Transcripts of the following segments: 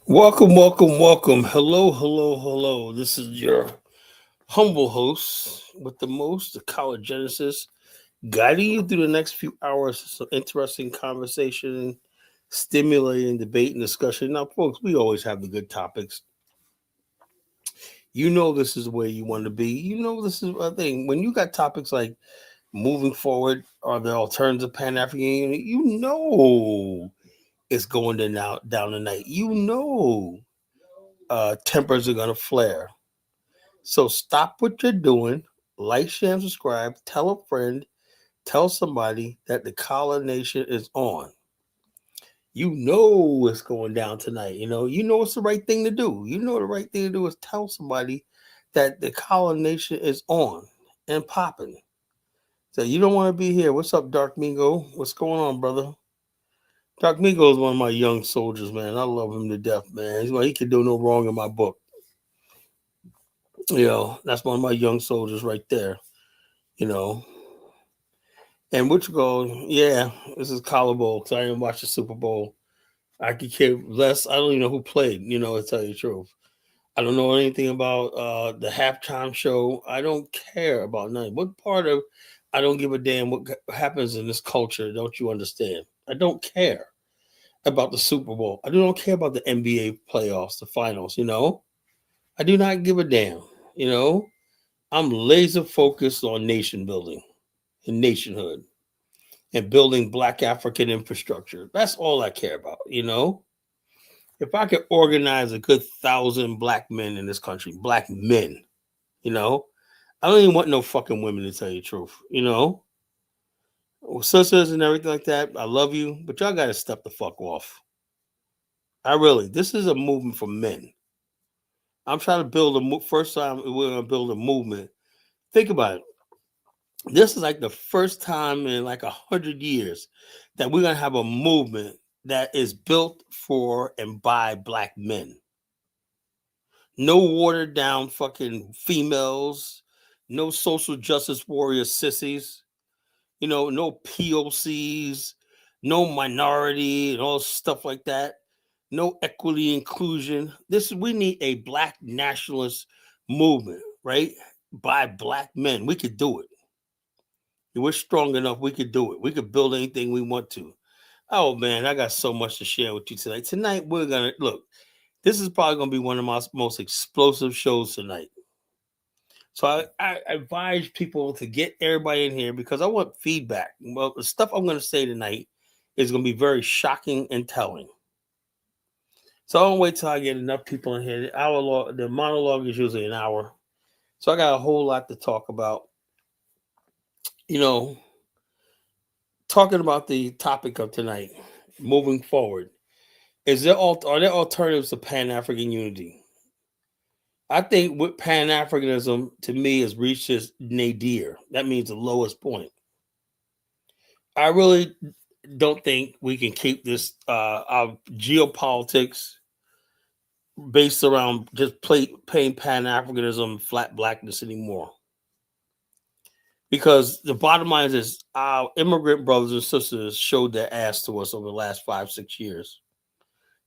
Welcome, welcome, welcome. Hello, hello, hello. This is your humble host with the most, the College Genesis, guiding you through the next few hours of some interesting conversation, stimulating debate and discussion. Now, folks, we always have the good topics. You know this is where you want to be. You know this is a thing. When you got topics like moving forward or the alternative Pan African Union, you know it's going down tonight. You know tempers are gonna flare. So stop what you're doing, like, share, and subscribe, tell a friend, tell somebody that the Collar Nation is on. You know what's going down tonight. You know it's the right thing to do. You know the right thing to do is tell somebody that the Collar Nation is on and popping. So you don't want to be here. What's up, Dark Mingo? What's going on, brother? Dark Mingo is one of my young soldiers, man. I love him to death, man. He can do no wrong in my book. That's one of my young soldiers right there. You know, And which go, yeah, this is Collar Bowl because I didn't watch the Super Bowl. I could care less. I don't even know who played, to tell you the truth. I don't know anything about the halftime show. I don't care about nothing. What part of I don't give a damn what happens in this culture, don't you understand? I don't care about the Super Bowl. I don't care about the NBA playoffs, the finals. I do not give a damn, you know. I'm laser focused on nation building and nationhood and building Black African infrastructure. That's all I care about. If I could organize a good 1,000 Black men in this country, Black men, you know, I don't even want no fucking women to tell you the truth. Sisters and everything like that, I love you, but y'all got to step the fuck off. This is a movement for men. I'm trying to build first time we're going to build a movement. Think about it. This is like the first time in like 100 years that we're gonna have a movement that is built for and by Black men. No watered down fucking females, no social justice warrior sissies, no POCs, no minority and all stuff like that. No equity inclusion. We need a Black nationalist movement, right? By Black men. We could do it. We're strong enough. We could do it. We could build anything we want to. Oh man, I got so much to share with you tonight. Tonight we're gonna look. This is probably gonna be one of my most explosive shows tonight. So I advise people to get everybody in here because I want feedback. Well, the stuff I'm gonna say tonight is gonna be very shocking and telling. So I don't wait till I get enough people in here. The monologue is usually an hour. So I got a whole lot to talk about. You know, talking about the topic of tonight, moving forward. Are there alternatives to Pan African unity? I think with Pan Africanism to me has reached its nadir. That means the lowest point. I really don't think we can keep this our geopolitics based around just paying Pan Africanism flat blackness anymore. Because the bottom line is our immigrant brothers and sisters showed their ass to us over the last 5-6 years.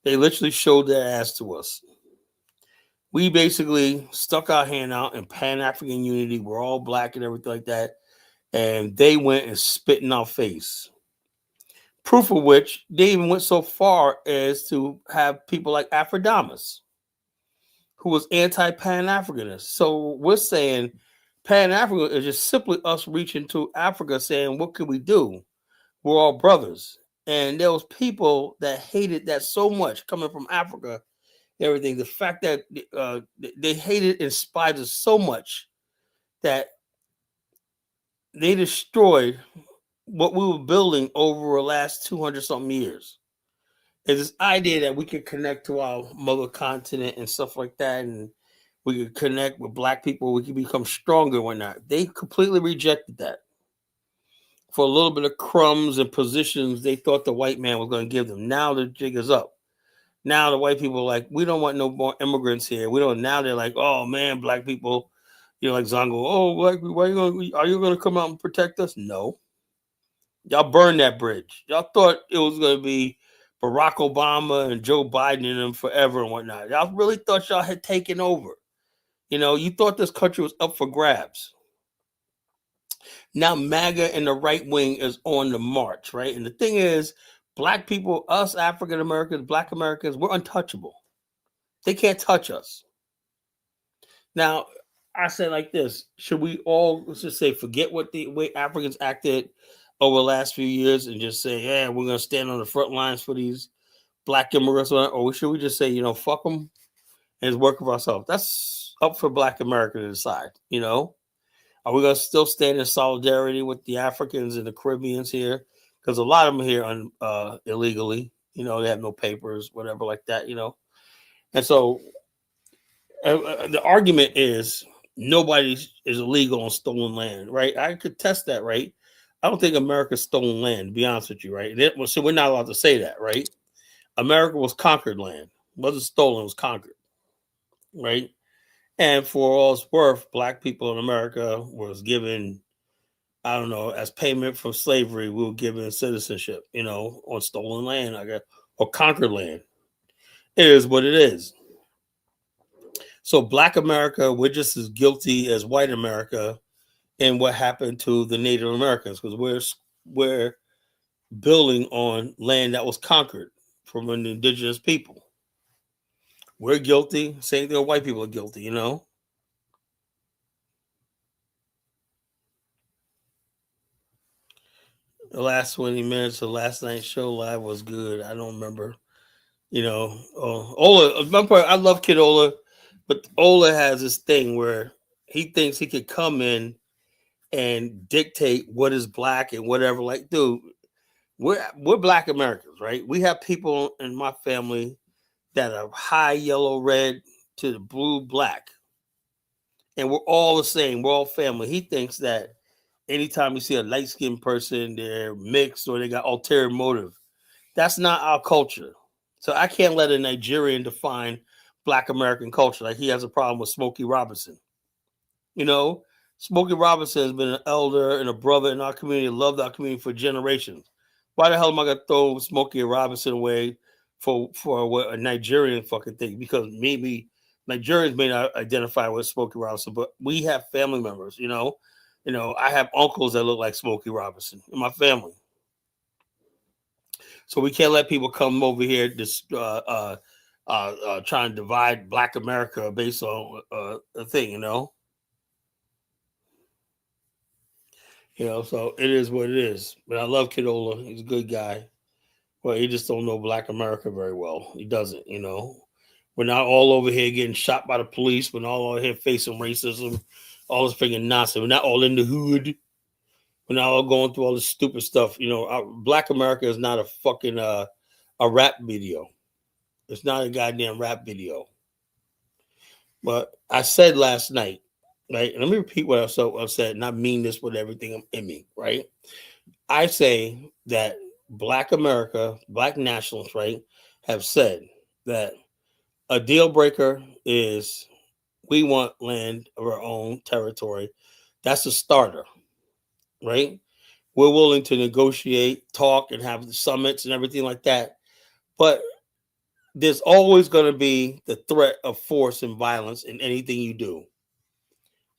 They literally showed their ass to us. We basically stuck our hand out in Pan African unity. We're all Black and everything like that. And they went and spit in our face. Proof of which, they even went so far as to have people like Afrodamus, who was anti Pan Africanist. So we're saying Pan Africa is just simply us reaching to Africa saying, what can we do? We're all brothers. And there was people that hated that so much coming from Africa, everything. The fact that they hated and despised us so much that they destroyed what we were building over the last 200 something years. Is this idea that we could connect to our mother continent and stuff like that, and we could connect with Black people, we could become stronger and whatnot. They completely rejected that. For a little bit of crumbs and positions they thought the white man was going to give them. Now the jig is up. Now the white people are like, we don't want no more immigrants here. We don't. Now they're like, oh man, Black people, like Zongo. Oh, Black people, are you gonna come out and protect us? No, y'all burned that bridge. Y'all thought it was gonna be Barack Obama and Joe Biden and them forever and whatnot. Y'all really thought y'all had taken over. You thought this country was up for grabs. Now MAGA and the right wing is on the march, right? And the thing is, black people, us African Americans, black Americans, we're untouchable. They can't touch us. Now, I say like this: should we all, let's just say, forget what the way Africans acted over the last few years and just say, yeah, we're going to stand on the front lines for these black immigrants, or should we just say, fuck them and work for ourselves? That's up for black America to decide. Are we going to still stand in solidarity with the Africans and the Caribbeans here? Because a lot of them here illegally. They have no papers, whatever like that. And so the argument is nobody is illegal on stolen land, right? I could test that, right? I don't think America's stolen land, to be honest with you, right? So we're not allowed to say that, right? America was conquered land. It wasn't stolen, it was conquered, right? And for all it's worth, black people in America was given, I don't know, as payment for slavery, we were given citizenship, on stolen land, I guess, or conquered land. It is what it is. So black America, we're just as guilty as white America in what happened to the Native Americans, because we're building on land that was conquered from an indigenous people. We're guilty. Same thing, white people are guilty, The last 20 minutes of last night's show live was good. I don't remember. Ola, I love Kid Ola, but Ola has this thing where he thinks he could come in and dictate what is black and whatever. Like, dude, we're black Americans, right? We have people in my family that are high yellow, red to the blue, black. And we're all the same. We're all family. He thinks that anytime you see a light-skinned person, they're mixed or they got ulterior motive. That's not our culture. So I can't let a Nigerian define black American culture. Like he has a problem with Smokey Robinson. Smokey Robinson has been an elder and a brother in our community, loved our community for generations. Why the hell am I gonna throw Smokey Robinson away for what a Nigerian fucking thing? Because maybe Nigerians may not identify with Smokey Robinson, but we have family members. I have uncles that look like Smokey Robinson in my family. So we can't let people come over here just trying to divide Black America based on a thing. So it is what it is. But I love Kid Ola. He's a good guy. Well, he just don't know Black America very well. He doesn't. We're not all over here getting shot by the police. We're not all over here facing racism, all this freaking nonsense. We're not all in the hood. We're not all going through all this stupid stuff. Black America is not a fucking a rap video. It's not a goddamn rap video. But I said last night, right? And let me repeat what I said, and I mean this with everything in me, right? I say that Black America, Black nationalists, right, have said that a deal breaker is we want land of our own territory. That's a starter, right? We're willing to negotiate, talk, and have the summits and everything like that. But there's always going to be the threat of force and violence in anything you do.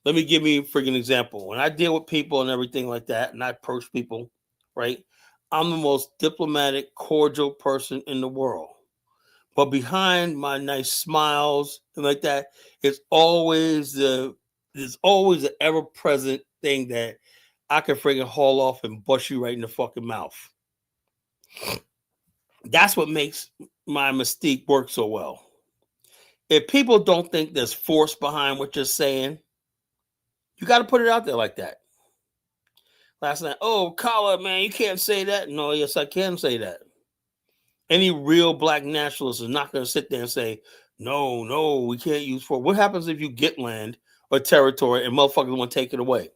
Let me give you a freaking example. When I deal with people and everything like that, and I approach people, right? I'm the most diplomatic, cordial person in the world. But behind my nice smiles and like that, there's always the ever-present thing that I can freaking haul off and bust you right in the fucking mouth. That's what makes my mystique work so well. If people don't think there's force behind what you're saying, you got to put it out there like that. Last night, oh, Kala, man, you can't say that. No, yes, I can say that. Any real Black nationalist is not going to sit there and say, no, we can't use force. What happens if you get land or territory and motherfuckers want to take it away?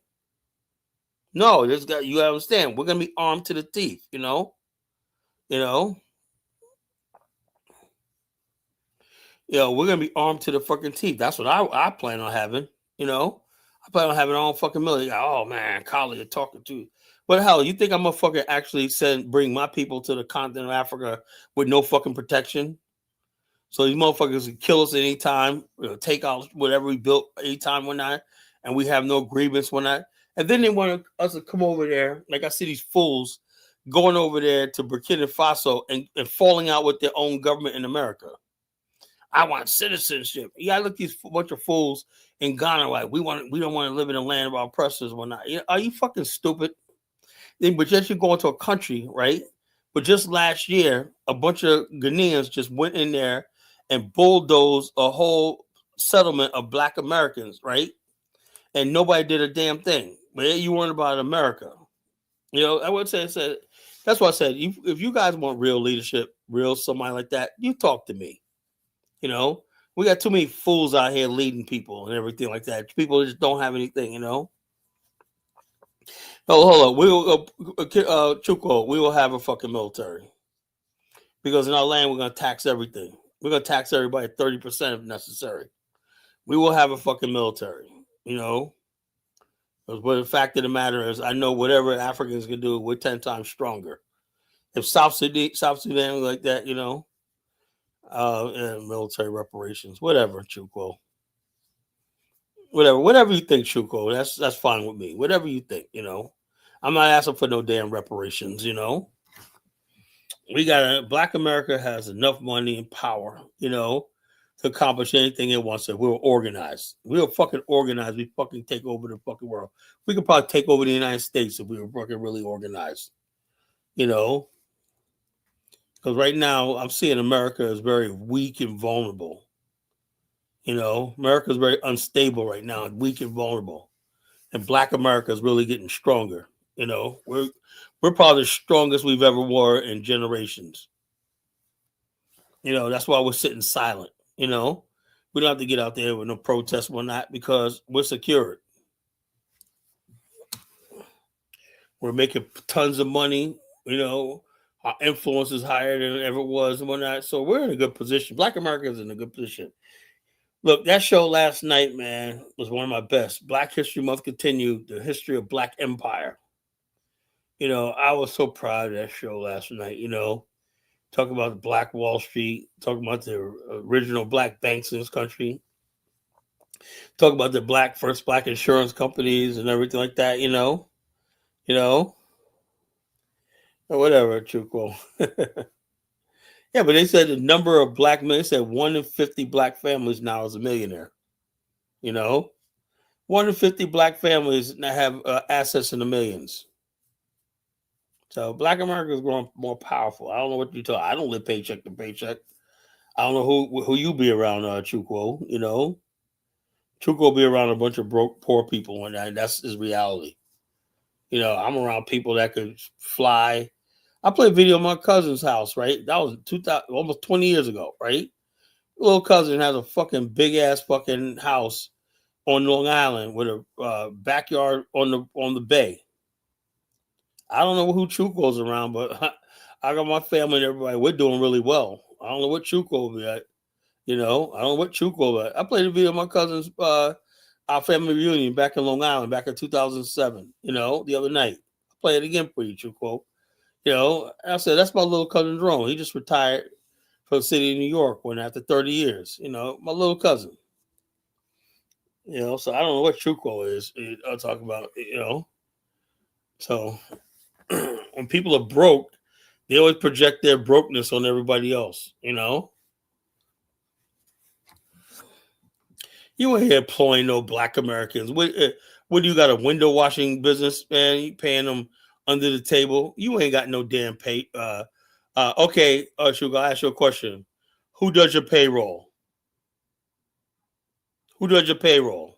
No, you understand. We're going to be armed to the teeth, We're going to be armed to the fucking teeth. That's what I plan on having, I plan on having our own fucking military. Oh, man, Kala, you're talking to. But hell, you think I'm gonna fucking actually bring my people to the continent of Africa with no fucking protection? So these motherfuckers can kill us at any time, take out whatever we built anytime one night, and we have no grievance one night. And then they want us to come over there, like I see these fools going over there to Burkina Faso and falling out with their own government in America. I want citizenship. You gotta look at these bunch of fools in Ghana like we don't want to live in a land of our oppressors or whatnot. Are you fucking stupid? But yet you go into a country, right? But just last year, a bunch of Ghanaians just went in there and bulldozed a whole settlement of Black Americans, right? And nobody did a damn thing. But you weren't about America. I would say that's why I said if you guys want real leadership, real somebody like that, you talk to me. We got too many fools out here leading people and everything like that. People just don't have anything. Oh, hold on. We will, Chuko, we will have a fucking military because in our land we're gonna tax everything. We're gonna tax everybody 30% if necessary. We will have a fucking military. But the fact of the matter is, I know whatever Africans can do, we're 10 times stronger. If South Sudan like that, military reparations, whatever, Chuko. Whatever you think, Chuko, that's fine with me. Whatever you think, I'm not asking for no damn reparations, Black America has enough money and power, to accomplish anything it wants to. We're organized. We're fucking organized. We fucking take over the fucking world. We could probably take over the United States if we were fucking really organized, Because right now I'm seeing America is very weak and vulnerable. America is very unstable right now, weak and vulnerable. And Black America is really getting stronger. We're probably the strongest we've ever were in generations. That's why we're sitting silent. We don't have to get out there with no protests or not because we're secured. We're making tons of money. Our influence is higher than it ever was and whatnot. So we're in a good position. Black America is in a good position. Look, that show last night, man, was one of my best. Black History Month continued, the history of Black Empire. I was so proud of that show last night, talking about the Black Wall Street, talking about the original Black banks in this country, talking about the first Black insurance companies and everything like that, or whatever, Chuko. Yeah, but they said the number of Black men, they said 1 in 50 Black families now is a millionaire. 1 in 50 Black families now have assets in the millions. So Black America is growing more powerful. I don't know what you're talking. I don't live paycheck to paycheck. I don't know who you be around, Chuko. Chuko be around a bunch of broke, poor people, and that's his reality. I'm around people that could fly. I played video at my cousin's house, right? That was 2000, almost 20 years ago, right? Little cousin has a fucking big ass fucking house on Long Island with a backyard on the bay. I don't know who Chuko's around, but I got my family and everybody. We're doing really well. I don't know what Chuko will be at. I don't know what Chuko will be at. I played a video of my cousin's our family reunion back in Long Island back in 2007. The other night. I play it again for you, Chuko. And I said that's my little cousin Jerome. He just retired from the city of New York after 30 years. My little cousin. So I don't know what Chuko is. I'll talk about. So when people are broke, they always project their brokenness on everybody else, You ain't here employing no Black Americans. What do you got, a window washing business, man? You paying them under the table? You ain't got no damn pay. Okay, Sugar, I'll ask you a question. Who does your payroll? Who does your payroll?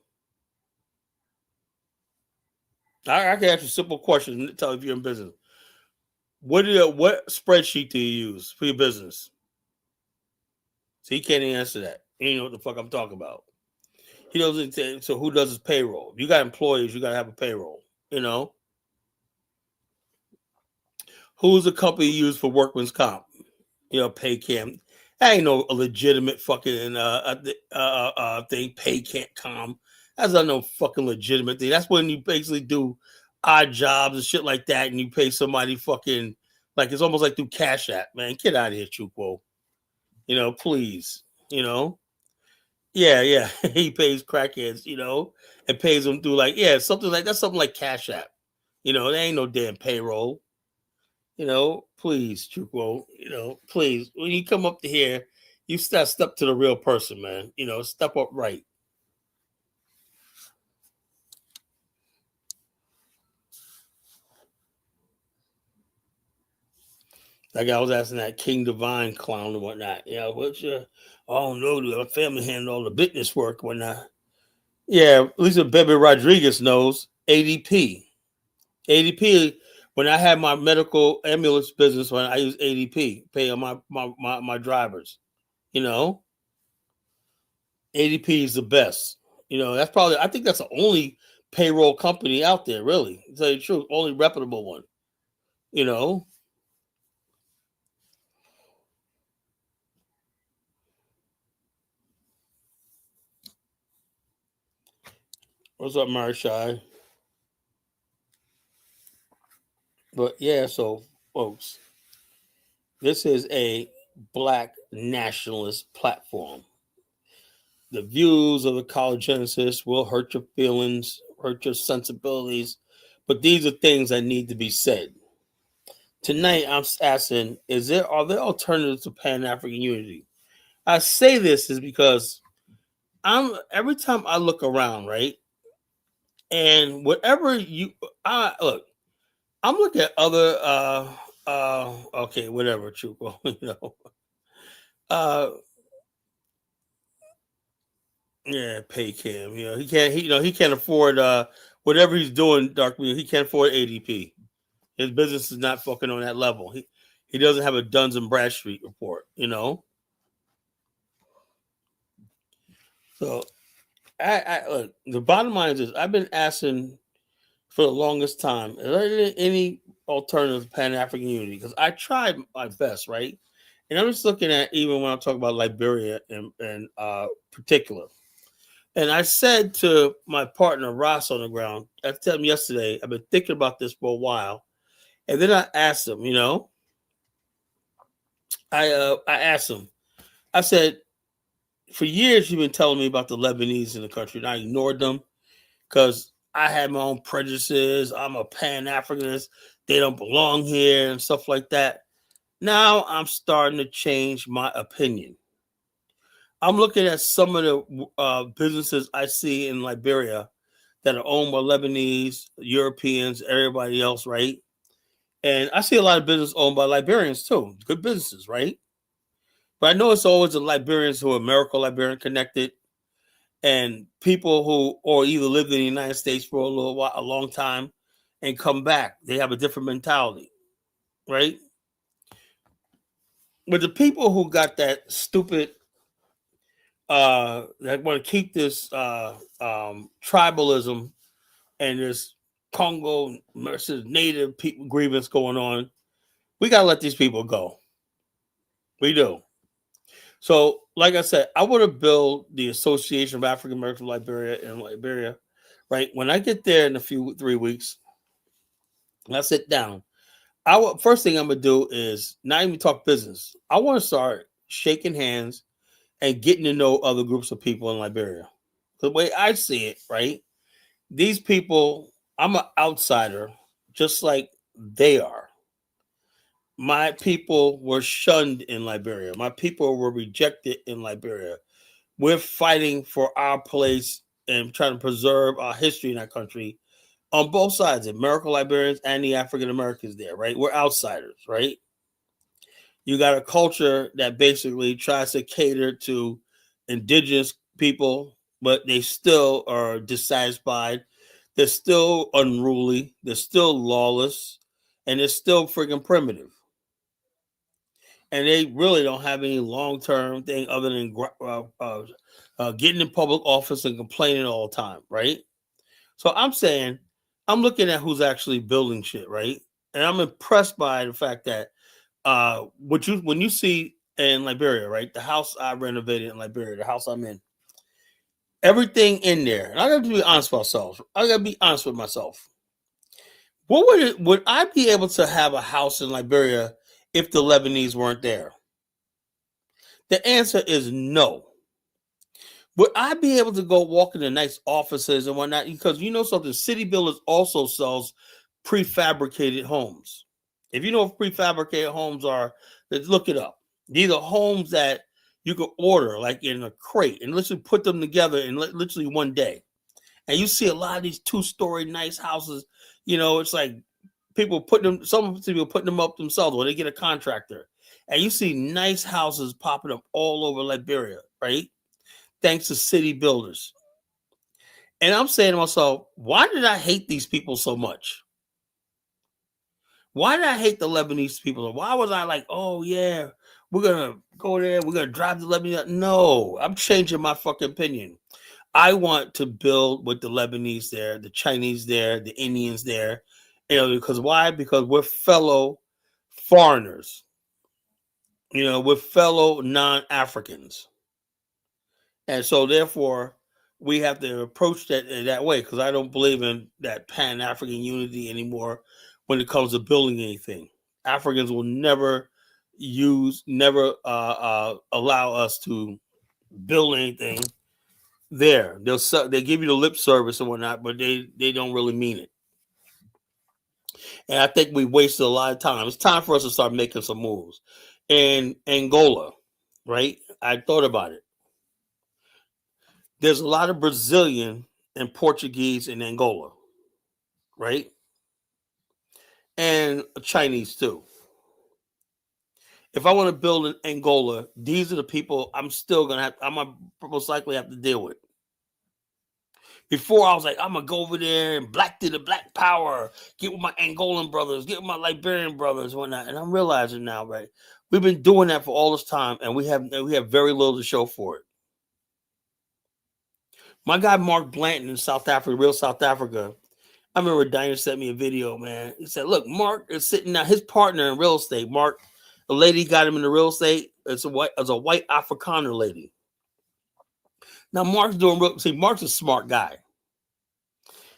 I can ask you simple questions and tell if you're in business. What spreadsheet do you use for your business? So he can't answer that. You know what the fuck I'm talking about. He doesn't say, so who does his payroll? If you got employees, you got to have a payroll, Who's the company you use for workman's comp? Paycam. That ain't no legitimate fucking thing, Paycom. That's not no fucking legitimate thing. That's when you basically do odd jobs and shit like that, and you pay somebody fucking like it's almost like through Cash App, man. Get out of here, Chupo. Please. You know, yeah. He pays crackheads, and pays them through like something like that's something like Cash App. There ain't no damn payroll. Please, Chupo. Please, when you come up to here, you step to the real person, man. Step up right. Like I was asking that King Divine clown and whatnot. What's your? Oh no, the family handled all the business work and whatnot. Yeah, at least Bebe Rodriguez knows ADP. ADP. When I had my medical ambulance business, when I used ADP, pay on my drivers. ADP is the best. That's probably. I think that's the only payroll company out there, really. To tell you the truth, only reputable one. You know. What's up, Marshai? But yeah, so folks, this is a black nationalist platform. The views of the college genesis will hurt your feelings, hurt your sensibilities, but these are things that need to be said. Tonight, I'm asking: are there alternatives to Pan African unity? I say this is because every time I look around, right, and whatever I look, I'm looking at other, okay, whatever, Chuko, uh, yeah, pay Cam, he can't afford whatever he's doing, Dark Media. He can't afford ADP. His business is not fucking on that level. He doesn't have a Duns and Bradstreet report. So I look. The bottom line is I've been asking for the longest time: is there any alternative to Pan African unity? Because I tried my best, right? And I'm just looking at even when I'm talking about Liberia in particular. And I said to my partner Ross on the ground, I told him yesterday, I've been thinking about this for a while. And then I asked him, I asked him, I said, for years you've been telling me about the Lebanese in the country, and I ignored them because I had my own prejudices. I'm a Pan-Africanist. They don't belong here and stuff like that. Now I'm starting to change my opinion. I'm looking at some of the businesses I see in Liberia that are owned by Lebanese, Europeans, everybody else, right? And I see a lot of business owned by Liberians too. Good businesses, right? But I know it's always the Liberians who are Liberian connected, and people who or either lived in the United States for a little while, a long time, and come back. They have a different mentality, right? But the people who got that stupid that want to keep this tribalism and this Congo versus Native people grievance going on, we gotta let these people go. We do. So, like I said, I want to build the Association of African American Liberia in Liberia. Right when I get there in 3 weeks, and I sit down. First thing I'm gonna do is not even talk business. I want to start shaking hands and getting to know other groups of people in Liberia. The way I see it, right? These people, I'm an outsider, just like they are. My people were shunned in Liberia. My people were rejected in Liberia. We're fighting for our place and trying to preserve our history in our country on both sides, the American Liberians and the African Americans there, right? We're outsiders, right? You got a culture that basically tries to cater to indigenous people, but they still are dissatisfied. They're still unruly. They're still lawless. And they're still freaking primitive. And they really don't have any long-term thing other than getting in public office and complaining all the time, right? So I'm saying, I'm looking at who's actually building shit, right? And I'm impressed by the fact that when you see in Liberia, right, the house I renovated in Liberia, the house I'm in, everything in there, and I got to be honest with myself. I got to be honest with myself. Would I be able to have a house in Liberia if the Lebanese weren't there? The answer is no. Would I be able to go walk into nice offices and whatnot? Because you know something, City Builders also sells prefabricated homes. If you know what prefabricated homes are, let's look it up. These are homes that you can order like in a crate and literally put them together in literally one day. And you see a lot of these 2-story nice houses. You know, it's like people putting them, some people putting them up themselves, or they get a contractor. And you see nice houses popping up all over Liberia, right? Thanks to City Builders. And I'm saying to myself, why did I hate these people so much? Why did I hate the Lebanese people? Why was I like, oh yeah, we're gonna go there, we're gonna drive the Lebanese? No, I'm changing my fucking opinion. I want to build with the Lebanese there, the Chinese there, the Indians there. You know, because why? Because we're fellow foreigners. You know, we're fellow non-Africans. And so therefore we have to approach that way, because I don't believe in that Pan-African unity anymore when it comes to building anything. Africans will never allow us to build anything there. They give you the lip service and whatnot, but they don't really mean it. And I think we wasted a lot of time. It's time for us to start making some moves. In Angola, right? I thought about it. There's a lot of Brazilian and Portuguese in Angola, right? And Chinese too. If I want to build in Angola, these are the people I'm gonna most likely have to deal with. Before I was like, I'm gonna go over there and do the black power, get with my Angolan brothers, get with my Liberian brothers, and whatnot. And I'm realizing now, right? We've been doing that for all this time, and we have very little to show for it. My guy Mark Blanton in South Africa, real South Africa. I remember Diane sent me a video, man. He said, look, Mark is sitting now, his partner in real estate, Mark, the lady got him into real estate. It's a white Afrikaner lady. Now Mark's Mark's a smart guy.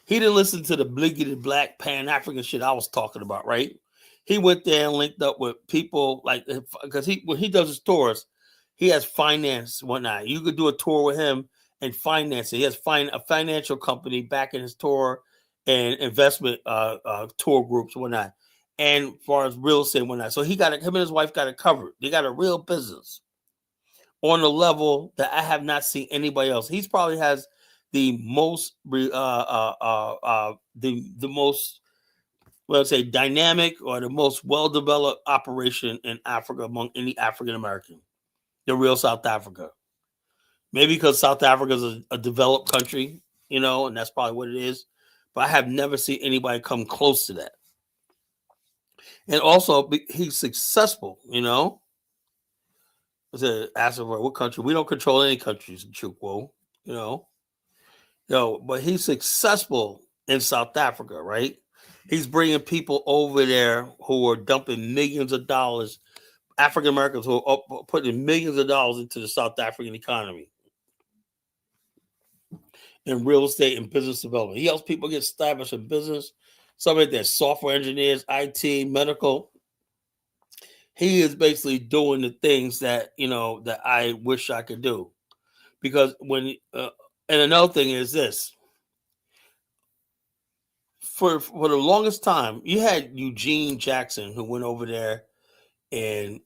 He didn't listen to the bliggity black Pan-African shit I was talking about, right? He went there and linked up with people like, because when he does his tours, he has finance and whatnot. You could do a tour with him and finance it. He has a financial company backing his tour and investment tour groups and whatnot. And as far as real estate and whatnot. So him and his wife got it covered. They got a real business on a level that I have not seen anybody else. He's probably has the most the most, let's say, dynamic or the most well-developed operation in Africa among any African American. The real South Africa. Maybe because South Africa is a developed country, you know, and that's probably what it is. But I have never seen anybody come close to that. And also, he's successful, you know. I said, ask him what country. We don't control any countries in Chukwu, you know. But he's successful in South Africa, right? He's bringing people over there who are dumping millions of dollars, African Americans who are putting millions of dollars into the South African economy in real estate and business development. He helps people get established in business. Somebody that's software engineers, IT, medical. He is basically doing the things that, you know, that I wish I could do. Because and another thing is this. For the longest time, you had Eugene Jackson, who went over there and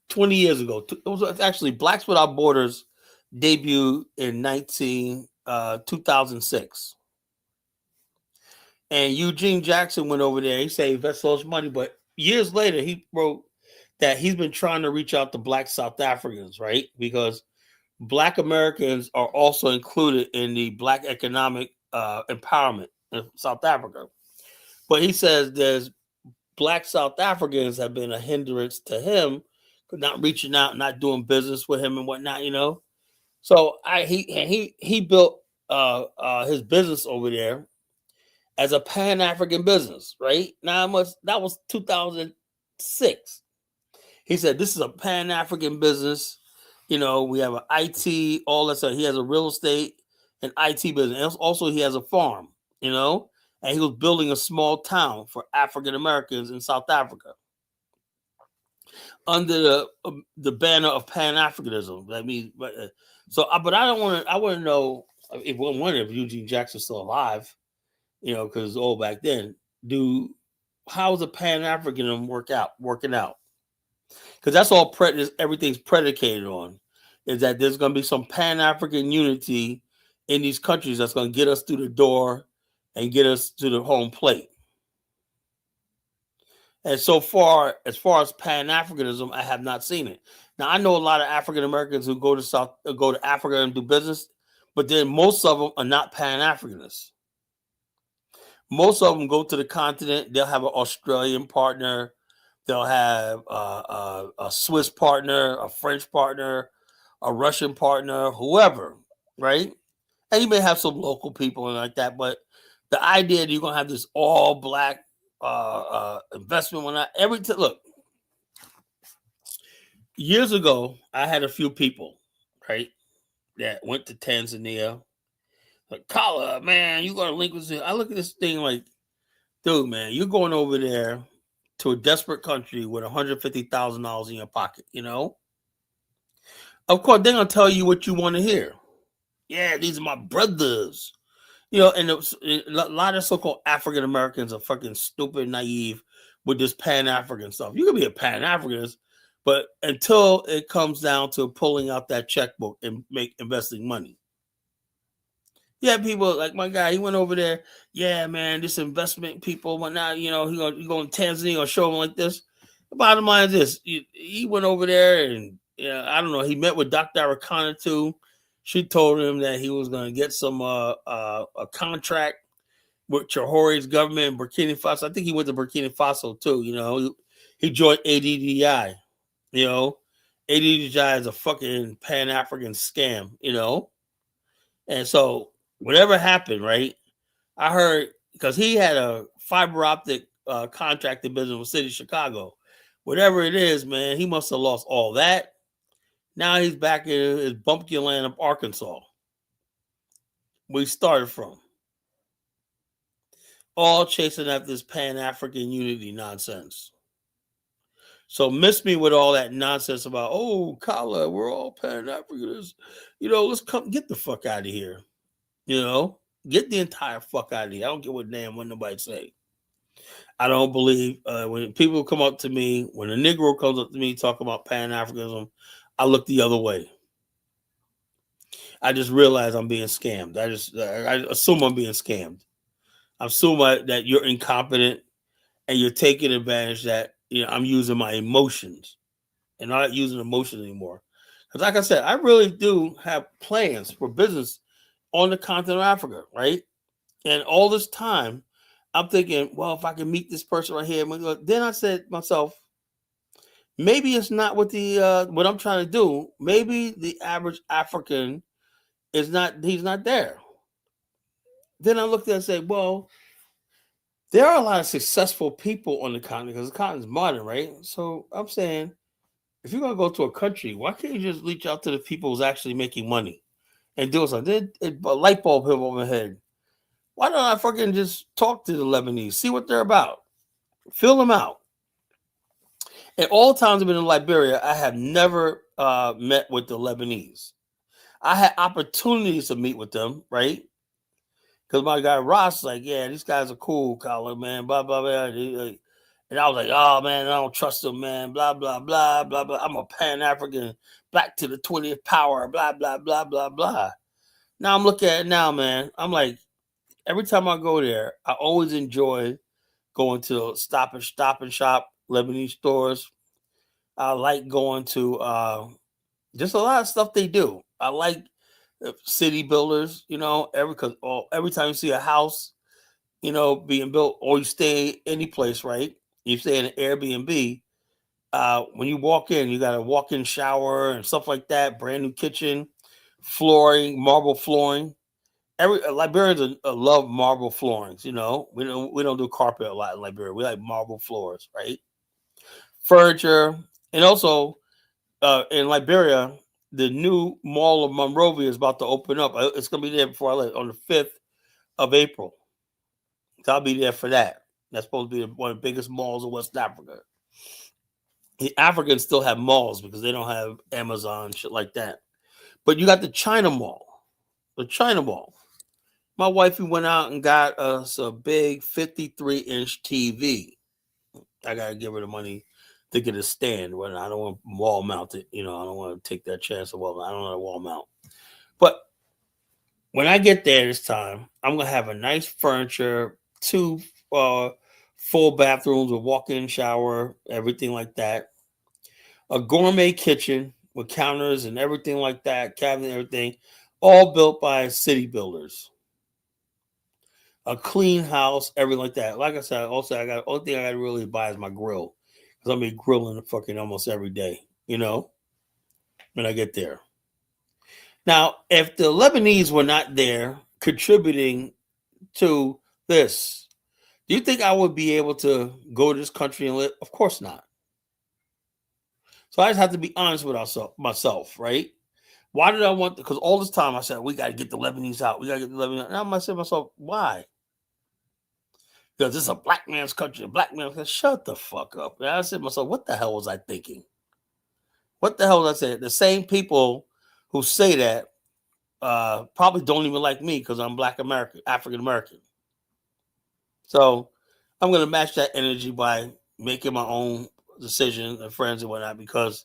20 years ago. It was actually Blacks Without Borders debuted in 2006. And Eugene Jackson went over there. He said he invested all his money, but years later, he wrote that he's been trying to reach out to Black South Africans, right? Because Black Americans are also included in the Black economic empowerment in South Africa. But he says there's Black South Africans have been a hindrance to him, not reaching out, not doing business with him and whatnot, you know. So he built his business over there as a Pan-African business, right? Now that was 2006. He said this is a Pan-African business. You know, we have an IT, all that stuff. He has a real estate and IT business. And also, he has a farm, you know, and he was building a small town for African Americans in South Africa under the banner of Pan Africanism. I mean, but I don't want to. I want to know if Eugene Jackson's still alive, because it's old back then. How's the Pan Africanism working out? Because that's all. Everything's predicated on is that there's going to be some Pan African unity in these countries that's going to get us through the door and get us to the home plate. And so far as Pan Africanism, I have not seen it. Now I know a lot of African Americans who go to Africa and do business, but then most of them are not Pan Africanists. Most of them go to the continent. They'll have an Australian partner. They'll have a Swiss partner, a French partner, a Russian partner, whoever, right? And you may have some local people and like that, but the idea that you're gonna have this all black investment when look, years ago I had a few people, right, that went to Tanzania. Like, Kala, man, you gonna link with this? I look at this thing like, dude, man, you're going over there to a desperate country with $150,000 in your pocket, Of course, they're gonna tell you what you want to hear. Yeah, these are my brothers. And a lot of so-called African Americans are fucking stupid, naive with this Pan-African stuff. You can be a Pan-Africanist, but until it comes down to pulling out that checkbook and investing money. Yeah, people like my guy, he went over there. Yeah, man, this investment people, but now, he going to Tanzania or show him like this. The bottom line is this. He went over there and, I don't know, he met with Dr. Arikana too. She told him that he was going to get some a contract with Traore's government in Burkina Faso. I think he went to Burkina Faso too. He joined ADDI. ADDI is a fucking Pan-African scam. And so whatever happened, right? I heard because he had a fiber optic contracting business with City of Chicago. Whatever it is, man, he must have lost all that. Now he's back in his bumpkin land of Arkansas, where he started from. All chasing after this Pan-African unity nonsense. So miss me with all that nonsense about, Kala, we're all Pan-Africanists. Let's come get the fuck out of here. Get the entire fuck out of here. I don't care what nobody say. I don't believe when people come up to me, when a Negro comes up to me talking about Pan-Africanism, I look the other way. I just realize I'm being scammed. I assume I'm being scammed. I assume that you're incompetent and you're taking advantage that I'm using my emotions and not using emotions anymore. Because like I said, I really do have plans for business on the continent of Africa, right? And all this time, I'm thinking, well, if I can meet this person right here, then I said to myself, maybe it's not what I'm trying to do. Maybe the average African he's not there. Then I looked at it and said, well, there are a lot of successful people on the continent because the continent is modern, right? So I'm saying, if you're going to go to a country, why can't you just reach out to the people who's actually making money and do something? A light bulb hit over my head. Why don't I fucking just talk to the Lebanese, see what they're about, fill them out? At all times I've been in Liberia, I have never met with the Lebanese. I had opportunities to meet with them, right? Because my guy Ross like, yeah, these guys are cool, Colin, man, blah, blah, blah. And I was like, oh, man, I don't trust them, man, blah, blah, blah, blah, blah. I'm a Pan-African, back to the 20th power, blah, blah, blah, blah, blah. Now I'm looking at it now, man. I'm like, every time I go there, I always enjoy going to stop and shop Lebanese stores. I like going to just a lot of stuff they do. I like city builders, every time you see a house, being built, or you stay any place, right? You stay in an Airbnb. When you walk in, you got a walk-in shower and stuff like that. Brand new kitchen, flooring, marble flooring. Liberians love marble floorings. We don't do carpet a lot in Liberia. We like marble floors, right? Furniture, and also in Liberia, the new Mall of Monrovia is about to open up. It's going to be there before I leave on the 5th of April. So I'll be there for that. That's supposed to be one of the biggest malls in West Africa. The Africans still have malls because they don't have Amazon, shit like that. But you got the China Mall. The China Mall. My wife, we went out and got us a big 53-inch TV. I got to give her the money to get a stand. When I don't want wall mounted. I don't want to take that chance of wall. I don't want a wall mount. But when I get there this time, I'm going to have a nice furniture, 2 full bathrooms, a walk-in shower, everything like that. A gourmet kitchen with counters and everything like that, cabinet, everything, all built by city builders. A clean house, everything like that. Like I said, also only thing I got to really buy is my grill, because I'm be grilling fucking almost every day. When I get there. Now, if the Lebanese were not there contributing to this, do you think I would be able to go to this country and live? Of course not. So I just have to be honest with myself, right? Why did I want? Because all this time I said we got to get the Lebanese out. We got to get the Lebanese out. Now I said to myself, why? Because this is a black man's country. A black man's country. Shut the fuck up. And I said to myself, what the hell was I thinking? What the hell was I saying? The same people who say that probably don't even like me because I'm Black American, African American. So I'm going to match that energy by making my own decisions and friends and whatnot, because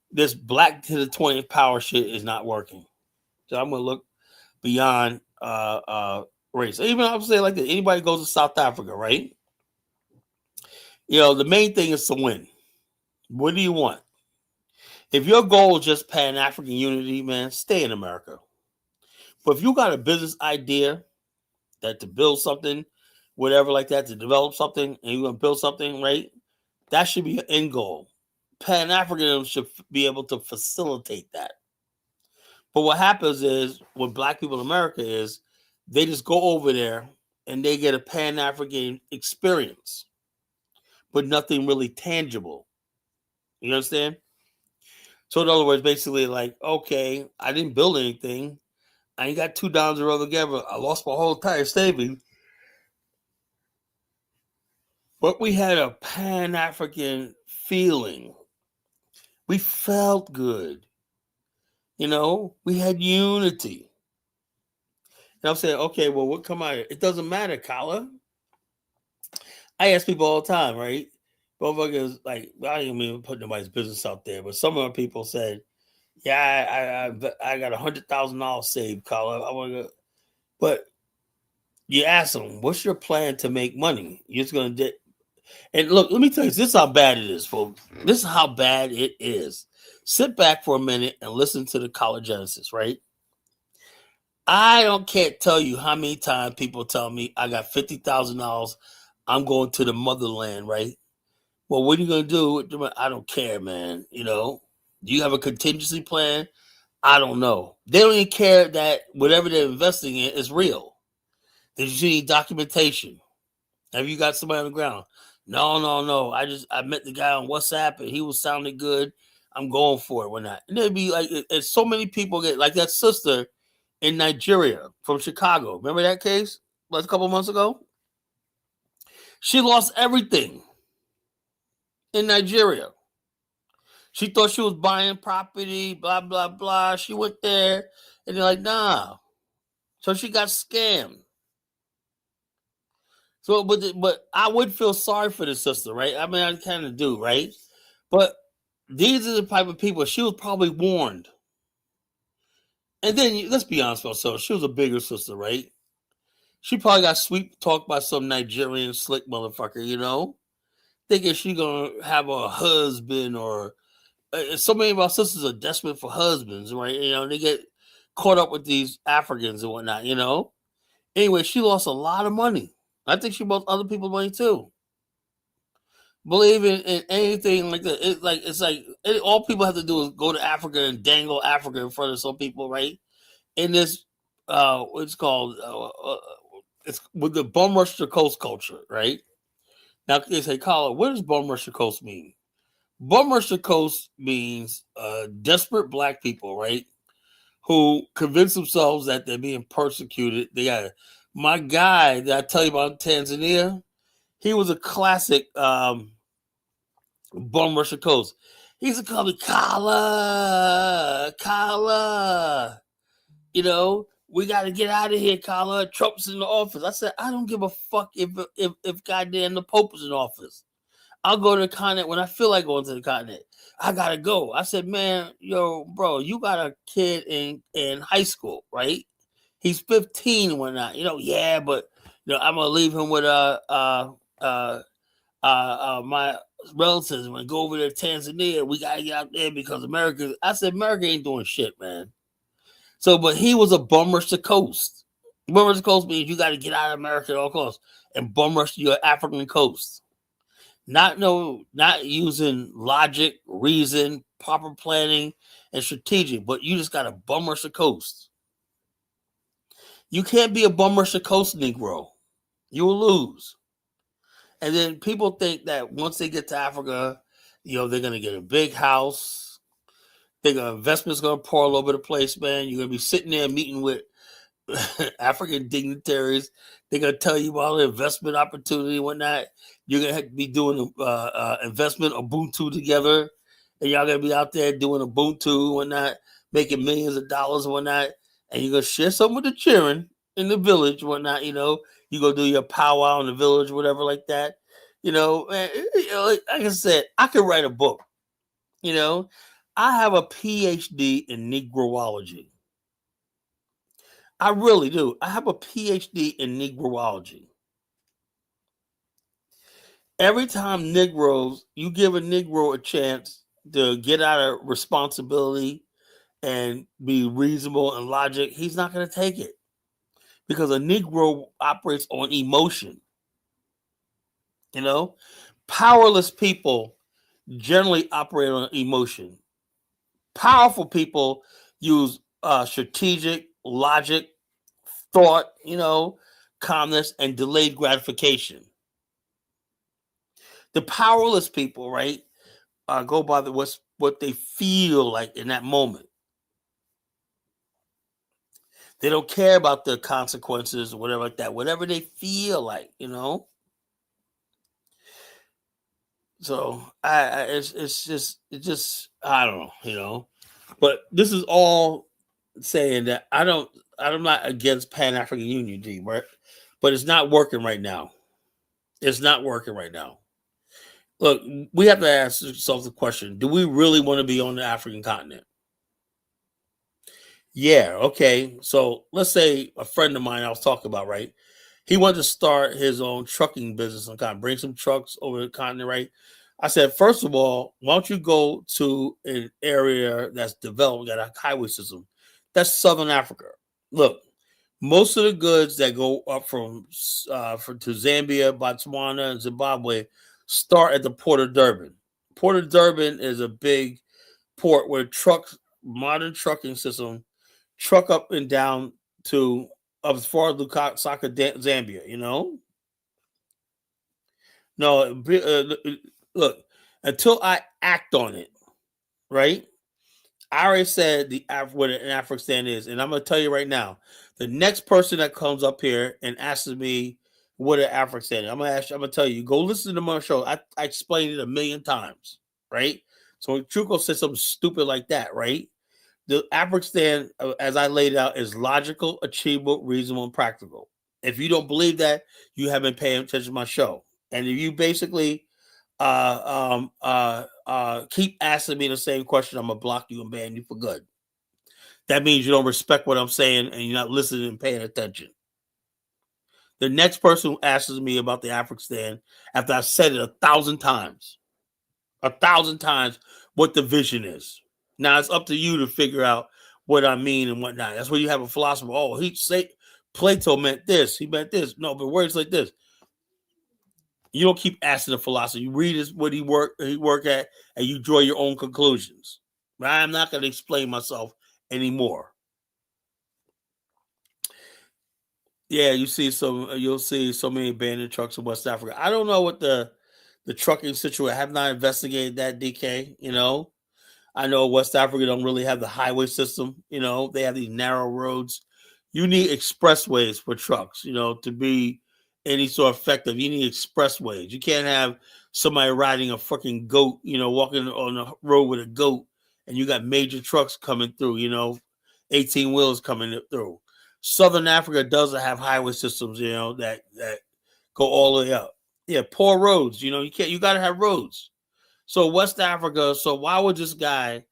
this black to the 20th power shit is not working. So I'm going to look beyond race. Even I would say like this, anybody goes to South Africa, right? The main thing is to win. What do you want? If your goal is just Pan-African unity, man, stay in America. But if you got a business idea that to build something, whatever like that, to develop something, and you're going to build something, right? That should be your end goal. Pan-Africanism should be able to facilitate that. But what happens is, with black people in America, is they just go over there and they get a Pan-African experience, but nothing really tangible. You understand? So in other words, basically like, okay, I didn't build anything. I ain't got $2 to rub together. I lost my whole entire savings. But we had a Pan-African feeling. We felt good. We had unity. And I'm saying, okay, well, what come out of it? It doesn't matter, Kala. I ask people all the time, right? Motherfuckers, like, I don't even put nobody's business out there, but some of our people said, yeah, I got $100,000 saved, Kala. I want to go. But you ask them, what's your plan to make money? You're just going to and look, let me tell you, this is how bad it is, folks. This is how bad it is. Sit back for a minute and listen to the Genesis, right? Can't tell you how many times people tell me I got $50,000. I'm going to the motherland, right? Well, what are you going to do? I don't care, man. Do you have a contingency plan? I don't know. They don't even care that whatever they're investing in is real. Did you need documentation? Have you got somebody on the ground? No. I met the guy on WhatsApp and he was sounding good. I'm going for it. Why not? And there'd be like, it's so many people get like that sister in Nigeria from Chicago. Remember that case? Like a couple months ago? She lost everything in Nigeria. She thought she was buying property, blah, blah, blah. She went there and they're like, nah. So she got scammed. So, but I would feel sorry for the sister, right? I mean, I kind of do, right? But these are the type of people, she was probably warned. And then, let's be honest with ourselves, she was a bigger sister, right? She probably got sweet talked by some Nigerian slick motherfucker, thinking she gonna have a husband, or so many of our sisters are desperate for husbands, right? They get caught up with these Africans and whatnot, Anyway, she lost a lot of money. I think she lost other people's money too. Believe in anything like that. It's like all people have to do is go to Africa and dangle Africa in front of some people, right? In this, what's called, it's with the bum rush to coast culture, right? Now they say, Colin, what does bum rush to coast mean? Bum rush to coast means desperate black people, right? Who convince themselves that they're being persecuted. They got My guy that I tell you about in Tanzania, he was a classic bum rush the coast. He used to call me Kala, Kala. You know, we got to get out of here, Kala. Trump's in the office. I said, I don't give a fuck if goddamn the Pope is in office. I'll go to the continent when I feel like going to the continent. I gotta go. I said, man, yo, bro, you got a kid in high school, right? He's 15 and whatnot. Yeah, but I'm gonna leave him with uh, my relatives and go over there to Tanzania. We gotta get out there because America. I said, America ain't doing shit, man. So, but he was a bum rush the coast. Bum rush the coast means you got to get out of America at all costs and bum rush your African coast. Not using logic, reason, proper planning, and strategic, but you just got to bum rush the coast. You can't be a bum rush the coast Negro. You will lose. And then people think that once they get to Africa, they're gonna get a big house. Investment's gonna pour all over the place, man. You're gonna be sitting there meeting with African dignitaries. They're gonna tell you about the investment opportunity and whatnot. You're gonna have to be doing investment Ubuntu together, and y'all gonna be out there doing Ubuntu and whatnot, making millions of dollars and whatnot. And you're gonna share some with the children in the village, and whatnot. You go do your powwow in the village, whatever like that. Man, like I said, I could write a book. I have a PhD in Negroology. I really do. I have a PhD in Negroology. Every time Negroes, you give a Negro a chance to get out of responsibility and be reasonable and logic, he's not going to take it. Because a Negro operates on emotion. Powerless people generally operate on emotion. Powerful people use strategic, logic, thought, calmness, and delayed gratification. The powerless people, right, go by what they feel like in that moment. They don't care about the consequences or whatever like that. Whatever they feel like, So it's just I don't know, But this is all saying that I'm not against Pan African Union, right? But it's not working right now. It's not working right now. Look, we have to ask ourselves the question: do we really want to be on the African continent? Yeah, okay. So let's say a friend of mine I was talking about, right? He wanted to start his own trucking business and kind of bring some trucks over the continent, right? I said, first of all, why don't you go to an area that's developed, got a highway system? That's Southern Africa. Look, most of the goods that go up to Zambia, Botswana, and Zimbabwe start at the Port of Durban. Port of Durban is a big port where modern trucking system, truck up and down to as far as Lusaka, Zambia. No, look, until I act on it, right? I already said what an Afghanistan is, and I'm gonna tell you right now, the next person that comes up here and asks me what an Afghanistan is, I'm gonna tell you, go listen to my show. I explained it a million times, right? So when Truco said something stupid like that, right? The Afghanistan, as I laid out, is logical, achievable, reasonable, and practical. If you don't believe that, you haven't paid attention to my show. And if you basically keep asking me the same question, I'm gonna block you and ban you for good. That means you don't respect what I'm saying and you're not listening and paying attention. The next person who asks me about the Afghanistan, after I've said it 1,000 times, what the vision is. Now it's up to you to figure out what I mean and whatnot. That's where you have a philosopher. Oh, Plato meant this. He meant this. No, but words like this. You don't keep asking the philosopher. You read what he work at, and you draw your own conclusions. But I'm not going to explain myself anymore. Yeah, you'll see so many abandoned trucks in West Africa. I don't know what the trucking situation. I have not investigated that, DK. I know West Africa don't really have the highway system. They have these narrow roads. You need expressways for trucks, to be any sort of effective. You need expressways. You can't have somebody riding a fucking goat, walking on the road with a goat, and you got major trucks coming through, 18 wheels coming through. Southern Africa doesn't have highway systems, that go all the way up. Yeah, poor roads, you gotta have roads. So West Africa, so why would this guy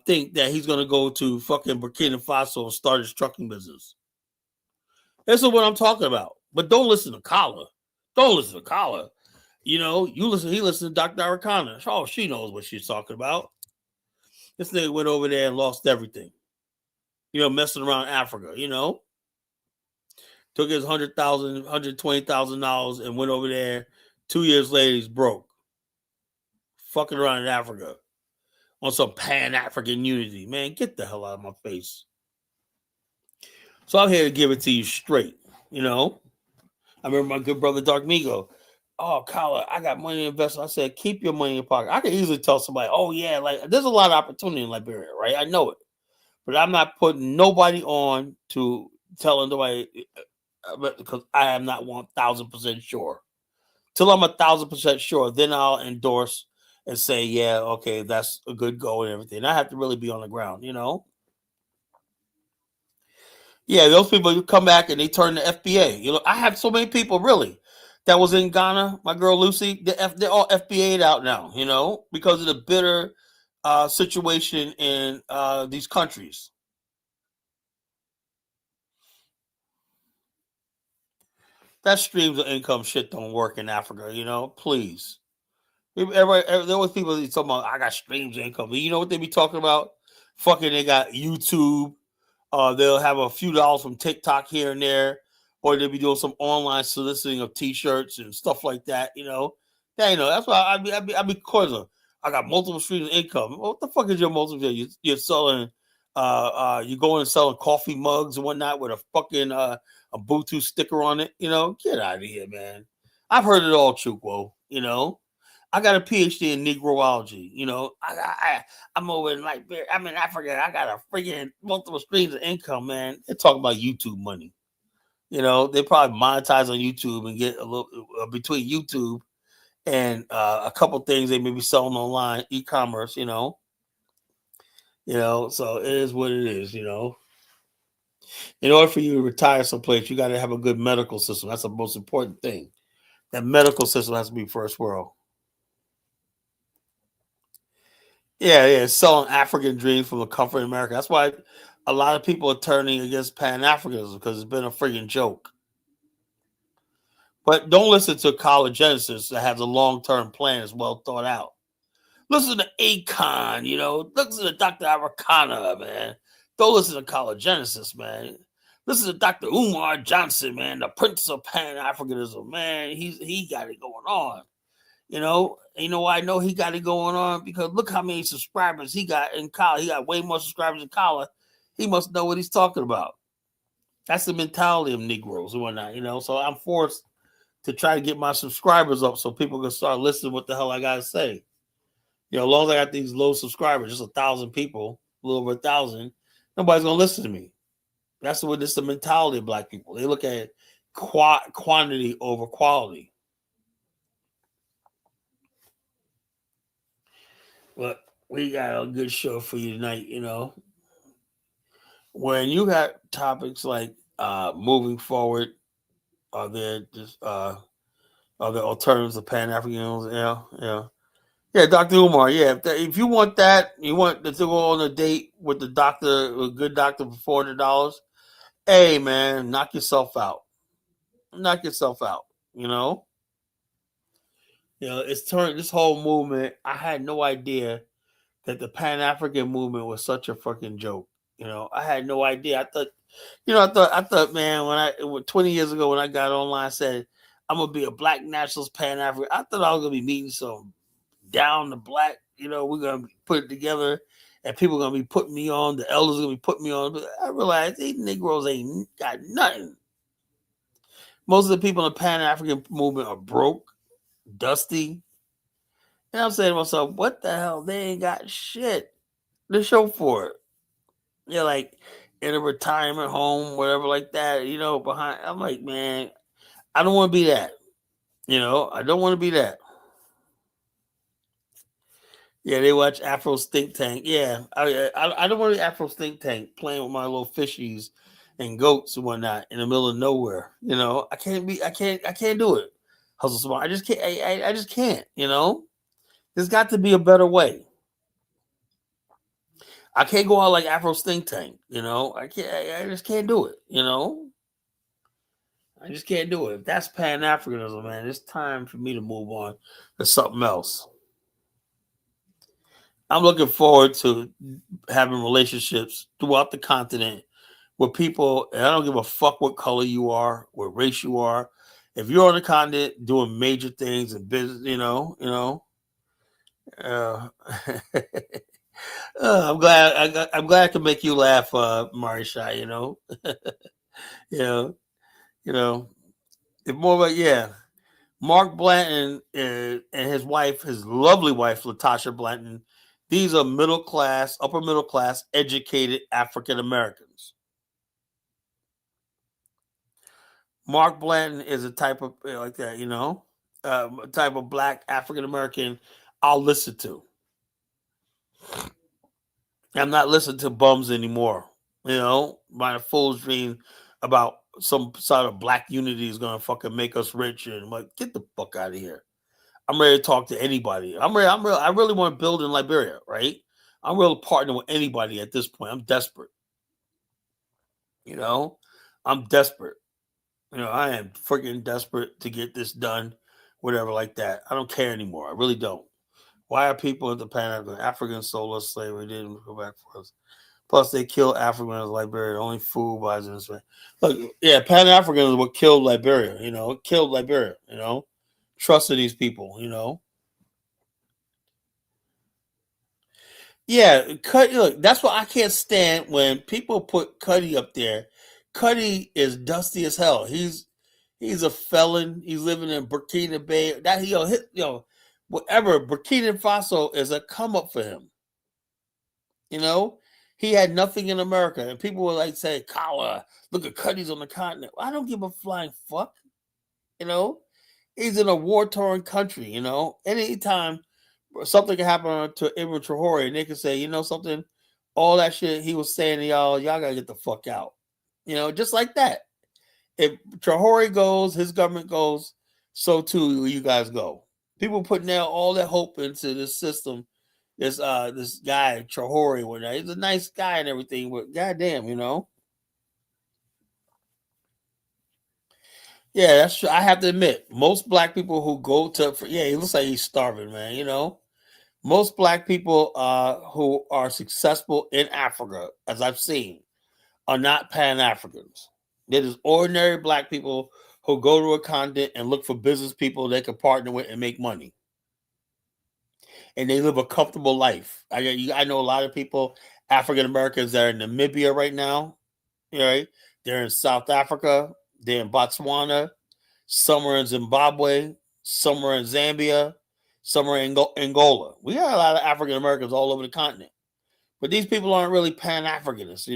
think that he's gonna go to fucking Burkina Faso and start his trucking business? This is what I'm talking about. But don't listen to Kala. Don't listen to Kala. You listen, he listens to Dr. Arcana. Oh, she knows what she's talking about. This nigga went over there and lost everything. Messing around Africa, Took his $100,000, $120,000 and went over there. 2 years later, he's broke. Fucking around in Africa on some Pan-African unity. Man, get the hell out of my face. So I'm here to give it to you straight, I remember my good brother Dark Migo. Oh, Kyle, I got money to invest. I said, keep your money in your pocket. I can easily tell somebody, oh yeah, like there's a lot of opportunity in Liberia, right? I know it, but I'm not putting nobody on to telling nobody because I am not 1,000% sure. Till I'm 1,000% sure, then I'll endorse and say, yeah, okay, that's a good go and everything. I have to really be on the ground, Yeah, those people who come back and they turn to FBA. I have so many people really that was in Ghana. My girl Lucy, they're all FBA'd out now, because of the bitter situation in these countries. That streams of income shit don't work in Africa, please. Everybody, there was people talking about, I got streams of income. You know what they be talking about? Fucking, they got YouTube. They'll have a few dollars from TikTok here and there, or they'll be doing some online soliciting of T-shirts and stuff like that. That's why I be causing. I got multiple streams of income. What the fuck is your multiple? You're selling, you're going and selling coffee mugs and whatnot with a fucking a Bluetooth sticker on it. Get out of here, man. I've heard it all, Chukwo. I got a PhD in Negroology. I'm over in Liberia. I'm in Africa. I got a freaking multiple streams of income, man. They're talking about YouTube money. They probably monetize on YouTube and get a little between YouTube and a couple things they may be selling online, e-commerce. So it is what it is. In order for you to retire someplace, you got to have a good medical system. That's the most important thing. That medical system has to be first world. Yeah, selling African dreams from the comfort of America. That's why a lot of people are turning against Pan-Africanism because it's been a freaking joke. But don't listen to College Genesis that has a long-term plan that's well thought out. Listen to Akon, listen to Dr. Arcana, man. Don't listen to College Genesis, man. Listen to Dr. Umar Johnson, man, the Prince of Pan-Africanism, man. He got it going on. I know he got it going on because look how many subscribers he got in Kala. He got way more subscribers in Kala. He must know what he's talking about. That's the mentality of Negroes and whatnot, So I'm forced to try to get my subscribers up so people can start listening to what the hell I gotta say. As long as I got these low subscribers, just 1,000 people, a little over 1,000, nobody's gonna listen to me. That's what this is the mentality of black people. They look at quantity over quality. But we got a good show for you tonight, When you got topics like moving forward, are there just are there alternatives of Pan Africanism? Yeah, Dr. Umar. Yeah, if you want that, you want to go on a date with the doctor, a good doctor for $400. Hey, man, knock yourself out. Knock yourself out. It's turned this whole movement. I had no idea that the Pan African movement was such a fucking joke. I had no idea. I thought, man, when 20 years ago when I got online, I said I'm gonna be a black nationalist Pan African. I thought I was gonna be meeting some down the black. We're gonna put it together, and people are gonna be putting me on. The elders are gonna be putting me on. But I realized these Negroes ain't got nothing. Most of the people in the Pan African movement are broke, dusty. And I'm saying to myself, what the hell? They ain't got shit to show for it. Like in a retirement home, whatever like that, behind. I'm like, man, I don't want to be that. I don't want to be that. Yeah, they watch Afro's think tank. Yeah, I don't want to be Afro's think tank playing with my little fishies and goats and whatnot in the middle of nowhere. I can't do it. Hustle smart. I just can't. I just can't. There's got to be a better way. I can't go out like Afro's think tank. I can't. I just can't do it. I just can't do it. If that's Pan Africanism, man, it's time for me to move on to something else. I'm looking forward to having relationships throughout the continent with people, and I don't give a fuck what color you are, what race you are. If you're on the continent doing major things in business, uh, I'm glad I can make you laugh, Marisha. you know, you know. It's more about yeah. Mark Blanton and his wife, his lovely wife, Latasha Blanton, these are middle class, upper middle class, educated African Americans. Mark Blanton is a type of like that, type of black African American I'll listen to. I'm not listening to bums anymore. My fool's dream about some sort of black unity is gonna fucking make us rich, and I'm like, get the fuck out of here. I'm ready to talk to anybody. I really want to build in Liberia, right? I'm ready to partner with anybody at this point. I'm desperate. You know, I'm desperate. I am freaking desperate to get this done, whatever like that. I don't care anymore. I really don't. Why are people in the African solar slavery didn't go back for us? Plus, they killed Africans in Liberia. Only food buys in this way. Look, yeah, Pan Africans is what killed Liberia. It killed Liberia. Trusted these people. Yeah, look, that's what I can't stand when people put Cuddy up there. Cuddy is dusty as hell. He's a felon. He's living in Burkina Bay. That whatever. Burkina Faso is a come up for him. He had nothing in America, and people would like say, "Kawa, look at Cuddy's on the continent." I don't give a flying fuck. You know, he's in a war torn country. Anytime something can happen to Ibn Traore, and they can say, something, all that shit he was saying to y'all gotta get the fuck out. Just like that. If Traore goes, his government goes, so too will you guys go. People put now all their hope into this system. This guy Traore, whatnot. He's a nice guy and everything, but goddamn, Yeah, that's true. I have to admit, most black people who go to he looks like he's starving, man. Most black people who are successful in Africa, as I've seen, are not Pan Africans. They're just ordinary black people who go to a continent and look for business people they can partner with and make money. And they live a comfortable life. I know a lot of people, African Americans, that are in Namibia right now. Right? They're in South Africa. They're in Botswana. Some are in Zimbabwe. Some are in Zambia. Some are in Angola. We got a lot of African Americans all over the continent. But these people aren't really Pan Africanists.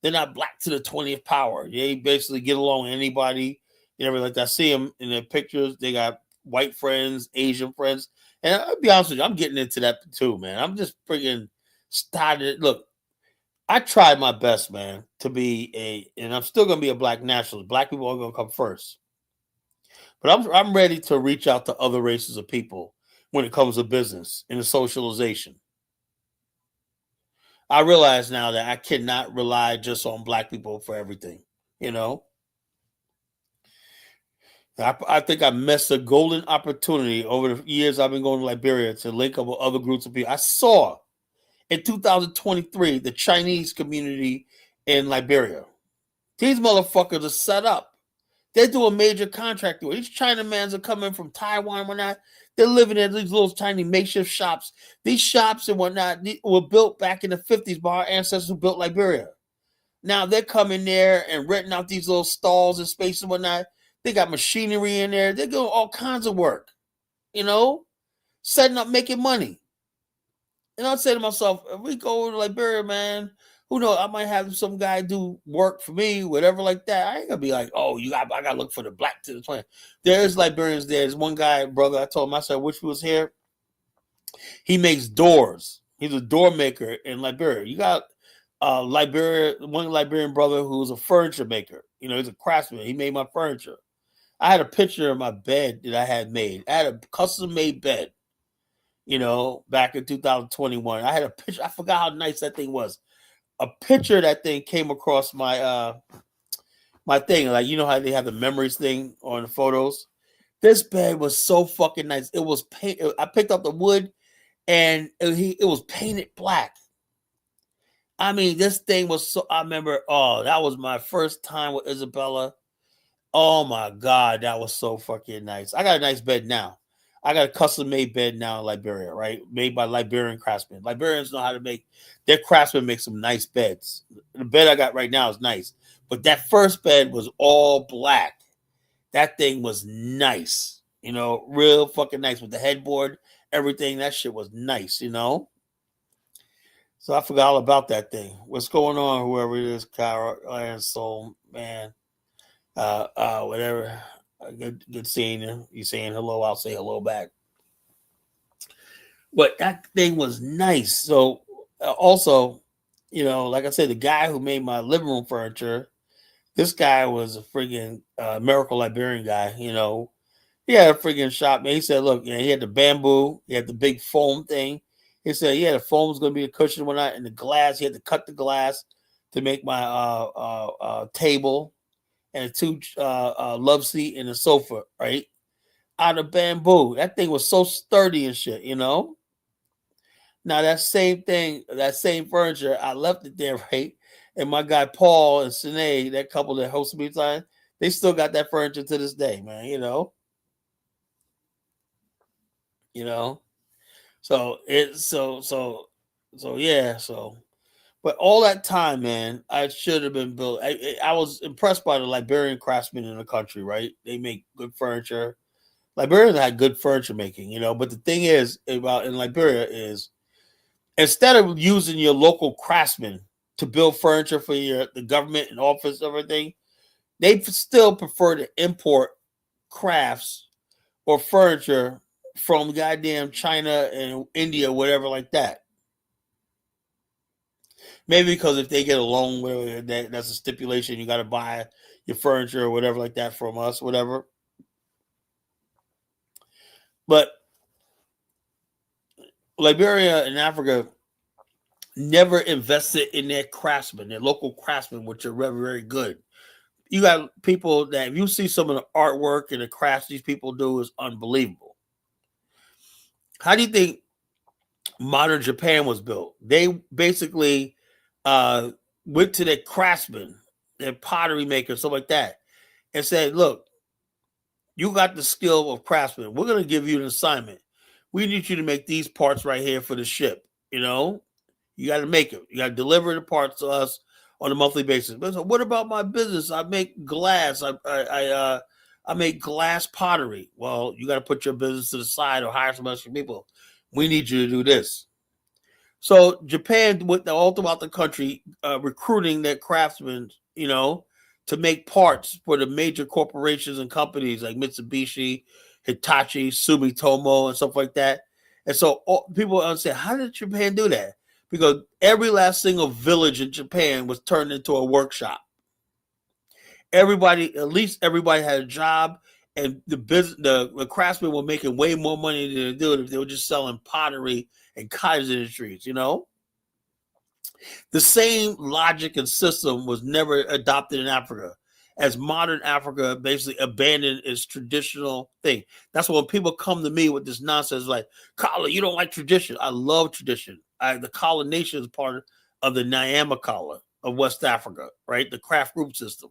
They're not black to the 20th power. They basically get along with anybody and everything like that. I see them in their pictures. They got white friends, Asian friends. And I'll be honest with you, I'm getting into that too, man. I'm just freaking started. Look, I tried my best, man, to be and I'm still going to be a black nationalist. Black people are going to come first. But I'm ready to reach out to other races of people when it comes to business and the socialization. I realize now that I cannot rely just on black people for everything. You know, I think I missed a golden opportunity over the years I've been going to Liberia to link up with other groups of people. I saw in 2023 the Chinese community in Liberia. These motherfuckers are set up. They do a major contract. These Chinamans are coming from Taiwan and whatnot. They're living in these little tiny makeshift shops. These shops and whatnot were built back in the 50s by our ancestors who built Liberia. Now they're coming there and renting out these little stalls and space and whatnot. They got machinery in there. They're doing all kinds of work, setting up, making money. And I say to myself, if we go to Liberia, man, Who knows? I might have some guy do work for me, whatever like that. I ain't gonna be like, oh, I gotta look for the black to the plan. There's Liberians. There's one guy, brother. I told him, I said, wish he was here. He makes doors. He's a door maker in Liberia. You got one Liberian brother who's a furniture maker. You know, he's a craftsman. He made my furniture. I had a picture of my bed that I had made. I had a custom made bed, you know, back in 2021. I had a picture. I forgot how nice that thing was. A picture of that thing came across my my thing. Like, you know how they have the memories thing on the photos? This bed was so fucking nice. It was paint. I picked up the wood and it was painted black. I mean, this thing was so. I remember. Oh, that was my first time with Isabella. Oh my God, that was so fucking nice. I got a nice bed now. I got a custom made bed now in Liberia, right? Made by Liberian craftsmen. Liberians know how to make, their craftsmen make some nice beds. The bed I got right now is nice. But that first bed was all black. That thing was nice. You know, real fucking nice with the headboard, everything. That shit was nice, you know? So I forgot all about that thing. What's going on, whoever it is, Kyra and Soul, man. Whatever. Good seeing you. You saying hello, I'll say hello back. But that thing was nice. So also, you know, like I said, the guy who made my living room furniture, this guy was a friggin' miracle Liberian guy. You know, he had a friggin' shop. Man, he said, look, you know, he had the bamboo, he had the big foam thing. He said, yeah, the foam was going to be a cushion and whatnot, and the glass. He had to cut the glass to make my table and a two love seat and a sofa, right? Out of bamboo. That thing was so sturdy and shit, you know? Now that same thing, that same furniture, I left it there, right? And my guy Paul and Sinead, that couple that hosted me time, they still got that furniture to this day, man, you know? You know? So it's so yeah, so but all that time, man, I should have been built. I was impressed by the Liberian craftsmen in the country, right? They make good furniture. Liberians had good furniture making, you know. But the thing is about in Liberia is instead of using your local craftsmen to build furniture for the government and office, everything, they still prefer to import crafts or furniture from goddamn China and India, whatever like that. Maybe because if they get a loan, where that's a stipulation, you got to buy your furniture or whatever like that from us, whatever. But Liberia and Africa never invested in their craftsmen, their local craftsmen, which are very, very good. You got people that if you see some of the artwork and the crafts these people do is unbelievable. How do you think modern Japan was built? They basically went to their craftsmen, their pottery makers, stuff like that, and said, look, you got the skill of craftsman. We're going to give you an assignment. We need you to make these parts right here for the ship. You know, you got to make it. You got to deliver the parts to us on a monthly basis. But so what about my business? I make glass. I make glass pottery. Well, you got to put your business to the side or hire some extra people. We need you to do this. So Japan went all throughout the country recruiting their craftsmen, you know, to make parts for the major corporations and companies like Mitsubishi, Hitachi, Sumitomo, and stuff like that. And so people understand, how did Japan do that? Because every last single village in Japan was turned into a workshop. Everybody, at least everybody had a job, and the craftsmen were making way more money than they do if they were just selling pottery and cottage industries, you know? The same logic and system was never adopted in Africa, as modern Africa basically abandoned its traditional thing. That's why when people come to me with this nonsense, like, Kala, you don't like tradition. I love tradition. The Kala Nation is part of the Nyamikala of West Africa, right? The craft group system.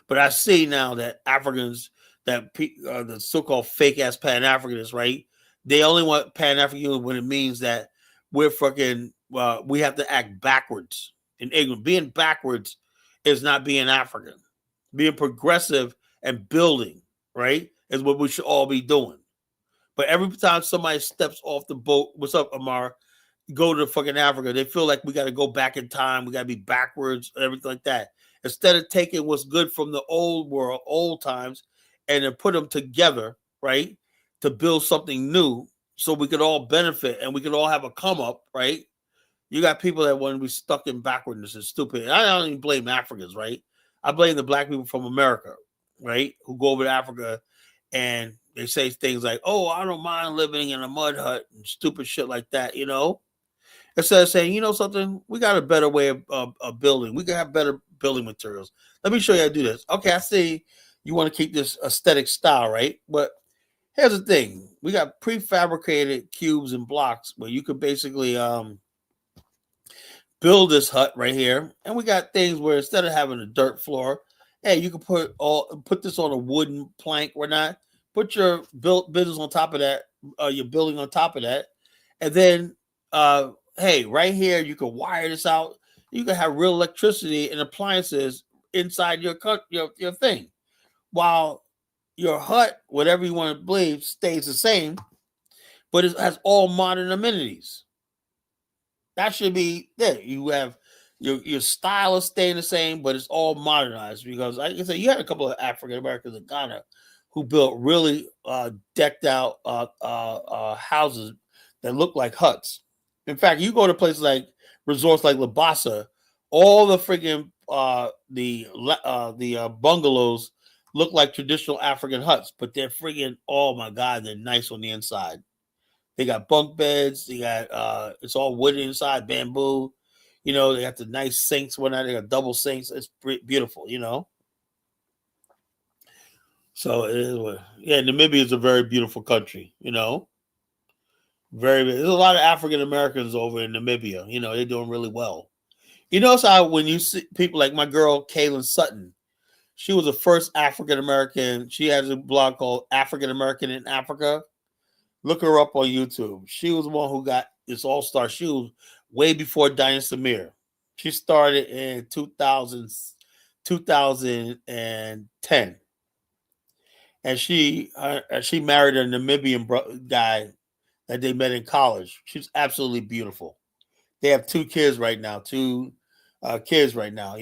But I see now that Africans, that the so-called fake-ass Pan-Africanists, right? They only want Pan-African when it means that we're fucking, we have to act backwards and ignorant. Being backwards is not being African. Being progressive and building, right, is what we should all be doing. But every time somebody steps off the boat, what's up, Amar? go to fucking Africa. They feel like we got to go back in time. We got to be backwards, everything like that. Instead of taking what's good from the old world, old times, and then put them together, right, to build something new, so we could all benefit and we could all have a come up, right? You got people that want to be stuck in backwardness and stupid. And I don't even blame Africans, right? I blame the black people from America, right, who go over to Africa and they say things like, "Oh, I don't mind living in a mud hut," and stupid shit like that, you know. Instead of saying, you know something, we got a better way of building. We can have better building materials. Let me show you how to do this. Okay, I see you want to keep this aesthetic style, right? But here's the thing. We got prefabricated cubes and blocks where you could basically build this hut right here. And we got things where instead of having a dirt floor, hey, you can put this on a wooden plank or not. Put your business on top of that, your building on top of that. And then hey, right here, you can wire this out. You can have real electricity and appliances inside your thing, while your hut, whatever you want to believe, stays the same, but it has all modern amenities. That should be there. You have your style is staying the same, but it's all modernized because, like I said, you had a couple of African Americans in Ghana who built really decked out houses that look like huts. In fact, you go to places like resorts like Labasa, all the freaking bungalows look like traditional African huts, but they're freaking, oh my god, they're nice on the inside. They got bunk beds. They got it's all wood inside, bamboo. You know, they got the nice sinks. Whatnot. They got double sinks. It's beautiful. You know. So it is what. Yeah, Namibia is a very beautiful country. You know, there's a lot of African Americans over in Namibia. You know, they're doing really well. You notice how when you see people like my girl Kaylin Sutton, she was the first African American. She has a blog called African American in Africa. Look her up on YouTube. She was the one who got this all-star. She was way before Diane Samir. She started in 2010. And she married a Namibian guy that they met in college. She's absolutely beautiful. They have two kids right now, You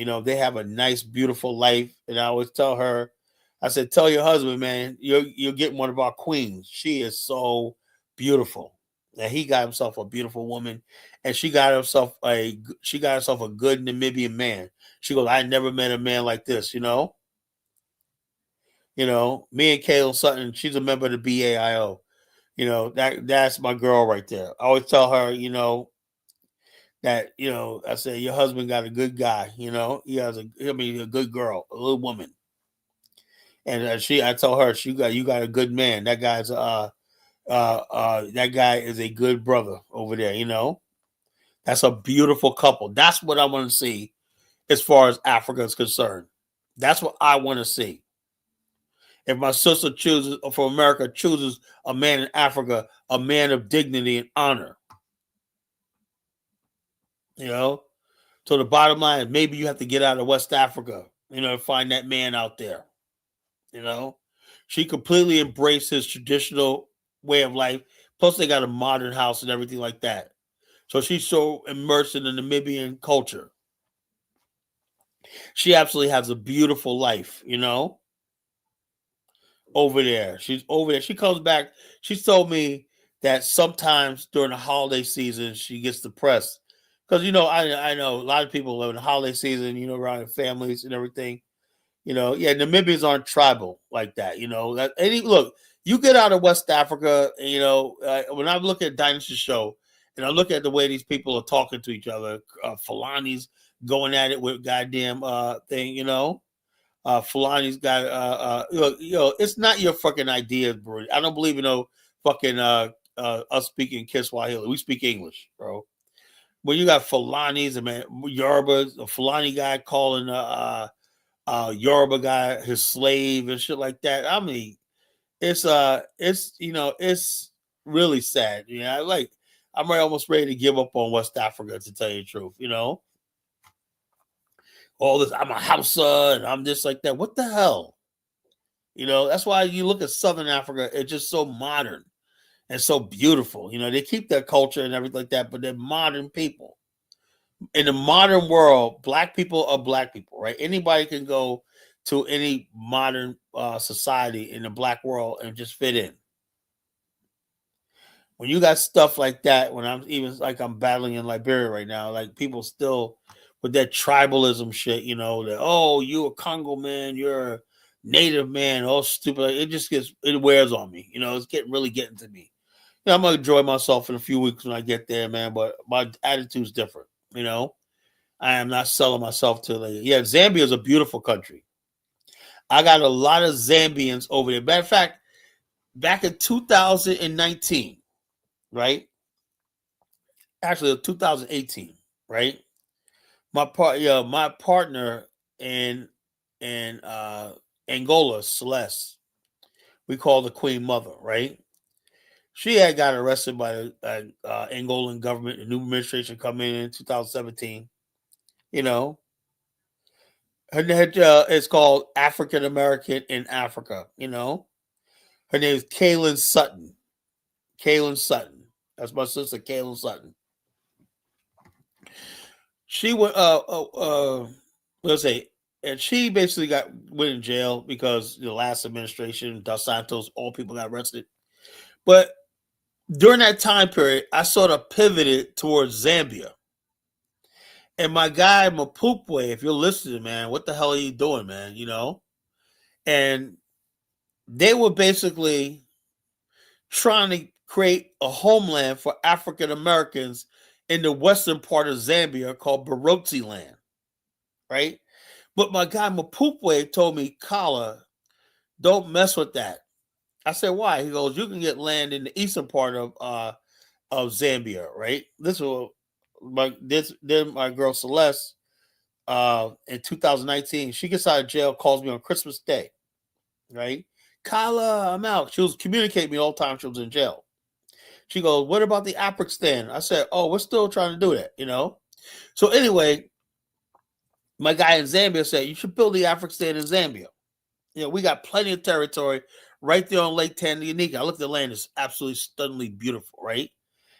know, they have a nice, beautiful life. And I always tell her, I said, tell your husband, man, you're getting one of our queens. She is so beautiful. And he got himself a beautiful woman, and she got herself a good Namibian man. She goes, I never met a man like this, you know. You know, me and Kayla Sutton, she's a member of the BAIO. You know, that's my girl right there. I always tell her, you know, that, you know, I say your husband got a good guy, you know, a good girl, a little woman. And I told her, you got a good man. That guy's that guy is a good brother over there. You know, that's a beautiful couple. That's what I want to see as far as Africa is concerned. That's what I want to see. If my sister from America chooses a man in Africa, a man of dignity and honor, you know. So the bottom line is maybe you have to get out of West Africa, you know, to find that man out there. You know, she completely embraced his traditional way of life. Plus, they got a modern house and everything like that. So she's so immersed in the Namibian culture. She absolutely has a beautiful life, you know, over there. She's over there. She comes back. She told me that sometimes during the holiday season, she gets depressed. Because, you know, I know a lot of people live in the holiday season, you know, around their families and everything. You know, yeah, Namibians aren't tribal like that. You know, look, you get out of West Africa, you know, when I look at Dynasty Show and I look at the way these people are talking to each other, Fulani's going at it with goddamn thing, you know. Fulani's got, it's not your fucking ideas, bro. I don't believe in no fucking us speaking Kiswahili. We speak English, bro. When you got Fulani's and man, Yoruba, a Fulani guy calling Yoruba guy his slave and shit like that. I mean, it's you know, it's really sad. You know, I'm almost ready to give up on West Africa, to tell you the truth. You know, all this, I'm a Hausa and I'm just like that. What the hell? You know, that's why you look at Southern Africa, it's just so modern. and so beautiful. You know, they keep their culture and everything like that, but they're modern people. In the modern world, black people are black people, right? Anybody can go to any modern society in the black world and just fit in. When you got stuff like that, when I'm battling in Liberia right now, like people still with that tribalism shit, you know, that oh, you a Congo man, you're a native man, all stupid. It wears on me, you know, it's really getting to me. You know, I'm gonna enjoy myself in a few weeks when I get there, man, but my attitude's different, you know. I am not selling myself to Zambia is a beautiful country. I got a lot of Zambians over there. Matter of fact, back in 2019, right? Actually, 2018, right? My partner in Angola, Celeste, we call the Queen Mother, right? She had got arrested by the Angolan government. The new administration coming in 2017. You know, it's called African American in Africa. You know, her name is Kaylin Sutton. Kaylin Sutton. That's my sister, Kaylin Sutton. She went. Let's say, and she basically went in jail because the last administration, Dos Santos, all people got arrested. But during that time period, I sort of pivoted towards Zambia. And my guy Mapupwe, if you're listening, man, what the hell are you doing, man? You know, and they were basically trying to create a homeland for African Americans in the western part of Zambia called Barotse land, right? But my guy Mapupwe told me, Kala, don't mess with that. I said, why? He goes, you can get land in the eastern part of Zambia, right? Then my girl Celeste, in 2019, she gets out of jail, calls me on Christmas Day, right? Kala, I'm out. She was communicating me all the time she was in jail. She goes, what about the African stand? I said, oh, we're still trying to do that, you know? So anyway, my guy in Zambia said, you should build the African stand in Zambia. You know, we got plenty of territory right there on Lake Tanganyika. I looked at the land, it's absolutely stunningly beautiful, right?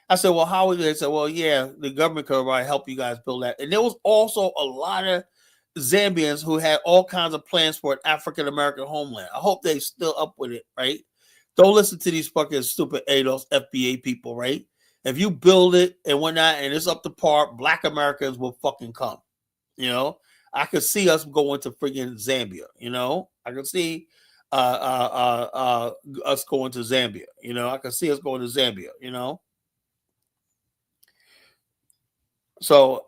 I said, well, how are you? They said, well, yeah, the government could probably help you guys build that. And there was also a lot of Zambians who had all kinds of plans for an African American homeland. I hope they still up with it, right? Don't listen to these fucking stupid ADOS FBA people, right? If you build it and whatnot and it's up to par, Black Americans will fucking come. You know, I could see us going to friggin' Zambia. You know, I could see us going to Zambia. You know, I could see us going to Zambia. You know, so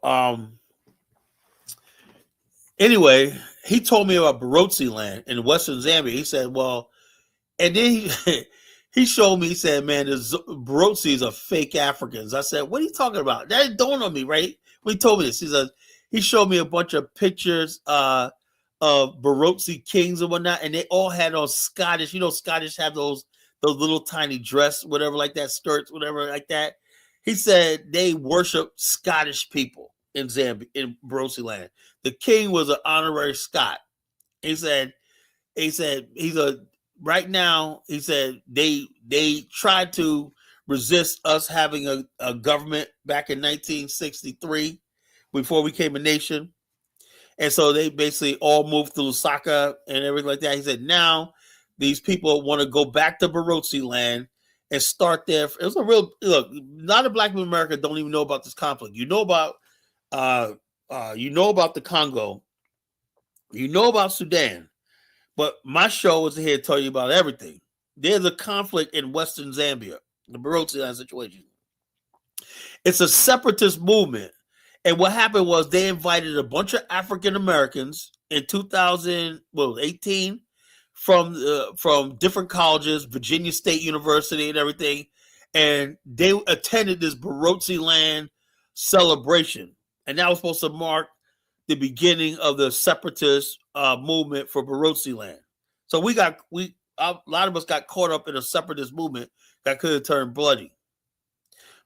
anyway, he told me about Barotse land in Western Zambia. He said, well, and then he showed me, he said, man, the Barotses are fake Africans. I said, what are you talking about? That dawned on me, right? When he told me this, he showed me a bunch of pictures of Barotse kings and whatnot, and they all had on Scottish. You know, Scottish have those little tiny dress, whatever like that, skirts, whatever like that. He said they worship Scottish people in Zambia, in Barotse land. The king was an honorary Scot. He said right now, he said they tried to resist us having a government back in 1963 before we became a nation. And so they basically all moved to Lusaka and everything like that. He said now these people want to go back to Barotse land and start there. It was a real look. A lot of Black people in America don't even know about this conflict. You know about the Congo. You know about Sudan. But my show is here to tell you about everything. There's a conflict in Western Zambia, the Barotse land situation. It's a separatist movement. And what happened was they invited a bunch of African Americans in 2018 from different colleges, Virginia State University and everything. And they attended this Barotse land celebration. And that was supposed to mark the beginning of the separatist movement for Barotse land. So a lot of us got caught up in a separatist movement that could have turned bloody.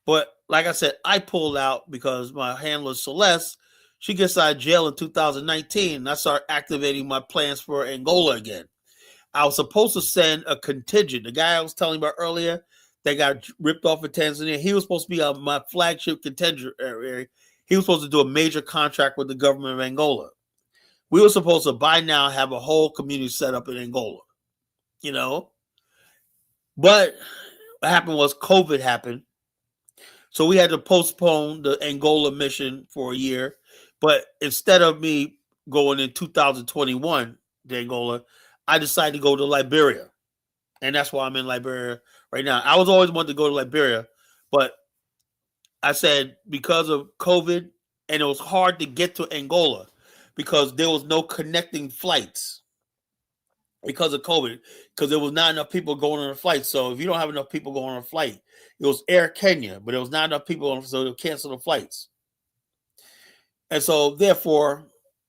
But like I said, I pulled out because my handler Celeste, she gets out of jail in 2019, and I started activating my plans for Angola again. I was supposed to send a contingent. The guy I was telling you about earlier that got ripped off in Tanzania. He was supposed to be my flagship contender area. He was supposed to do a major contract with the government of Angola. We were supposed to by now have a whole community set up in Angola, you know. But what happened was COVID happened. So we had to postpone the Angola mission for a year. But instead of me going in 2021 to Angola, I decided to go to Liberia. And that's why I'm in Liberia right now. I was always wanting to go to Liberia, but I said because of COVID, and it was hard to get to Angola because there was no connecting flights because of COVID, because there was not enough people going on a flight. So if you don't have enough people going on a flight, it was Air Kenya, but there was not enough people on, so they'll cancel the flights. And so therefore,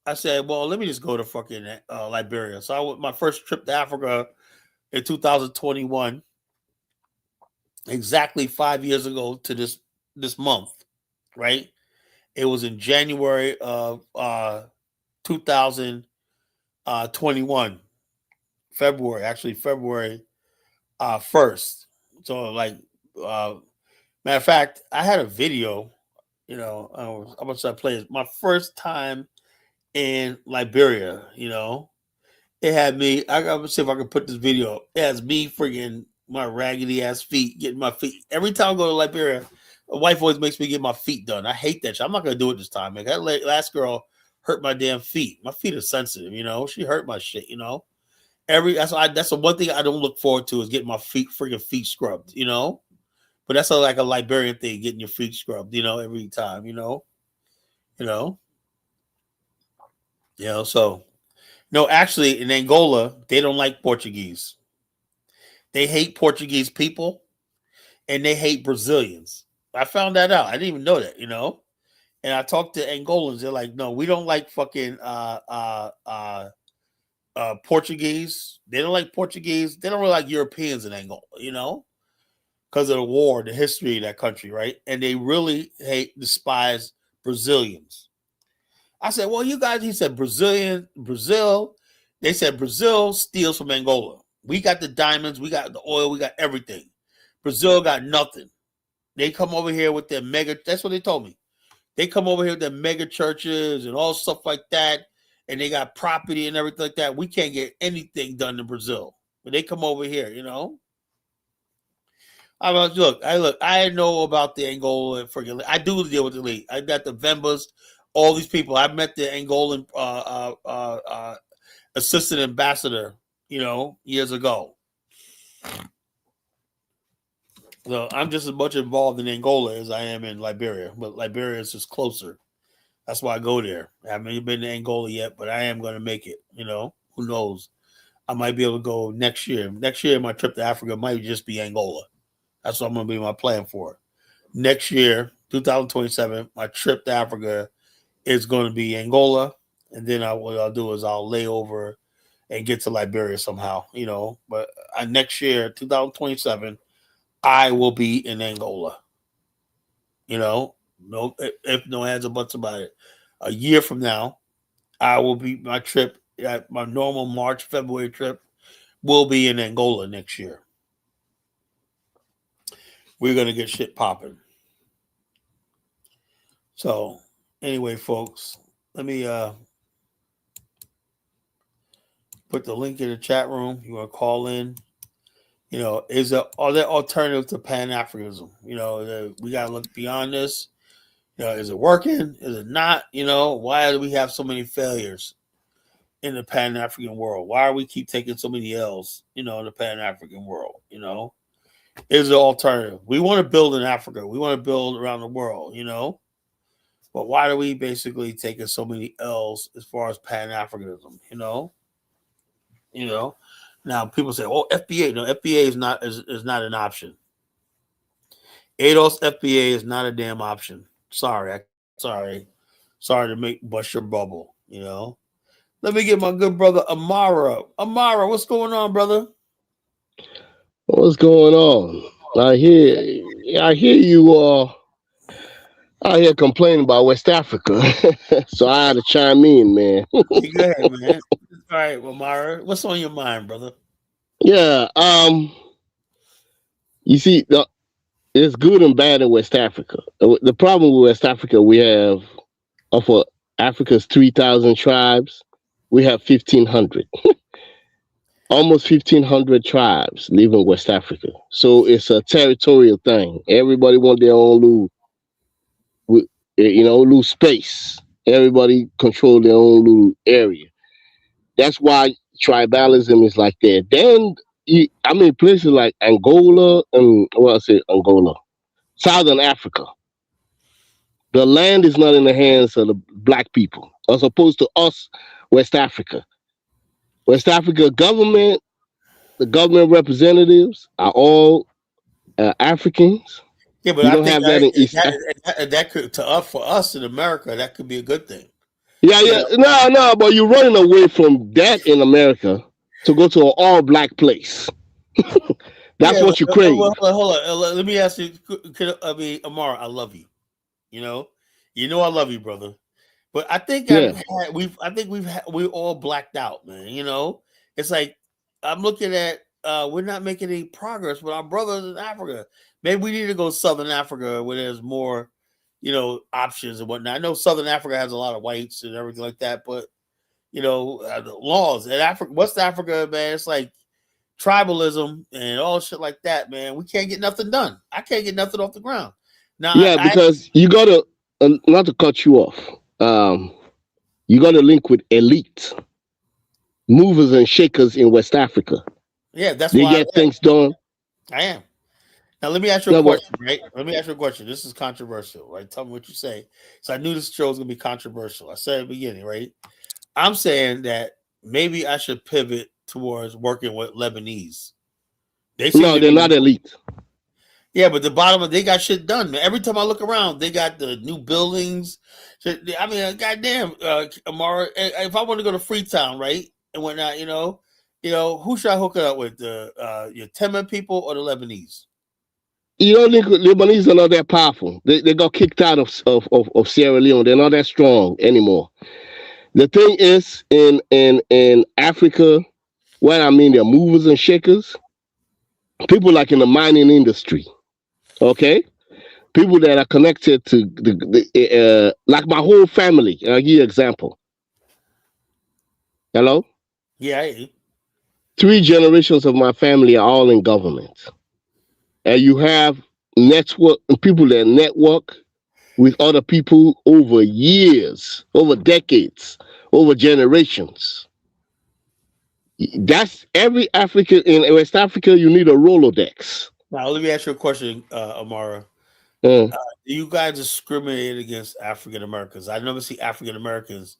I said, well, let me just go to fucking Liberia. So my first trip to Africa in 2021, exactly 5 years ago to this month, right? It was in January of 2021, February 1st. So like, matter of fact, I had a video. You know, how much I played. My first time in Liberia. You know, it had me. I gotta see if I can put this video up. It has me freaking my raggedy ass feet, getting my feet. Every time I go to Liberia, my wife always makes me get my feet done. I hate that shit. I'm not gonna do it this time, man. That last girl hurt my damn feet. My feet are sensitive, you know. She hurt my shit, you know. That's the one thing I don't look forward to is getting my freaking feet scrubbed, you know. But that's like a Liberian thing, getting your feet scrubbed, you know, every time, you know. So no, actually in Angola, they don't like Portuguese. They hate Portuguese people and they hate Brazilians. I found that out. I didn't even know that, you know. And I talked to Angolans. They're like, no, we don't like fucking Portuguese. They don't like Portuguese. They don't really like Europeans in Angola, you know, because of the war, the history of that country, right? And they really despise Brazilians. I said, well, you guys, he said, Brazil. They said Brazil steals from Angola. We got the diamonds, we got the oil, we got everything. Brazil got nothing. They come over here with their that's what they told me. They come over here with their mega churches and all stuff like that, and they got property and everything like that. We can't get anything done in Brazil. But they come over here, you know. I know about the Angola freaking. I do deal with the league. I got the Vembas, all these people. I met the Angolan assistant ambassador, you know, years ago. So I'm just as much involved in Angola as I am in Liberia, but Liberia is just closer. That's why I go there. I haven't been to Angola yet, but I am going to make it. You know, who knows? I might be able to go next year. Next year, my trip to Africa might just be Angola. That's what I'm going to be my plan for. Next year, 2027, my trip to Africa is going to be Angola. And then what I'll do is I'll lay over and get to Liberia somehow, you know. But next year, 2027, I will be in Angola. You know, no, if no ands or buts about it. A year from now, I will be my trip, my normal March, February trip will be in Angola next year. We're going to get shit popping. So, anyway, folks, let me put the link in the chat room. You want to call in? You know, are there alternatives to Pan-Africanism? You know, we got to look beyond this. You know, is it working? Is it not? You know, why do we have so many failures in the Pan-African world? Why do we keep taking so many L's, you know, in the Pan-African world? You know, is there alternative? We want to build in Africa. We want to build around the world, you know. But why do we basically taking so many L's as far as Pan-Africanism, you know? You know, now people say, "Oh, FBA." No, FBA is not an option. ADOS FBA is not a damn option. Sorry to bust your bubble. You know. Let me get my good brother Amara. Amara, what's going on, brother? What's going on? I hear you out here complaining about West Africa, so I had to chime in, man. Go ahead, man. All right, Amara, what's on your mind, brother? Yeah, You see, it's good and bad in West Africa. The problem with West Africa, we have of Africa's 3,000 tribes, we have 1,500. Almost 1,500 tribes live in West Africa. So it's a territorial thing. Everybody want their own little space. Everybody control their own little area. That's why tribalism is like that. Then, places like Angola and, well, I say Angola, Southern Africa, the land is not in the hands of the black people, as opposed to us, West Africa. West Africa government, the government representatives are all Africans. Yeah, but You I don't think have that in East Africa. that could, to us, for us in America, that could be a good thing. Yeah, You yeah. know? No, but you're running away from that in America to go to an all black place. That's Yeah. what you crave. Well, hold on. Let me ask you. Amara, I love you. You know, I love you, brother. But I think Yeah. we're all blacked out, man. You know, it's like I'm looking at we're not making any progress with our brothers in Africa. Maybe we need to go Southern Africa where there's more, options and whatnot. I know Southern Africa has a lot of whites and everything like that, but the laws in Africa, West Africa, man, it's like tribalism and all shit like that, man. We can't get nothing done. I can't get nothing off the ground. Now, Yeah, because you gotta not to cut you off. You gotta link with elite movers and shakers in West Africa. yeah, that's They why get things done. I am. Now, let me ask you a No, but question, right? Let me ask you a question. This is controversial, right? Tell me what you say. So I knew this show was going to be controversial. I said at the beginning, right? I'm saying that maybe I should pivot towards working with Lebanese. They seem no, to they're not be, elite. yeah, but the bottom of they got shit done, man. Every time I look around, they got the new buildings. I mean, goddamn, Amara. If I want to go to Freetown, right, and whatnot, who should I hook it up with? The your Teman people or the Lebanese? You don't think Lebanese are not that powerful. They got kicked out of Sierra Leone. They're not that strong anymore. The thing is, in Africa, what I mean, they're movers and shakers. People like in the mining industry, okay? People that are connected to like my whole family. I'll give you an example. Hello? Yeah, 3 generations of my family are all in government. And you have people that network with other people over years, over decades, over generations. That's every African in West Africa. You need a Rolodex. Now, let me ask you a question, Amara. Uh, Do you guys discriminate against African Americans? I never see African Americans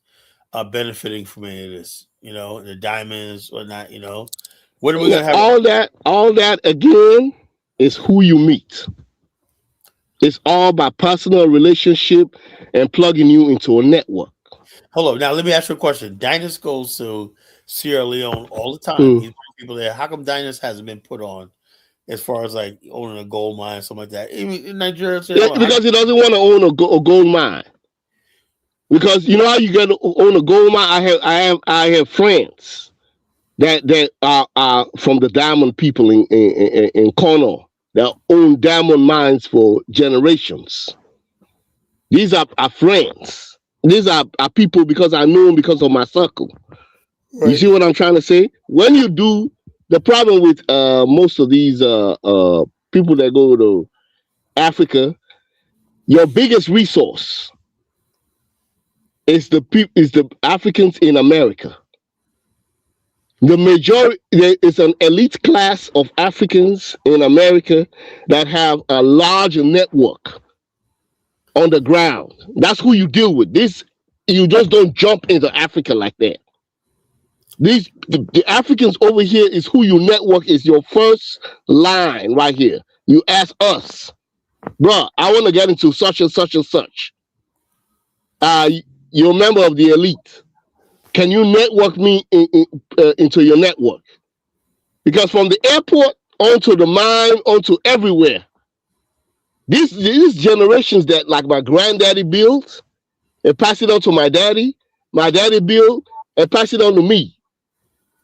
benefiting from any of this. The diamonds or not. When are we gonna have? all that again is who you meet. It's all by personal relationship and plugging you into a network. Hold on. Now, let me ask you a question. Diners goes to Sierra Leone all the time. He's people there. How come Diners hasn't been put on as far as like owning a gold mine, something like that? Even in Nigeria, Because he doesn't want to own a gold mine. Because you know how you get to own a gold mine. I have friends that are from the diamond people in Cornwall that own diamond mines for generations. These are friends. These are people because I know them because of my circle. Right. You see what I'm trying to say? When you do, the problem with most of these people that go to Africa, your biggest resource is the Africans in America. The majority, there is an elite class of Africans in America that have a large network on the ground. That's who you deal with. You just don't jump into Africa like that. The Africans over here is who you network, is your first line right here. You ask us, bro, I want to get into such and such and such. You're a member of the elite. Can you network me into your network? Because from the airport onto the mine, onto everywhere, these generations that like my granddaddy built and pass it on to my daddy built and pass it on to me.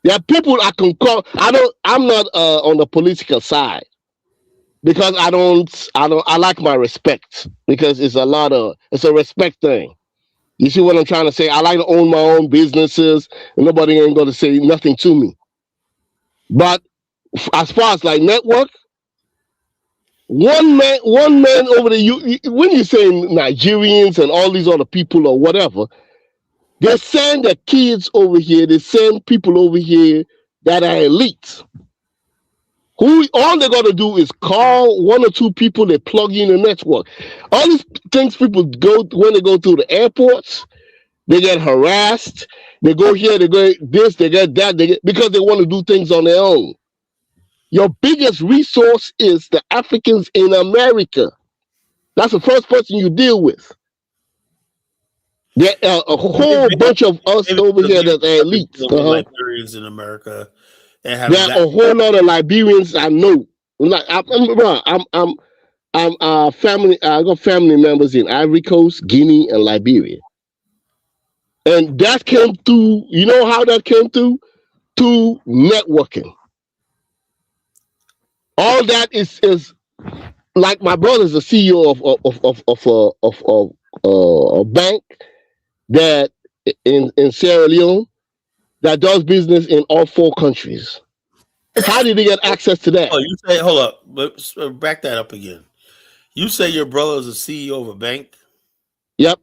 There are people I can call. I'm not on the political side, because I like my respect, because it's a respect thing. You see what I'm trying to say? I like to own my own businesses, and nobody ain't going to say nothing to me. But as far as like network, one man over there. When you say Nigerians and all these other people or whatever, they send their kids over here. They send people over here that are elite. Who all they got to do is call one or two people. They plug in the network. All these things people go when they go through the airports. They get harassed. They go here. They go this. They get that. Because they want to do things on their own. Your biggest resource is the Africans in America. That's the first person you deal with. There are a whole bunch of us over here that are elites. Liberians in America. There are a whole lot of Liberians I know. Like I'm family. I got family members in Ivory Coast, Guinea, and Liberia. And that came through. You know how that came through? Through networking. All that is like my brother's the CEO of a bank that in Sierra Leone that does business in all 4 countries. How did he get access to that? Oh, you say, hold up, but back that up again. You say your brother is a CEO of a bank? Yep.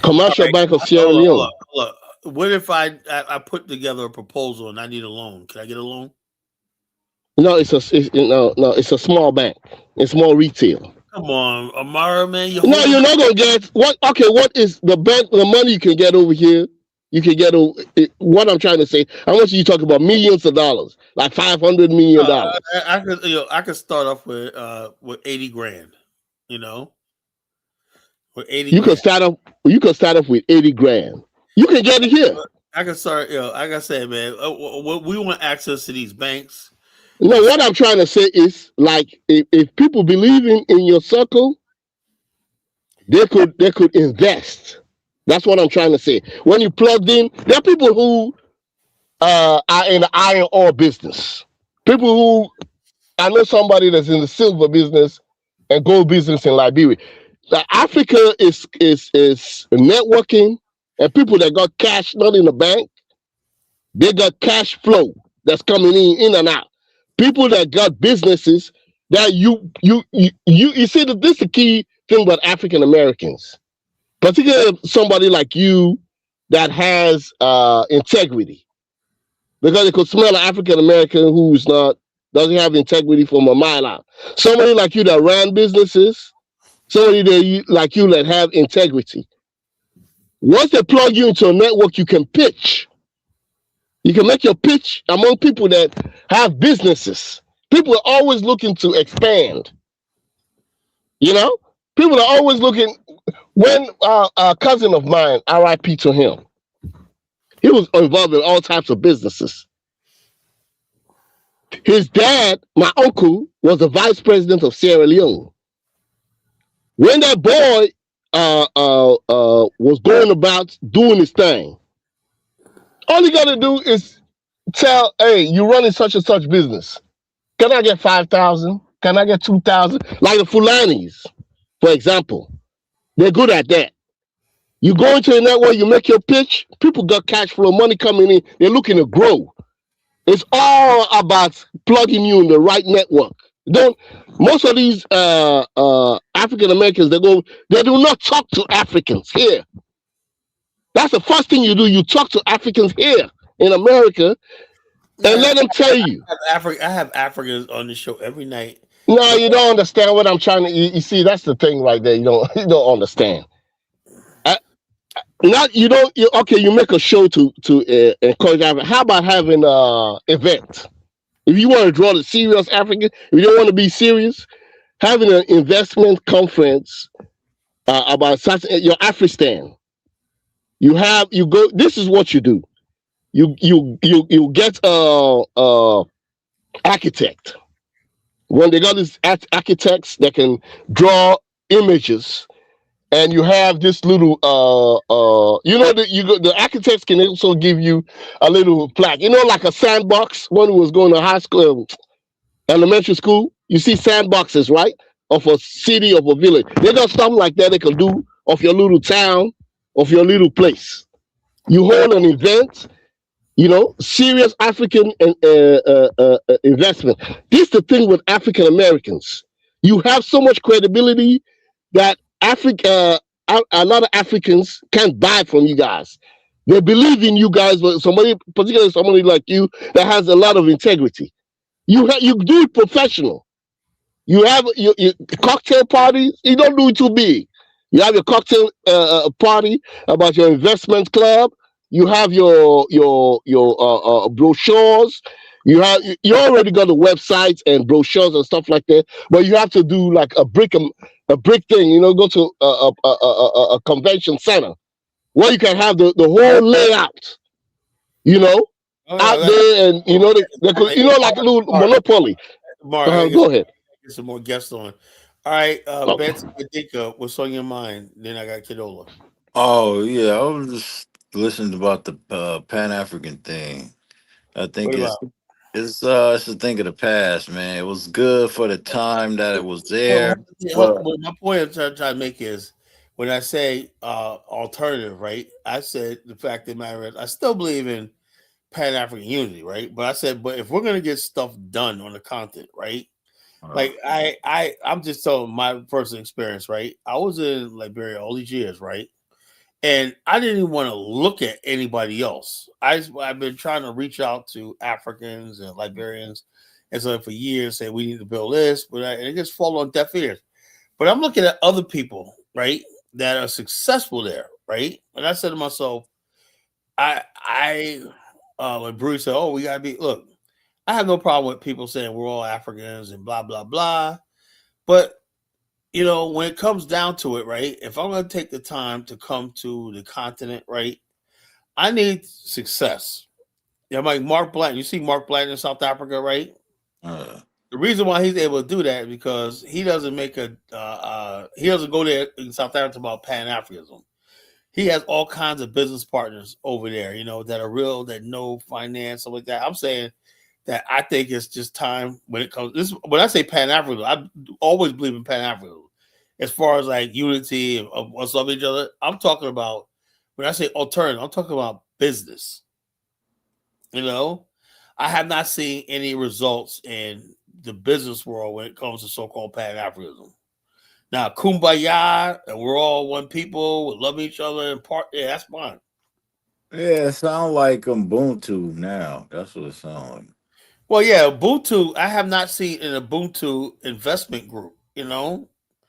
Commercial Bank of Sierra Leone. Hold up. What if I put together a proposal and I need a loan? Can I get a loan? No, it's a small bank. It's more retail. Come on, Amara, man. You're not gonna get what? Okay, what is the bank? The money you can get over here? You can get what I'm trying to say. How much are you talking about? Millions of dollars, like $500 million. I could start off with $80 grand. You know, with 80. You could start off. You could start off with $80 grand. You can get it here. I can start. Like I said, man, we want access to these banks. No, what I'm trying to say is, like, if people believe in your circle, they could invest. That's what I'm trying to say. When you plugged in, there are people who are in the iron ore business. People who, I know somebody that's in the silver business and gold business in Liberia. Like Africa is networking, and people that got cash not in the bank, they got cash flow that's coming in and out. People that got businesses that you see that this is the key thing about African Americans, particularly somebody like you that has integrity, because it could smell an African American who's doesn't have integrity from a mile out. Somebody like you that ran businesses, somebody like you that have integrity. Once they plug you into a network, you can pitch. You can make your pitch among people that have businesses. People are always looking to expand. You know, people are always looking. When a cousin of mine, RIP to him, he was involved in all types of businesses. His dad, my uncle, was the vice president of Sierra Leone. When that boy was going about doing his thing, all you got to do is tell, hey, you're running such and such business. Can I get 5,000? Can I get 2,000? Like the Fulanis, for example. They're good at that. You go into a network, you make your pitch, people got cash flow, money coming in, they're looking to grow. It's all about plugging you in the right network. Most of these African Americans, they do not talk to Africans here. That's the first thing you do. You talk to Africans here in America and let them tell you. I have Africans on the show every night. No, you don't understand what I'm trying to. You see, that's the thing right there. You don't understand. You make a show to encourage Africa. How about having an event? If you want to draw the serious African, if you don't want to be serious, having an investment conference about your Afristan. You go. This is what you do. You get a architect. When they got these architects that can draw images, and you have this little the architects can also give you a little plaque. Like a sandbox when we was going to high school, elementary school. you see sandboxes, right? Of a city, of a village. They got something like that they can do of your little town, of your little place. You hold an event, serious African investment. This is the thing with African Americans. You have so much credibility that a lot of Africans can't buy from you guys. They believe in you guys, but particularly somebody like you, that has a lot of integrity. You do it professional. You have your cocktail parties. You don't do it too big. You have your cocktail party about your investment club. You have your brochures. You already got the websites and brochures and stuff like that. But you have to do like a brick thing. Go to a convention center where you can have the whole layout. Oh yeah, Out there, and they could, like a little Mark, monopoly. Mark, I Go ahead. get some more guests on. All right, Oh. Betsy Adika, what's on your mind? Then I got Kidola. Oh yeah, I was just listening about the Pan African thing. I What think about? it's a thing of the past, man. It was good for the time that it was Well, there, but well, my point I'm trying to make is when I say alternative, right? I said the fact that matter is I still believe in Pan African unity, right? But I said, but if we're gonna get stuff done on the continent, right? uh, Like I'm just telling my personal experience, right? I was in Liberia all these years, right? And I didn't even want to look at anybody else. I've been trying to reach out to Africans and Liberians, and so for years say we need to build this, but and it just fall on deaf ears. But I'm looking at other people, right, that are successful there, right? And I said to myself, I when Bruce said, "Oh, we gotta be," look, I have no problem with people saying we're all Africans and blah blah blah, but when it comes down to it, right? If I'm going to take the time to come to the continent, right, I need success. Like Mark Blanton. You see Mark Blanton in South Africa, right? uh, The reason why he's able to do that is because he doesn't go there in South Africa about Pan Africanism. He has all kinds of business partners over there, that are real, that know finance, stuff like that. I'm saying that I think it's just time when it comes. When I say Pan Africanism, I always believe in Pan Africanism. As far as like unity of us loving each other, I'm talking about when I say alternative, I'm talking about business. You know, I have not seen any results in the business world when it comes to so-called Pan Africanism. Now, kumbaya, and we're all one people, we love each other, and yeah, that's fine. yeah, it sound like Ubuntu now. That's what it sounds like. Well, yeah, Ubuntu, I have not seen an Ubuntu investment group,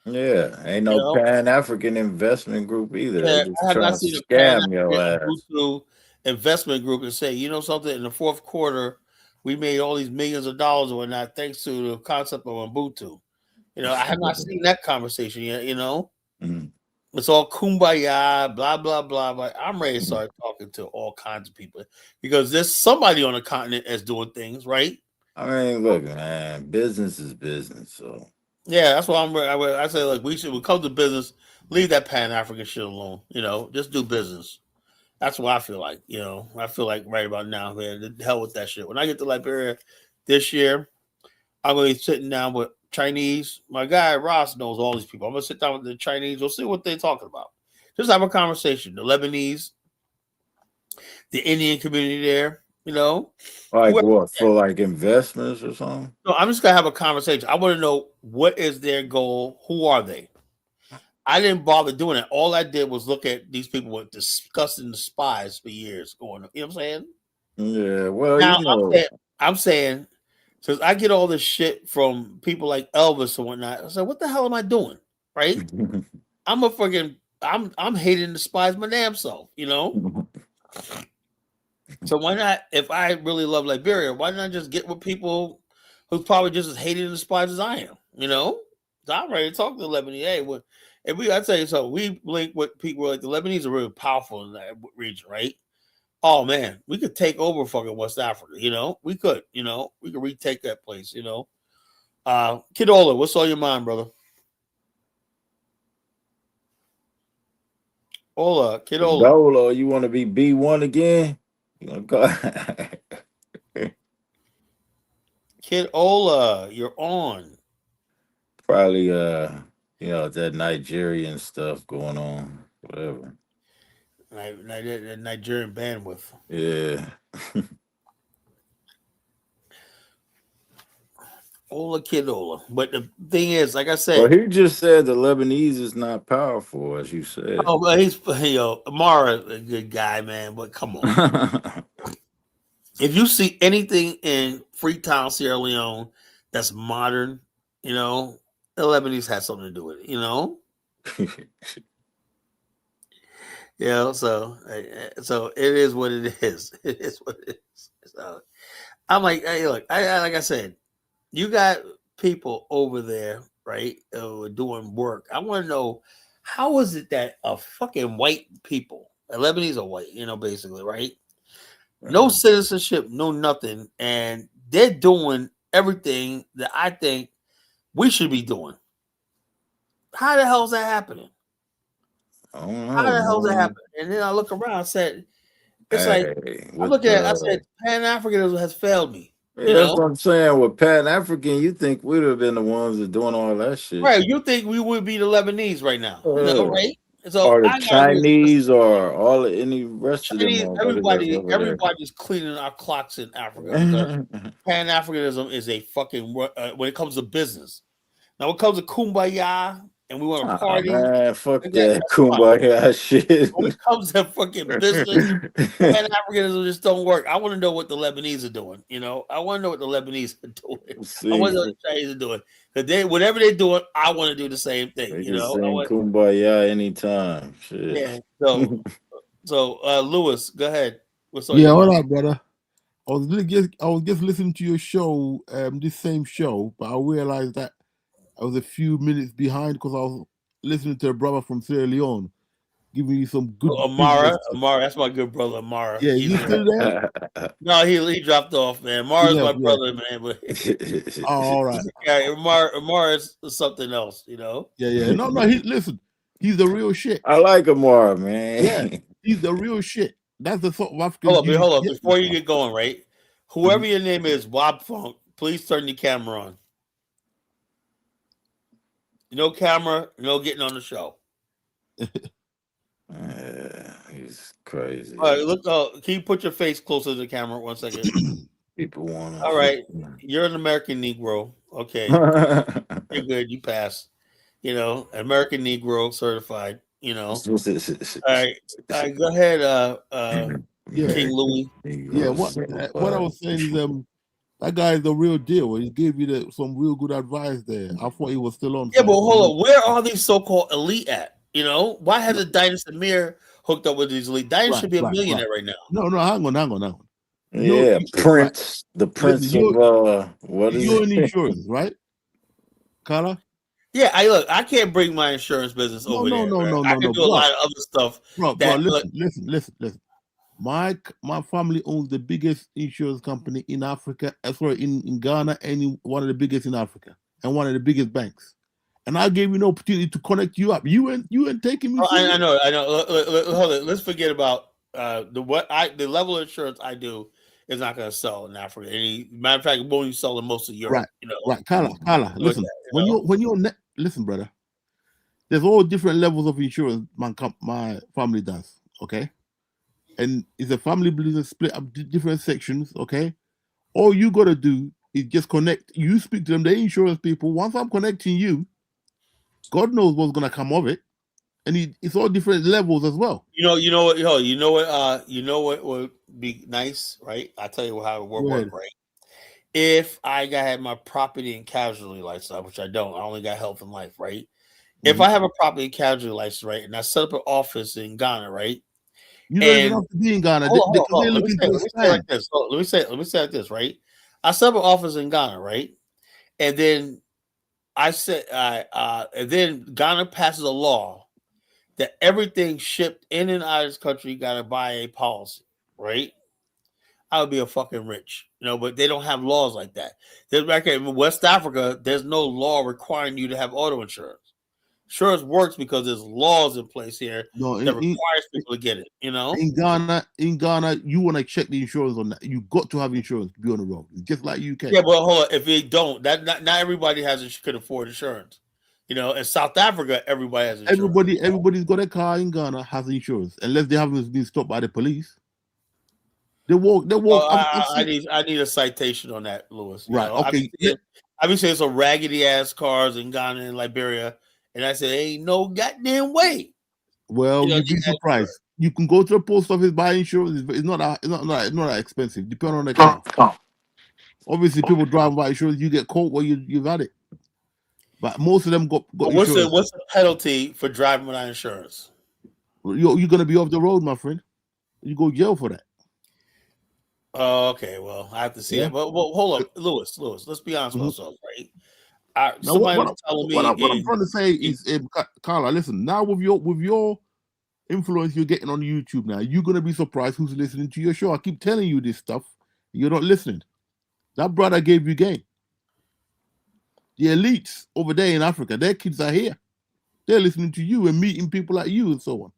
Yeah, ain't you no know, Pan African investment group either. They yeah, just I have trying not to seen a Pan scam your African ass. Ubuntu investment group and say, something, in the fourth quarter, we made all these millions of dollars or whatnot thanks to the concept of Ubuntu. I have not seen that conversation yet. Mhm. It's all kumbaya, blah, blah, blah. But I'm ready to start talking to all kinds of people because there's somebody on the continent that's doing things, right? I mean, look, man, business is business. So Yeah, that's why I say, like, we come to business, leave that Pan African shit alone, just do business. That's what I feel like, I feel like right about now, man, the hell with that shit. When I get to Liberia this year, I'm going to be sitting down with Chinese. My guy Ross knows all these people. I'm going to sit down with the Chinese. We'll see what they're talking about. Just have a conversation. The Lebanese, the Indian community there, like whoever. what for like investments or something? No, I'm just going to have a conversation. I want to know what is their goal? Who are they? I didn't bother doing it. All I did was look at these people with disgusting despise for years going. You know what I'm saying? Yeah, well, Now I'm saying, since I get all this shit from people like Elvis and whatnot, I said, what the hell am I doing? Right? I'm a fucking I'm hating and despise my damn self. So why not? If I really love Liberia, why not just get with people who's probably just as hated and despised as I am? So I'm ready to talk to the Lebanese. Hey, I tell you so, we link with people like the Lebanese are really powerful in that region, right? Oh man, we could take over fucking West Africa. We could. We could retake that place. Kidola, what's on your mind, brother? Hola, Kidola. Dolo, you want to be B1 again? You gonna go? Kidola, you're on. Probably that Nigerian stuff going on. Whatever. That Nigerian bandwidth. Yeah. Ola kid Ola. But the thing is, like I Well, said, he just said the Lebanese is not powerful, as you said. oh, but he's Amara, a good guy, man. But come on, if you see anything in Freetown, Sierra Leone, that's modern, the Lebanese had something to do with it. So it is what it is. It is what it is. So I'm like, hey, look, like I said, you got people over there, right, doing work. I want to know, how is it that a fucking white people, Lebanese are white, basically, right? No citizenship, no nothing, and they're doing everything that I think we should be doing. How the hell is that happening? I don't know, How the hell is that man. happening? And then I look around, I said, it's like, I With look at it, I said, Pan-Africanism has failed me. yeah, that's what I'm saying. With Pan African, you think we'd have been the ones that doing all that shit, Right? You think we would be the Lebanese right now, right? So or the I got reasons. Chinese, or any rest of them Chinese, motherfuckers that's over there. everybody's cleaning our clocks in Africa because Pan Africanism is a fucking when it comes to business. Now, when it comes to kumbaya and we want to party, Man, fuck like that that's fine. kumbaya shit. When it comes to fucking business, Pan Africanism just don't work. I want to know what the Lebanese are doing. I want to know what the Lebanese are doing. I want to know what the Chinese are doing. Because whatever they're doing, I want to do the same thing. They can sing kumbaya anytime. Shit. Yeah. So Lewis, go ahead. What's on Yeah, your all mind? right, brother. I was just listening to your show, this same show, but I realized that I was a few minutes behind because I was listening to a brother from Sierra Leone giving you some good Amara, that's my good brother, Amara. Yeah, you still there? No, he dropped off, man. Amara's my brother, man. But oh, all right. Yeah, Amara is something else, Yeah. No, listen, he's the real shit. I like Amara, man. Yeah, he's the real shit. That's the sort of African. Hold up. Before you get going, right? Whoever your name is, Bob Funk, please turn your camera on. No camera, no getting on the show. He's crazy. All right, look. Can you put your face closer to the camera 1 second? People want to. All right, you're an American Negro. Okay, you're good. You pass. American Negro certified. All right. Go ahead, King Louis. Yeah, what I was saying is that guy is the real deal. He gave you some real good advice there. I thought he was still on. Yeah, but hold on. Where are these so-called elite at? Why hasn't Dynas Amir hooked up with these elite? Dynas should be a millionaire right now. No, hang on. Yeah, Prince, the Prince of what is you're it? in insurance, right, Carla? Yeah, I can't bring my insurance business over there. No. I can do a lot of other stuff. Bro, listen. My family owns the biggest insurance company in Africa, in Ghana, and one of the biggest in Africa, and one of the biggest banks. And I gave you an opportunity to connect you up. You ain't taking me. I know. Hold on. Let's forget about the level of insurance I do is not going to sell in Africa. Matter of fact, it won't even sell in most of Europe. Right. Carla, listen. Listen, brother. There's all different levels of insurance my family does. Okay. And it's a family business split up different sections, okay? All you got to do is just connect. You speak to them, the insurance people. Once I'm connecting you, God knows what's going to come of it. And it's all different levels as well. You know what would be nice, right? I'll tell you how it would work, right? If I had my property and casualty license, which I don't, I only got health and life, right? Mm-hmm. If I have a property and casualty license, right, and I set up an office in Ghana, right? You don't even have to be in Ghana. Let me say it like this, right? I set up an office in Ghana, right? And then and then Ghana passes a law that everything shipped in and out of this country got to buy a policy, right? I would be a fucking rich, but they don't have laws like that. There's back in West Africa, there's no law requiring you to have auto insurance. Insurance works because there's laws in place here that requires people to get it. In Ghana, you want to check the insurance on that. You got to have insurance to be on the road, just like UK. Yeah, but hold on. If they don't, not everybody could afford insurance. You know, in South Africa, everybody has insurance. Everybody's got a car in Ghana has insurance, unless they haven't been stopped by the police. They walk. Well, I need a citation on that, Lewis. You know, Okay. I've been seeing some raggedy ass cars in Ghana and Liberia, and I said, ain't no goddamn way. Well, you'd be surprised. You can go to the post office, buy insurance. It's not that expensive. Depending on the car. Obviously, people drive by insurance. You get caught where you've had it. But most of them got insurance. What's the penalty for driving without insurance? You're gonna be off the road, my friend. You go to jail for that. Oh, okay. Well, I have to see that. But hold up, Lewis. Let's be honest with ourselves, right? Somebody was telling me. What I'm trying to say is, Carla, listen. Now with your influence you're getting on YouTube now, you're gonna be surprised who's listening to your show. I keep telling you this stuff. You're not listening. That brother gave you game. The elites over there in Africa, their kids are here. They're listening to you and meeting people like you and so on.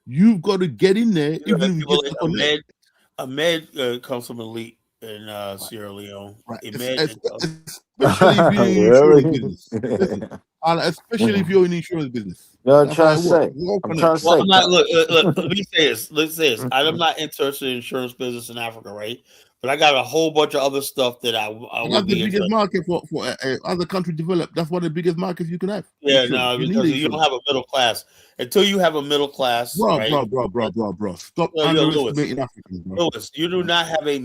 You've got to get in there. Even if you Ahmed comes from elite in Sierra Leone. Right. Especially if you're in insurance business. Listen, especially if you're in insurance business. No, I'm trying to say. Look, let me say this. I'm not interested in insurance business in Africa, right? But I got a whole bunch of other stuff that I would be the biggest market for other country developed. That's one of the biggest markets you can have. Yeah, no, because you don't have a middle class. Until you have a middle class, bro. Stop underestimating Africans, bro. Lewis, you do not have a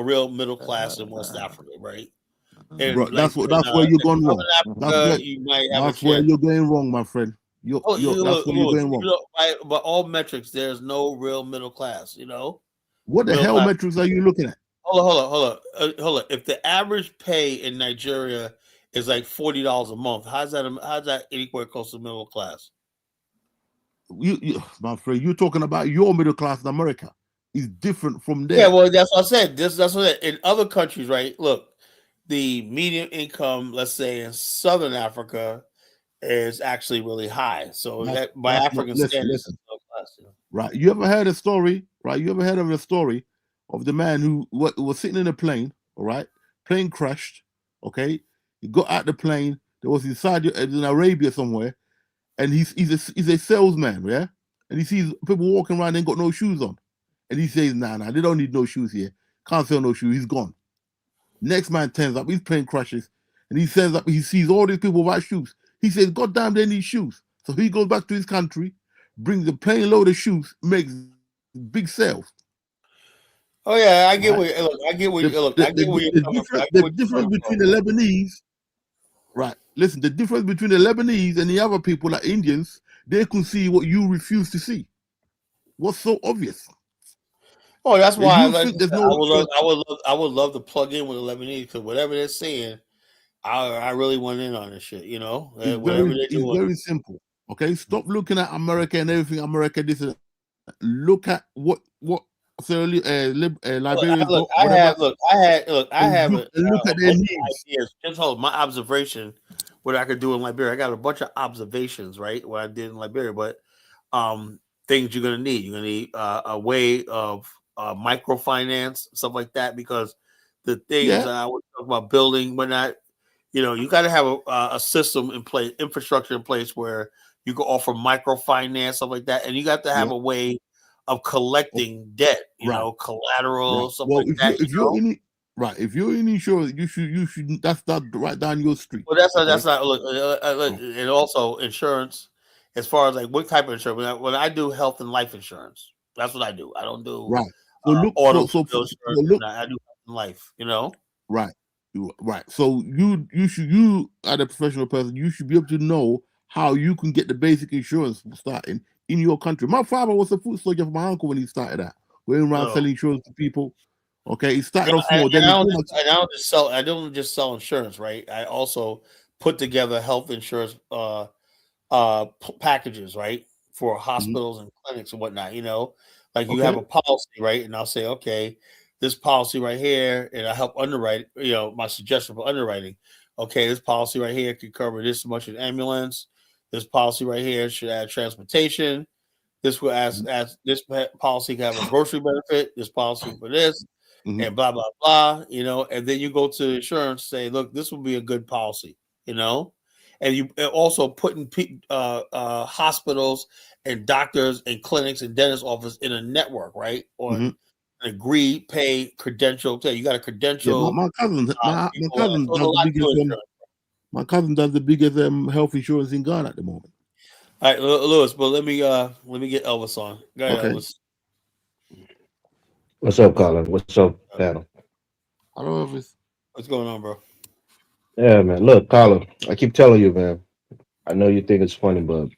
real middle class in West Africa, right? And bro, that's where you're going wrong. That's where you're going wrong, my friend. That's where you're going wrong. By all metrics, there's no real middle class. You know what the hell metrics are you looking at? Hold on. If the average pay in Nigeria is like $40 a month, how's that anywhere close to middle class? You, my friend, you're talking about your middle class in America. It's different from there. Yeah, well, that's what I said. That's what in other countries, right? Look, the median income, let's say in Southern Africa, is actually really high. So that by African standards, middle class, you know? Right? You ever heard a story? Right? You ever heard of a story of the man who was sitting in a plane? All right, plane crashed. Okay, he got out the plane. There was inside in Arabia somewhere. And he's a salesman, yeah? And he sees people walking around and got no shoes on. And he says, nah, they don't need no shoes here. Can't sell no shoes, he's gone. Next man turns up, his plane crashes, and he turns up, he sees all these people without shoes. He says, God damn, they need shoes. So he goes back to his country, brings a plane load of shoes, makes big sales. Oh yeah, I get what you're coming from. The difference between the Lebanese, right? Listen, the difference between the Lebanese and the other people, like Indians, they can see what you refuse to see. What's so obvious? Oh, that's why I would love to plug in with the Lebanese because whatever they're saying, I really want in on this shit. You know, it's very simple. Okay, stop looking at America and everything. America, this is look at what Liberia. I have look at their needs. Just hold my observation. What I could do in Liberia, I got a bunch of observations, right? What I did in Liberia, but things you're gonna need. You're gonna need a way of microfinance, stuff like that, because the things I would talk about building, but not, you got to have a system in place, infrastructure in place where you can offer microfinance, stuff like that, and you got to have a way of collecting debt, collateral, stuff like that. If you're in insurance, you should. That's not right down your street. Well, that's not. Look, and also insurance, as far as like what type of insurance. When I do health and life insurance, that's what I do. I don't do auto insurance. I do health and life. Right. So you as a professional person, you should be able to know how you can get the basic insurance starting in your country. My father was a foot soldier for my uncle when he started out, going around selling insurance to people. Okay, he started off small. I don't just sell insurance, right? I also put together health insurance packages, right, for hospitals and clinics and whatnot. Like you have a policy, right? And I'll say, okay, this policy right here, and I help underwrite. My suggestion for underwriting. Okay, this policy right here could cover this much in ambulance. This policy right here should add transportation. This will ask this policy can have a grocery benefit. This policy for this. And blah blah blah, and then you go to insurance, say, look, this will be a good policy, and and you also putting hospitals and doctors and clinics and dentist office in a network, right? On an agreed pay credential. You got a credential. Yeah, my cousin does the biggest. My cousin does the biggest health insurance in Ghana at the moment. All right, Lewis, but let me get Elvis on. Go ahead, Elvis. What's up, Colin? What's up, panel? Hello, Elvis. What's going on, bro? Yeah, man. Look, Colin, I keep telling you, man. I know you think it's funny, but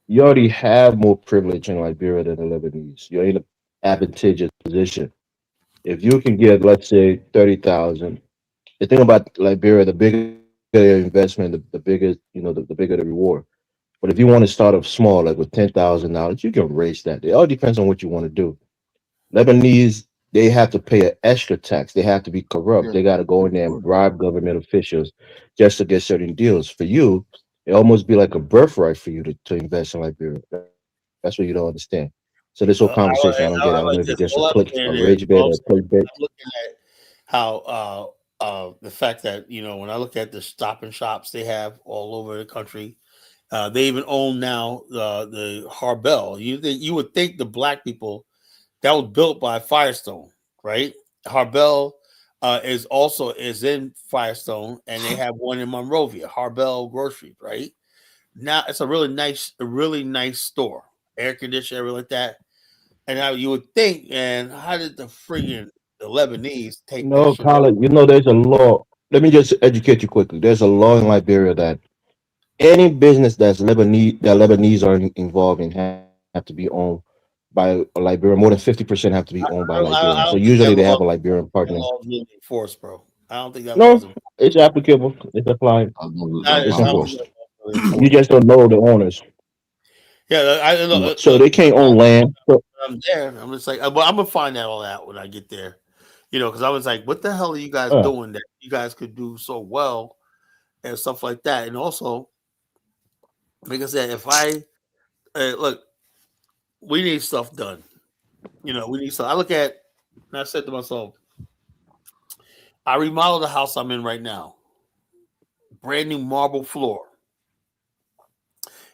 you already have more privilege in Liberia than the Lebanese. You're in an advantageous position. If you can get, let's say, 30,000, the thing about Liberia, the bigger the investment, the bigger, the bigger the reward. But if you want to start off small, like with $10,000, you can raise that. It all depends on what you want to do. Lebanese, they have to pay an extra tax. They have to be corrupt. Yeah. They got to go in there and bribe government officials just to get certain deals. For you, it almost be like a birthright for you to invest in Liberia. That's what you don't understand. So this whole conversation, I don't get it. I don't know if it's just a rage bait or a click bait. I'm looking at how the fact that when I look at the Stop and Shops they have all over the country, they even own now the Harbel. You would think the black people that was built by Firestone, right? Harbel is in Firestone, and they have one in Monrovia, Harbel Grocery, right? Now it's a really nice store, air conditioned, everything like that. And now you would think, and how did the Lebanese take that No, shit over? Colin, there's a law. Let me just educate you quickly. There's a law in Liberia that any business that Lebanese are involved in have to be owned by a Liberian. More than 50% have to be owned by I Liberian. So don't think usually that they law, have a Liberian partner. really enforced, bro. I don't think that No, law's enforced. it's applicable. It's applied. It's I don't think enforced. that law's really enforced. You just don't know the owners. Yeah, So they can't own land. So, I'm there. I'm just like, well, I'm gonna find that all out when I get there. Because I was like, what the hell are you guys doing that you guys could do so well and stuff like that? And also, like I said, if I look, we need stuff done. We need stuff. I look at, and I said to myself, I remodeled the house I'm in right now, brand new marble floor.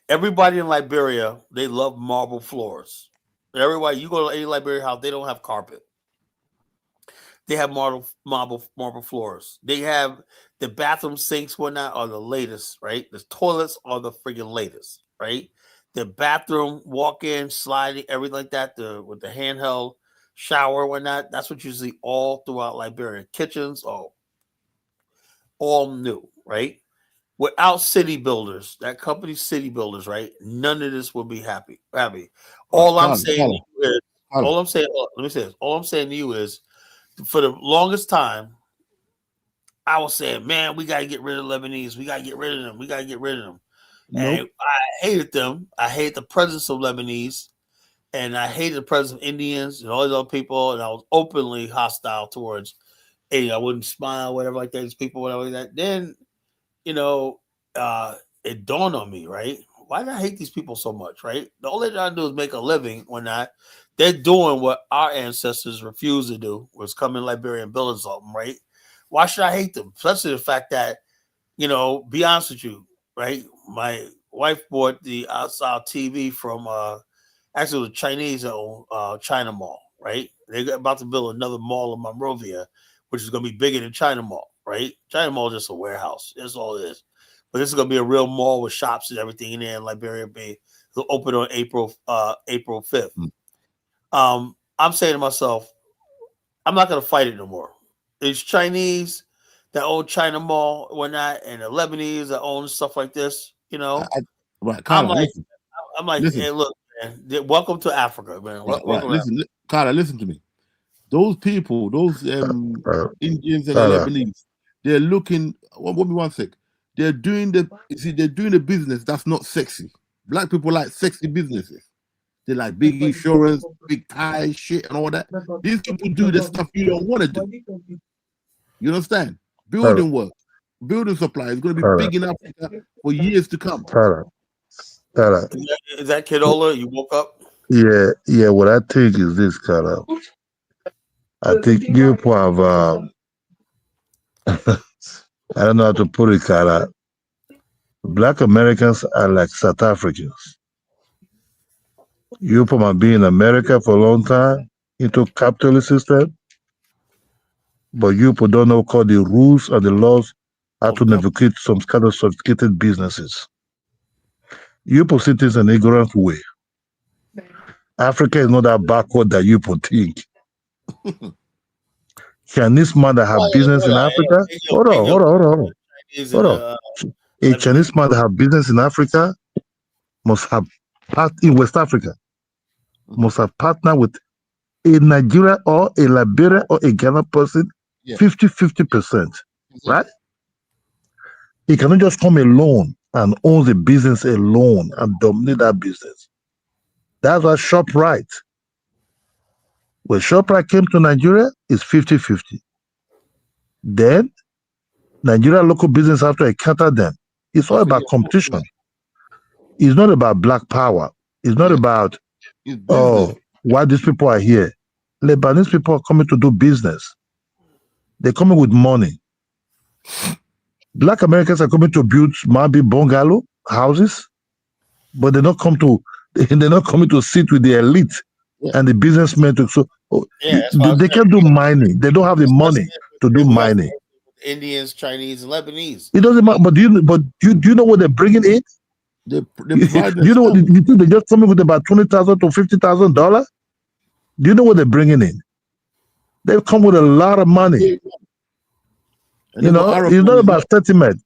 Everybody in Liberia, they love marble floors. Everybody, you go to any Liberian house, they don't have carpet. They have marble floors. They have the bathroom sinks, whatnot, are the latest, right? The toilets are the friggin' latest, right? The bathroom walk-in, sliding, everything like that, with the handheld shower, whatnot. That's what you see all throughout Liberia. Kitchens are all new, right? Without city builders, that company City Builders, right? None of this will be happy. All I'm saying to you is, all I'm saying, let me say this. All I'm saying to you is, for the longest time, I was saying, man, we got to get rid of Lebanese. We got to get rid of them. We got to get rid of them. Nope. And I hated them. I hated the presence of Lebanese. And I hated the presence of Indians and all these other people. And I was openly hostile towards, I wouldn't smile, whatever like that. These people, whatever like that. Then, it dawned on me, right? Why did I hate these people so much, right? The only thing I do is make a living when they're doing what our ancestors refused to do, was come in Liberia and build something, right? Why should I hate them? Especially the fact that, be honest with you, right? My wife bought the outside TV from actually the Chinese China Mall, right? They're about to build another mall in Monrovia, which is going to be bigger than China Mall, right? China Mall is just a warehouse. That's all it is. But this is going to be a real mall with shops and everything in there in Liberia. It'll open on April 5th. I'm saying to myself, I'm not going to fight it no more. It's Chinese that own China Mall, whatnot, and the Lebanese that own stuff like this. Right, Carla, listen. I'm like, hey, look, man, welcome to Africa, man. Welcome listen, Carla, listen to me. Those people, those Indians and the Lebanese, they're looking. What me one sec. They're doing the business that's not sexy. Black people like sexy businesses. They like big insurance, big ties, shit, and all that. These people do the stuff you don't want to do. You understand? Building work, building supply is going to be big in Africa for years to come. Is that Kidola? You woke up? Yeah. What I think is this, Carla. I think you have. I don't know how to put it, Carla. Black Americans are like South Africans. You might be in America for a long time into capitalist system, but you don't know call the rules and the laws how to navigate some kind of sophisticated businesses. You see things in an ignorant way. Africa is not that backward that you think. Chinese man that have business in Africa. Hold on. A Chinese man that have business in Africa must have part in West Africa, must have partnered with a Nigeria or a Liberia or a Ghana person, 50%, right? He cannot just come alone and own the business alone and dominate that business. That's why ShopRite. When ShopRite came to Nigeria, it's 50-50. Then Nigeria local business have to encounter them. It's all about competition. It's not about black power. It's not about why these people are here. Lebanese people are coming to do business. They're coming with money. Black Americans are coming to build maybe bungalow houses, but they're not coming to sit with the elite and the businessmen to they can't do mining. They don't have the money to do mining. Indians, Chinese, and Lebanese. It doesn't matter. But do you know what they're bringing in? You know what? You think they're just coming with about $20,000 to $50,000? Do you know what they're bringing in? They come with a lot of money. You know, it's not about sentiment.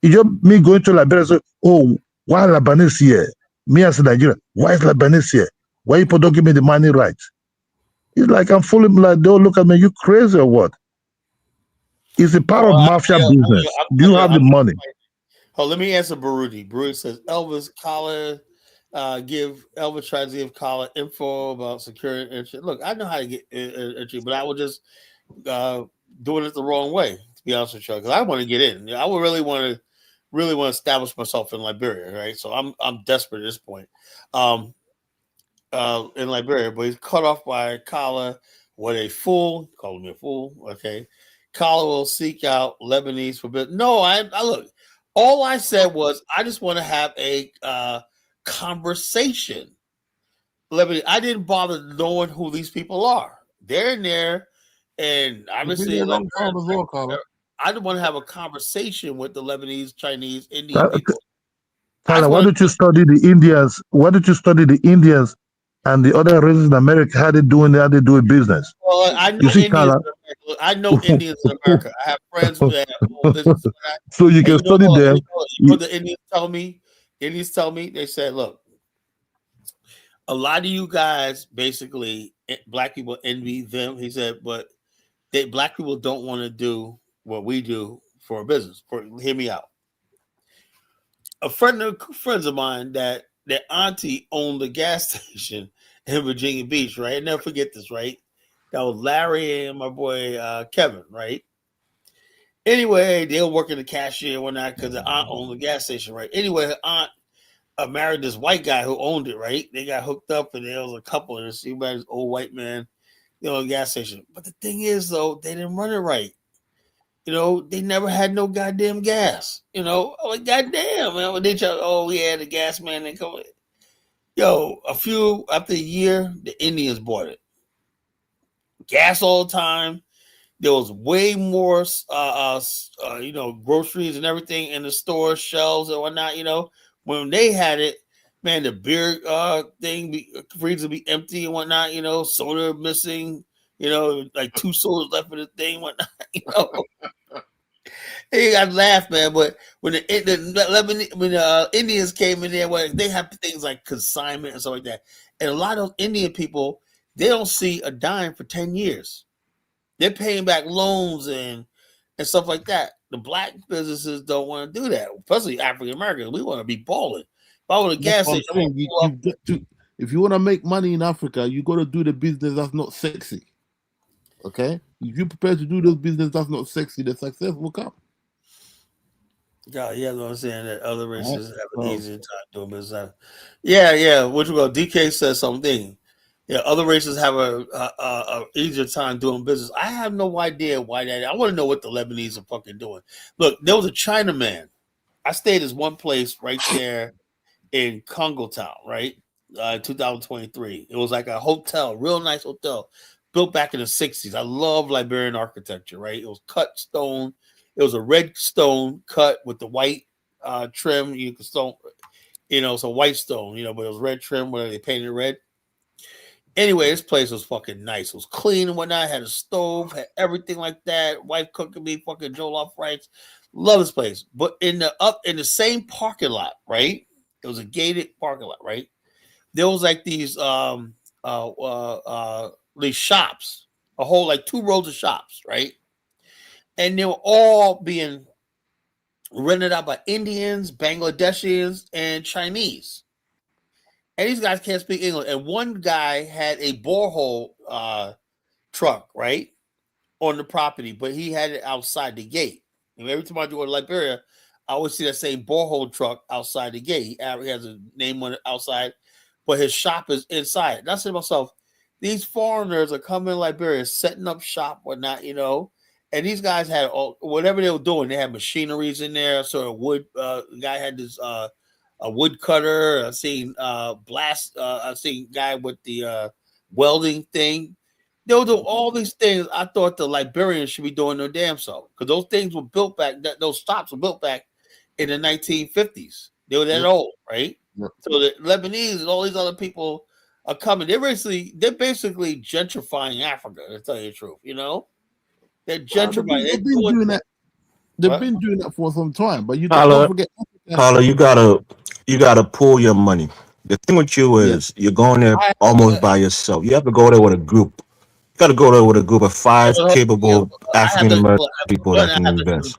It's just me going to Liberia and say, "Oh, why Lebanese here?" Me as a Nigerian, why is Lebanese here? Why people don't give me the money right? It's like I'm fooling. Like they all look at me. You crazy or what? It's a part of mafia business. Do you have the money? Oh, let me answer Baruti. Baruti says Elvis Collar Elvis tries to give Collar info about security entry. Look, I know how to get entry, but I would just doing it the wrong way, to be honest with you, because I want to get in. I would really want to establish myself in Liberia, right? So I'm desperate at this point. In Liberia, but he's cut off by Collar. What a fool! Called me a fool. Okay, Collar will seek out Lebanese for business. No, I look. All I said was I just want to have a conversation. Lebanese. I didn't bother knowing who these people are. They're in there, and obviously, I just want to have a conversation with the Lebanese, Chinese, Indian people. Tyler, why don't you study the Indians? Why don't you study the Indians and the other races in America? How they do business? Well, I know Indians. I know Indians in America. I have friends who have business. So you can study them. You know the Indians tell me. They said, "Look, a lot of you guys, basically, black people envy them." He said, "But black people don't want to do what we do for a business." Hear me out. Friends of mine that their auntie owned a gas station in Virginia Beach, right? I never forget this, right? That was Larry and my boy Kevin, right? Anyway, they were working the cashier and whatnot because the aunt owned the gas station, right? Anyway, her aunt married this white guy who owned it, right? They got hooked up and there was a couple and she married this old white man, a gas station. But the thing is, though, they didn't run it right. They never had no goddamn gas. Like goddamn, man. They try, the gas man. They come. After a year, the Indians bought it. Gas all the time. There was way more, groceries and everything in the store shelves and whatnot. When they had it, man, the beer freezer be empty and whatnot. Soda missing. Like 2 sodas left in the thing, whatnot. Hey, I laugh, man. But when the Indians came in there, they have things like consignment and stuff like that. And a lot of Indian people, they don't see a dime for 10 years. They're paying back loans and stuff like that. The black businesses don't want to do that, especially African Americans. We want to be balling. If I was a gas station, if you want to make money in Africa, you got to do the business that's not sexy. Okay, if you're prepared to do those business that's not sexy, the success will come. Yeah, what I'm saying, that other races have an easier time doing business. Yeah. What you go? DK says something. Yeah, other races have a easier time doing business. I have no idea why that. I want to know what the Lebanese are fucking doing. Look, there was a Chinaman. I stayed at one place right there in Congo Town, right? 2023. It was like a hotel, real nice hotel, built back in the 60s. I love Liberian architecture, right? It was cut stone. It was a red stone cut with the white trim. You could stone, it's a white stone, but it was red trim where they painted it red. Anyway, this place was fucking nice. It was clean and whatnot. Had a stove, had everything like that. Wife cooking me fucking jollof rice. Love this place. But in the same parking lot, right? It was a gated parking lot, right? There was like these shops, a whole like 2 rows of shops, right? And they were all being rented out by Indians, Bangladeshis, and Chinese. And these guys can't speak English. And one guy had a borehole truck, right, on the property, but he had it outside the gate. And every time I go to Liberia, I always see that same borehole truck outside the gate. He has a name on it outside, but his shop is inside. And I said to myself, these foreigners are coming to Liberia, setting up shop, whatnot, and these guys had whatever they were doing. They had machineries in there. So a wood guy had this a wood cutter. I've seen I've seen guy with the welding thing. They'll do all these things. I thought the Liberians should be doing their damn self, because those things were built back. Those shops were built back in the 1950s. They were that old, right? Yep. So the Lebanese and all these other people are coming. They're basically gentrifying Africa. To tell you the truth, they're gentrifying. They've been doing that. They've been doing that for some time, but you don't forget. Carla, you gotta pull your money. The thing with you is you're going there almost by yourself. You have to go there with a group. You got to go there with a group of 5 capable African American people that can invest.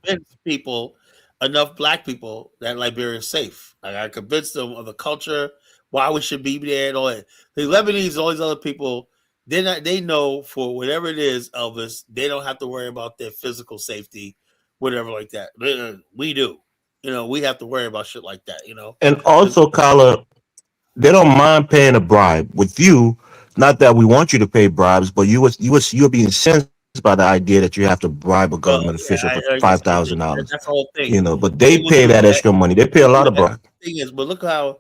Enough black people that Liberia is safe. Like, I convinced them of the culture, why we should be there, and all that. The Lebanese and all these other people, they know for whatever it is, Elvis, they don't have to worry about their physical safety, whatever like that. We do. We have to worry about shit like that, And also, Carla, they don't mind paying a bribe. With you, not that we want you to pay bribes, but you're being incensed by the idea that you have to bribe a government official for $5,000. That's the whole thing. But they pay that extra money. They pay a lot of bribe. Thing is, but look how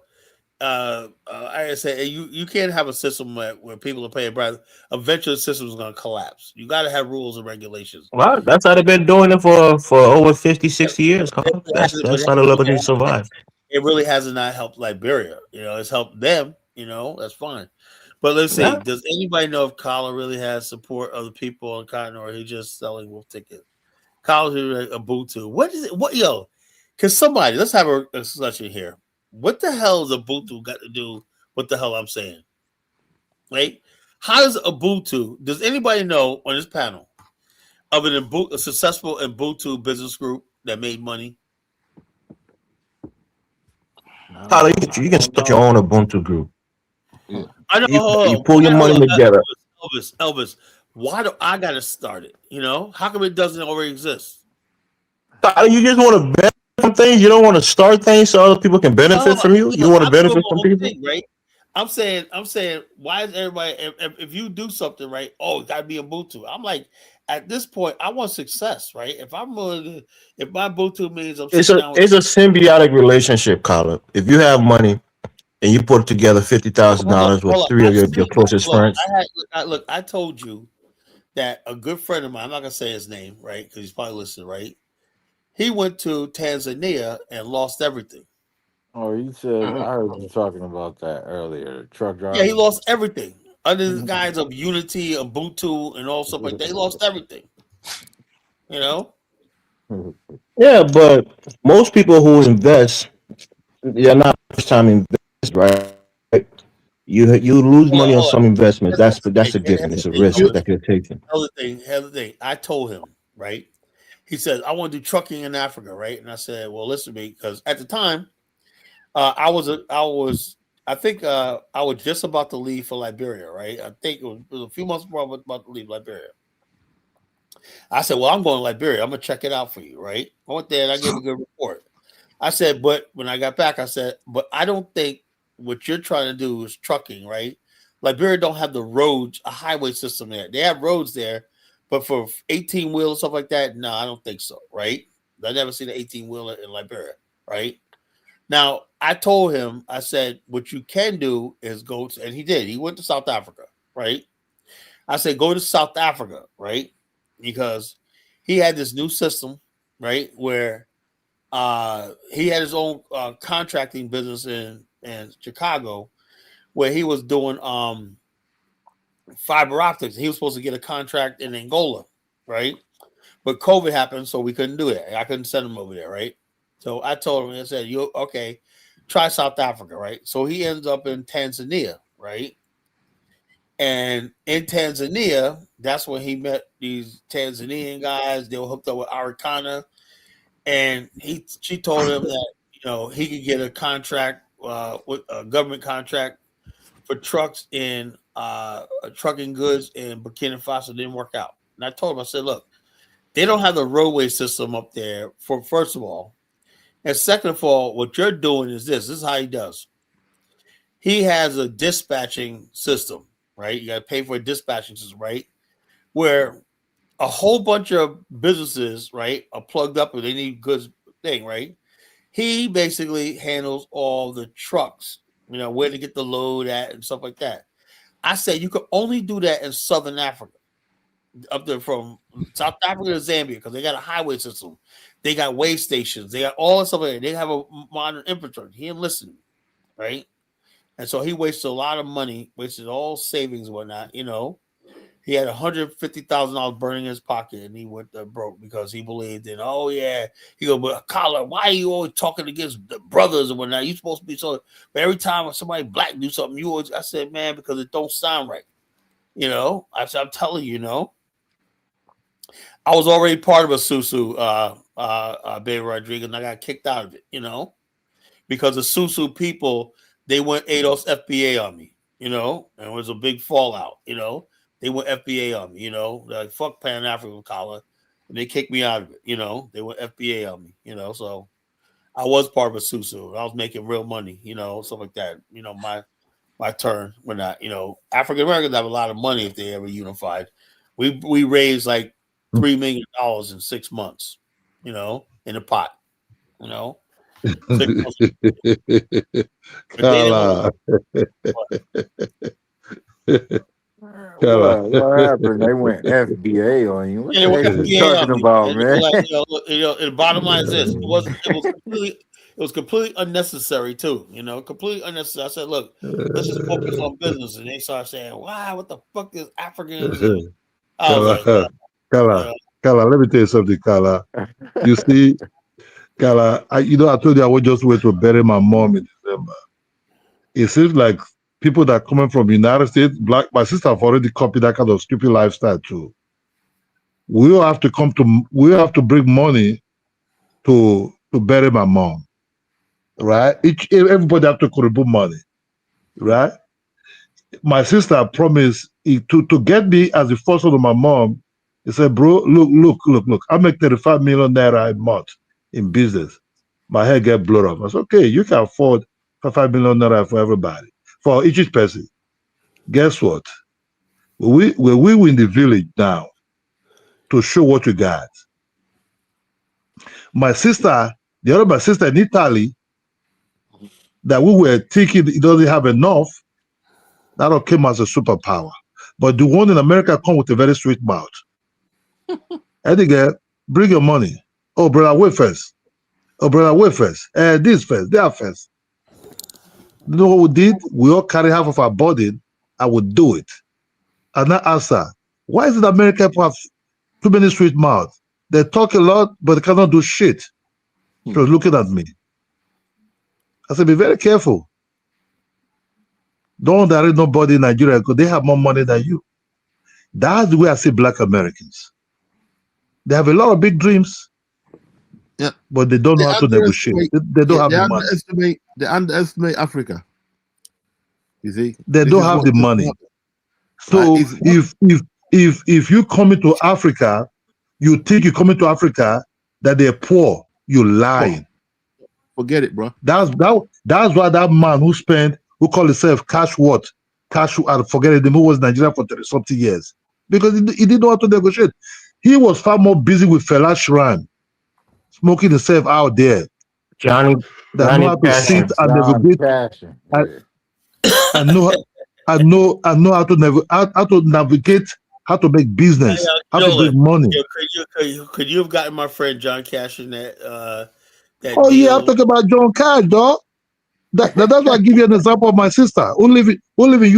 I say you can't have a system where people are paying bribes. Eventually, the system is going to collapse. You got to have rules and regulations. Well, that's how they've been doing it for over 50, 60 years. That's how the Lebanese survive. It really has not helped Liberia. It's helped them. That's fine. But let's see. Yeah. Does anybody know if Kala really has support of the people on continent, or he's just selling wolf tickets? Kala's a Ubuntu. What is it? Can somebody, let's have a discussion here. What the hell is Ubuntu got to do with the hell I'm saying? Right? How does Ubuntu, does anybody know on this panel of a successful Ubuntu business group that made money? Kala, you can start your own Ubuntu group. Yeah. I know. You pull your money together. Elvis, why do I got to start it? How come it doesn't already exist? You just want to benefit from things. You don't want to start things so other people can benefit from you. You want to benefit from people, right? I'm saying, why is everybody? If you do something right, it got to be Ubuntu. I'm like, at this point, I want success, right? If my Ubuntu means it's a symbiotic relationship, Colin. If you have money and you put together $50,000 with 3 of your closest friends. I told you that a good friend of mine, I'm not gonna say his name, right? Because he's probably listening, right? He went to Tanzania and lost everything. Oh, you said I heard you talking about that earlier. Truck driver. Yeah, he lost everything. Under the guise of Unity, Ubuntu, and all stuff like that, they lost everything. Yeah, but most people who invest, they're not first time investors, right? You lose money on some investments. That's a given. It's a risk that you're taking. Other thing. I told him, right? He said, I want to do trucking in Africa, right? And I said, well, listen to me, because at the time, I was just about to leave for Liberia, right? I think it was a few months before I was about to leave Liberia. I said, well, I'm going to Liberia. I'm going to check it out for you, right? I went there and I gave a good report. I said, but when I got back, I said, but I don't think what you're trying to do is trucking, right? Liberia don't have the roads, a highway system there. They have roads there, but for 18-wheel and stuff like that, no, I don't think so, right? I never seen an 18-wheeler in Liberia. right? Now, I told him, I said, what you can do is go to, and he did. He went to South Africa, right? I said, go to South Africa, right? Because he had this new system, right, where he had his own contracting business in Chicago, where he was doing fiber optics. He was supposed to get a contract in Angola, right? But COVID happened, so we couldn't do it. I couldn't send him over there, right? So I told him, I said, "You okay? Try South Africa, right?" So he ends up in Tanzania, right? And in Tanzania, that's when he met these Tanzanian guys. They were hooked up with Arikana, and she told him that he could get a contract with a government contract for trucks in trucking goods in Burkina Faso. Didn't work out. And I told him, I said, look, they don't have the roadway system up there, for first of all. And second of all, what you're doing is this. This is how he does. He has a dispatching system, right? You got to pay for a dispatching system, right? Where a whole bunch of businesses, right, are plugged up and they need goods thing, right? He basically handles all the trucks, where to get the load at and stuff like that. I said you could only do that in Southern Africa, up there from South Africa to Zambia, because they got a highway system. They got way stations. They got all this stuff like that. They have a modern infrastructure. He didn't listen, right? And so he wasted a lot of money, wasted all savings and whatnot, He had $150,000 burning in his pocket, and he went broke because he believed in, oh yeah, he go, but Collar, why are you always talking against the brothers and whatnot? You supposed to be so. But every time somebody black do something, you always. I said, man, because it don't sound right, I said, I'm telling you, I was already part of a Susu, Baby Rodriguez, and I got kicked out of it, because the Susu people, they went ADOS FBA on me, and it was a big fallout, They went FBA on me, like fuck Pan African Collar, and they kicked me out of it, They went FBA on me, So I was part of a Susu. I was making real money, stuff like that. My turn when I, African Americans have a lot of money if they ever unified. We raised like $3 million in 6 months, in a pot, 6 months. Kala. What happened? They went FBA on you. What the heck are you talking about, man? The bottom line is this: it was completely unnecessary too. Completely unnecessary. I said, look, let's just focus on business, and they started saying, "Wow, what the fuck is Africans?" I was like, Kala, let me tell you something, Kala. You see, Kala, I told you I would just wait to bury my mom in December. It seems like people that are coming from the United States, my sister have already copied that kind of stupid lifestyle too. We all have to bring money to bury my mom, right? Everybody have to contribute money, right? My sister promised to get me as the first one of my mom. He said, bro, look. I make 35 million naira a month in business. My hair get blown up. I said, okay, you can afford 5 million naira for everybody, for each person. Guess what? We in the village now to show what you got. My sister in Italy, that we were thinking it doesn't have enough, that all came as a superpower. But the one in America come with a very sweet mouth. Eddie girl, bring your money. Oh, brother, wait first. Oh, brother, wait first. This first, that first. You know what we did? We all carry half of our burden and we do it. And I answer, why is it American people have too many sweet mouths? They talk a lot, but they cannot do shit. She was looking at me. I said, be very careful. Don't underrate nobody in Nigeria because they have more money than you. That's the way I see Black Americans. They have a lot of big dreams, but they don't know how to negotiate. They don't have the money. They underestimate Africa. You see, they don't have the money. So if you come into Africa, you think you come into Africa that they're poor. You're lying. Forget it, bro. That's why that man who called himself I forget it, who was Nigeria for 30-something years, because he didn't know how to negotiate. He was far more busy with Fela Shrine, smoking himself out there Johnny that know how to sit Cashin. and John navigate. Cashin. I, Yeah. I know I know how to navigate, how to make business, how to make Nolan, money. could you have gotten my friend John Cash in that Oh yeah, I'm deal? talking about John Cash, dog. That's why I give you an example of my sister who live in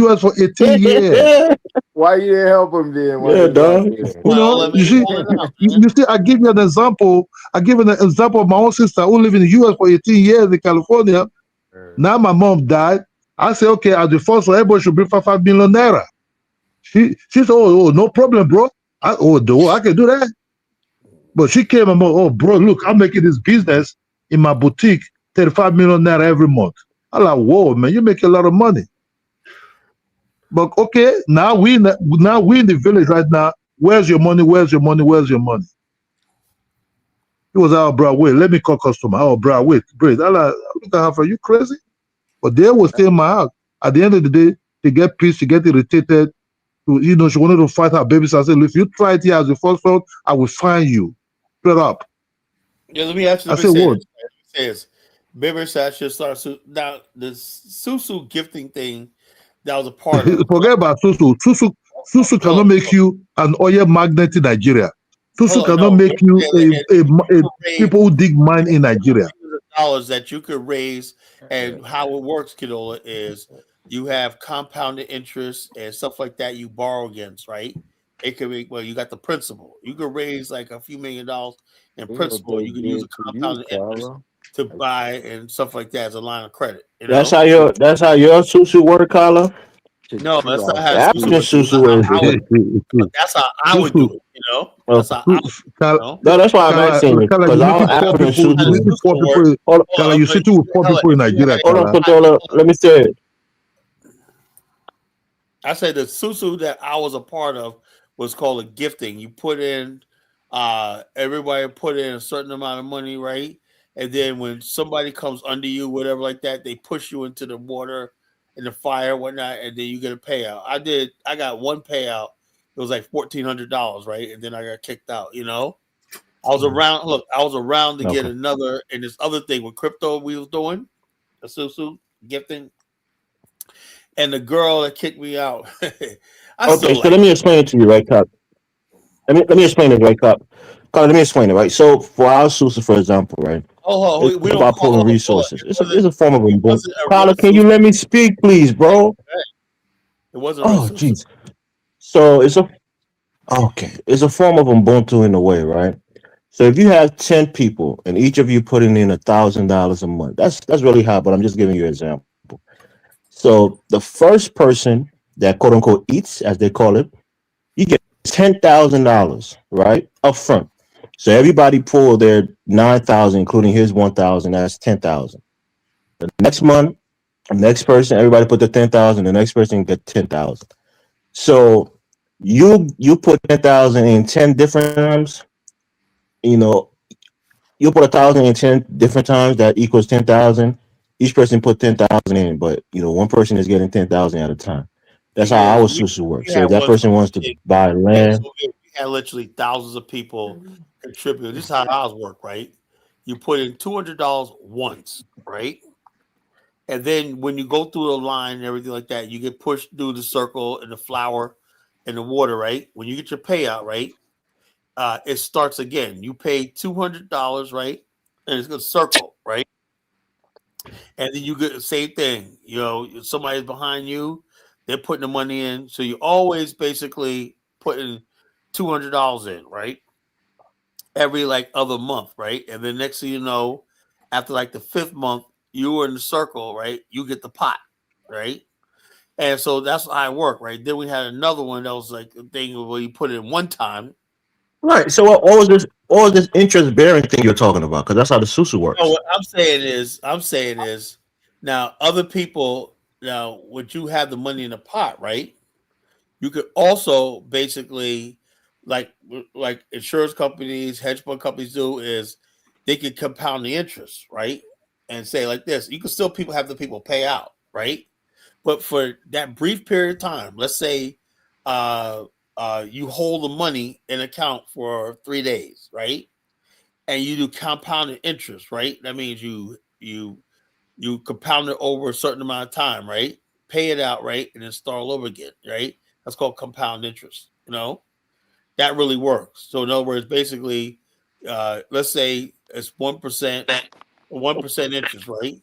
US for 18 years. Why you didn't help him then while he Yeah, was out dog. there? You know, Let me you see, pull it up, man. you see, I give you an example. I give an example of my own sister who live in the US for 18 years in California. Now my mom died. I say, okay, as the first one, everybody should bring 5 million naira. She said, oh, no problem, bro. I can do that. But she came and oh, bro, look, I'm making this business in my boutique, 35 million naira every month. I'm like, whoa, man, you make a lot of money. But okay, now we in the village right now. Where's your money? Where's your money? Where's your money? He was out, bro. Wait, let me call customer. Oh, bro, wait. I like, look at her. Are you crazy? But they will stay in my house. At the end of the day, they get pissed, she get irritated. You know, she wanted to fight her baby. So I said, if you try it here as a first one, I will fine you. Straight up. Yeah, let me say what? Says Baby Satchel starts now the Susu gifting thing that was a part of. Forget about Susu. Susu cannot make you an oil magnet in Nigeria. Susu cannot make you a people who dig mine in Nigeria. Dollars that you could raise, and how it works, Kidola, is you have compounded interest and stuff like that you borrow against, right? It could be, well, you got the principal. You could raise like a few $1,000,000 in principal. You could use a compounded interest to buy and stuff like that as a line of credit. You know? That's how your Susu work, Carla. No, that's not how African Susu but that's how I would do it. You know, that's how I would. No, that's why I'm asking you because our African Susu. Kala, you sitting with poor people in Nigeria. Hold on, controller. Let me say it. I said the Susu that I was a part of was called a gifting. You put in, everybody put in a certain amount of money, right? And then when somebody comes under you, whatever like that, they push you into the water and the fire, whatnot, and then you get a payout. I got one payout. It was like $1,400, right? And then I got kicked out. You know, I was around. Look, I was around to get another, and this other thing with crypto we was doing, a Susu gifting. And the girl that kicked me out. Okay, so let me explain it to you, right, Cop? Let me explain it, right, Cop? Let me explain it, right? So for our Susu, for example, right? It's about pulling resources. It's a form of Ubuntu. Carla, can you let me speak, please, bro? It wasn't. Oh, jeez. So it's a form of Ubuntu in a way, right? So if you have 10 people and each of you putting in $1,000 a month, that's really high, but I'm just giving you an example. So the first person that quote unquote eats, as they call it, you get $10,000, right? Up front. So everybody pull their 9,000, including his 1,000, that's 10,000. The next month, the next person, everybody put their 10,000, the next person get 10,000. So you put 10,000 in 10 different times, you know, you put 1,000 in 10 different times, that equals 10,000. Each person put 10,000 in, but one person is getting 10,000 at a time. That's how our Susu works. So if that person wants to buy land. We had literally thousands of people contribute. This is how ours work, right? You put in $200 once, right? And then when you go through the line and everything like that, you get pushed through the circle and the flour and the water, right? When you get your payout, right? It starts again. You pay $200, right? And it's gonna circle, right? And then you get the same thing. Somebody's behind you, they're putting the money in. So you always basically putting $200 in, right? Every like other month, right? And then next thing you know, after like the 5th month, you were in the circle, right? You get the pot, right? And so that's how it worked, right? Then we had another one that was like a thing where you put it in one time. Right. So all this interest bearing thing you're talking about, because that's how the Susu works. No, what I'm saying is now other people, now would you have the money in the pot, right? You could also basically like insurance companies, hedge fund companies do is they could compound the interest, right? And say like this, you can still have the people pay out, right? But for that brief period of time, let's say you hold the money in account for 3 days, right? and you do compounded interest, right? That means you compound it over a certain amount of time, right? Pay it out, right, and then start all over again, right? That's called compound interest. That really works. So in other words, basically, let's say it's 1%, 1% interest, right?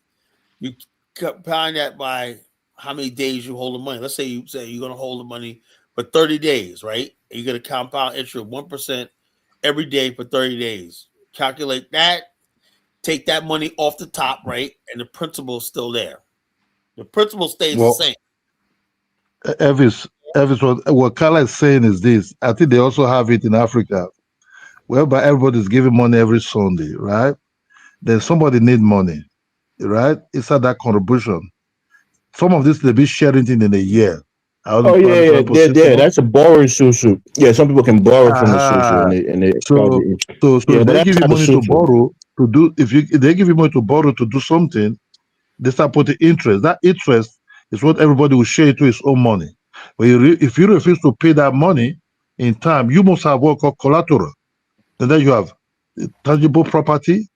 You compound that by how many days you hold the money. Let's say you're going to hold the money for 30 days, right? You're going to compound interest of 1% every day for 30 days. Calculate that, take that money off the top, right? And the principal is still there. The principal stays the same. Elvis, what Carla is saying is this. I think they also have it in Africa, whereby everybody's giving money every Sunday, right? Then somebody need money, right? It's at that contribution. Some of this they be sharing it in a year. Oh yeah. That's a borrowing susu. Yeah, some people can borrow from the susu, and they so yeah, if but they that's give you type of money to susu. borrow to do, if they give you money to borrow to do something, they start putting interest. That interest is what everybody will share to his own money. But if you refuse to pay that money in time, you must have what called collateral. And then you have tangible property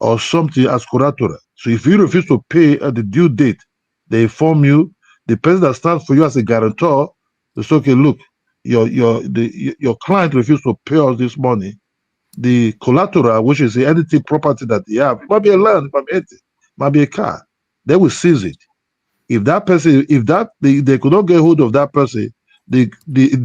or something as collateral. So if you refuse to pay at the due date, they inform you. The person that stands for you as a guarantor is okay. Look, your client refused to pay us this money. The collateral, which is the entity property that they have, it might be a land, it might be anything, it might be a car. They will seize it. If that person, if that they could not get hold of that person, the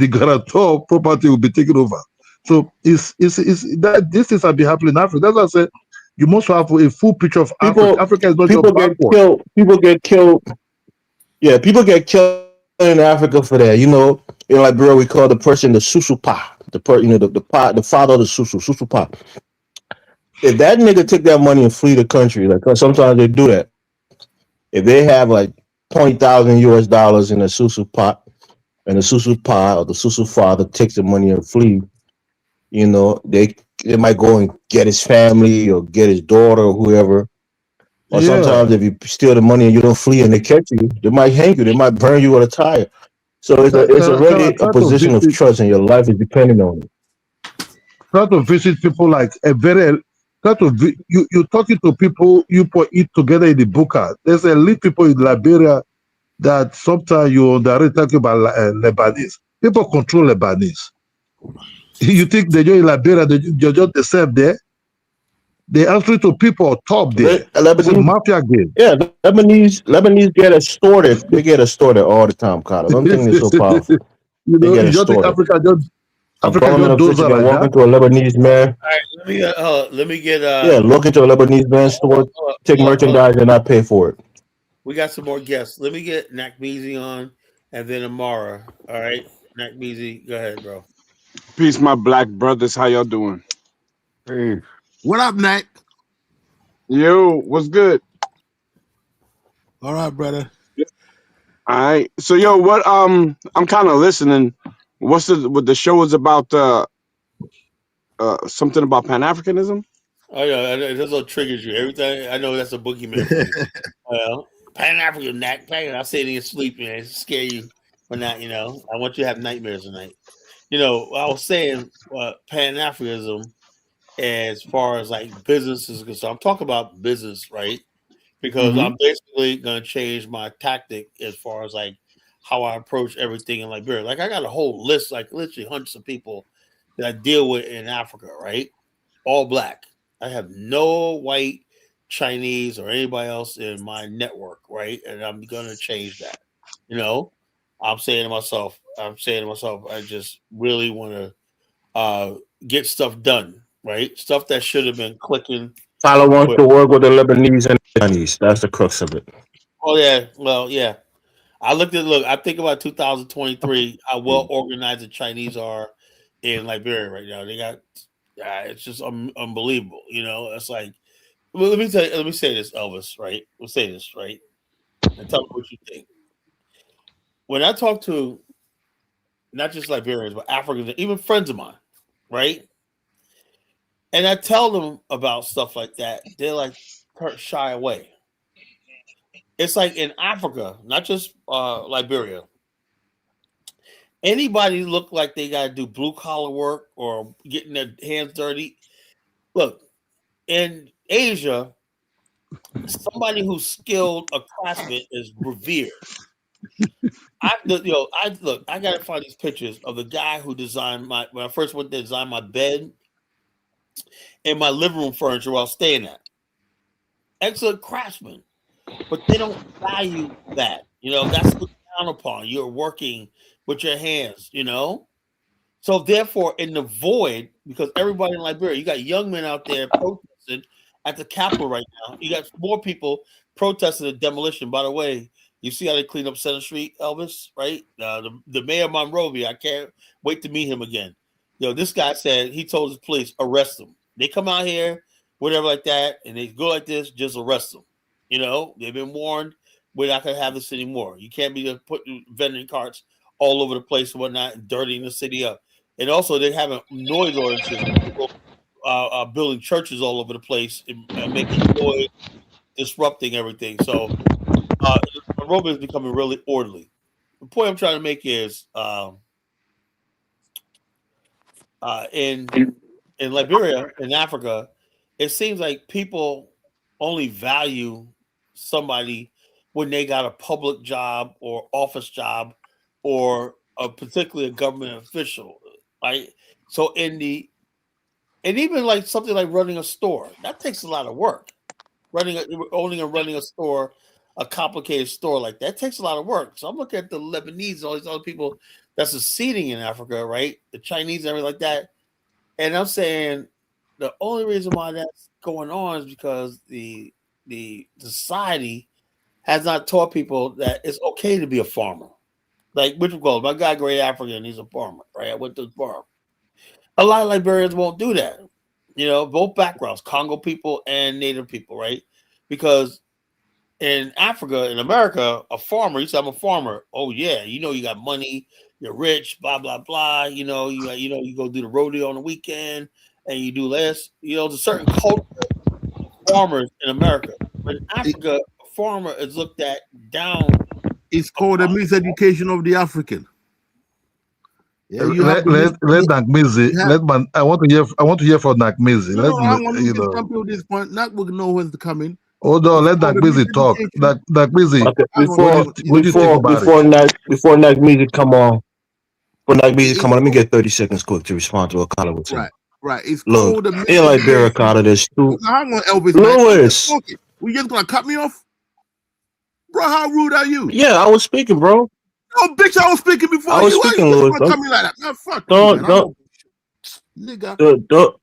guarantor property will be taken over. So it's that this is have been happening in Africa. That's why I said you must have a full picture of Africa. Africa is not just backward. People get killed. Yeah, people get killed in Africa for that. In Liberia we call the person the susupa. The father of the susupa. If that nigga took that money and flee the country, like sometimes they do that. If they have like $20,000 in a susu pot, and the susu pa or the susu father takes the money and flee, they might go and get his family or get his daughter or whoever. Or sometimes if you steal the money and you don't flee and they catch you, they might hang you, they might burn you with a tire. So it's already a position of trust, and your life is depending on it. Try to visit people like you're talking to people you put it together in the buka. There's elite people in Liberia that sometimes you underrate talking about Lebanese. People control Lebanese. You think they're in Liberia, they're just the same there? They answer to people top there. It's a mafia game. Yeah, Lebanese get extorted. They get extorted all the time, Carter. Don't think they're so powerful. They get you just think Africa government just official can walk into a Lebanese man. All right, let me get look into a Lebanese man's store, take merchandise, and not pay for it. We got some more guests. Let me get TariqABC on, and then Amara. All right, TariqABC, go ahead, bro. Peace, my black brothers. How y'all doing? Hey, what up, Nate? Yo, what's good? All right, brother. All right. So, yo, what? I'm kind of listening. What the show is about? Something about Pan-Africanism. Oh yeah, that's what triggers you. Everything I know that's a boogeyman for you. Well, Pan-African, I say it in your sleep, man, to scare you, but not. I want you to have nightmares tonight. I was saying Pan-Africanism as far as like business is concerned. I'm talking about business, right? Because I'm basically gonna change my tactic as far as like how I approach everything in Liberia. Like I got a whole list, like literally hundreds of people that I deal with in Africa, right? All black. I have no white, Chinese, or anybody else in my network, right? And I'm gonna change that. I'm saying to myself, I just really want to get stuff done, right? Stuff that should have been clicking. Tyler wants to work with the Lebanese and the Chinese. That's the crux of it. Oh yeah, well yeah. I think about 2023. How well organized the Chinese are in Liberia right now. They got, it's just unbelievable. It's like, well, let me say this, Elvis. Right? We'll say this, right? And tell me what you think. When I talk to not just Liberians but Africans, even friends of mine, right? And I tell them about stuff like that, they're like shy away. It's like in Africa, not just Liberia. Anybody look like they got to do blue collar work or getting their hands dirty, Look, in Asia, somebody who's skilled, a craftsman, is revered. I look. I gotta find these pictures of the guy who designed when I first went to design my bed and my living room furniture while staying at. Excellent craftsman, but they don't value that. That's looked down upon. You're working with your hands. So therefore, in the void, because everybody in Liberia, you got young men out there protesting at the Capitol right now. You got more people protesting the demolition. By the way, you see how they clean up Center Street, Elvis, right? The mayor of Monrovia, I can't wait to meet him again. This guy said he told his police, arrest them. They come out here, whatever like that, and they go like this, just arrest them. They've been warned. We're not going to have this anymore. You can't be putting vending carts all over the place and whatnot and dirtying the city up. And also, they're having noise ordinances. People building churches all over the place and making noise, disrupting everything. So, Monrovia is becoming really orderly. The point I'm trying to make is in Liberia, in Africa, it seems like people only value somebody when they got a public job or office job or particularly a government official. Right? So and even like something like running a store, that takes a lot of work. Owning and running a store, a complicated store like that takes a lot of work. So I'm looking at the Lebanese, all these other people that's succeeding in Africa, right? The Chinese and everything like that. And I'm saying the only reason why that's going on is because the society has not taught people that it's okay to be a farmer. Like which call my guy, Great African, he's a farmer, right? I went to the farm. A lot of Liberians won't do that. Both backgrounds, Congo people and Native people, right? Because in Africa, in America, a farmer, you say I'm a farmer. Oh yeah, you got money, you're rich, blah blah blah. You go do the rodeo on the weekend and you do less. There's a certain culture of farmers in America. But in Africa, a farmer is looked at down. It's called a miseducation of the African. Yeah, let Nakmizi. I want to hear from Nakmizi. I want to come to this point. Nak will know when's to come in. Hold on, let Nakmizi talk. Nakmizi. Okay, before Nakmizi come on, let me get 30 seconds quick to respond to what Carla was saying. Right. It's Look, called in Liberia, Carla, there's two. Hang on, Elvis. Lewis. We just gonna cut me off? Bro, how rude are you? Yeah, I was speaking, bro. Oh, bitch, I was speaking before you. I was speaking, Lewis. Don't me like that. No, fuck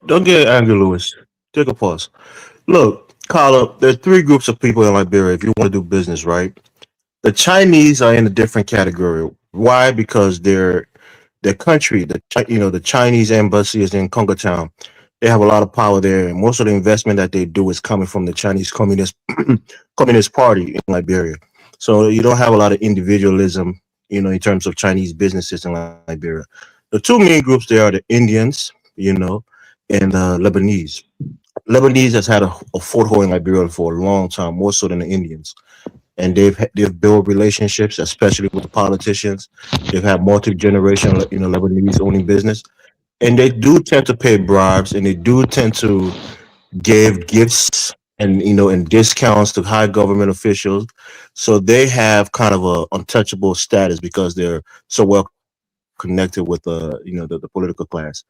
don't get angry, Lewis. Take a pause. Look, Carla, there's three groups of people in Liberia if you want to do business, right? The Chinese are in a different category. Why? Because their country, the Chinese embassy is in Congo Town. They have a lot of power there, and most of the investment that they do is coming from the Chinese Communist Party in Liberia. So you don't have a lot of individualism, in terms of Chinese businesses in Liberia. The two main groups there are the Indians, and Lebanese. Lebanese has had a foothold in Liberia for a long time, more so than the Indians. And they've built relationships, especially with the politicians. They've had multi-generation, Lebanese owning business. And they do tend to pay bribes, and they do tend to give gifts and discounts to high government officials. So they have kind of a untouchable status because they're so well connected with the political class.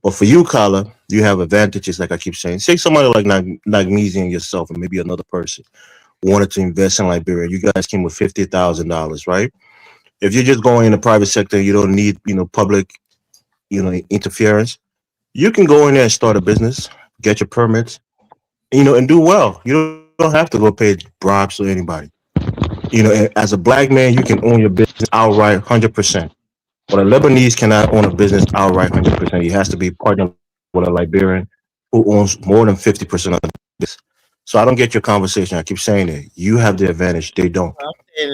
But for you, Carla, you have advantages, like I keep saying. Say somebody like Nagmezi and yourself and maybe another person wanted to invest in Liberia. You guys came with $50,000, right? If you're just going in the private sector, you don't need public interference. You can go in there and start a business, get your permits, and do well. You don't have to go pay bribes to anybody. As a black man, you can own your business outright 100%. But a Lebanese cannot own a business outright 100%. He has to be partnered with a Liberian who owns more than 50% of the business. So I don't get your conversation. I keep saying it. You have the advantage. They don't.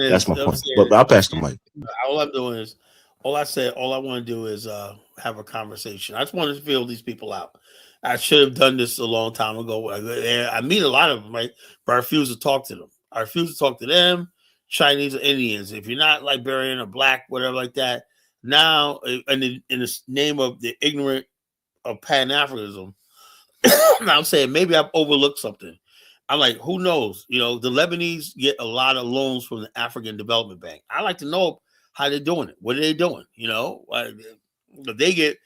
That's my point. But I'll pass the mic. All I'm doing is, all I want to do is have a conversation. I just want to feel these people out. I should have done this a long time ago. I meet a lot of them, right? But I refuse to talk to them. I refuse to talk to them, Chinese or Indians. If you're not Liberian or black, whatever like that, now in the name of the ignorant of Pan-Africanism, Now I'm saying maybe I've overlooked something. I'm like, who knows? You know, the Lebanese get a lot of loans from the African Development Bank. I like to know how they're doing it. What are they doing? You know, they get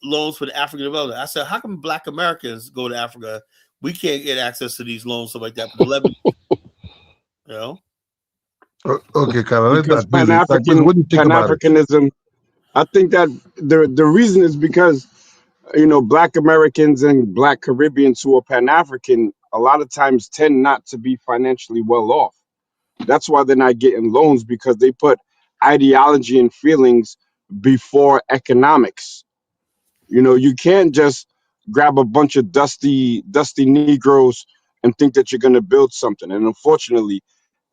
loans for the African development. I said, how come Black Americans go to Africa? We can't get access to these loans, stuff like that. But the Lebanese, you know. Okay, Carla, Because what do you think about it? Pan-Africanism, I think that the reason is because, Black Americans and Black Caribbeans who are Pan-African a lot of times tend not to be financially well off. That's why they're not getting loans, because they put ideology and feelings before economics. You can't just grab a bunch of dusty Negroes and think that you're going to build something. And unfortunately,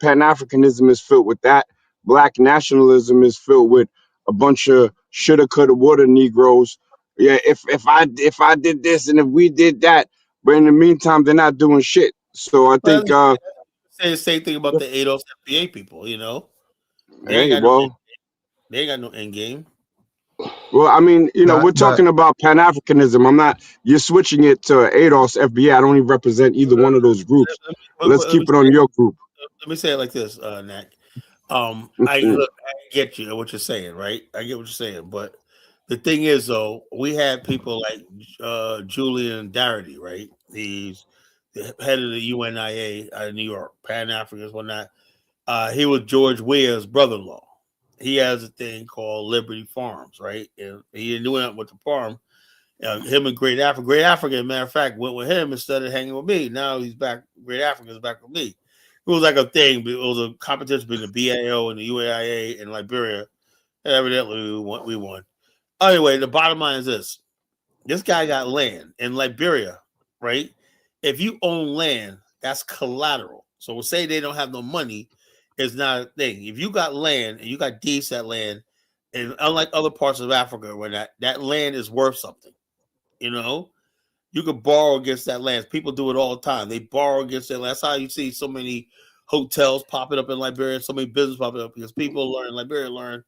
Pan-Africanism is filled with that. Black nationalism is filled with a bunch of shoulda, coulda, woulda Negroes. Yeah, if I did this and if we did that, but in the meantime, they're not doing shit. So I Well, think, say the same thing about the ADOS FBA people. You know, they hey, ain't got well, they ain't got no end game. well, I mean, we're But talking about Pan-Africanism. You're switching it to ADOS, FBA. I don't even represent either one of those groups. Let's keep it on your group. Let me say it like this, Nat. I get you what you're saying, right? I get what you're saying, but the thing is, though, we had people like Julian Darity, right? He's the head of the UNIA out of New York, Pan Africans, whatnot. He was George Weah's brother-in-law. He has a thing called Liberty Farms, right? And he didn't do nothing with the farm. Him and Great Africa. Great Africa, as a matter of fact, went with him instead of hanging with me. Now he's back. Great Africa is back with me. It was like a thing. It was a competition between the BAO and the UAIA in Liberia. And evidently, we won. Anyway, the bottom line is this. This guy got land in Liberia, right? If you own land, that's collateral. So we'll say they don't have no money. It's not a thing. If you got land and you got deeds to that land, and unlike other parts of Africa where that land is worth something, you could borrow against that land. People do it all the time. They borrow against that land. That's how you see so many hotels popping up in Liberia, so many businesses popping up, because people in Liberia learn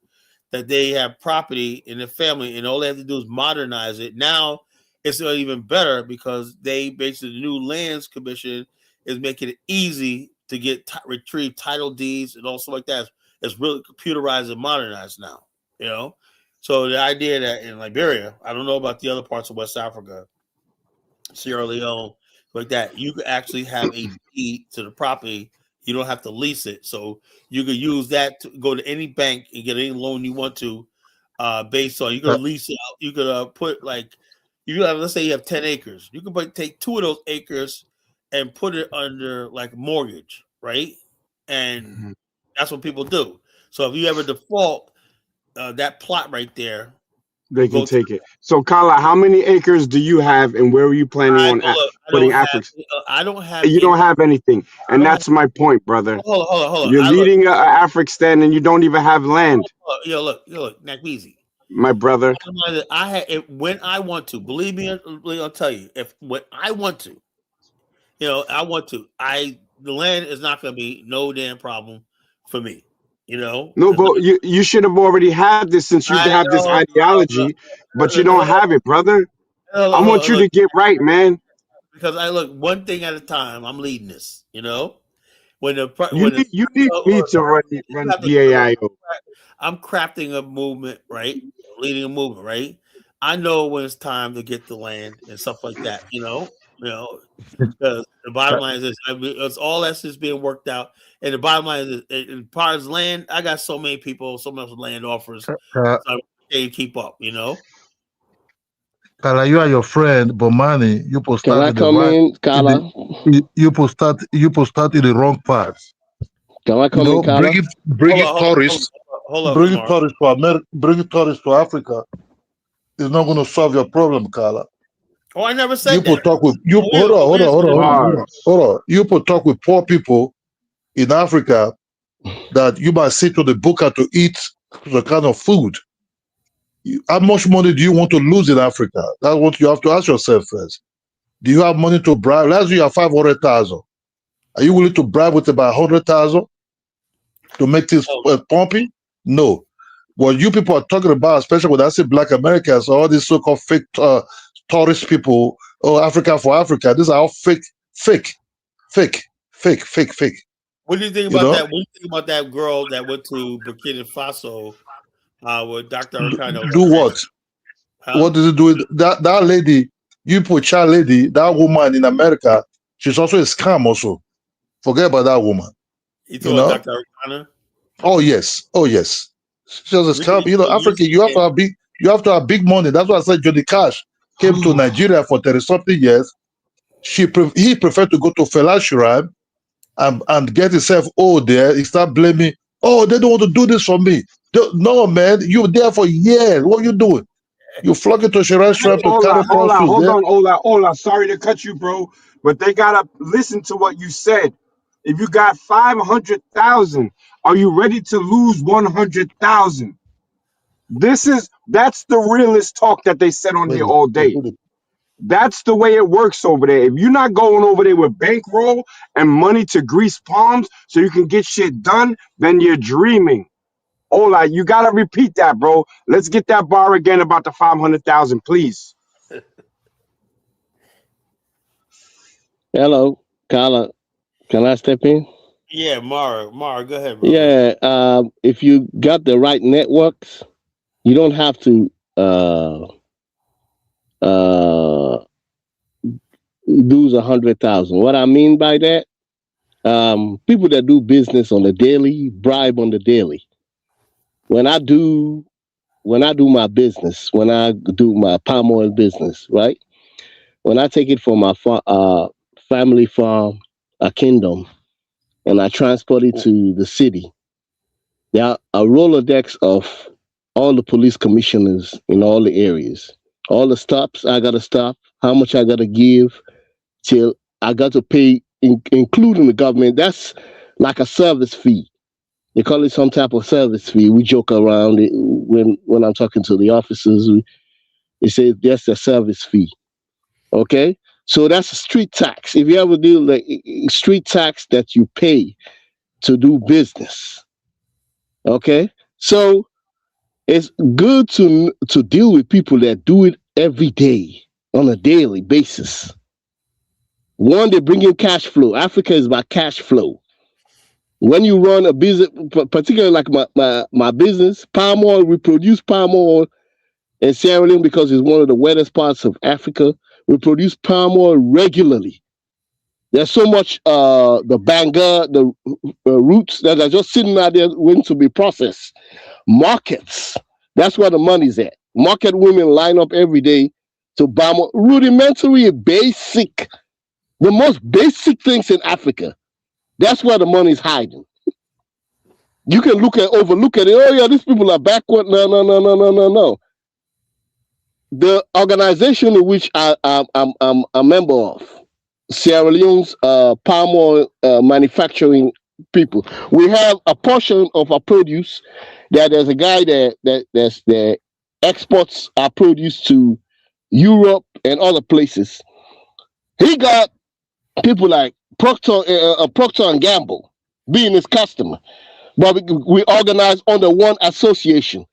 that they have property in their family, and all they have to do is modernize it. Now it's even better because they basically, the new lands commission is making it easy to get retrieve title deeds and all stuff like that. It's really computerized and modernized now, So the idea that in Liberia, I don't know about the other parts of West Africa, Sierra Leone, like that, you could actually have a deed to the property. You don't have to lease it. So you could use that to go to any bank and get any loan you want to, based on, you could lease it out. You could put let's say you have 10 acres. You could take 2 of those acres and put it under like mortgage, right? And that's what people do. So if you ever default, that plot right there, they can take it. So, Kala, how many acres do you have, and where are you planning on putting Africa? I don't have. You don't have anything, and that's my point, brother. Hold on. You're leading an African, and you don't even have land. Look, NacBeezy, my brother. I had when I want to. Believe me, I'll tell you. When I want to, I want to. The land is not going to be no damn problem for me. No, but you should have already had this, since you have this ideology, but you don't have it, brother. I want you to get right, man. Because I look one thing at a time. I'm leading this, When you need me to run BAIO. I'm crafting a movement, right? Leading a movement, right? I know when it's time to get the land and stuff like that, Because the bottom line is this: it's all that's just being worked out. And the bottom line is, as far as land, I got so many people, so much land offers, so I can't keep up, Kala, you are your friend, but money, you post Can I come in, Kala? You post start in the wrong path. Can I come in, Kala? Bring it tourists to Africa. It's not going to solve your problem, Kala. Oh, I never said that. Hold on. You could talk with poor people in Africa that you might sit to the booker to eat the kind of food. How much money do you want to lose in Africa? That's what you have to ask yourself first. Do you have money to bribe? Let's say you have 500,000. Are you willing to bribe with about 100,000 to make this pumping? No. What you people are talking about, especially when I say Black Americans, all these so-called fake tourist people Oh, Africa for Africa. These are all fake. What do you think You about know? that? What do you think about that girl that went to Burkina Faso with Dr. Arcano? Do what? Huh? What did it do with that lady? You put child lady, that woman in America, she's also a scam also. Forget about that woman. You told Dr. Arcano? Oh yes. She was a scam. You know, Africa, you have to have big money. That's why I said Johnny Cash came to Nigeria for 30-something years. He preferred to go to Fela Shrine and get himself old there. He start blaming, oh, they don't want to do this for me. No, man, you were there for years. What are you doing? You flock it to Shrine Hey, to carry prostitutes. hold on, Ola. Sorry to cut you, bro, but they gotta listen to what you said. If you got 500,000, are you ready to lose 100,000? That's the realest talk that they said on here all day. That's the way it works over there. If you're not going over there with bankroll and money to grease palms so you can get shit done, then you're dreaming. Ola, you gotta repeat that, bro. Let's get that bar again about the 500,000, please. Hello, Carla. Can I step in? Yeah, Mara, go ahead, bro. Yeah, if you got the right networks, you don't have to lose 100,000. What I mean by that, people that do business on the daily bribe on the daily. When I do my business, when I do my palm oil business, right? When I take it from my family farm, a kingdom, and I transport it to the city, there are a Rolodex of all the police commissioners in all the areas. All the stops I gotta stop, how much I gotta give, till I got to pay, including the government. That's like a service fee. They call it some type of service fee. We joke around it when I'm talking to the officers. They say that's a service fee. Okay, so that's a street tax. If you ever do like street tax that you pay to do business. Okay, so it's good to deal with people that do it every day on a daily basis. One, they bring in cash flow. Africa is about cash flow. When you run a business, particularly like my business, palm oil, we produce palm oil in Sierra Leone because it's one of the wettest parts of Africa. We produce palm oil regularly. There's so much the banga, the roots that are just sitting out there waiting to be processed. Markets, that's where the money's at. Market women line up every day to buy more rudimentary, basic, the most basic things in Africa. That's where the money's hiding. You can overlook at it. Oh yeah, these people are backward. No. The organization in which I'm a member of, Sierra Leone's palm oil manufacturing people, we have a portion of our produce that there's a guy that exports our produce to Europe and other places. He got people like Procter and Gamble being his customer, but we organize under one association.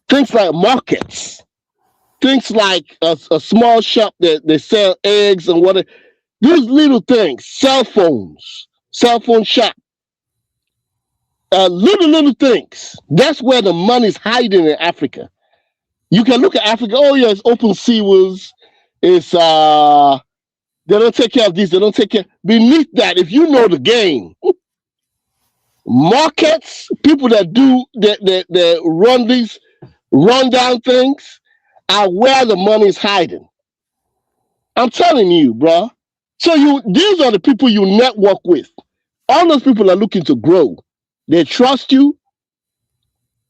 Things like markets, things like a small shop that they sell eggs and whatever. These little things, cell phone shop, little things. That's where the money's hiding in Africa. You can look at Africa. Oh yeah, it's open seawoods. It's they don't take care of this. They don't take care. Beneath that, if you know the game, markets, people that do that run these rundown things are where the money is hiding. I'm telling you, bro. So these are the people you network with. All those people are looking to grow. They trust you.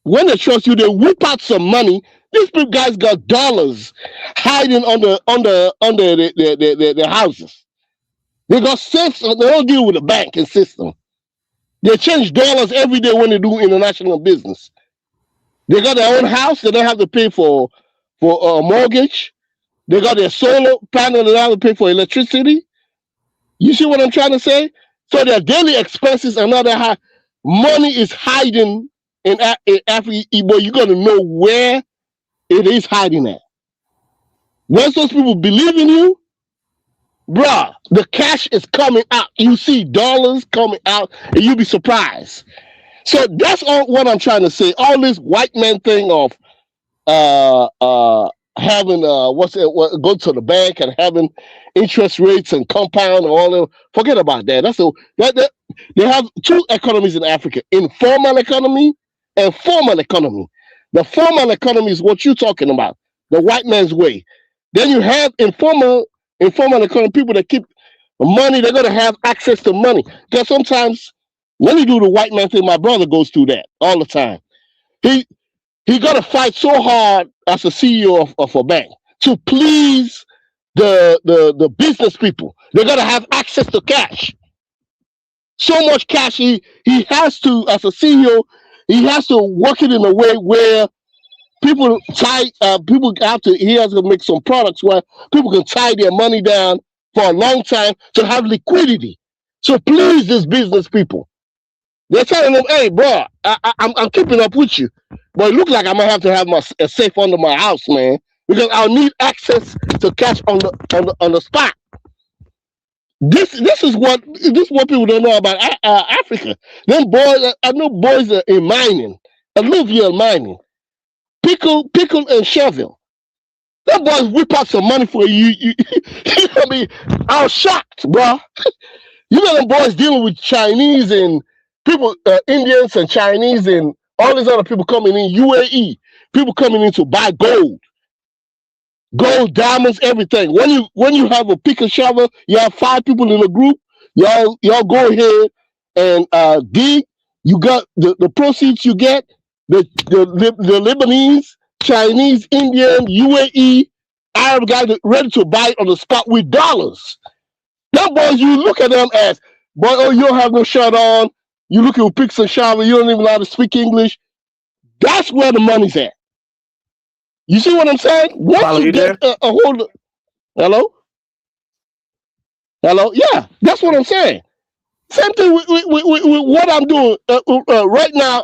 When they trust you, they whip out some money. These people guys got dollars hiding under their houses. They got safes. They don't deal with the banking system. They change dollars every day when they do international business. They got their own house. They don't have to pay for a mortgage. They got their solar panel. They don't have to pay for electricity. You see what I'm trying to say? So their daily expenses are not that high. Money is hiding in Africa, but you got to know where it is hiding at. Once those people believe in you, bruh, the cash is coming out. You see dollars coming out, and you'll be surprised. So that's all what I'm trying to say. All this white man thing of having go to the bank and having interest rates and compound and all that. Forget about that. That they have two economies in Africa: informal economy and formal economy. The formal economy is what you're talking about, the white man's way. Then you have informal economy, people that keep money. They're gonna have access to money. Because sometimes when you do the white man thing, my brother goes through that all the time. He he got to fight so hard as a CEO of a bank to please the business people. They got to have access to cash. So much cash he has to, as a CEO, he has to work it in a way where he has to make some products where people can tie their money down for a long time to have liquidity. So please these business people. They're telling them, hey, bro, I'm keeping up with you. But it looks like I'm going to have a safe under my house, man, because I'll need access to cash on the spot. This is what people don't know about Africa. Them boys, I know boys are in mining, alluvial mining, pickle and shovel. Them boys whip out some money for you. I mean, I was shocked, bro. You know them boys dealing with Chinese and people, Indians and Chinese and all these other people coming in, UAE, people coming in to buy gold, diamonds, everything. When you have a pick and shovel, you have 5 people in a group, y'all go ahead and dig. You got the proceeds you get, the Lebanese, Chinese, Indian, UAE, Arab guys ready to buy it on the spot with dollars. Them boys, you look at them as, boy, oh, you don't have no shirt on. You look at picks and shovel, you don't even know how to speak English. That's where the money's at. You see what I'm saying? Once Follow you you get there? a hold of, hello? Yeah, that's what I'm saying. Same thing with what I'm doing right now.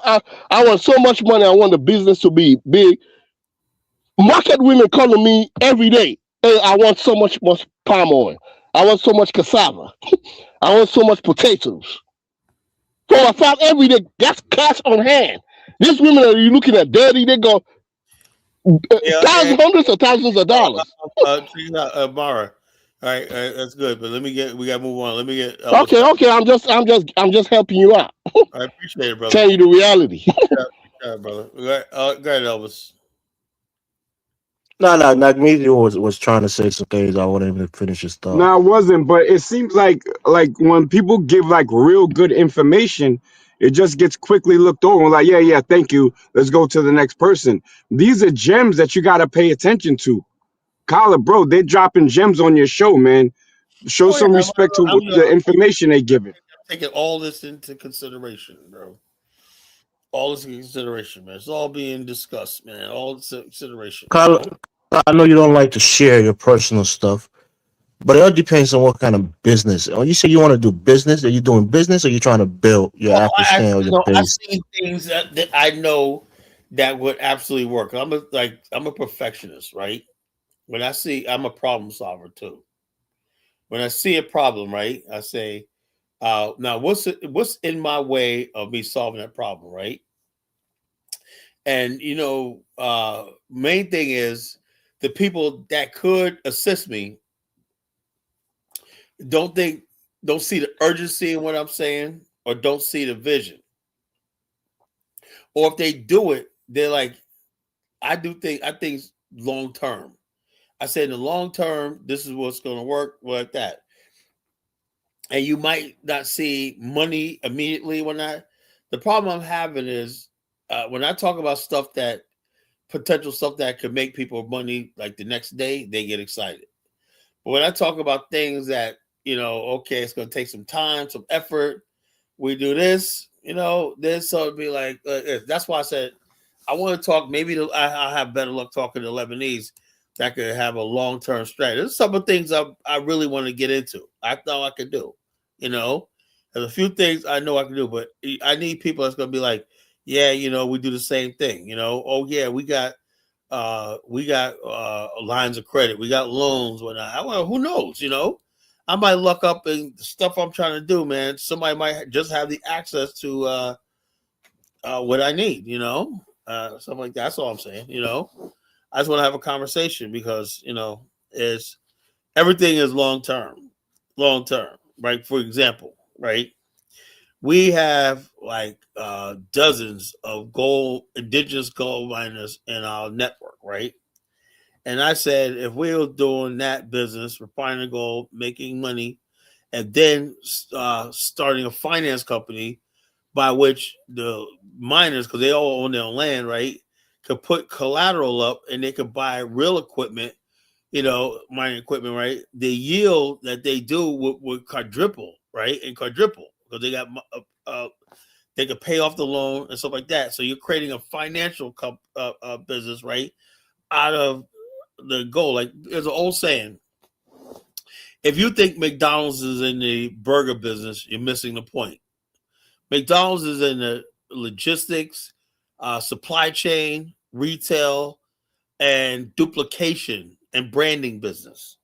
I want so much money. I want the business to be big. Market women calling me every day. Hey, I want so much palm oil. I want so much cassava. I want so much potatoes. So I found every day. That's cash on hand. These women are you looking at dirty. They go hundreds of thousands of dollars. Mara. All right, that's good. But we gotta move on. Let me get Elvis. Okay. I'm just helping you out. I appreciate it, brother. Telling you the reality. Yeah, brother. Go ahead, Elvis. No, Nagmedia was trying to say some things. I wanted him to finish his thought. No, I wasn't, but it seems like when people give like real good information, it just gets quickly looked over. Like, yeah, thank you. Let's go to the next person. These are gems that you gotta pay attention to. Kyla, bro, they're dropping gems on your show, man. Show some respect to the information they give it. Taking all this into consideration, bro. All this in consideration, man. It's all being discussed, man. All this consideration. Kyle, I know you don't like to share your personal stuff, but it all depends on what kind of business. When you say you want to do business, are you doing business or are you trying to build your Afghanistan or your base? I've seen things that I know that would absolutely work. I'm a perfectionist, right? I'm a problem solver too. When I see a problem, right, I say, now what's in my way of me solving that problem, right? And main thing is the people that could assist me don't see the urgency in what I'm saying or don't see the vision. Or if they do it, they're like, I think long term. I said in the long term, this is what's going to work like that. And you might not see money immediately the problem I'm having is when I talk about potential stuff that could make people money like the next day, they get excited. But when I talk about things that, okay, it's going to take some time, some effort, we do this, then so it'd be like, that's why I said, I want to talk, maybe I'll have better luck talking to Lebanese that could have a long-term strategy. There's some of the things I really want to get into. I thought I could do, There's a few things I know I can do, but I need people that's going to be like, yeah, we do the same thing, oh yeah, we got We got lines of credit. We got loans. Whatnot. Well, who knows? I might luck up in stuff I'm trying to do, man. Somebody might just have the access to what I need, something like that. That's all I'm saying. I just want to have a conversation because is everything is long term, right? For example, right? We have like dozens of indigenous gold miners in our network, right? And I said, if we were doing that business, refining gold, making money, and then starting a finance company by which the miners, because they all own their own land, right, could put collateral up and they could buy real equipment, mining equipment, right? The yield that they do would quadruple, right? And quadruple because they got they could pay off the loan and stuff like that. So you're creating a financial business, right, out of the gold. Like there's an old saying: if you think McDonald's is in the burger business, you're missing the point. McDonald's is in the logistics, supply chain, retail, and duplication and branding business.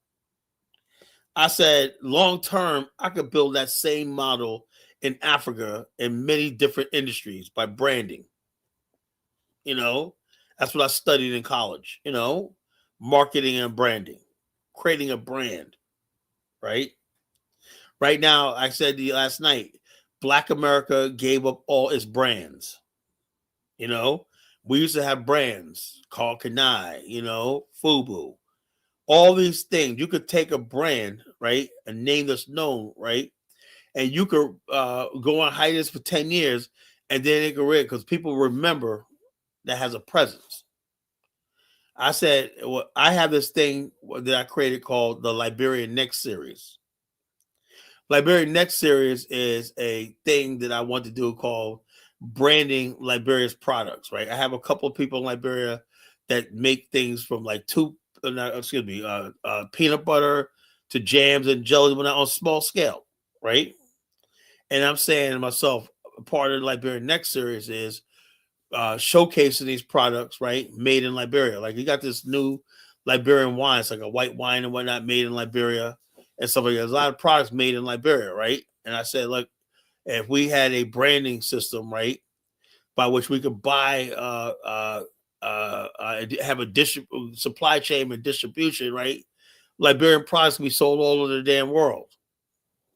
I said, long term, I could build that same model in Africa in many different industries by branding. That's what I studied in college, marketing and branding, creating a brand, right? Right now, I said to you last night, Black America gave up all its brands. We used to have brands called Kanai, Fubu, all these things. You could take a brand, right, a name that's known, right, and you could go on hiatus for 10 years, and then it could because people remember that has a presence. I said, well, I have this thing that I created called the Liberian Next Series. Liberian Next Series is a thing that I want to do called branding Liberia's products, right? I have a couple of people in Liberia that make things from like peanut butter to jams and jellies, but not on a small scale, right? And I'm saying to myself, part of the Liberian Next Series is showcasing these products, right, made in Liberia. Like you got this new Liberian wine, it's like a white wine and whatnot, made in Liberia and stuff like that. There's a lot of products made in Liberia, right? And I said, look, if we had a branding system, right, by which we could buy, have a supply chain and distribution, right, Liberian products can be sold all over the damn world.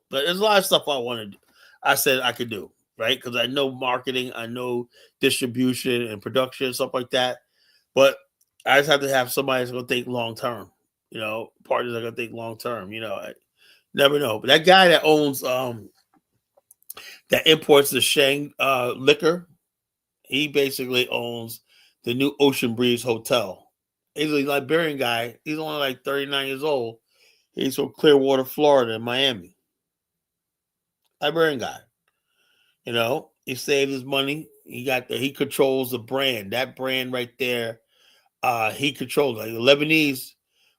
But there's a lot of stuff I want to do. I said I could do, right? Because I know marketing, I know distribution and production and stuff like that. But I just have to have somebody that's going to think long term. Partners are going to think long term. I never know. But that guy that owns, that imports the Shang liquor, he basically owns the new Ocean Breeze Hotel. He's a Liberian guy. He's only like 39 years old. He's from Clearwater, Florida, in Miami. Liberian guy. He saved his money. He controls the brand. That brand right there, he controls. Like the Lebanese,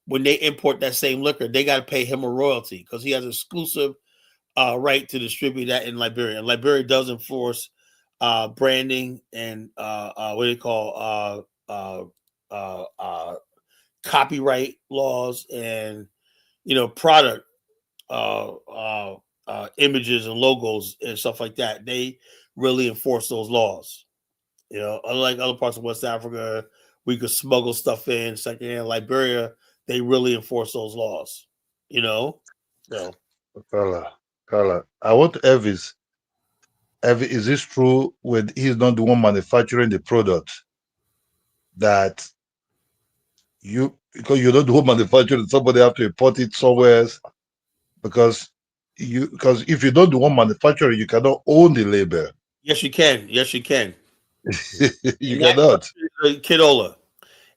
when they import that same liquor, they got to pay him a royalty because he has exclusive right to distribute that in Liberia. And Liberia does enforce branding and what do you call copyright laws and product images and logos and stuff like that. They really enforce those laws. Unlike other parts of West Africa, we could smuggle stuff in secondhand. Liberia, they really enforce those laws. So. Carla, I want Elvis. Elvis, is this true when he's not the one manufacturing the product that because you're not the one manufacturing, somebody have to import it somewhere else because if you don't do one manufacturer, you cannot own the label. Yes, you can. You cannot. Kidola,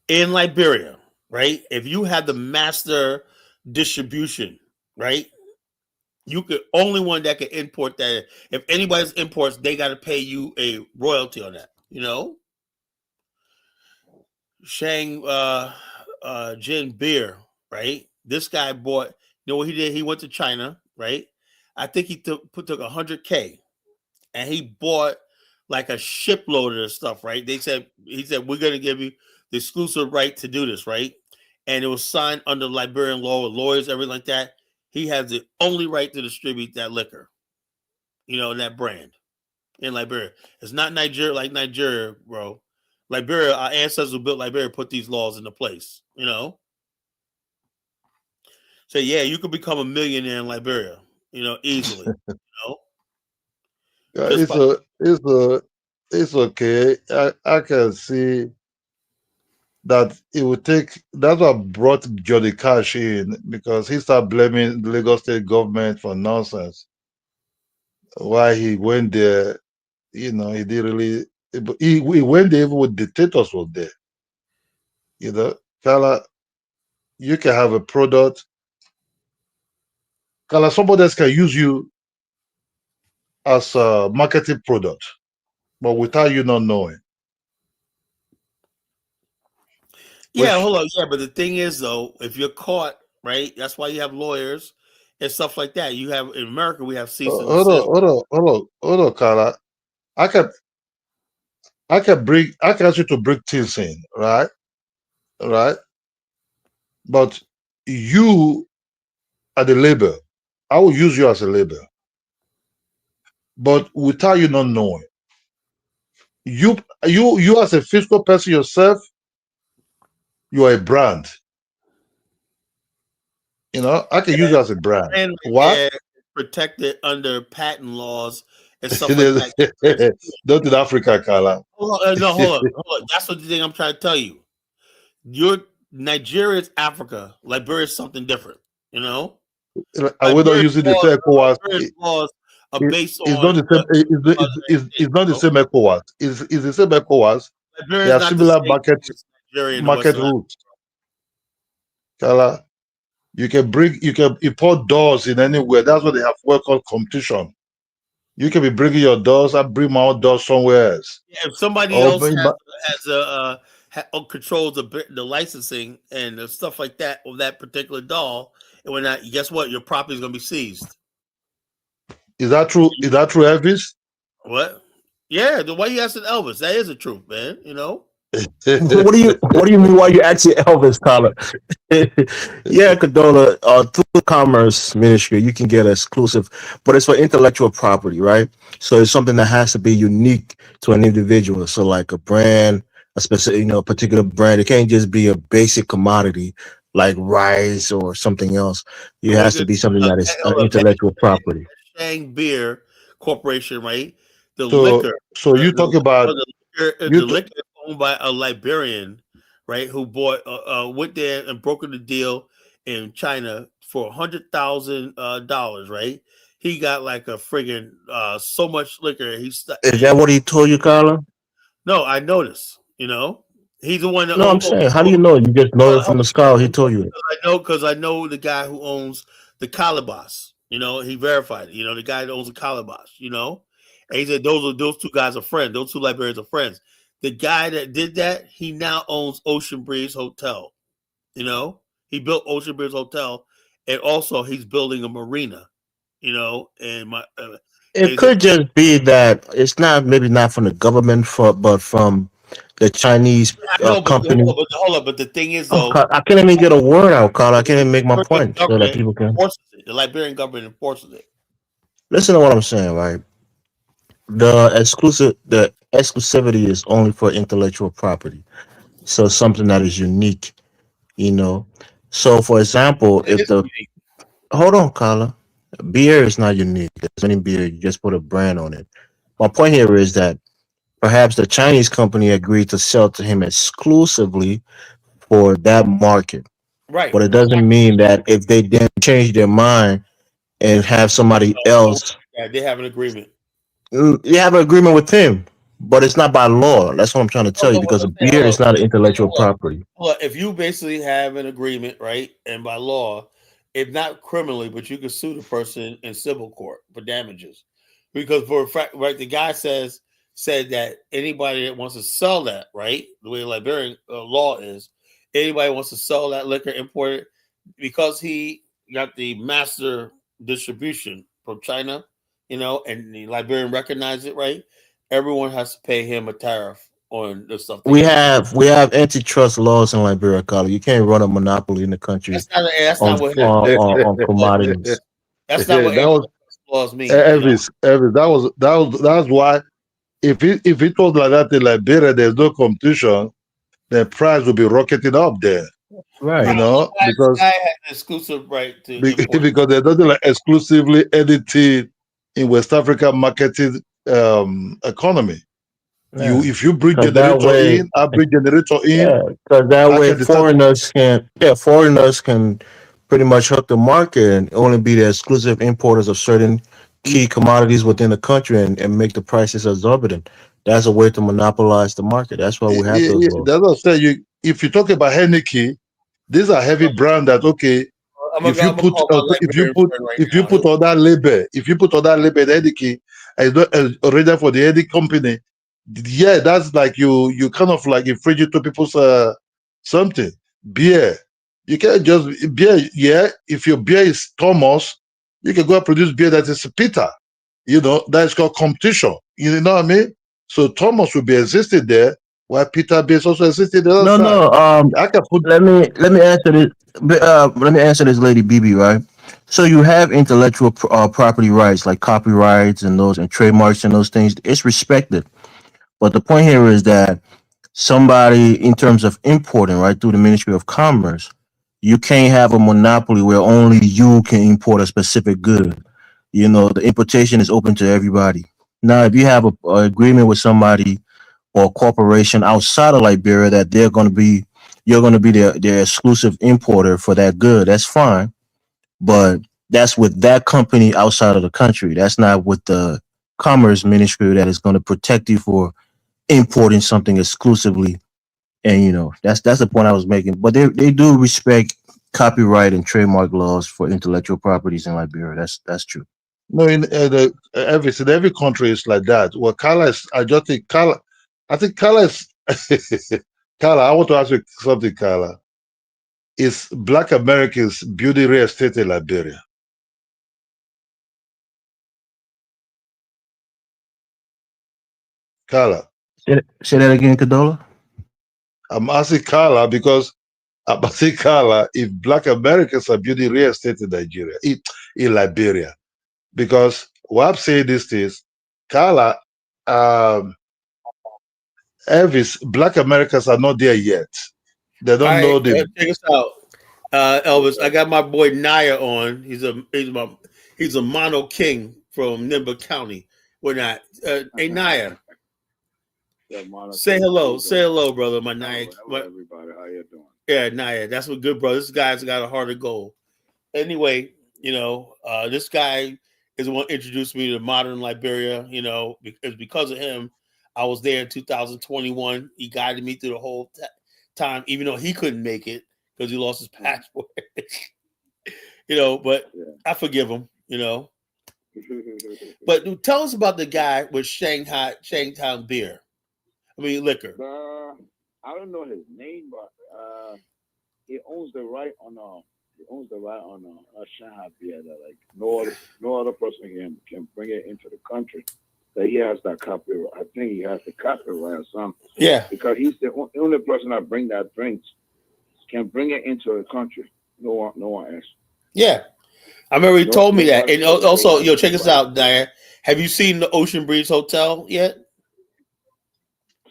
in Liberia, right? If you have the master distribution, right? You could only one that can import that. If anybody's imports, they got to pay you a royalty on that. Shang gin beer, right? This guy bought. You know what he did? He went to China, right? I think he took $100K, and he bought like a shipload of stuff, right? He said we're gonna give you the exclusive right to do this, right? And it was signed under Liberian law with lawyers, everything like that. He has the only right to distribute that liquor, that brand in Liberia. It's not Nigeria like Nigeria, bro. Liberia, our ancestors who built Liberia put these laws into place, So yeah, you could become a millionaire in Liberia, easily. Yeah, Just by it's okay. I can see that it would take. That's what brought Johnny Cash in, because he started blaming the Lagos State government for nonsense. Why he went there, he didn't really. He went there even with dictators was there. Kala, you can have a product. Kala, somebody else can use you as a marketing product, but without you not knowing. Yeah, hold on. Yeah, but the thing is, though, if you're caught, right, that's why you have lawyers and stuff like that. You have in America, we have cease and desist. Hold on, Kala. I can ask you to bring things in, right? Right? But you are the label. I will use you as a label. But without you not knowing. You as a physical person yourself, you are a brand. I can use you as a brand. And What? protected under patent laws and stuff like that. Not in Africa, Kala. Hold on. That's what the thing I'm trying to tell you. Nigeria is Africa. Liberia is something different. And we're not using the same ECOWAS. Laws are based it's on. Not the same. It's not the same ECOWAS. It's the same ECOWAS. They are similar market rules. Kala, you can import doors in anywhere. That's what they have called competition. You can be bringing your doors. I bring my own doors somewhere else. Yeah, if somebody else controls the licensing and the stuff like that of that particular doll, and when that, guess what? Your property is going to be seized. Is that true? Is that true, Elvis? What? Yeah, the way you asking Elvis, that is the truth, man. What do you mean? Why you asking Elvis, Tyler? Yeah, Condola, through the Commerce Ministry, you can get exclusive, but it's for intellectual property, right? So it's something that has to be unique to an individual. So like a brand, a specific, particular brand. It can't just be a basic commodity like rice or something else. It has to be something that is intellectual property. Shang Beer Corporation, right? The So, liquor. So you talk about the liquor owned by a Liberian, right? Who went there and brokered the deal in China for $100,000, right? He got like a friggin' so much liquor. Is that what he told you, Carla? No, I noticed. He's the one that. No, I'm saying, how do you know? You just know it from the scar. He told you. Because I know the guy who owns the Calabash. He verified it. The guy that owns the Calabash. And he said those two guys are friends. Those two Liberians are friends. The guy that did that, he now owns Ocean Breeze Hotel. He built Ocean Breeze Hotel, and also he's building a marina. And it could just be that it's maybe not from the government, but from the Chinese company. Hold on, but the thing is, though, I can't even get a word out, Carl. I can't even make my point so that people can. The Liberian government enforces it. Listen to what I'm saying, right? The exclusivity is only for intellectual property, so something that is unique, So, for example, hold on, Carla, beer is not unique. There's many beer. You just put a brand on it. My point here is that perhaps the Chinese company agreed to sell to him exclusively for that market. Right. But it doesn't mean that if they then change their mind and have somebody else. Yeah, they have an agreement. You have an agreement with him, but it's not by law. That's what I'm trying to tell you, because a beer is not an intellectual property. Well, if you basically have an agreement, right, and by law, if not criminally, but you can sue the person in civil court for damages. Because for a fact, right, the guy said that anybody that wants to sell that, right, the way Liberian law is, anybody wants to sell that liquor, import it, because he got the master distribution from China, and the Liberian recognized it, right? Everyone has to pay him a tariff on the stuff. We have antitrust laws in Liberia, Carla. You can't run a monopoly in the country That's not what on commodities. that's not what that was antitrust laws mean. Elvis. That's why if it was like that in Liberia, there's no competition, the price will be rocketing up there. Right. You know, because I had an exclusive right to import. because there's nothing like exclusively anything in West Africa marketing economy. Yeah. If you bring 'Cause that generator way, in, I bring generator in. yeah, because that I way can decide. foreigners can pretty much hook the market and only be the exclusive importers of certain key commodities within the country and make the prices exorbitant. That's a way to monopolize the market. That's why we have those laws. That's what I say. If you talk about Henneke, these are heavy brand that okay. If you put on that label, Henneke, it's not already for the Henneke company. Yeah, that's like you kind of like infringe to people's something. Beer, you can't just beer. Yeah, if your beer is Thomas, you can go and produce beer that is Peter. You know, that's called competition. You know what I mean? So Thomas will be existed there, while Peter Beer also existed the other side. I can put. Let me answer this. Let me answer this, lady BB. Right. So you have intellectual property rights like copyrights and those and trademarks and those things. It's respected. But the point here is that somebody, in terms of importing, right, through the Ministry of Commerce, you can't have a monopoly where only you can import a specific good. You know, the importation is open to everybody. Now, if you have a agreement with somebody or a corporation outside of Liberia that you're going to be their exclusive importer for that good, that's fine. But that's with that company outside of the country. That's not with the Commerce Ministry that is going to protect you for importing something exclusively. And that's the point I was making. But they do respect copyright and trademark laws for intellectual properties in Liberia. That's true. No, in every country is like that. Well, Carla is. I think Carla is. Carla, I want to ask you something, Carla. Is Black Americans building real estate in Liberia? Carla. Say that again, Kadola. I'm asking Carla because I'm asking Carla if Black Americans are building real estate in Nigeria, in Liberia. Because what I'm saying this is, Carla, Elvis, Black Americans are not there yet. They don't know the. Check us out, Elvis. I got my boy Naya on. He's a mono king from Nimba County. We're not. Hey Naya. Say hello, brother. My Naya. Hello, everybody. How you doing? Yeah, Naya. That's what good, brother. This guy's got a heart of gold. Anyway, this guy is the one who introduced me to modern Liberia. Because of him, I was there in 2021. He guided me through the whole time, even though he couldn't make it because he lost his passport. But yeah. I forgive him. But tell us about the guy with Shanghai beer. I mean liquor. I don't know his name, but he owns the right on Shanghai beer that like no other person can bring it into the country. That he has that copyright. I think he has the copyright or something. Yeah. Because he's the only person that bring that drinks can bring it into the country. No one else. Yeah. I remember he told me that. And also, check us out, Diane. Have you seen the Ocean Breeze Hotel yet?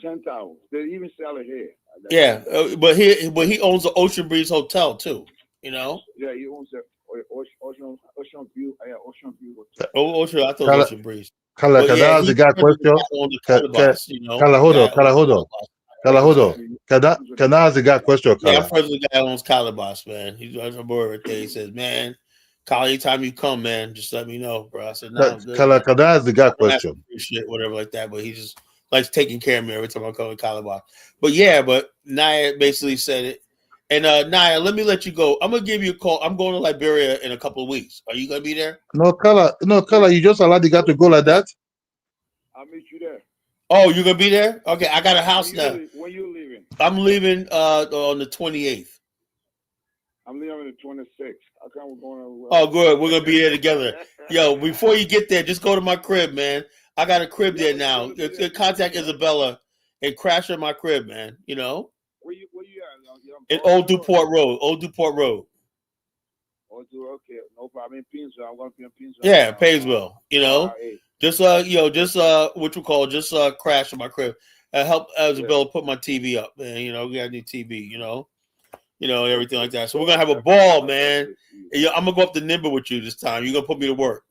10,000. They even sell it here. Yeah, but he owns the Ocean Breeze Hotel too. Yeah, he owns the Ocean View. Yeah, Ocean View Hotel. Ocean. I thought Ocean Breeze. Carla, can I ask the guy a question? Carla, hold on. Can I ask the guy a question? Yeah, I'm friends with the guy who owns Calabas, man. He's on board right there. He says, man, Carla, anytime you come, man, just let me know, bro. I said, no, I'm good. Carla, can I ask the guy a question? Shit, whatever like that, but he just likes taking care of me every time I come to Calabas. But Naya basically said it. And Naya, let me let you go. I'm gonna give you a call. I'm going to Liberia in a couple of weeks. Are you gonna be there? No, Carla, you just allowed the guy to go like that? I'll meet you there. Oh, you're gonna be there? Okay, I got a house now. When you leaving? I'm leaving on the 28th. I'm leaving on the 26th. How come we're going? Oh, good. We're gonna be there together. Yo, before you get there, just go to my crib, man. I got a crib there now. Contact Isabella, and crash at my crib, man. You know, Where you at? in Old Duport Road. Okay, no problem. In Painesville, I'm gonna be in Painesville. Yeah, Painesville. You know, just what you call crash at my crib. Help Isabella put my TV up, man. You know, we got a new TV. You know, everything like that. So we're gonna have a ball, man. I'm gonna go up to Nimba with you this time. You're gonna put me to work.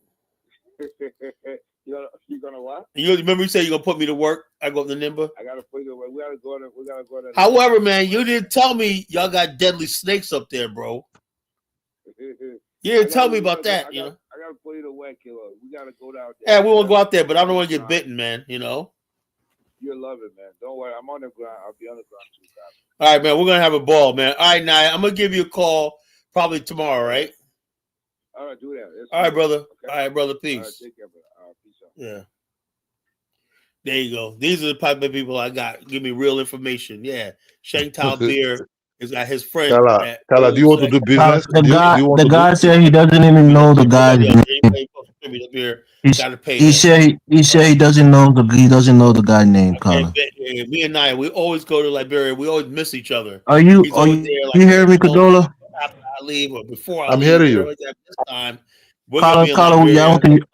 You're gonna what? You remember you said you're gonna put me to work? I go up to Nimba. I gotta put you away. We gotta go to. However, man, you didn't tell me y'all got deadly snakes up there, bro. You didn't tell me about that. You know. I gotta put you away, killer. We gotta go down there. Yeah, we won't go out there, but I don't want to get bitten, man. You know. You'll love it, man. Don't worry. I'm on the ground. I'll be on the ground too, guys. All right, man. We're gonna have a ball, man. All right, Naya. I'm gonna give you a call probably tomorrow, right? All right, do that. All right, brother. Okay. All right, brother. Peace. All right, take care, brother. Peace out. Yeah. There you go. These are the type of people I got. Give me real information. Yeah. Shanghai Beer has got his friend. Kala, do you want to do business? The guy said he doesn't even know the guy's name. He said he doesn't know the guy's name, Kala. Me and Naya, we always go to Liberia. We always miss each other. Are you hearing me, Kadola? After I leave or before I I'm leave, hearing you. This time, Kala,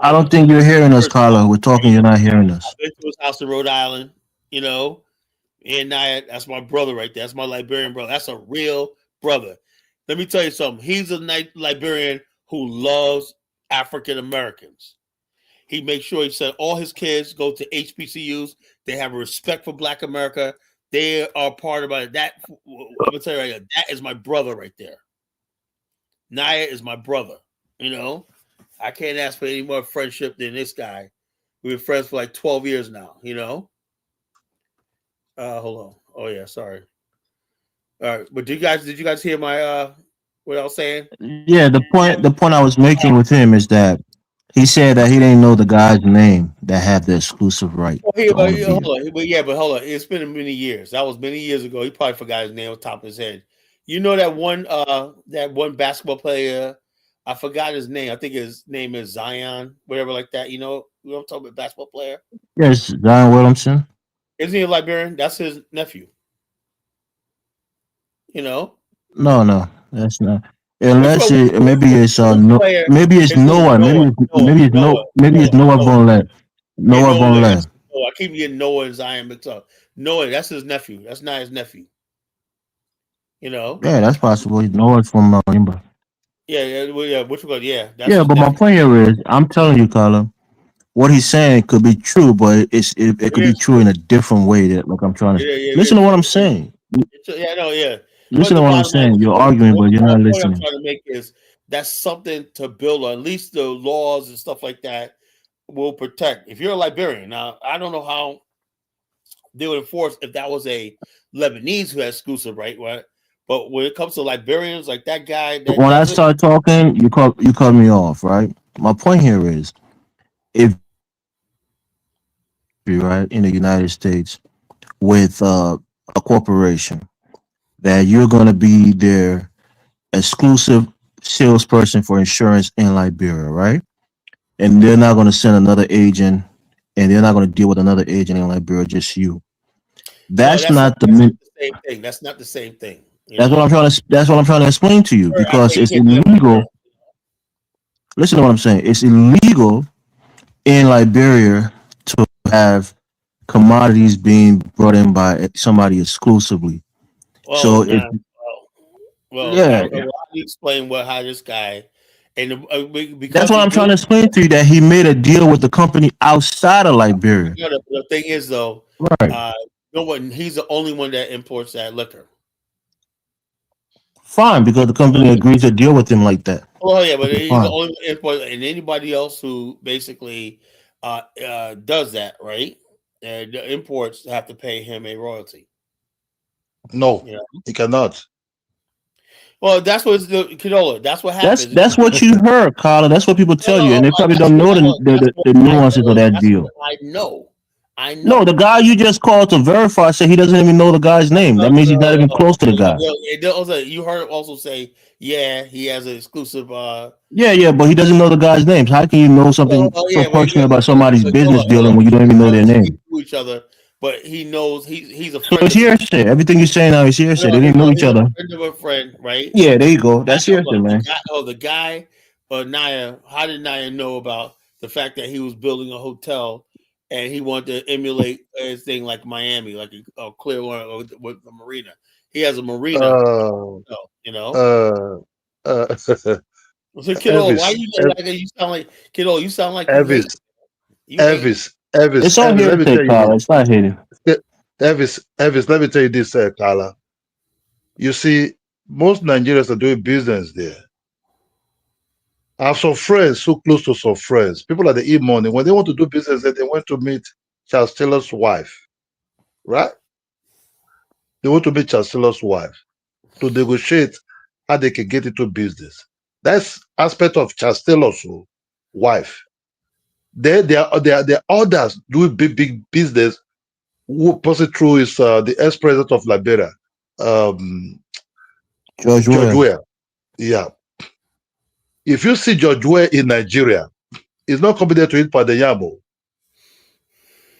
I don't think you're hearing us, Kala. We're talking, you're not hearing us. I've been to his house in Rhode Island, you know. And Naya, that's my brother right there. That's my Liberian brother. That's a real brother. Let me tell you something. He's a Liberian who loves African Americans. He makes sure he said all his kids go to HBCUs. They have a respect for Black America. They are part of it. That I'm gonna tell you right now, that is my brother right there. Naya is my brother. You know, I can't ask for any more friendship than this guy. We've been friends for like 12 years now. You know. Hold on. Oh yeah, sorry. All right, but did you guys hear my what I was saying? Yeah, the point I was making with him is that he said that he didn't know the guy's name that had the exclusive right. Hold on. It's been many years. That was many years ago. He probably forgot his name on top of his head. You know that one basketball player, I forgot his name. I think his name is Zion, whatever like that. You know what I'm talking about, basketball player? Yes, Zion Williamson. Isn't he a Liberian? That's his nephew. You know? No, that's not. Unless maybe it's Noah. Maybe it's Noah Vonleh. Noah Vonleh. I keep getting Noah and Zion mixed up. Noah, that's his nephew. That's not his nephew. You know? Yeah, that's possible. Noah's from Nimba. Yeah. Which one? Yeah. Yeah, but my point here is, I'm telling you, Carla, what he's saying could be true, but it could be true in a different way. That like I'm trying to listen to what I'm saying. Listen to what I'm saying. You're arguing, but you're not listening. What I'm trying to make is that's something to build on. At least the laws and stuff like that will protect. If you're a Liberian, now I don't know how they would enforce if that was a Lebanese who had exclusive right. But when it comes to Liberians, like that guy, when I start talking, you cut me off, right? My point here is, if you're right in the United States with a corporation, that you're going to be their exclusive salesperson for insurance in Liberia, right? And they're not going to send another agent, and they're not going to deal with another agent in Liberia, just you. That's not the same thing. That's not the same thing. That's what I'm trying to explain to you, because it's illegal. Listen to what I'm saying. It's illegal in Liberia to have commodities being brought in by somebody exclusively. How do you explain how this guy and that's what I'm trying to explain to you, that he made a deal with the company outside of Liberia. The thing is, though, right? He's the only one that imports that liquor. Fine, because the company agreed to deal with him like that. Oh yeah, but he's the only import, and anybody else who basically does that, right? The imports have to pay him a royalty. No, he cannot. Well, that's what Cadola. That's what happens. That's what you heard, Carla. That's what people tell you, and they probably don't know the nuances of that deal. I know. No, the guy you just called to verify said he doesn't even know the guy's name. That means he's not even close to the guy. You heard him also say, yeah, he has an exclusive. Yeah, but he doesn't know the guy's names. How can you know something so personal about somebody's business dealing when you don't even know their name? Each other, but he knows he's a So friend it's of the. hearsay. Everything you're saying now is hearsay. They didn't know each He's a other. friend of a friend, right? Yeah, there you go. That's hearsay, man. The guy, Naya. How did Naya know about the fact that he was building a hotel and he wanted to emulate his thing like Miami, like a Clearwater with a marina? He has a marina, you know. So, kiddo, why you like you sound like kiddo? You sound like you hate. You hate. It's all Let me hearsay, tell you Carla. It's not hating. this. Elvis, let me tell you this, Carla. You see, most Nigerians are doing business there. I have some friends so close to some friends. People at the e-money, when they want to do business, they went to meet Charles Taylor's wife, right? They want to meet Charles Taylor's wife to negotiate how they can get into business. That's aspect of Charles Taylor's wife. There are others doing big business who pass it through is the ex-president of Liberia, George Weah. Yeah. If you see George Weah in Nigeria, he's not coming there to eat padeyamo.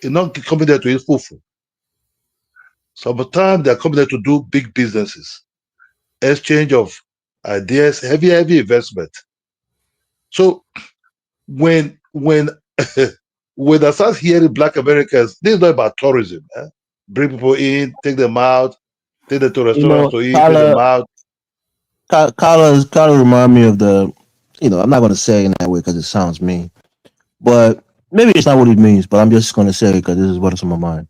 He's not coming there to eat fufu. Sometimes they're coming there to do big businesses, exchange of ideas, heavy investment. So when when I start hearing Black Americans, this is not about tourism. Bring people in, take them out, take them to restaurants to eat, take them out. Carla remind me of the, I'm not going to say it in that way because it sounds mean, but maybe it's not what it means, but I'm just going to say it because this is what's on my mind.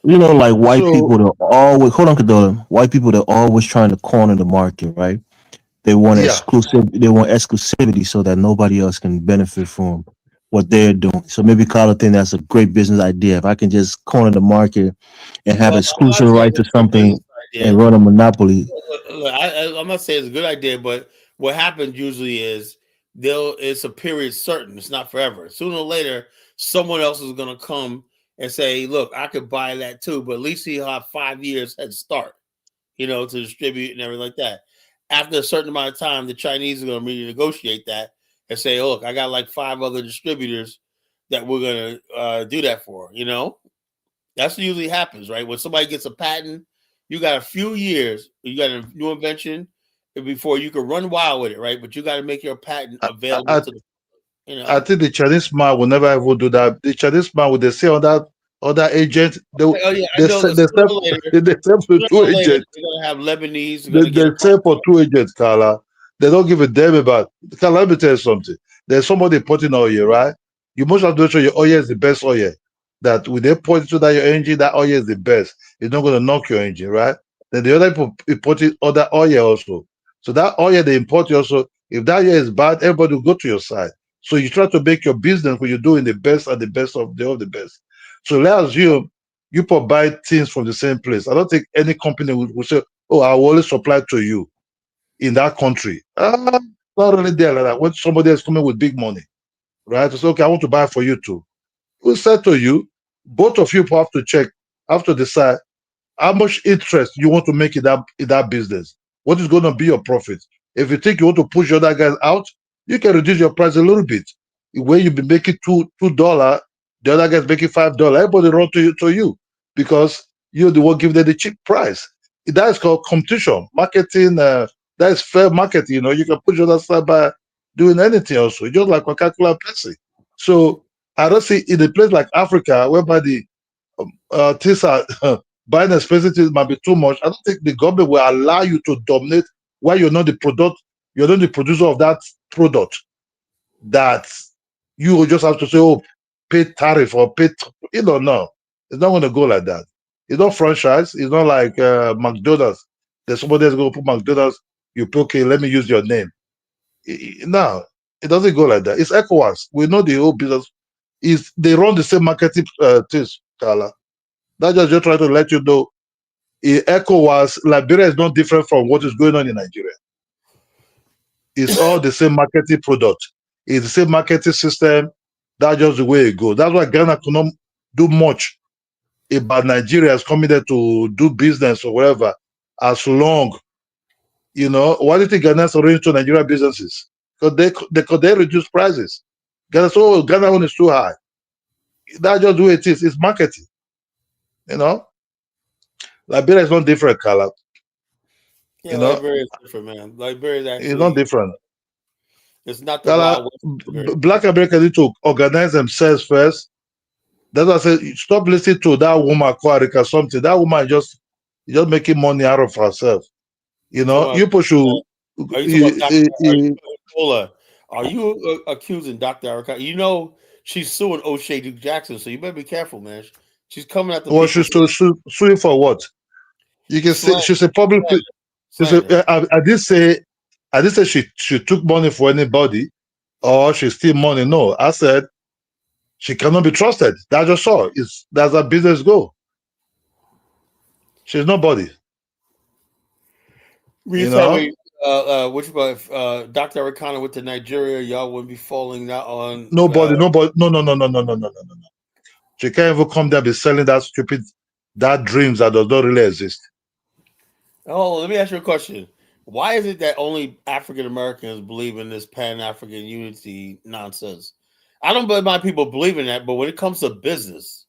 Like white people that always, hold on, Kadola, white people that always trying to corner the market, right? They want exclusivity so that nobody else can benefit from what they're doing. So maybe Carla think that's a great business idea. If I can just corner the market and have exclusive right to something and run a monopoly. Look, I'm not saying it's a good idea, but what happens usually is it's a period certain. It's not forever. Sooner or later, someone else is going to come and say, "Look, I could buy that too," but at least he'll have 5 years head start, to distribute and everything like that. After a certain amount of time, the Chinese are going to renegotiate that and say, "Oh, look, I got like 5 other distributors that we're going to do that for." That's what usually happens, right? When somebody gets a patent, you got a few years, you got a new invention before you can run wild with it, right? But you got to make your patent available to the. I think the Chinese man will never ever do that. The Chinese man, would they say on that other agent, they sell for 2 agents. They're gonna have Lebanese. They sell for 2 agents, Carla. They don't give a damn about. Carla, let me tell you something. There's somebody putting oil, right? You must have to make sure your oil is the best oil. That when they point to that your engine, that oil is the best. It's not going to knock your engine, right? Then the other people importing other oil also. So that oil they import also, if that oil is bad, everybody will go to your side. So you try to make your business when you're doing the best and the best of the best. So let's assume you buy things from the same place. I don't think any company will say, "Oh, I will only supply to you in that country." Not really there like that. When somebody is coming with big money, right? To say, "Okay, I want to buy for you too." We'll say to you, both of you have to check, have to decide how much interest you want to make in that business. What is going to be your profit? If you think you want to push other guys out, you can reduce your price a little bit. Where you be making $2, the other guys making $5. Everybody run to you because you're the one giving them the cheap price. That is called competition, marketing. That is fair marketing. You can push other side by doing anything also. Just like Coca-Cola, Pepsi. So I don't see in a place like Africa, whereby the things are buying expensive things might be too much. I don't think the government will allow you to dominate while you're not the producer of that product. That you will just have to say, "Oh, pay tariff or pay." No, it's not going to go like that. It's not franchise. It's not like McDonald's. There's somebody that's going to put McDonald's. You pay, okay, let me use your name. No, it doesn't go like that. It's ECOWAS. We know the whole business. They run the same marketing things, Carla. That's just trying to let you know. ECOWAS, Liberia is not different from what is going on in Nigeria. It's all the same marketing product. It's the same marketing system. That's just the way it goes. That's why Ghana cannot do much about Nigerians coming there to do business or whatever. As long, why do you think Ghanaians are into Nigerian businesses? Because they reduce prices. Ghana one is too high. That's just the way it is. It's marketing. You know, Liberia is not different, Kala. Yeah, Liberia is different, man. Liberia is it's not actually different. it's not the Kala, Wild West. Black Americans need to organize themselves first. That's why I said stop listening to that woman called Erika something. That woman just making money out of herself. You know, you push you. Are you talking about Are you accusing Dr. Erica? You know she's suing O'Shea Duke Jackson, so you better be careful, man. She's coming at the Well, people. she's suing for what? You can say she's a public. I did say she took money for anybody or she steal money. No, I said she cannot be trusted. That's just all. That's how business go. She's nobody. You know? Which if Dr. Arikana went to Nigeria, y'all wouldn't be falling that on nobody. No. She can't even come there and be selling that dreams that does not really exist. Oh, let me ask you a question. Why is it that only African Americans believe in this Pan-African unity nonsense? I don't believe my people believe in that, but when it comes to business,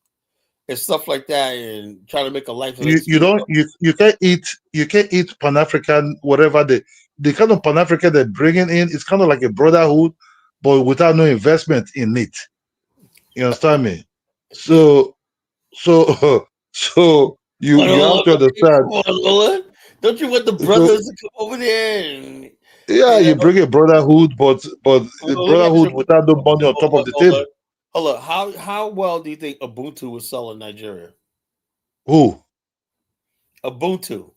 it's stuff like that and trying to make a life. You can't eat Pan-African whatever the kind of Pan-African they're bringing in. It's kind of like a brotherhood, but without no investment in it. You understand me? So you have to understand. Don't you want the brothers to come over there? You bring a brotherhood, but a brotherhood without no money on top of the table. Hold on. How well do you think Ubuntu will sell in Nigeria? Who? Ubuntu.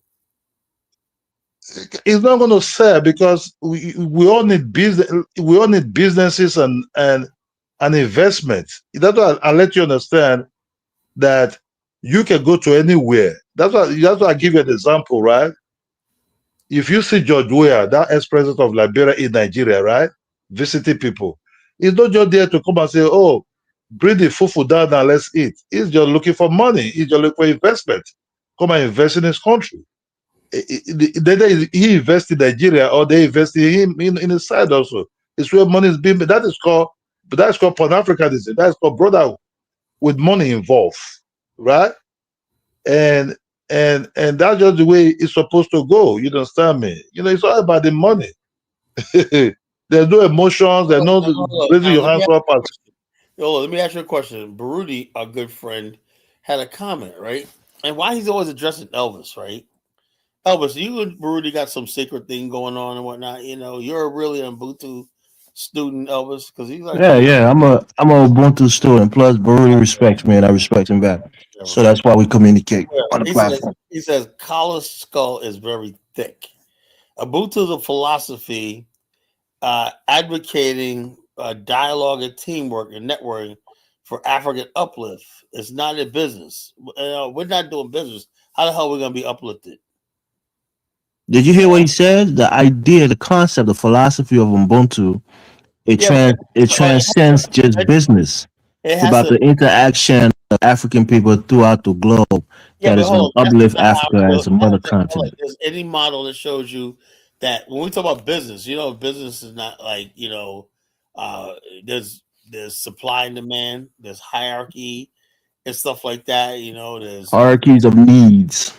It's not going to sell because we all need business. We all need businesses and investment. That's why I let you understand that you can go to anywhere. That's why I give you an example, right? If you see George Weah, that ex-president of Liberia in Nigeria, right, visiting people, he's not just there to come and say, "Oh, bring the fufu down and let's eat." He's just looking for money. He's just looking for investment. Come and invest in his country. Either he invests in Nigeria or they invest in him in his side also. It's where money is being. That's called Pan-Africanism. That's called brotherhood with money involved, right? And that's just the way it's supposed to go. You understand me? It's all about the money. There's no emotions. There's no raising your hands up. Let me ask you a question. Baruti, a good friend, had a comment, right? And why he's always addressing Elvis, right? Elvis, you and Baruti got some secret thing going on and whatnot. You're a really Ubuntu student, Elvis, because he's like, yeah. I'm a Ubuntu student. Plus, Baruti respects me, and I respect him back. So that's why we communicate on the platform. He says Kala's skull is very thick. Ubuntu is a philosophy advocating dialogue and teamwork and networking for African uplift. It's not a business. We're not doing business. How the hell are we going to be uplifted? Did you hear what he said? The idea, the concept, the philosophy of Ubuntu, it transcends just business. It's about the interaction of African people throughout the globe that is going to uplift Africa as a mother continent. There's any model that shows you that when we talk about business, business is not like, there's supply and demand, there's hierarchy and stuff like that. There's hierarchies of needs.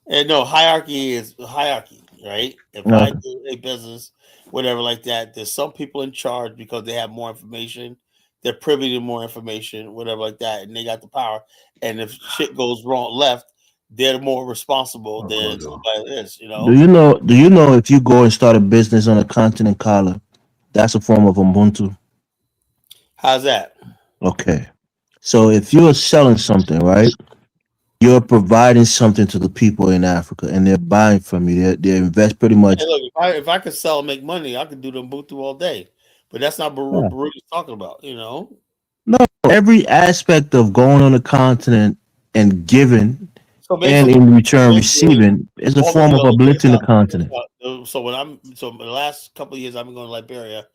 And no, hierarchy is hierarchy, right? If I do a business, whatever like that, there's some people in charge because they have more information. They're privy to more information, whatever like that, and they got the power. And if shit goes left, they're more responsible than somebody else, Do you know if you go and start a business on a continent, Kala, that's a form of Ubuntu? How's that? Okay. So if you're selling something, right? You're providing something to the people in Africa, and they're buying from you. They invest pretty much. Hey, look, if I could sell and make money, I could do the Ubuntu all day. But that's not what Baruti's talking about, No, every aspect of going on the continent and giving, and in return receiving, is a form of uplifting the continent. So the last couple of years I've been going to Liberia,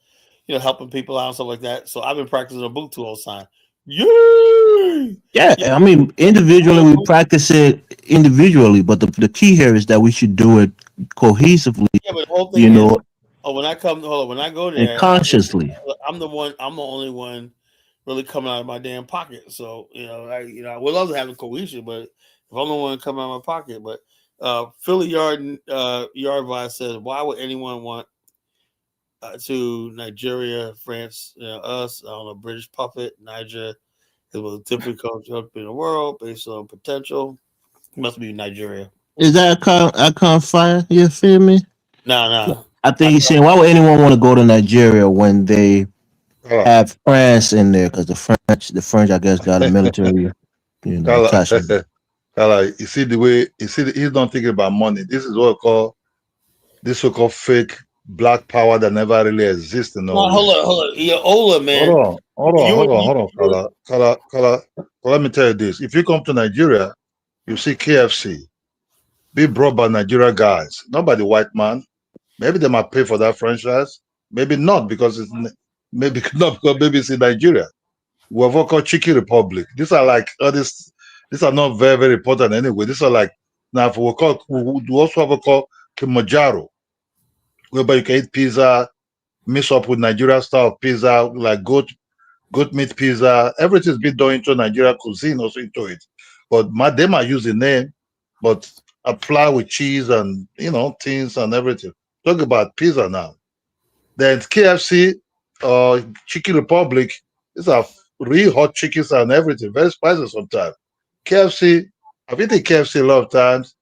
helping people out and stuff like that. So I've been practicing Ubuntu all the time. Yeah, I mean, individually we practice it individually, but the key here is that we should do it cohesively. Yeah, but the whole thing is, when I go there, consciously. I'm the only one really coming out of my damn pocket. So I would love to have a cohesion, but if I'm the one coming out of my pocket, but Philly Yard Vice says, why would anyone want to Nigeria, France, us, I don't know, British puppet, Niger is the typical country in the world based on potential. Must be Nigeria. Is that a con fire? You feel me? No. I think he's saying, why would anyone want to go to Nigeria when they have France in there? Because the French, I guess, got a military, attachment. You see the way he's not thinking about money. This is what we call this so-called fake black power that never really exists. Hold on. You're Ola, man. Hold on, Kala. Let me tell you this. If you come to Nigeria, you see KFC be brought by Nigeria guys, not by the white man. Maybe they might pay for that franchise. Maybe not because it's in Nigeria. We have what called Chicken Republic. These are like these are not very, very important anyway. These are like now if we also have what called Kilimanjaro, whereby you can eat pizza, mix up with Nigeria style pizza, like goat meat pizza. Everything's been done into Nigeria cuisine also into it. But they might use the name, but apply with cheese and things and everything. Talk about pizza now. Then KFC or Chicken Republic, these are real hot chickens and everything, very spicy sometimes. KFC, I've eaten KFC a lot of times.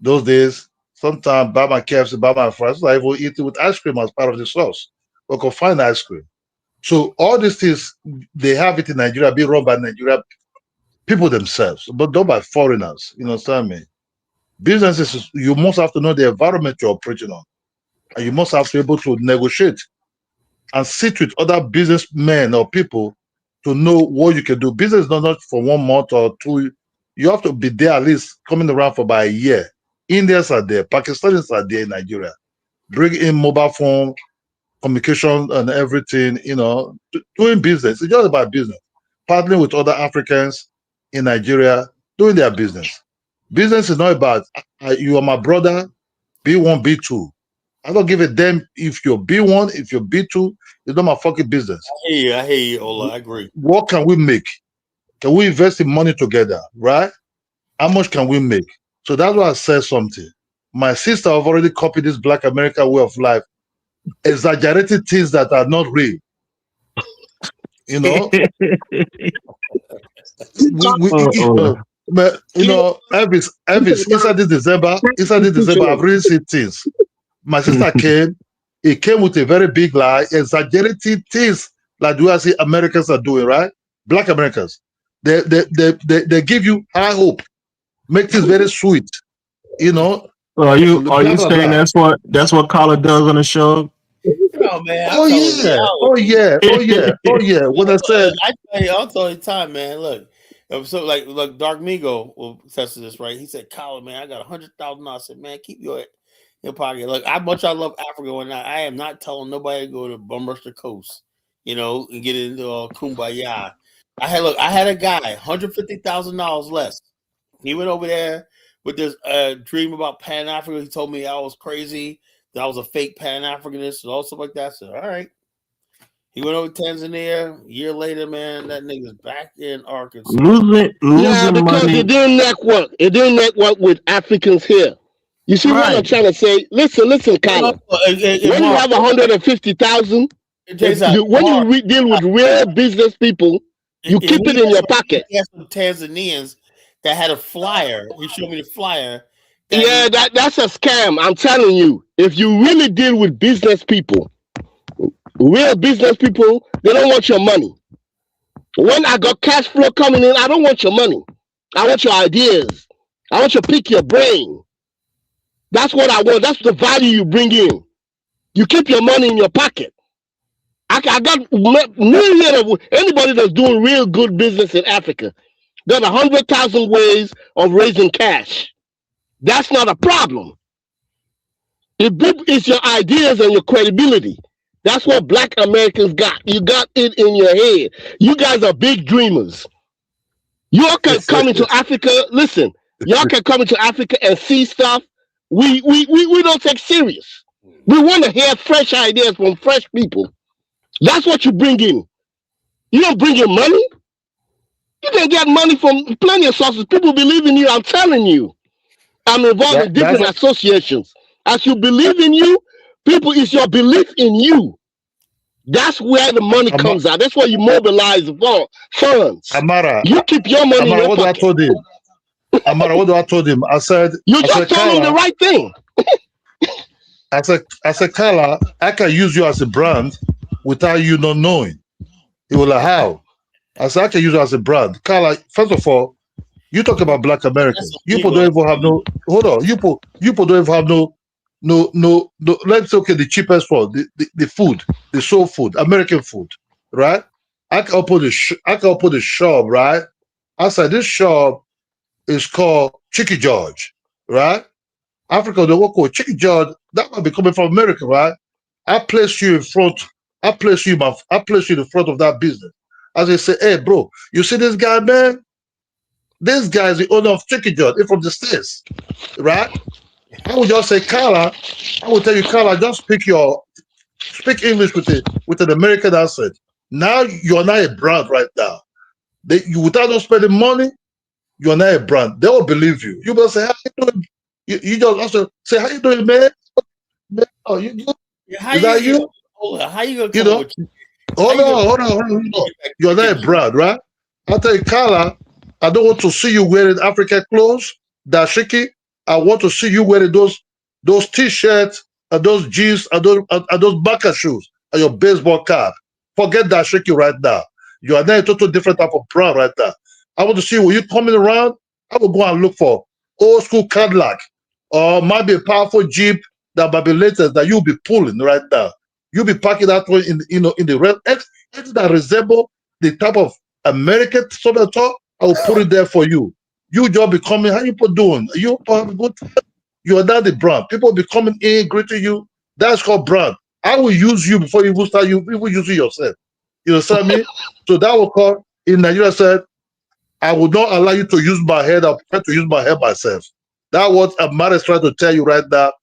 Those days, sometimes buy my KFC, buy my fries. I will eat it with ice cream as part of the sauce. Or confined ice cream. So all these things, they have it in Nigeria, being run by Nigeria people themselves, but not by foreigners. You understand me? Businesses, you must have to know the environment you're operating on. And you must have to be able to negotiate and sit with other businessmen or people to know what you can do. Business is not for 1 month or 2. You have to be there at least coming around for about a year. Indians are there, Pakistanis are there in Nigeria. Bring in mobile phone, communication and everything, doing business. It's just about business. Partnering with other Africans in Nigeria, doing their business. Business is not about you are my brother, B1, B2. I don't give a damn if you're B1, if you're B2, it's not my fucking business. I hear you, Ola. I agree. What can we make? Can we invest in money together, right? How much can we make? So that's why I said something. My sister have already copied this Black American way of life, exaggerated things that are not real. Elvis, inside this December, I've really seen things. My sister came with a very big lie, exaggerated things like the way I see Americans are doing, right? Black Americans. They give you high hope, make things very sweet, Are you saying that's what Carla does on the show? No, man. Oh yeah. When I said, I'll tell you time, man. Look, so like Dark Migo will test this, right? He said, "Colin, man, I got $100,000." I said, "Man, keep your pocket." Look, how much I love Africa or not, I am not telling nobody to go to Bumruster Coast, and get into Kumbaya. I had a guy, $150,000 less. He went over there with this dream about Pan Africa. He told me I was crazy, that I was a fake Pan Africanist and all stuff like that. So, all right. He went over to Tanzania. A year later, man, that nigga's back in Arkansas. Losing because money. It didn't network. It didn't network with Africans here. You see what I'm trying to say? Listen, Carla. When you have 150,000, when you deal with real business people, you keep it in your pocket. He had some Tanzanians that had a flyer. He showed me the flyer. That's a scam. I'm telling you. If you really deal with business people, real business people, they don't want your money. When I got cash flow coming in, I don't want your money. I want your ideas. I want you to pick your brain. That's what I want. That's the value you bring in. You keep your money in your pocket. I got millions of anybody that's doing real good business in Africa. Got 100,000 ways of raising cash. That's not a problem. It's your ideas and your credibility. That's what Black Americans got. You got it in your head. You guys are big dreamers. Y'all can come into Africa. Listen, y'all can come into Africa and see stuff we don't take serious. We want to hear fresh ideas from fresh people. That's what you bring in. You don't bring your money. You can get money from plenty of sources. People believe in you. I'm telling you. I'm involved in different associations. As you believe in you, people, it's your belief in you. That's where the money comes out. That's where you mobilize funds. Amara, you keep your money Amara, in your what pocket. I told him? Amara, what I told him? I said, you just told him the right thing. I said, Carla, I can use you as a brand without you not knowing. He was like, how? I said, I can use you as a brand. Carla, first of all, you talk about Black Americans. You people don't even have no. Hold on. You people don't even have no. Let's say, okay, the cheapest food, the food, the soul food, American food, right? I can open the shop, right? I said this shop is called Chicky George, right? Africa, they work with Chicky George. That might be coming from America, right? I place you in front. I place you in the front of that business. As I say, hey, bro, you see this guy, man? This guy is the owner of Chicky George. He's from the States, right? I would just say, Carla, I would tell you, Carla, just speak English with an American accent. Now you're not a brand right now. Without not spending money, you're not a brand. They will believe you. You will say, how you doing? You just also say, how you doing, man? Oh, you good? Is that you? How you gonna come with you? Hold on. You're not a brand, right? I'll tell you, Carla, I don't want to see you wearing African clothes, dashiki. I want to see you wearing those t-shirts and those jeans and those Baka shoes and your baseball cap. Forget dashiki right now. You are now a total different type of brand right now. I want to see when you coming around, I will go and look for old school Cadillac or maybe a powerful Jeep that might be latest that you'll be pulling right now. You'll be parking that one in the red anything that resemble the type of American sort of talk, I will put it there for you. You just be coming, how you people doing? You have a good time? You are not the brand. People be coming in, greeting you. That's called brand. I will use you before you will start using yourself. You understand me? So that will call in Nigeria said, I will not allow you to use my head. I'll try to use my head myself. That's what Amara is trying to tell you right now.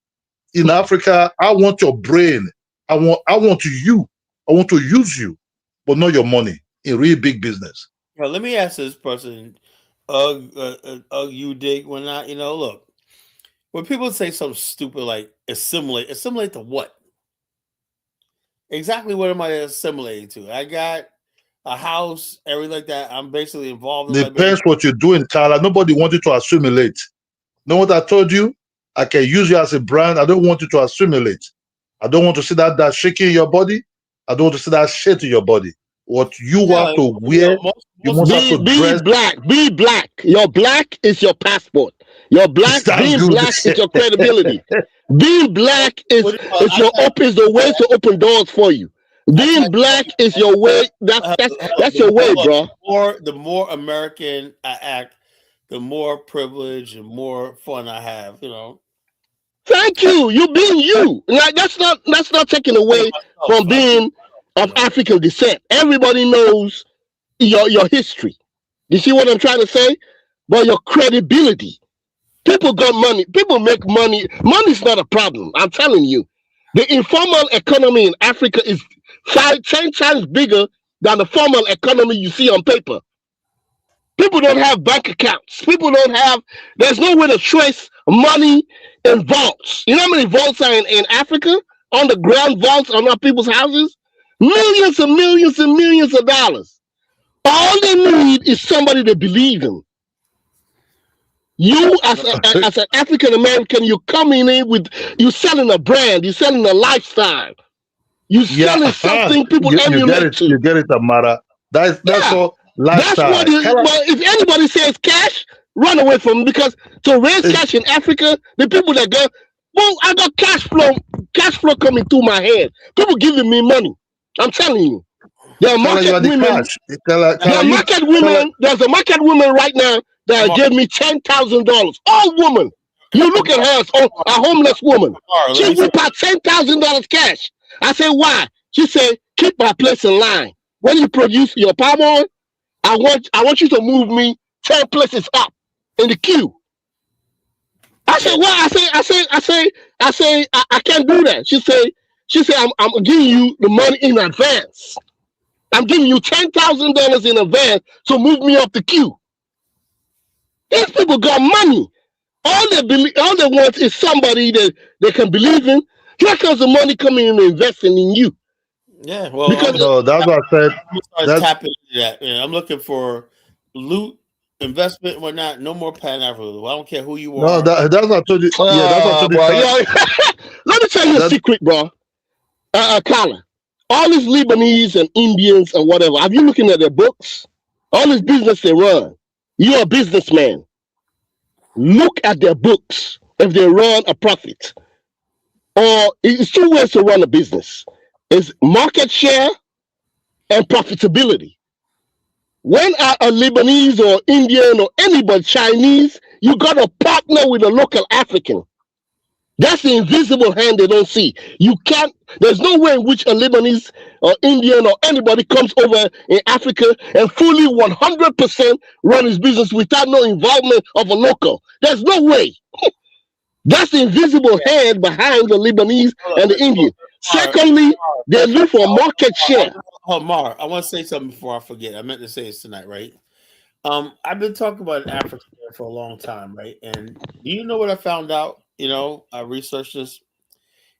In Africa, I want your brain. I want you. I want to use you, but not your money in real big business. Well, let me ask this person, you dig when not, look, when people say something stupid like assimilate to what? Exactly what am I assimilating to? I got a house, everything like that. I'm basically involved in Depends what you're doing, Carla. Nobody wants you to assimilate. Know what I told you? I can use you as a brand. I don't want you to assimilate. I don't want to see that shaking in your body. I don't want to see that shit in your body. What you have to wear, you must have to dress. Be black. Your black is your passport. Your black, being black is your credibility. Being black is opens the way to open doors for you. Being black is your way. That's your way, bro. The more American I act, the more privilege and more fun I have. Thank you. You being you. Like that's not taken away from being of African descent. Everybody knows your history. You see what I'm trying to say? But your credibility. People got money. People make money. Money's not a problem. I'm telling you. The informal economy in Africa is 10 times bigger than the formal economy you see on paper. People don't have bank accounts. There's no way to trace money in vaults. You know how many vaults are in Africa? Underground vaults on our people's houses? Millions and millions and millions of dollars. All they need is somebody to believe in. You as an African American, you're coming in with, you're selling a brand, you're selling a lifestyle. You're selling something people emulate to. You get it, Amara. That's all lifestyle. That's what well, if anybody says cash, run away from them, because to raise cash in Africa, the people that go, well, I got cash flow coming through my hand. People giving me money. I'm telling you. There are market women. There's a market woman right now that gave me $10,000. All woman. You look at her, a homeless woman. She whipped out $10,000 cash. I said, why? She said, keep my place in line. When you produce your palm oil, I want you to move me 10 places up in the queue. I said, why? I say, I can't do that. She said, I'm giving you the money in advance. I'm giving you $10,000 in advance to move me up the queue. These people got money. All they want is somebody that they can believe in. Here comes the money coming in and investing in you. Yeah, well, Because No, that's what I said. I'm gonna start tapping into that. Yeah, I'm looking for loot, investment, and whatnot. No more Pan African. I don't care who you No, are. that's what I told you. Yeah, that's what I told you. bro, let me tell you a secret, bro. Kala, all these Lebanese and Indians and whatever, have you looking at their books? All this business they run. You're a businessman. Look at their books if they run a profit. Or it's two ways to run a business. It's market share and profitability. When a Lebanese or Indian or anybody, Chinese, you got to partner with a local African. That's the invisible hand they don't see. You can't, there's no way in which a Lebanese or Indian or anybody comes over in Africa and fully 100% run his business without no involvement of a local. There's no way. That's the invisible hand behind the Lebanese and the Indian. Secondly, they look for market share. Oh, Mar, I want to say something before I forget. I meant to say this tonight, right? I've been talking about Africa for a long time, right? And do you know what I found out? I researched this.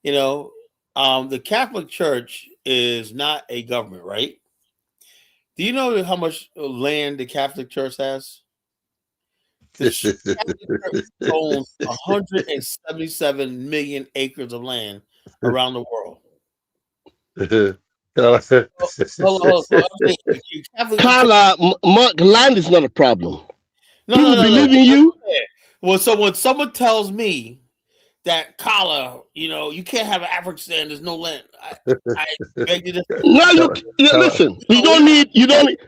The Catholic Church is not a government, right? Do you know how much land the Catholic Church has? The Catholic Church owns 177 million acres of land around the world. Carla, land is not a problem. People believe in you. Well, so when someone tells me that Kala, you can't have an African stand, there's no land. I beg you to. No, listen. You don't need.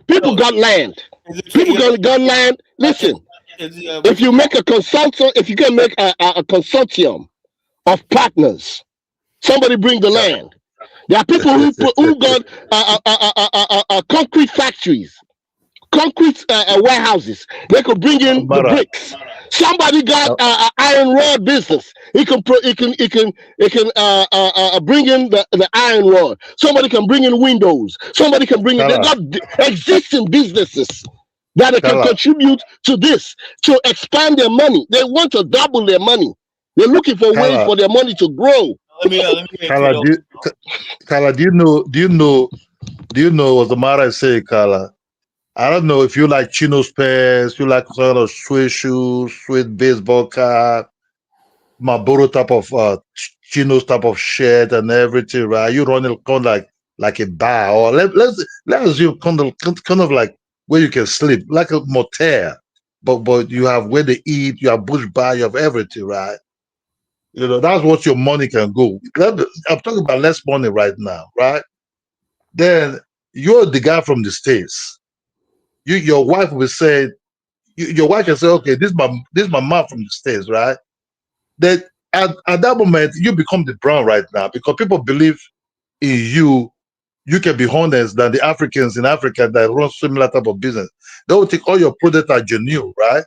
People got land. People got land. Listen. If you make a consultant, if you can make a consortium of partners, somebody bring the land. There are people who got concrete factories, concrete warehouses. They could bring in the bricks. Somebody got iron rod business. He can bring in the iron rod. Somebody can bring in windows. Somebody can bring in. They got existing businesses that they can contribute to this to expand their money. They want to double their money. They're looking for ways for their money to grow. Kala, do you know what the matter say, Kala? I don't know if you like chinos pants, you like sort of suede shoes, suede baseball cap, Marlboro type of chinos type of shirt and everything, right? You run it kind of like a bar, or let's assume kind of like where you can sleep, like a motel, but you have where they eat, you have bush bar, you have everything, right? That's what your money can go. I'm talking about less money right now, right? Then you're the guy from the States. Your wife will say, your wife can say, okay, this is my mom from the States, right? Then at that moment, you become the brown right now because people believe in you. You can be honest than the Africans in Africa that run similar type of business. They will take all your products are genuine, right?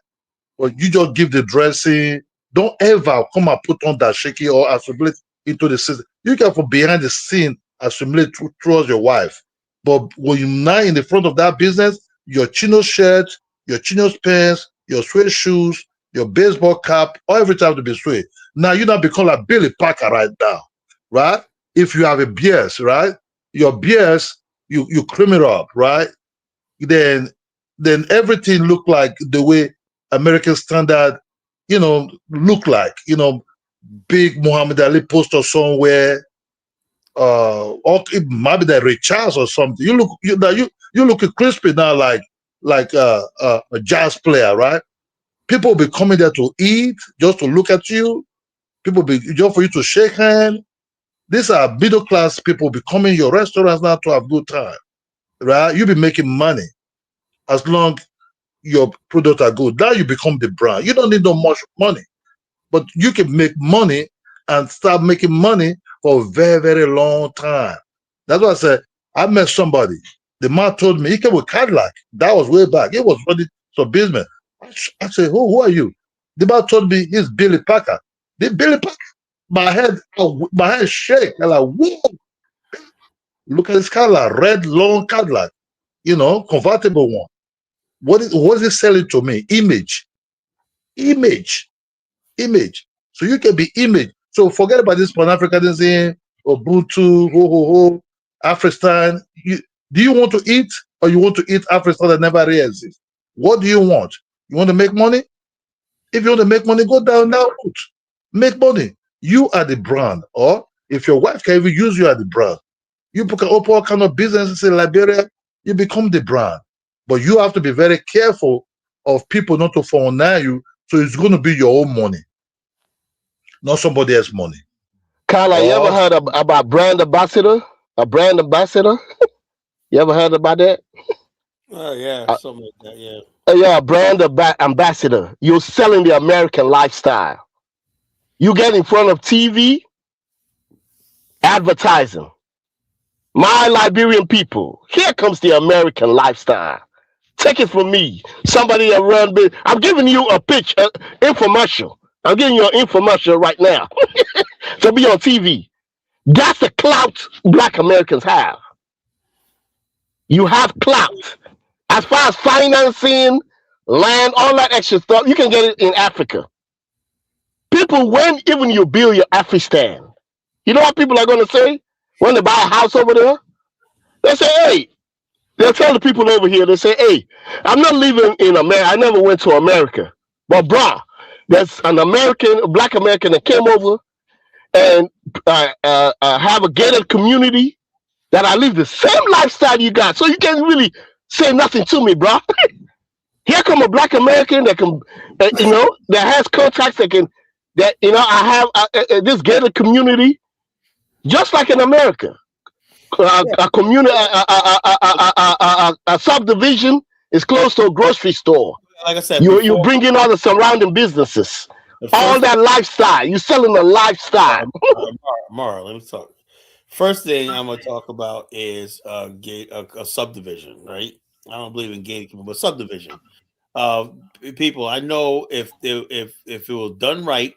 But you just give the dressing. Don't ever come and put on that shaky or assimilate into the system. You can from behind the scene assimilate towards your wife. But when you're now in the front of that business, your chino shirt, your chino pants, your suede shoes, your baseball cap, all everything have to be suede. Now you now become like Billy Parker right now, right? If you have a beers, right? Your beers, you cream it up, right? Then everything look like the way American standard, look like, big Muhammad Ali poster somewhere, or it might be that Ray Charles or something. You look crispy now like a jazz player, right? People will be coming there to eat, just to look at you. People be just for you to shake hands. These are middle class people be coming your restaurants now to have good time, right? You be making money as long your products are good. Now you become the brand. You don't need no much money, but you can make money and start making money for a very, very long time. That's why I said, I met somebody. The man told me he came with Cadillac. That was way back. He was running some business. I said, who are you? The man told me he's Billy Parker. Billy Parker. My head shake. I'm like, whoa. Look at this Cadillac, red long Cadillac, you know, convertible one. What is it selling to me? Image. So you can be image. So forget about this Pan-Africanism, Ubuntu, Afristan. Do you want to eat, or you want to eat Afristan that never really exists? What do you want? You want to make money? If you want to make money, go down that route. Make money. You are the brand. Or if your wife can even use you as the brand, you can open all kind of businesses in Liberia, you become the brand. But you have to be very careful of people not to fall under you. So it's going to be your own money, not somebody else's money. Carla, you ever heard about brand ambassador? A brand ambassador? You ever heard about that? Oh yeah, something like that. Yeah. Yeah, a brand ambassador. You're selling the American lifestyle. You get in front of TV, advertising. My Liberian people, here comes the American lifestyle. Take it from me. Somebody that run big. I'm giving you a pitch, infomercial. I'm giving you an infomercial right now. To be on TV. That's the clout Black Americans have. You have clout. As far as financing, land, all that extra stuff, you can get it in Africa. People, when even you build your Afristan, you know what people are going to say? When they buy a house over there, they say, hey, they'll tell the people over here, they say, hey, I'm not living in America. I never went to America. But bruh, there's an American, a Black American that came over and have a gated community that I live the same lifestyle you got. So you can't really say nothing to me, bruh. Here come a Black American that can, that has contacts I have this gated community, just like in America. A community, a subdivision is close to a grocery store. Like I said, you bring in all the surrounding businesses, all that lifestyle. You're selling a lifestyle. Mara, let me talk. First thing I'm gonna talk about is a subdivision, right? I don't believe in gated, but subdivision. People, I know if it was done right,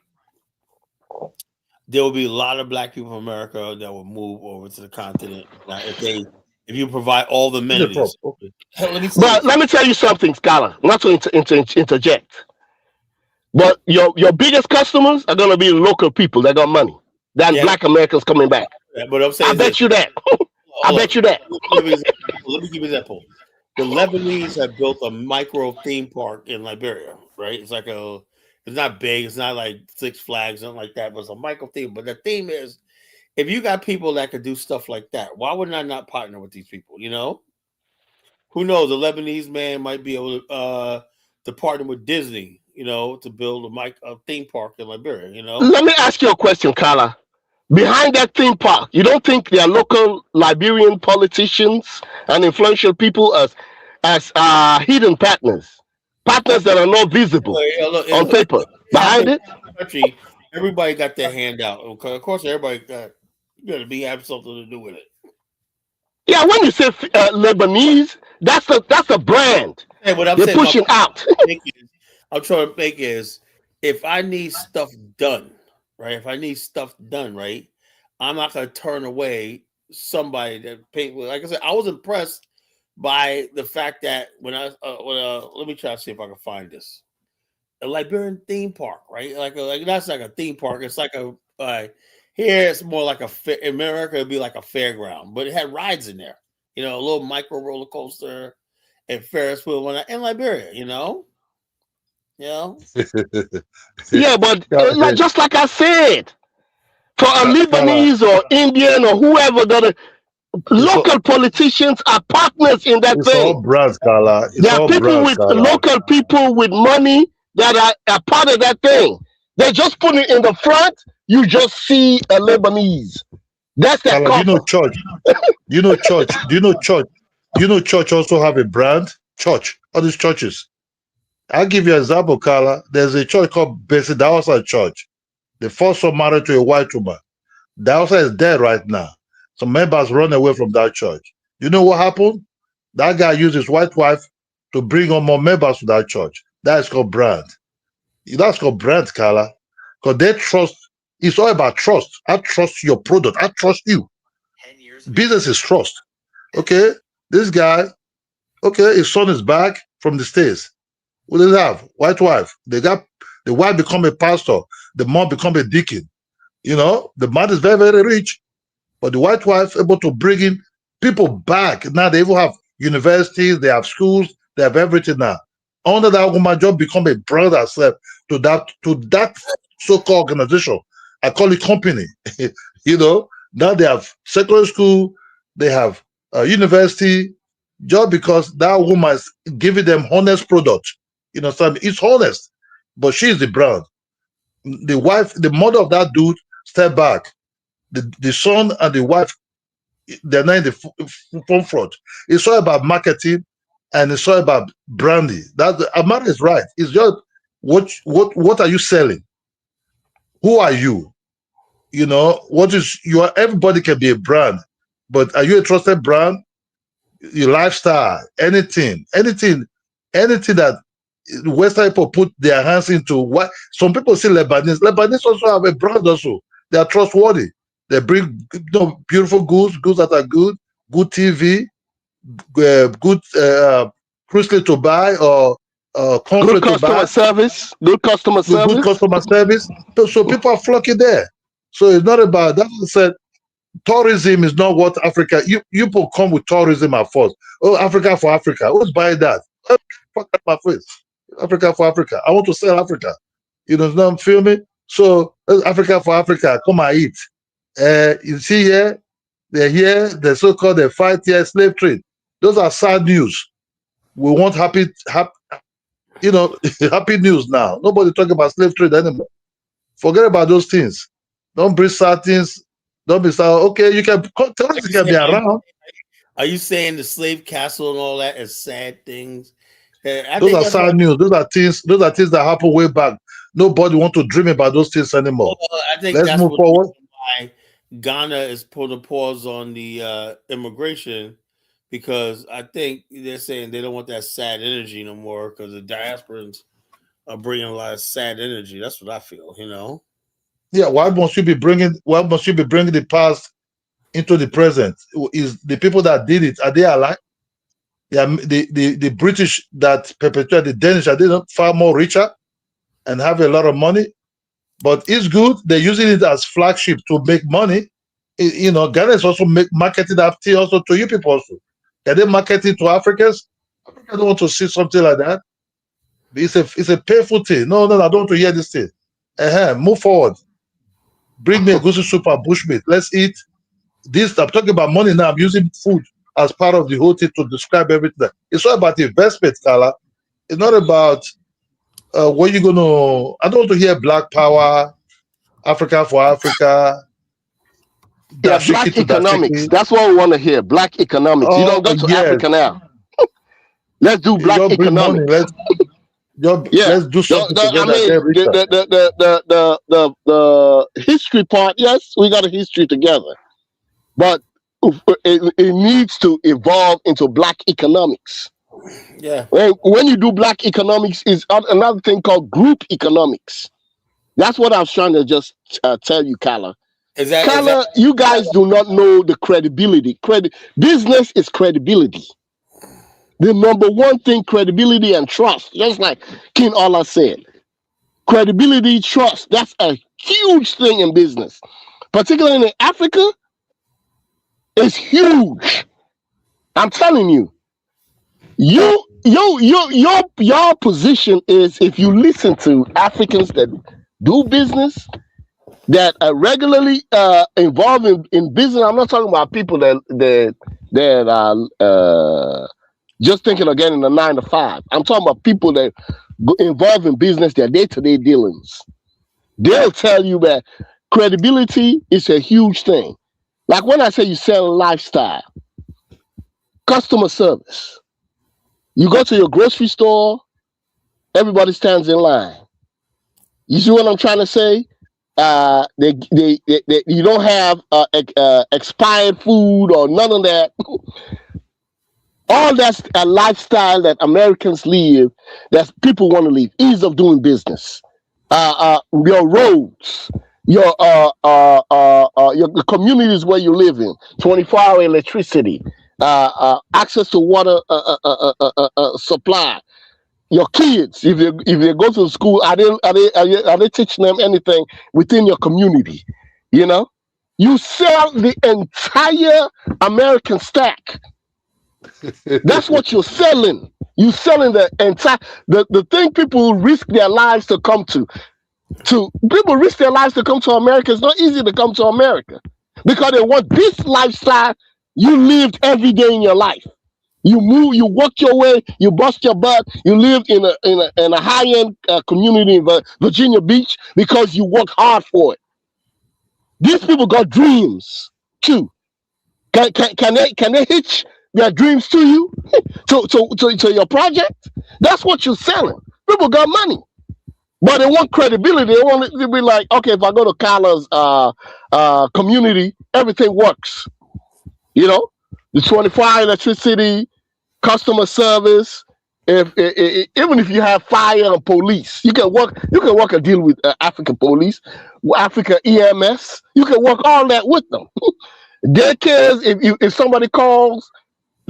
there will be a lot of Black people in America that will move over to the continent. Now, if you provide all the amenities. Okay. Hell, let me tell you something, Scholar. Not to interject, but your biggest customers are gonna be local people that got money. That Black Americans coming back. Yeah, but I'm saying, I bet you that. I bet you that. Let me give you an example. The Lebanese have built a micro theme park in Liberia, right? It's not big, it's not like Six Flags, something like that, but it's a micro theme. But the theme is, if you got people that could do stuff like that, why would I not partner with these people? You know, who knows? The Lebanese man might be able to partner with Disney, to build a theme park in Liberia. Let me ask you a question, Carla. Behind that theme park, you don't think there are local Liberian politicians and influential people as hidden partners that are not visible on paper? Behind it, country, everybody got their hand out. Of course, everybody got to have something to do with it. Yeah, when you say Lebanese, that's a brand. Hey, what I'm They're pushing out. I'm trying to make is, if I need stuff done, right? If I need stuff done, right, I'm not going to turn away somebody that paid. Like I said, I was impressed by the fact that when let me try to see if I can find this. A Liberian theme park, right? Like that's like a theme park. It's like here it's more like in America it'd be like a fairground, but it had rides in there. A little micro roller coaster and Ferris wheel in Liberia. Yeah, but just like I said, for a Lebanese or Indian or whoever, local politicians are partners in that thing. All brands, Carla. There are people local people with money that are part of that thing. They just put it in the front. You just see a Lebanese. That's that. Church. Church also have a brand. Church. All these churches. I'll give you an example, Carla. There's a church called Besi Dawsa Church. The first one married to a white woman. Dawsa is dead right now. Some members run away from that church. You know what happened? That guy used his white wife to bring on more members to that church. That is called brand. That's called brand, Carla. Because they trust. It's all about trust. I trust your product. I trust you. business is trust. Okay, this guy, okay, his son is back from the States. What do they have? White wife. They got the wife become a pastor, the mom become a deacon. You know, the man is very, very rich, but the white wife able to bring in people back. Now they even have universities, they have schools, they have everything now. Under that woman job become a brother herself to that so-called organization. I call it company. You know, now they have secondary school, they have university, just because that woman is giving them honest product. You know, so it's honest, but she's the brand. The wife, the mother of that dude, step back. The son and the wife, they're not in the front. It's all about marketing and it's all about branding. That Amara is right. It's just what are you selling? Who are you? You know, everybody can be a brand, but are you a trusted brand? Your lifestyle, anything that Western people put their hands into. What some people say Lebanese also have a brand also. They are trustworthy. They bring beautiful goods that are good TV, good crystal to buy or good customer service. Good customer service. So people are flocking there. So it's not about that. I said tourism is not what Africa. You people come with tourism at first. Oh, Africa for Africa. Who's buying that? Fuck out my face. Africa for Africa. I want to sell Africa. You know, feel me? So Africa for Africa. Come and eat. You see here, they're here. The so-called the 5-year slave trade. Those are sad news. We want happy happy news now. Nobody talking about slave trade anymore. Forget about those things. Don't bring sad things. Don't be sad. Okay, you can be around. Are you saying the slave castle and all that is sad things? Those are sad news. Those are things that happened way back. Nobody want to dream about those things anymore. I think let's move forward. Why Ghana is put a pause on the immigration, because I think they're saying they don't want that sad energy no more because the diasporans are bringing a lot of sad energy. That's what I feel, you know. Yeah, why must you be bringing the past into the present? Is the people that did it, are they alive? Yeah, the British that perpetrated the Danish, are they not far more richer and have a lot of money? But it's good. They're using it as flagship to make money. You know, Ghana is also marketing that tea also to you people also. Can they market it to Africans? Africans don't want to see something like that. It's a painful thing. No, I don't want to hear this thing. Move forward. Bring me a goosey soup and bushmeat. Let's eat. This, I'm talking about money now. I'm using food as part of the whole thing to describe everything. It's all about investment, Kala. It's not about what you're going to... I don't want to hear Black Power, Africa for Africa. Yeah, Black economics. That's what we want to hear. Black economics. You don't go to Africa now. Let's do Black economics. Let's do something together. The history part, yes, we got a history together. But it needs to evolve into Black economics. Yeah. When you do Black economics, is another thing called group economics. That's what I was trying to just tell you, Kala. Kala, you guys do not know the credibility. Business is credibility. The number one thing, credibility and trust. Just like King Allah said. Credibility, trust. That's a huge thing in business. Particularly in Africa, it's huge. I'm telling you. Your position is, if you listen to Africans that do business, that are regularly involved in business. I'm not talking about people that are just thinking of getting a 9 to 5. I'm talking about people that involved in business, their day-to-day dealings. They'll tell you that credibility is a huge thing. Like when I say you sell lifestyle, customer service. You go to your grocery store, everybody stands in line. You see what I'm trying to say? You don't have expired food or none of that. All that's a lifestyle that Americans live, that people want to live. Ease of doing business. Your roads, your your communities where you live in, 24-hour electricity, access to water supply. Your kids, if they go to school, are they teaching them anything within your community? You know, you sell the entire American stack. That's what you're selling. You selling the entire the thing people risk their lives to come to. People risk their lives to come to America. It's not easy to come to America because they want this lifestyle you lived every day in your life. You move, you work your way, you bust your butt. You live in a high-end community in Virginia Beach because you work hard for it. These people got dreams too. Can they hitch their dreams to you to your project? That's what you're selling. People got money. But they want credibility. They want it to be like, okay, if I go to Kyla's community, everything works. You know, the 24-hour electricity, customer service. Even if you have fire and police, you can work a deal with African police, African EMS. You can work all that with them. Daycares, if somebody calls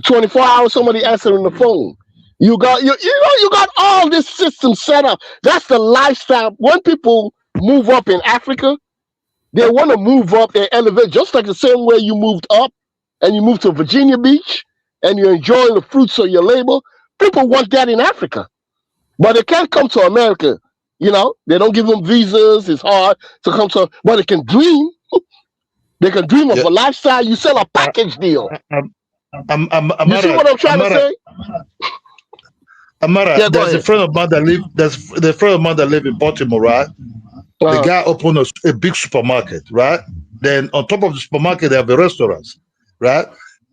24 hours, somebody answering the phone. You got all this system set up. That's the lifestyle. When people move up in Africa, they want to move up and elevate, just like the same way you moved up and you moved to Virginia Beach and you're enjoying the fruits of your labor. People want that in Africa, but they can't come to America. You know, they don't give them visas. It's hard to come to, but they can dream. They can dream of a lifestyle. You sell a package deal. You see what I'm trying to say? Amara, there's a friend of mine that live in Baltimore, right? The guy opened a big supermarket, right? Then on top of the supermarket, they have the restaurants, right?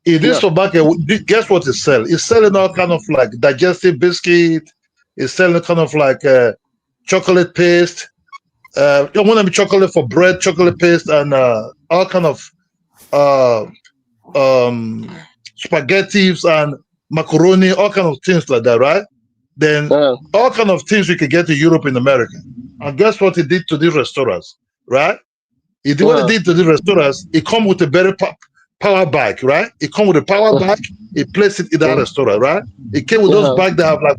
In this supermarket, guess what it's selling? It's selling all kind of like digestive biscuit. It's selling kind of like chocolate paste. Don't want to be chocolate for bread, chocolate paste, and all kind of spaghettis and macaroni, all kind of things like that, right? Then all kind of things you can get in Europe and America. And guess what he did to these restaurants, right? What he did to the restaurants, it come with a better power bike, right? It come with a power bike, he placed it in that restaurant, right? It came with those bikes that have like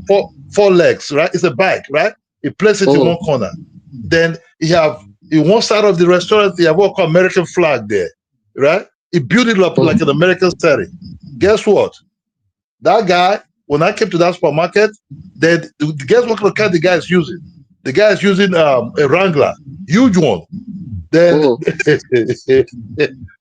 four legs, right? It's a bike, right? He placed it in one corner. Then you have in one side of the restaurant, you have what called American flag there, right? He built it up like an American setting. Guess what? That guy, when I came to that supermarket, then guess what kind of car the guy is using? The guy is using a Wrangler, huge one. Then,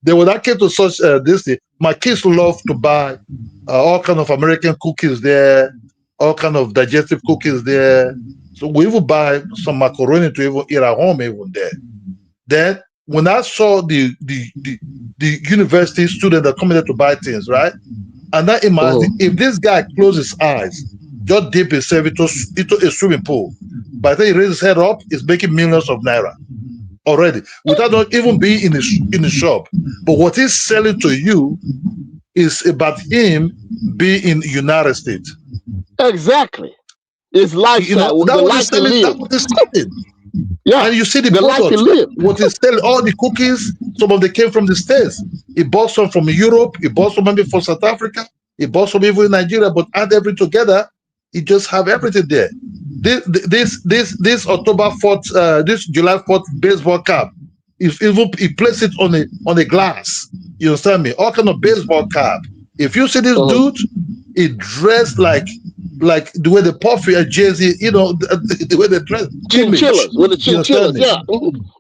then when I came to such this thing, my kids love to buy all kind of American cookies there, all kind of digestive cookies there. So we will buy some macaroni to even eat at home even there. Then when I saw the university student that coming there to buy things, right? And I imagine if this guy closes his eyes, just dip himself into a swimming pool, by the time he raises his head up, he's making millions of naira already, without not even being in the shop. But what he's selling to you is about him being in the United States. Exactly. It's lifestyle. You know, that's what he's selling. Yeah, and you see the product. What he's selling, all the cookies, some of them came from the States. He bought some from Europe. He bought some maybe from South Africa. He bought some even in Nigeria. But add everything together, he just have everything there. This October 4th, this July 4th baseball cap, he placed it on a glass. You understand me? All kind of baseball cap. If you see this dude, he dressed like the way the Puffy and Jay-Z, you know, the way they dress. Chinchillas, with the chinchillas,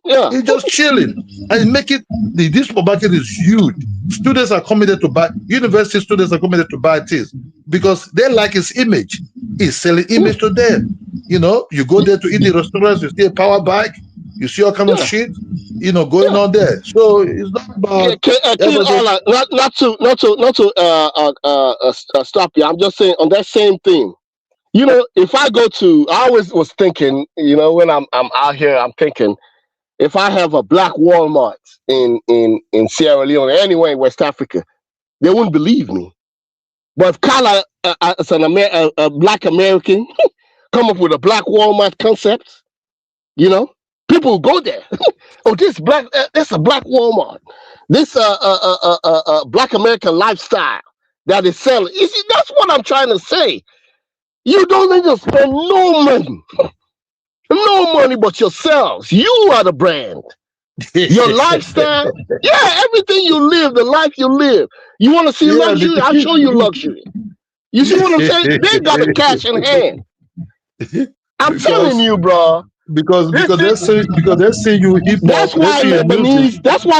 yeah. He's just chilling. And this supermarket is huge. Students are coming there to buy, university students are coming there to buy things because they like his image. He's selling image to them. You know, you go there to eat the restaurants, you see a power bike, you see all kind of shit, you know, going on there. So it's not about not to stop you. I'm just saying on that same thing. You know, if I go to, I always was thinking, you know, when I'm out here, I'm thinking, if I have a black Walmart in Sierra Leone, anywhere in West Africa, they wouldn't believe me. But if Kala, as a black American, come up with a black Walmart concept, you know, People go there. Oh, this a black Walmart. This black American lifestyle that is selling. You see, that's what I'm trying to say. You don't need to spend no money but yourselves. You are the brand. Your lifestyle, yeah, everything you live, the life you live. You want to see luxury? I'll show you luxury. You see what I'm saying? They got the cash in hand. I'm telling you, bro. Because they say you hip hop. That's why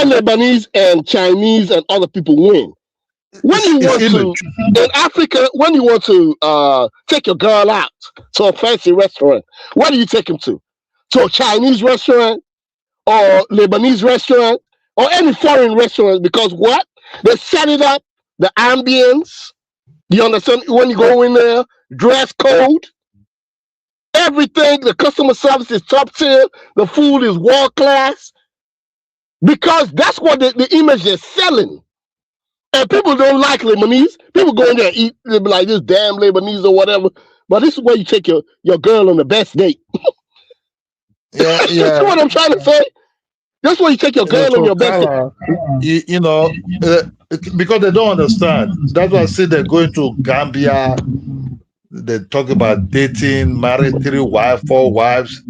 Lebanese and Chinese and other people win. When you want to in Africa, when you want to take your girl out to a fancy restaurant, where do you take them to? To a Chinese restaurant or Lebanese restaurant or any foreign restaurant? Because what? They set it up, the ambience. You understand? When you go in there, dress code. Everything, the customer service is top tier, the food is world class, because that's what the image they're selling. And people don't like Lebanese. People go in there and eat, they be like, this damn Lebanese or whatever. But this is where you take your girl on the best date. Yeah. That's what I'm trying to say. That's where you take your girl on your best date. You know, because they don't understand. That's why I say they're going to Gambia. They talk about dating, married 3 wives, 4 wives.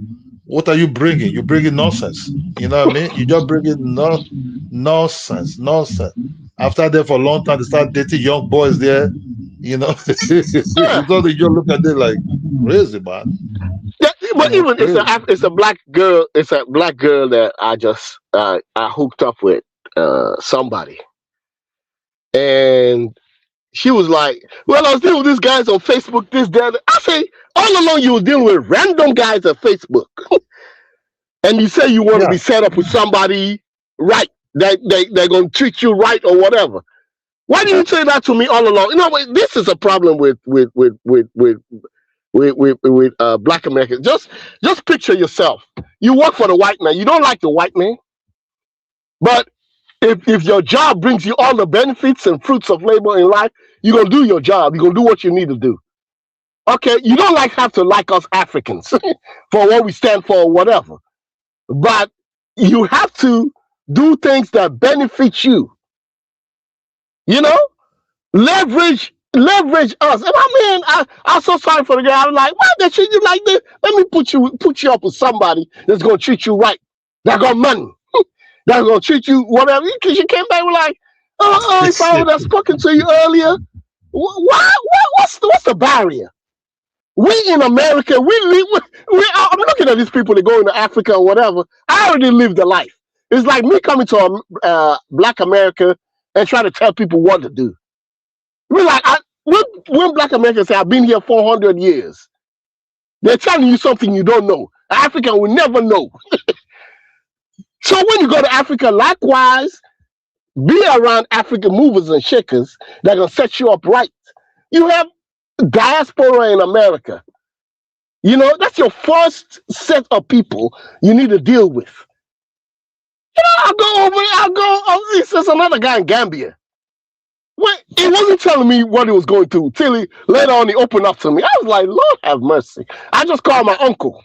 What are you bringing? You're bringing nonsense. You know what I mean? You just bringing nonsense. After that, for a long time, they start dating young boys there. You know, so they just look at them like crazy, man. Yeah, but even it's a black girl. It's a black girl that I just I hooked up with somebody, and she was like, well, I was dealing with these guys on Facebook, this, that. I say, all along you were dealing with random guys on Facebook. And you say you want to be set up with somebody right, that they're going to treat you right or whatever. Why do you say that to me all along? You know what? This is a problem with black Americans. Just picture yourself. You work for the white man. You don't like the white man. But if your job brings you all the benefits and fruits of labor in life, you're going to do your job. You're going to do what you need to do. Okay, you don't have to like us Africans for what we stand for or whatever. But you have to do things that benefit you. You know? Leverage us. And I'm so sorry for the guy. I'm like, why they treat you like this? Let me put you up with somebody that's going to treat you right. That got money. That's gonna treat you whatever. Because you came back with like, if I would have spoken to you earlier, what's the barrier? We in America, I'm looking at these people that go into Africa or whatever. I already lived the life. It's like me coming to Black America and trying to tell people what to do. We're like, when Black Americans say, I've been here 400 years, they're telling you something you don't know. African will never know. So when you go to Africa, likewise, be around African movers and shakers that are going to set you up right. You have diaspora in America. You know, that's your first set of people you need to deal with. You know, it's just another guy in Gambia. Well, he wasn't telling me what he was going through till later on he opened up to me. I was like, Lord have mercy. I just called my uncle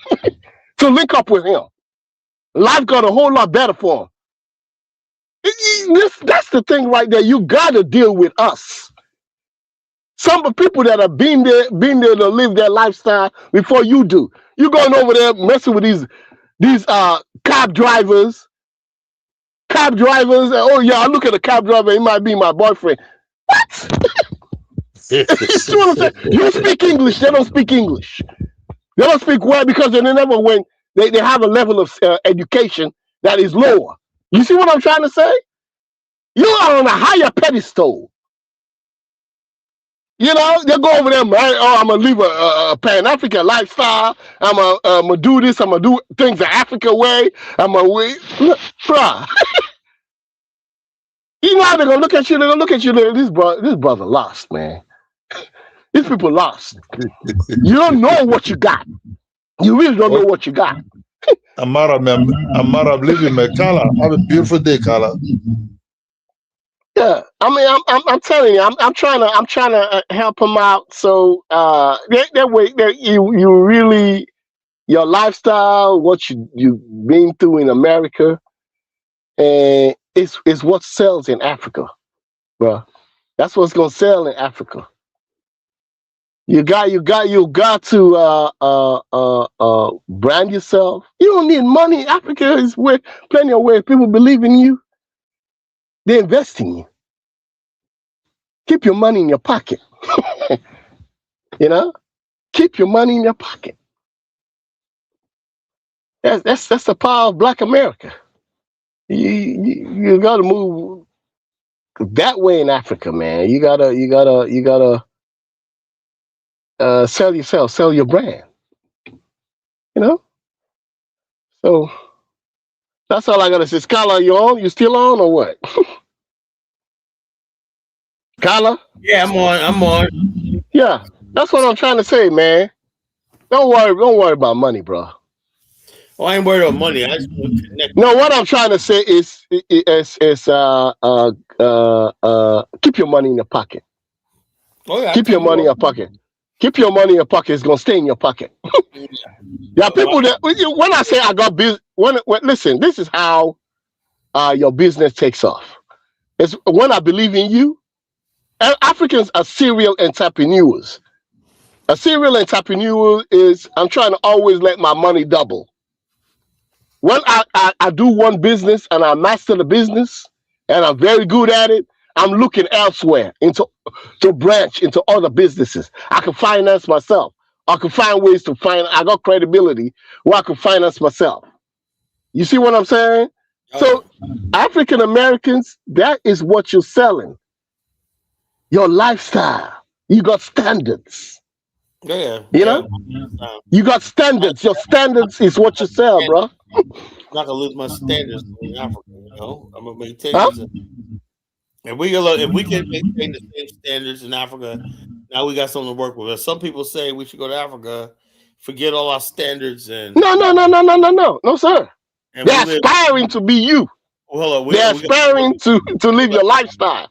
to link up with him. Life got a whole lot better for him. That's the thing right there. You got to deal with us. Some of the people that have been there to live their lifestyle before you do. You going over there messing with these cab drivers. Oh yeah, I look at a cab driver. He might be my boyfriend. What? You see what I'm saying? You speak English. They don't speak English. They don't speak well because they never went. They have a level of education that is lower. You see what I'm trying to say? You are on a higher pedestal. You know, they go over there, man, I'm going to live a Pan-African lifestyle. I'm going to do this. I'm going to do things the African way. I'm going to wait. Bruh. You know how they're going to look at you? They're going to look at you. This brother lost, man. These people lost. You don't know what you got. You really don't know what you got. Amara, I'm living my Kala. Have a beautiful day, Kala. Yeah, I mean, I'm telling you, I'm trying to help them out. So that way, you really your lifestyle, what you've been through in America, and it's what sells in Africa, bro. That's what's gonna sell in Africa. You got to brand yourself. You don't need money. Africa is where plenty of ways people believe in you. They invest in you. Keep your money in your pocket. You know, keep your money in your pocket. That's the power of Black America. You got to move that way in Africa, man. You gotta sell yourself, sell your brand. You know. So that's all I gotta say. Scala, you on? You still on or what? Scala? Yeah, I'm on. Yeah, that's what I'm trying to say, man. Don't worry about money, bro. Well, I ain't worried about money. I just want to connect. No, what I'm trying to say is keep your money in your pocket. Oh, yeah, keep your money in your pocket. Keep your money in your pocket. It's gonna stay in your pocket. There are people that when I say I got business, when listen, this is how your business takes off. It's when I believe in you. Africans are serial entrepreneurs. A serial entrepreneur is I'm trying to always let my money double. When I do one business and I master the business and I'm very good at it, I'm looking elsewhere to branch into other businesses. I can finance myself. I can find ways to I got credibility where I can finance myself. You see what I'm saying? So African Americans, that is what you're selling. Your lifestyle. You got standards. Yeah. You know? You got standards. Your standards is what you sell, bro. I'm not gonna lose my standards in Africa, you know. I'm gonna maintain these. If we can maintain the same standards in Africa, now we got something to work with. Some people say we should go to Africa, forget all our standards and no, sir. They're aspiring to be you. Well, they're aspiring to live your lifestyle.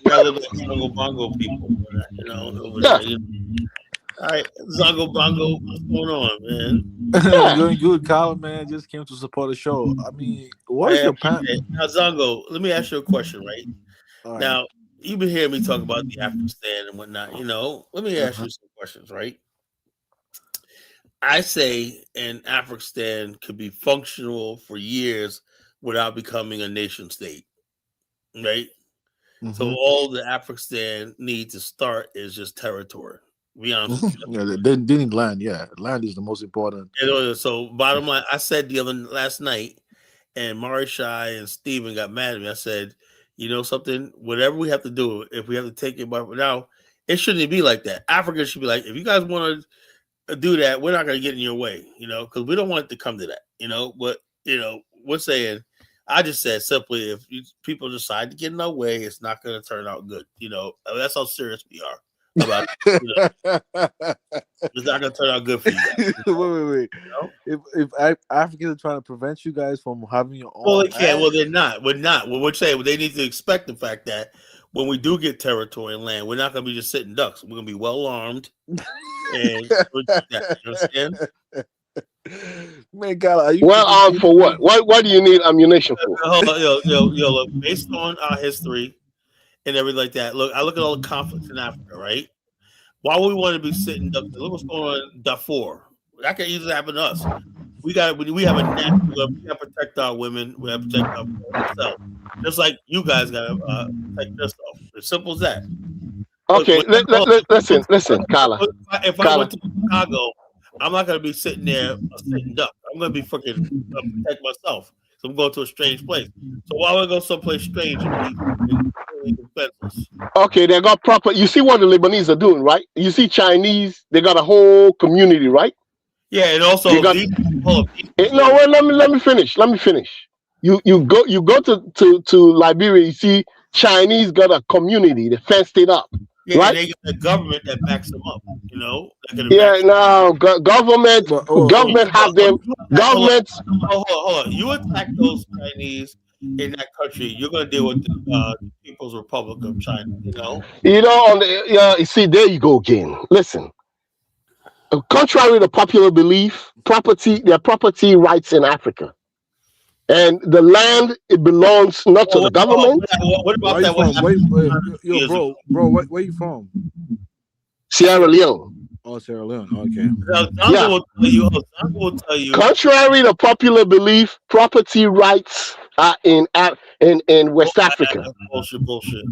We gotta live like Zongo Bongo people, you know, over there. You know? All right, Zongo Bongo, what's going on, man? Doing good, Kyle, man. Just came to support the show. I mean, what is your plan? Now, Zongo, let me ask you a question, right? All now, right. You've been hearing me talk about the Afghanistan and whatnot, you know. Let me ask you some questions, right? I say an Afghanistan could be functional for years without becoming a nation state, right? Mm-hmm. So all the Afghanistan needs to start is just territory. Be honest with you. Yeah, they need land. Yeah, land is the most important. So bottom line, I said last night, and Marishai and Steven got mad at me. I said, you know something, whatever we have to do, if we have to take it, but now it shouldn't be like that. Africa should be like, if you guys want to do that, we're not going to get in your way, you know, because we don't want it to come to that, you know. But you know, we're saying, I just said simply, if people decide to get in our way, it's not going to turn out good, you know. That's how serious we are about it, you know? It's not going to turn out good for you guys. Wait. You know? If Africans are trying to prevent you guys from having your own, well, they can't. Well, they're not. We're not. Well, we're saying they need to expect the fact that when we do get territory and land, we're not going to be just sitting ducks. We're going to be well armed. And you understand? Man, God, are you well armed for what? What do you need ammunition for? Look, based on our history and everything like that. Look, I look at all the conflicts in Africa, right? Why would we want to be sitting ducks? Look what's going on in Darfur. That can easily happen to us. We have a natural. We got to protect our women. We have to protect ourselves, just like you guys got to protect yourself. As simple as that. Okay, listen, Carla. If I went to Chicago, I'm not going to be sitting there a sitting duck. I'm going to be freaking protect myself. So I'm going to a strange place. So why would I go someplace strange and be defenseless? Okay, they got proper. You see what the Lebanese are doing, right? You see Chinese, they got a whole community, right? Yeah, and also let me finish. You go to Liberia, you see Chinese got a community, they fenced it up. Yeah, right? And they get the government that backs them up, you know. Government have them. Government. Hold on. You attack those Chinese in that country, you're going to deal with the People's Republic of China, you know. You see, there you go again. Listen, Contrary to popular belief, there are property rights in Africa. And the land, it belongs not to the government. What about Where you that? What from? happened Yo, years ago? bro, where you from? Sierra Leone. Oh, Sierra Leone. Okay. Zongo will tell you. Contrary to popular belief, property rights are in West Africa. That's bullshit.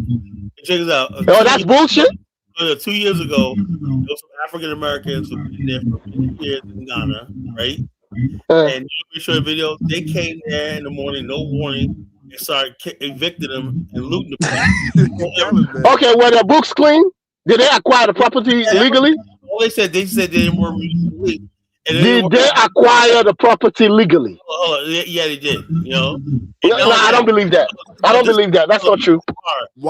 Check this out. Oh, that's bullshit? 2 years ago, there was some African Americans who've been there for many years in Ghana, right? And you show the video. They came there in the morning, no warning, and started evicting them and looting the place. Okay, were their books clean? Did they acquire the property legally? All they said they weren't legally. Did they acquire the property legally? Yeah, they did. You know. No, I don't believe that. I don't believe that. That's not true.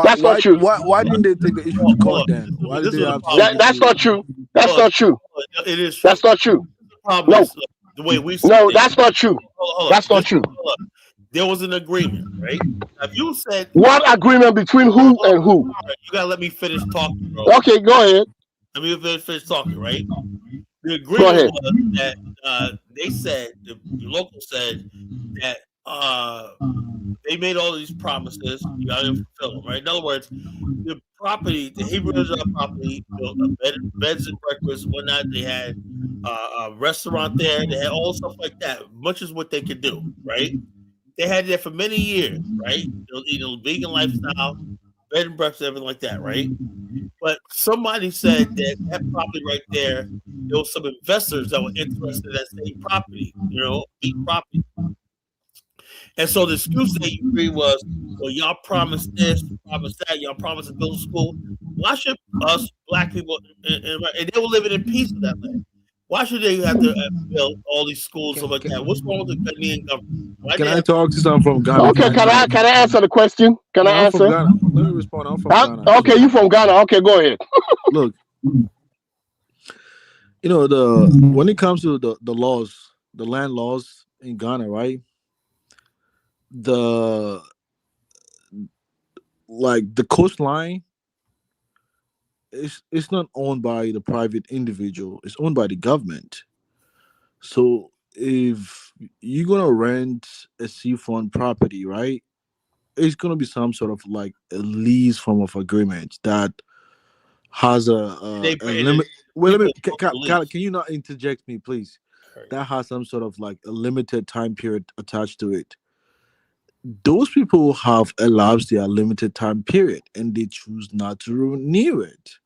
That's not true. Why didn't they take the issue to court then? Why did they have that's not true. That's not true. It is true. That's not true. No. The way we no, that's not true. That's not true. There was an agreement, right? Now, if you said what agreement between who and who? You gotta let me finish talking, bro. Okay, go ahead. Let me finish talking, right? The agreement was that they said the local said that they made all these promises. You gotta fulfill them, right? In other words, the property, the Hebrew Israel property, built beds and breakfasts, whatnot. They had a restaurant there. They had all stuff like that, much as what they could do, right? They had that for many years, right? Vegan lifestyle, bed and breakfast, everything like that, right? But somebody said that property right there, there was some investors that were interested in that same property, big property. And so the excuse they agreed was, well, y'all promised this, promised that, y'all promised to build a school. Why should us black people, and they were living in peace with that land? Why should they have to build all these schools, stuff like that? What's wrong with the Ghanaian government? Can I talk to someone from Ghana? Okay, can I answer the question? Can I answer? From Ghana. Let me respond. I'm from Ghana. Okay, you from Ghana. Okay, go ahead. Look, when it comes to the laws, the land laws in Ghana, right? The coastline it's not owned by the private individual, it's owned by the government. So if you're gonna rent a seafront property, right, it's gonna be some sort of like a lease form of agreement that has a limit. Wait a minute, can you not interject me, please? That has some sort of like a limited time period attached to it. Those people have elapsed their limited time period and they choose not to renew it.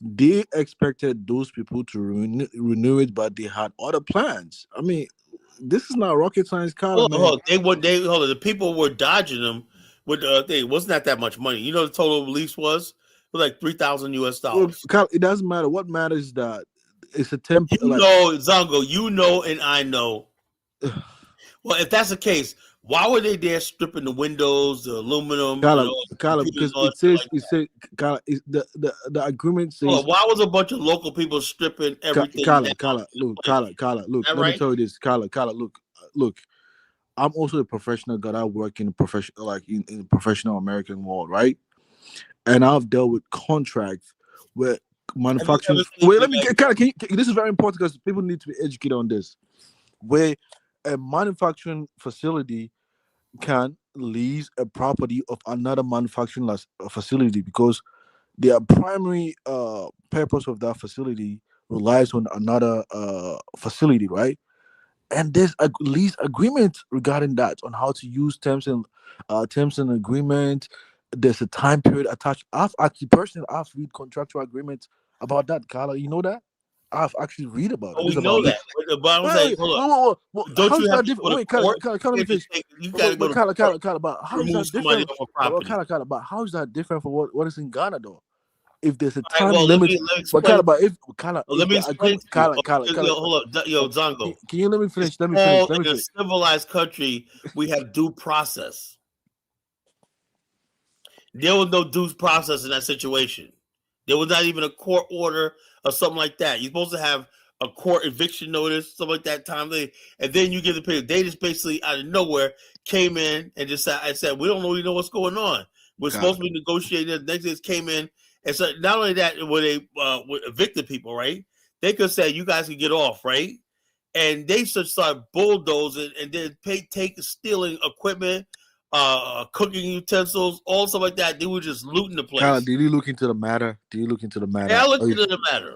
They expected those people to renew it, but they had other plans. I mean, this is not rocket science, Carl. The people were dodging them with thing. Wasn't that much money? You know, the total lease was like $3,000 US. Well, Carl, it doesn't matter. What matters is that it's a temp. Zongo, and I know. Well, if that's the case, why were they there stripping the windows, the aluminum? Because it says the agreement says. Well, why was a bunch of local people stripping everything? Look, let me tell you this, look. I'm also a professional guy. I work in a professional, in the professional American world, right? And I've dealt with contracts where manufacturing. Wait, let me this is very important because people need to be educated on this. Where a manufacturing facility can lease a property of another manufacturing facility because their primary purpose of that facility relies on another facility, right? And there's a lease agreement regarding that on how to use terms and agreement. There's a time period attached. I've read contractual agreements about that, Carla. You know that? I've actually read about it. We know that. Don't you have to go to court? You got to go to court. But how is that different? But how is that different for what is in Ghana though? If there's a time limit, let me explain. Hold up, yo, Zongo. Can you let me finish? In a civilized country, we have due process. There was no due process in that situation. There was not even a court order or something like that. You're supposed to have a court eviction notice, something like that time. And then you give the people. They just basically out of nowhere came in and just said, we don't really know what's going on. We're supposed to be negotiating. The next day came in and so not only that, when they evicted people, right? they could say you guys can get off, right? And they should start bulldozing and then stealing equipment, cooking utensils, all stuff like that. They were just looting the place. Kyle, did you look into the matter? Yeah, I looked into the matter.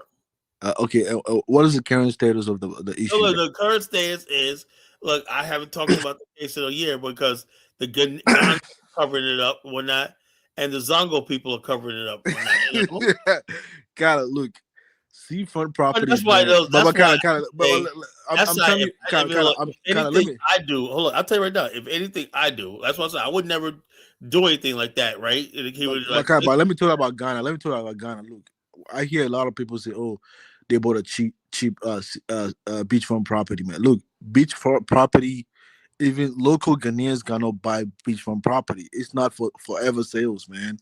Okay, what is the current status of the issue? So, look, the current status is, look, I haven't talked about the case in a year because the Ghana covering it up and whatnot, and the Zongo people are covering it up and whatnot. Gotta look. Seafront property. That's why those. That's why. Anything I do, hold on. I'll tell you right now. If anything I do, that's what I said. I would never do anything like that, right? But let me tell you about Ghana. Look, I hear a lot of people say, "Oh, they bought a cheap beachfront property." Man, look, beachfront property. Even local Ghanaians cannot buy beachfront property. It's not for forever sales, man.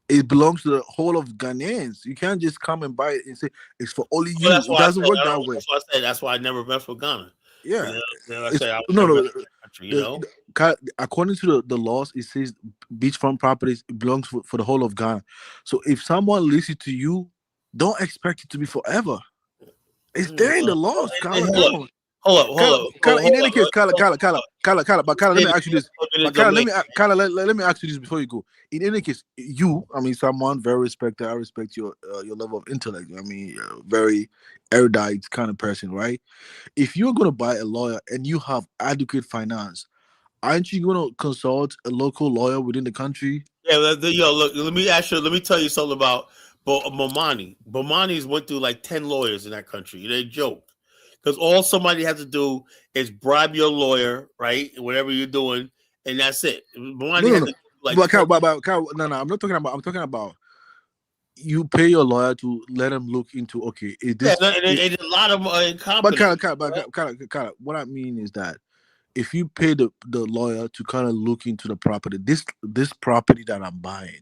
It belongs to the whole of Ghanaians. You can't just come and buy it and say it's for only you. It doesn't work that way. That's why I said. That's why I never messed with Ghana. Yeah. No. According to the laws, it says beachfront properties belongs for the whole of Ghana. So if someone leases it to you, don't expect it to be forever. It's there in the laws. Hold up. In any case, Kala, let me ask you this. Let me ask you this before you go. In any case, someone very respected. I respect your level of intellect. You're a very erudite kind of person, right? If you're going to buy a lawyer and you have adequate finance, aren't you going to consult a local lawyer within the country? Yeah, look, let me tell you something about Bomani. Bomani's went through like 10 lawyers in that country. They joke. Because all somebody has to do is bribe your lawyer, right? Whatever you're doing, and that's it. I'm not talking about. I'm talking about you pay your lawyer to let him look into. Okay, and a lot of them are incompetent. But what I mean is that if you pay the lawyer to kind of look into the property, this property that I'm buying,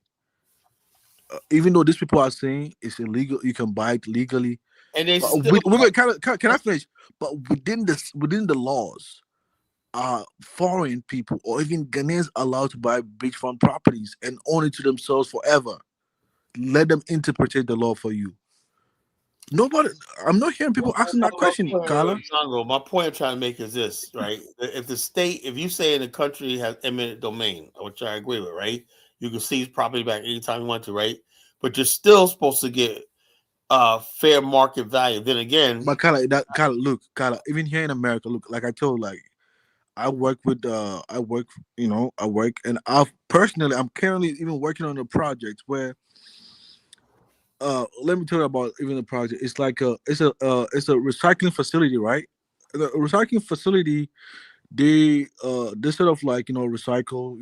even though these people are saying it's illegal, you can buy it legally. And they can I finish? But within the laws, foreign people or even Ghanaians allowed to buy beachfront properties and own it to themselves forever. Let them interpret the law for you. Nobody. I'm not hearing people asking that question, Carla. My point I'm trying to make is this, right? If you say in a country has eminent domain, which I agree with, right? You can seize property back anytime you want to, right? But you're still supposed to get fair market value. Then again, but Carla, even here in America, look, like I told, I work, and I'm currently even working on a project where, let me tell you about even the project. It's like it's a recycling facility, right? The recycling facility, they sort of recycle,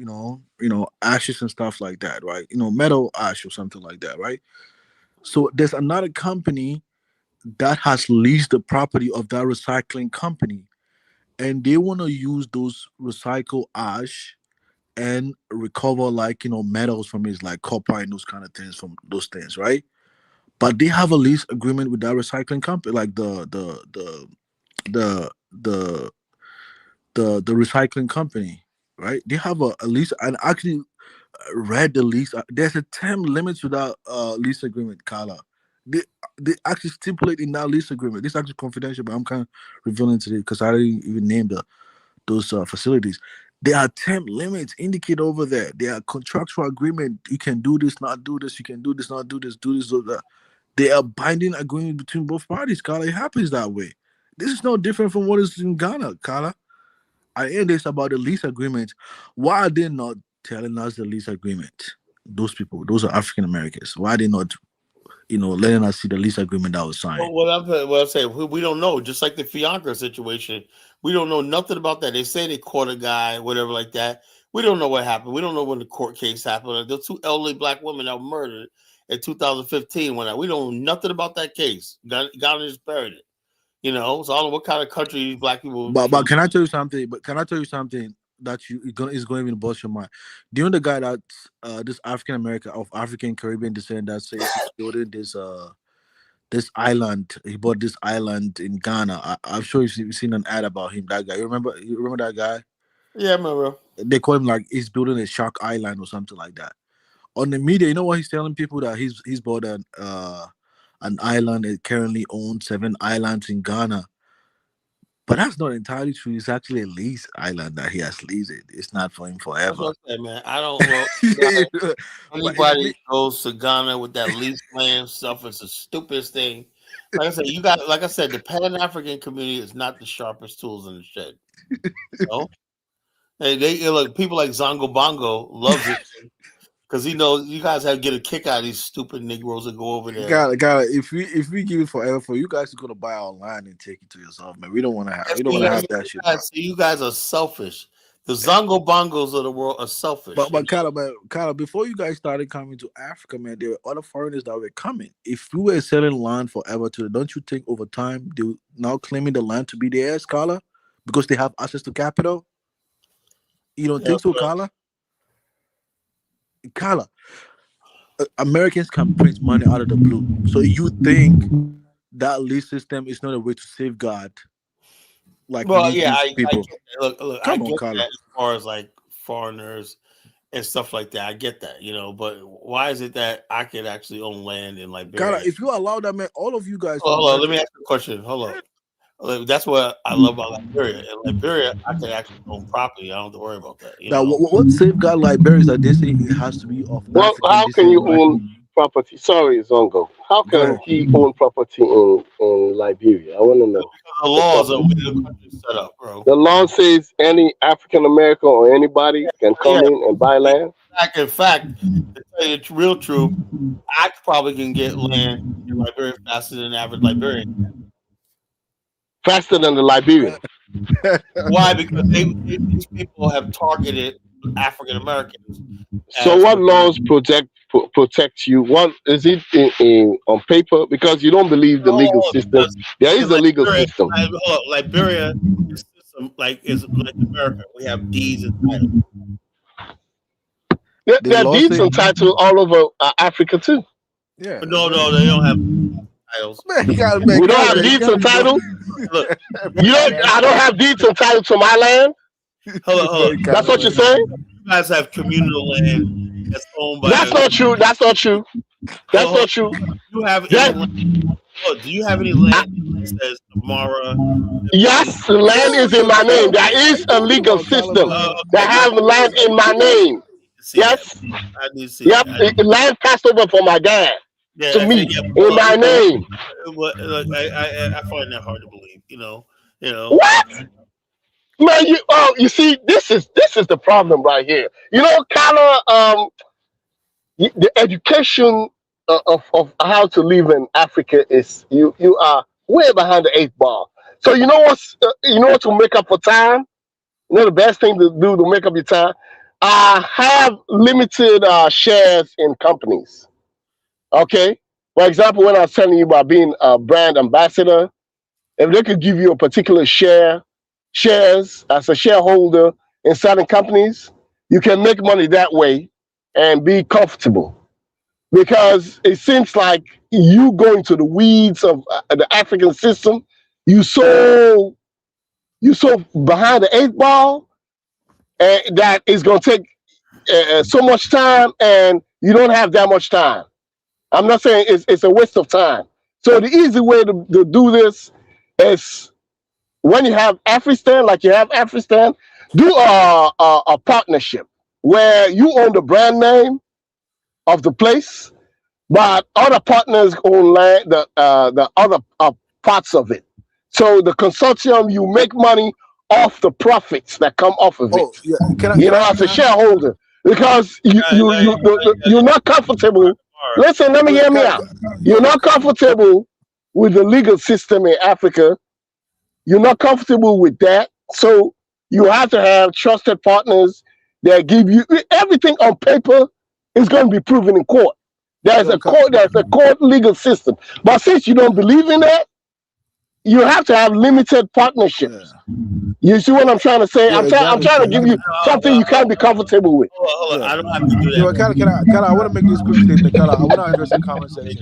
ashes and stuff like that, right? Metal ash or something like that, right? So there's another company that has leased the property of that recycling company, and they want to use those recycled ash and recover metals from it, like copper and those kind of things from those things, right? But they have a lease agreement with that recycling company, like the recycling company, right? They have a lease, and actually read the lease. There's a term limit to that lease agreement, Carla. They actually stipulate in that lease agreement. This is actually confidential, but I'm kind of revealing today because I didn't even name those facilities. There are term limits indicated over there. There are contractual agreement. You can do this, not do this. You can do this, not do this. Do this, do that. They are binding agreement between both parties, Carla. It happens that way. This is no different from what is in Ghana, Carla. I end this about the lease agreement. Why are they not telling us the lease agreement? Those people, those are African Americans. Why are they not, letting us see the lease agreement that was signed? Well, what I'm saying, we don't know. Just like the Fianca situation, we don't know nothing about that. They say they caught a guy, whatever like that. We don't know what happened. We don't know when the court case happened. The two elderly black women that were murdered in 2015. We don't know nothing about that case. Ghana just buried it. So I don't know what kind of country these black people. But can I tell you something? That is going to even bust your mind. Do you know the guy that this African American of African Caribbean descent that says he's building this island? He bought this island in Ghana. I'm sure you've seen an ad about him. That guy. You remember that guy? Yeah, I remember. They call him like he's building a shark island or something like that. On the media, you know what he's telling people? That he's bought an island. It currently owns 7 islands in Ghana. But that's not entirely true. It's actually a lease island that he has leased it. It's not for him That's forever. what I said, man. I don't. Well, anybody goes to Ghana with that lease land stuff is the stupidest thing. Like I said, like I said, the Pan African community is not the sharpest tools in the shed. You know? They look, people like Zongo Bongo loves it because he knows you guys have to get a kick out of these stupid Negroes that go over there. God, if we give it forever for you guys, are gonna buy our land and take it to yourself, man. We don't want to have that shit. You guys are selfish. The Zongo Bongos of the world are selfish. But Kyle, before you guys started coming to Africa, man, there were other foreigners that were coming. If we were selling land forever to them, don't you think over time they're now claiming the land to be theirs, Carla? Because they have access to capital? You don't think so, Carla? Carla, Americans can print money out of the blue. So you think that lease system is not a way to safeguard? Like, well, yeah, people. Look, I get that as far as like foreigners and stuff like that. I get that, you know, but why is it that I could actually own land in Liberia? God, if you allow that, man, all of you guys. Hold on, let me ask you a question. Hold on. That's what I love about Liberia. In Liberia, I could actually own property. I don't have to worry about that. Now, what safeguard Liberia is that they say it has to be of well, African how can you own property? Sorry, Zongo. How can he own property in Liberia? I want to know. Because the laws of the country set up, bro. The law says any African American or anybody can come in and buy land. In fact, to tell you the real truth, I probably can get land in Liberia faster than the average Liberian. Faster than the Liberian. Why? Because these people have targeted African Americans. So, what laws protect you? What is it on paper? Because you don't believe the legal system. There is a legal system. Liberia is like America. We have deeds and titles. There are deeds and titles all over Africa too. Yeah. No, they don't have titles. We don't have deeds and titles. Look, I don't have deeds and titles to my land. Hold on. That's what you're saying? You guys have communal land that's owned by. That's not true. That's not true. That's not true. You have any land? Do you have any land that says Tamara? Yes, the land is in my name. There is a legal system that have land in my name. Yes. I do see. Yep. Land passed over for my dad to me in my name. I find that hard to believe. You know. What? Man, you see, this is the problem right here. You know, Kala, the education of how to live in Africa is you are way behind the 8 ball. So you know what to make up for time. You know the best thing to do to make up your time. Have limited shares in companies. Okay, for example, when I was telling you about being a brand ambassador, if they could give you a particular shares as a shareholder in certain companies, you can make money that way and be comfortable. Because it seems like you go into the weeds of the African system, you so behind the 8 ball, and that is going to take so much time, and you don't have that much time. I'm not saying it's a waste of time. So the easy way to do this is when you have Afristan, like you have Afristan, do a partnership where you own the brand name of the place, but other partners own land, the other parts of it. So the consortium, you make money off the profits that come off of it. Yeah. As a shareholder, because you're not comfortable. Listen, let me hear me out. You're not comfortable with the legal system in Africa. You're not comfortable with that. So you have to have trusted partners that give you everything on paper is going to be proven in court. There's a court legal system. But since you don't believe in that, you have to have limited partnerships. You see what I'm trying to say? I'm trying to give you something you can't be comfortable with. Hold on. I don't have to do that. Kala, I want to make this quick statement. Kala, I want to address the comment section.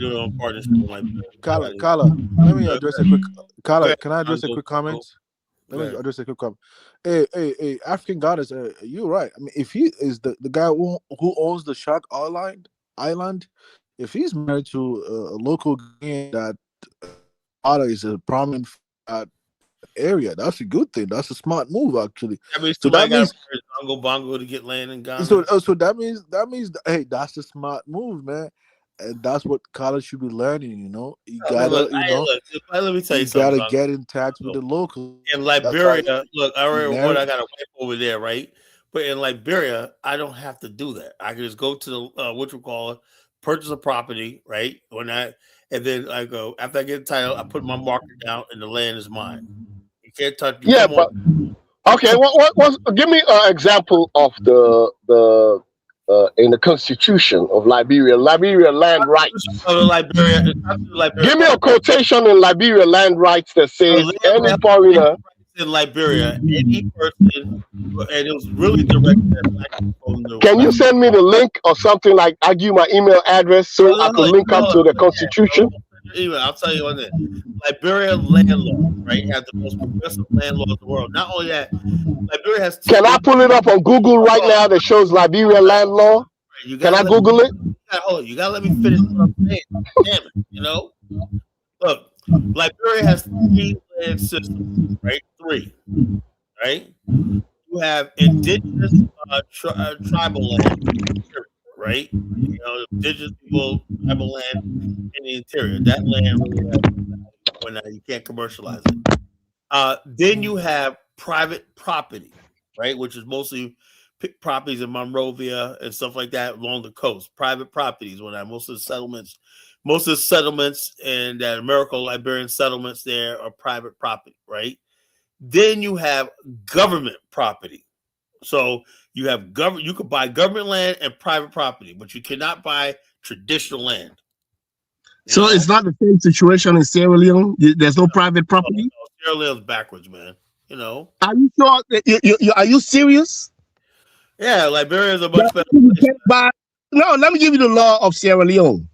Kala, let me address a quick. Kala, can I address a quick comment? Let me address a quick comment. Hey, African goddess, you're right. I mean, if he is the guy who owns the Shark Island, if he's married to a local gang that father is a prominent area, that's a good thing. That's a smart move, actually. I mean, so that means Bongo Bongo to get land in Ghana. So that means hey, that's a smart move, man. And that's what college should be learning. You gotta, let me tell you something. You gotta get in touch with the local. In Liberia, look, I got a wife over there, right? But in Liberia, I don't have to do that. I can just go to the purchase a property, right? And then I go after I get the title, I put my marker down, and the land is mine. You can't touch. Yeah, but okay. What? Give me an example of the in the Constitution of Liberia land rights. Liberia. Give me a quotation in Liberia land rights that says any foreigner in Liberia, any person, and it was really directed at black people. Can you send me the link or something like? I give you my email address so I can link up to the Constitution. I'll tell you on this. Liberia land law, right, has the most progressive land law in the world. Not only that, Liberia has. Can I pull it up on Google right now that shows Liberia land law? Can I Google it? Hold on, you gotta let me finish what I'm saying. Damn it, Look, Liberia has 3 land systems, right? 3, right? You have indigenous tribal land, right? Indigenous people, tribal land in the interior. That land really has, you can't commercialize it. Then you have private property, right? Which is mostly properties in Monrovia and stuff like that along the coast. Private properties, most of the settlements and that Liberian settlements there are private property, right? Then you have government property. So you have you could buy government land and private property, but you cannot buy traditional land. So it's not the same situation in Sierra Leone. There's no private property. No, Sierra Leone's backwards, man. Are you sure? Are you serious? Yeah, Liberia is a much better place. No, let me give you the law of Sierra Leone.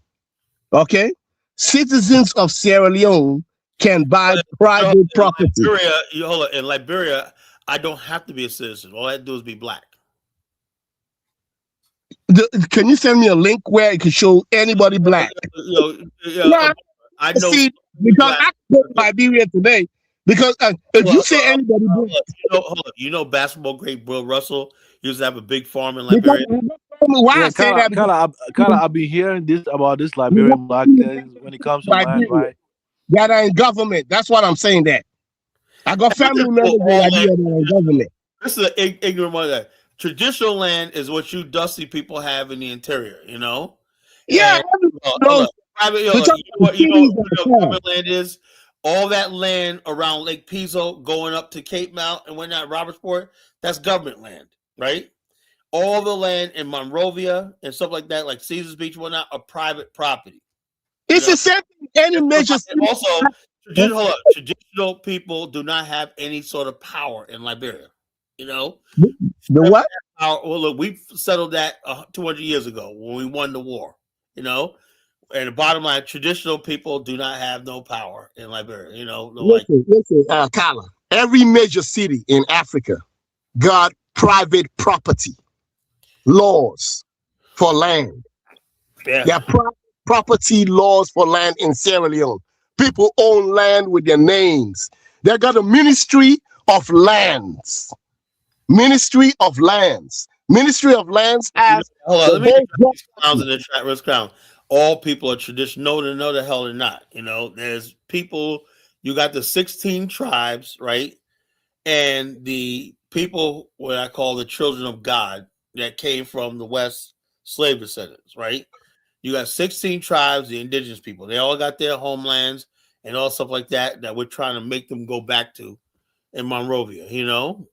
Okay, citizens of Sierra Leone can buy private property. In Liberia, I don't have to be a citizen. All I have to do is be black. Can you send me a link where it can show anybody black? I know. See, because I can go to Liberia today. Because if you say anybody black, basketball great Bill Russell used to have a big farm in Liberia. Why I say that? I've been hearing about this Liberian black things when it comes to land, right? That are in government. That's what I'm saying. That I got family members in Liberia that are in government. This is an ignorant one. That traditional land is what you dusty people have in the interior. Yeah. Government land is all that land around Lake Piso going up to Cape Mount and whatnot, Robertsport. That's government land, right? All the land in Monrovia and stuff like that, like Caesars Beach, whatnot, are private property. It's the same thing. Any major city. Also, traditional people do not have any sort of power in Liberia. The what? Well, look, we settled that 200 years ago when we won the war. And the bottom line, traditional people do not have no power in Liberia. Listen, Kala. Every major city in Africa got private property laws for land. Yeah. There are property laws for land in Sierra Leone. People own land with their names. They got a Ministry of Lands. Ministry of Lands. Ministry of Lands has. Hold on, let me get clowns in the chat. Risk crown. All people are traditional. No, the hell they're not. There's people. You got the 16 tribes, right? And the people, what I call the children of God, that came from the West slave descendants, right? You got 16 tribes, the indigenous people. They all got their homelands and all stuff like that we're trying to make them go back to in Monrovia.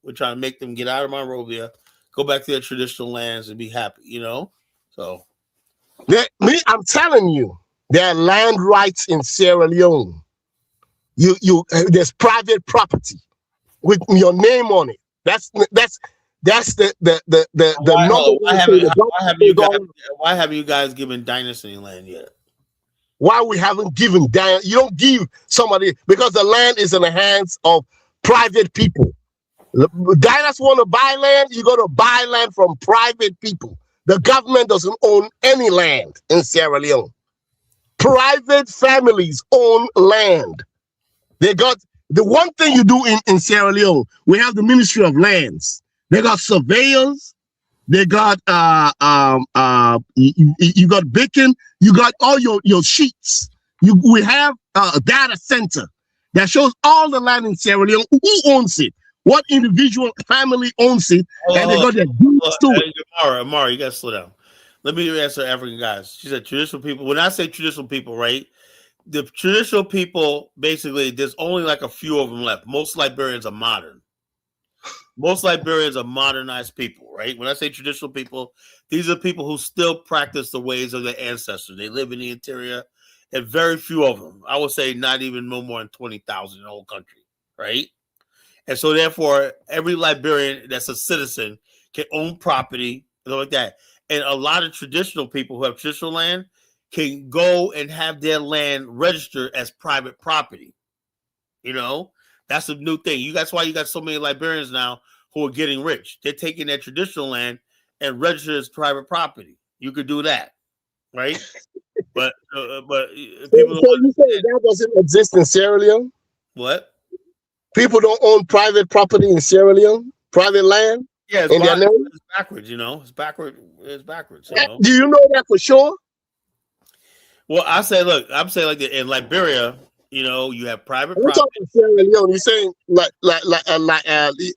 We're trying to make them get out of Monrovia, go back to their traditional lands and be happy. So. I'm telling you, there are land rights in Sierra Leone. There's private property with your name on it. That's the number. Why haven't you guys given dynasty land yet? Why we haven't given dynasty? You don't give somebody because the land is in the hands of private people. Diners want to buy land, you got to buy land from private people. The government doesn't own any land in Sierra Leone. private families own land. They got the one thing you do in Sierra Leone, we have the Ministry of Lands. They got surveyors, they got you got bacon, you got all your sheets. We have a data center that shows all the land in Sierra Leone, who owns it, what individual family owns it, and they got their deeds to it. Amara, you gotta slow down. Let me answer African guys. She said traditional people. When I say traditional people, right? The traditional people, basically, there's only like a few of them left. Most Liberians are modern. Most Liberians are modernized people, right? When I say traditional people, these are people who still practice the ways of their ancestors. They live in the interior, and very few of them. I would say not even no more than 20,000 in the whole country, right? And so, therefore, every Liberian that's a citizen can own property, and like that. And a lot of traditional people who have traditional land can go and have their land registered as private property. You know, that's a new thing. That's why you got so many Liberians now who are getting rich. They're taking their traditional land and register as private property. You could do that, right? but people. So you say that doesn't exist in Sierra Leone? What? People don't own private property in Sierra Leone, private land. Yeah, it's backwards. You know, it's backwards. It's backwards. You know? Do you know that for sure? Well, I'm saying like in Liberia, you know, you have private property. We're talking Sierra Leone. You're saying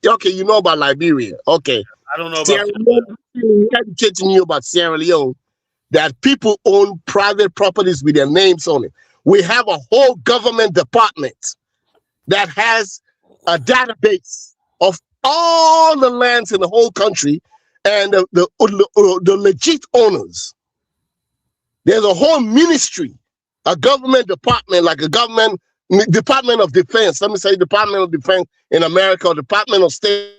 okay, you know about Liberia. Okay. I don't know about Sierra Leone. I'm educating you about Sierra Leone, that people own private properties with their names on it. We have a whole government department that has a database of all the lands in the whole country and the legit owners. There's a whole ministry, a government department, like a government Department of Defense. Let me say Department of Defense in America, or Department of State.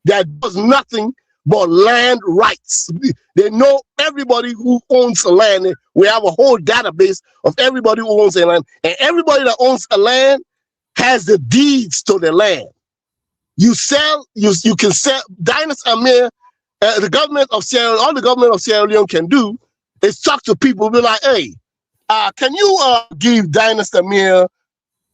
That does nothing but land rights. They know everybody who owns a land. We have a whole database of everybody who owns a land, and everybody that owns a land has the deeds to the land. You can sell. Dynasty Amir, the government of Sierra Leone, all the government of Sierra Leone can do is talk to people, be like, hey, can you give Dynasty Amir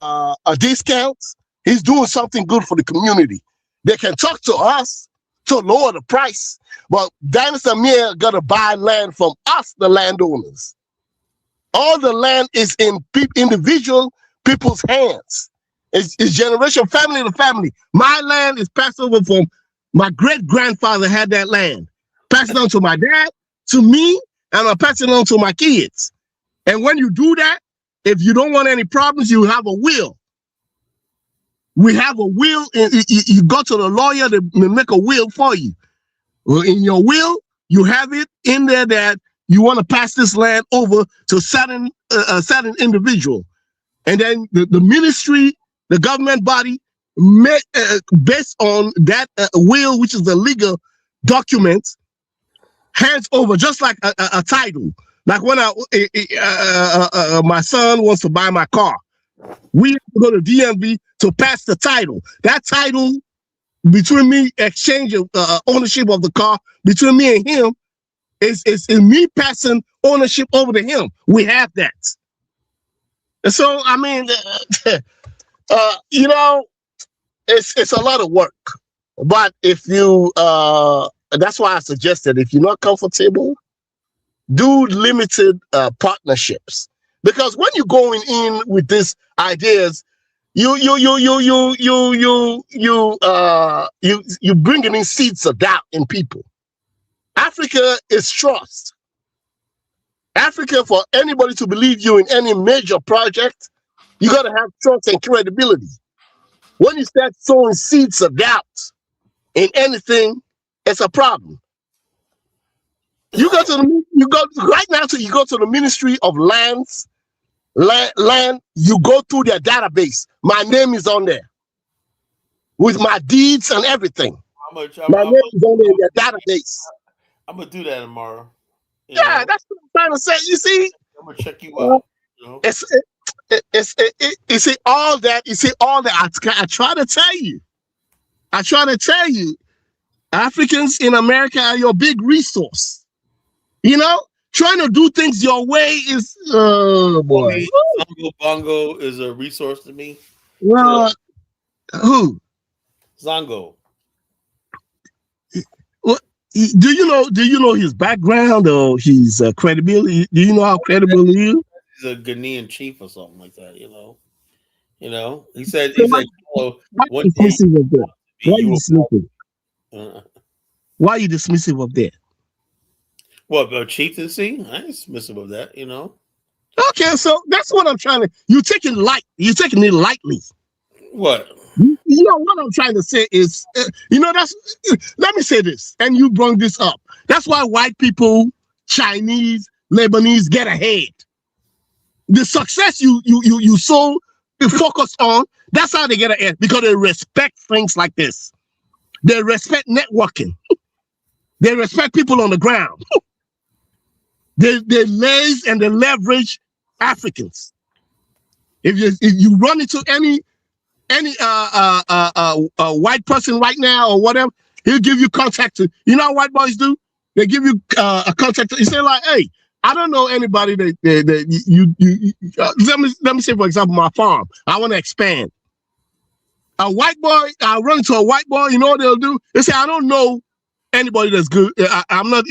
a discount? He's doing something good for the community. They can talk to us to lower the price, but Dynasty Amir gotta buy land from us, the landowners. All the land is in individual people's hands. It's generation, family to family. My land is passed over from my great-grandfather had that land. Pass it on to my dad, to me, and I'll pass it on to my kids. And when you do that, if you don't want any problems, you have a will. We have a will. You go to the lawyer to make a will for you. In your will, you have it in there that you want to pass this land over to a certain individual. And then the ministry, the government body, based on that will, which is the legal document, hands over just like a title. Like when my son wants to buy my car, we have to go to DMV to pass the title. That title between me, exchange of ownership of the car between me and him, is me passing ownership over to him. We have that. And so, I mean, you know, it's a lot of work. But if you, that's why I suggested, if you're not comfortable, do limited partnerships. Because when you're going in with these ideas, you bringing in seeds of doubt in people. Africa is trust. Africa, for anybody to believe you in any major project, you got to have trust and credibility. When you start sowing seeds of doubt in anything, it's a problem. You go to the Ministry of Lands, land, you go through their database. My name is on there with my deeds and everything. My name is on there in their database. I'm gonna do that tomorrow. Yeah, that's what I'm trying to say. You see, I'm gonna check you out. You know? You see all that. You see all that. I try to tell you. Africans in America are your big resource. You know, trying to do things your way is, oh boy. Zongo Bongo is a resource to me. Who? Zongo. Do you know his background or his credibility? Do you know how credible he is? He's a Ghanaian chief or something like that. You know. He said, "Oh, why are you dismissive? Why are you dismissive of that? What about chieftaincy? I ain't dismissive of that. You know. Okay, so that's what I'm trying to. You're taking it lightly. What? You know what I'm trying to say is, let me say this, and you brought this up. That's why white people, Chinese, Lebanese get ahead. The success you so focus on, that's how they get ahead, because they respect things like this. They respect networking. They respect people on the ground. They laze and they leverage Africans. If you run into any white person right now or whatever, he'll give you contact. You know how white boys do? They give you a contact. You say like, hey, I don't know anybody that you let me say, for example, my farm. I want to expand. A white boy, I run into a white boy. You know what they'll do? They say, I don't know anybody that's good. I'm not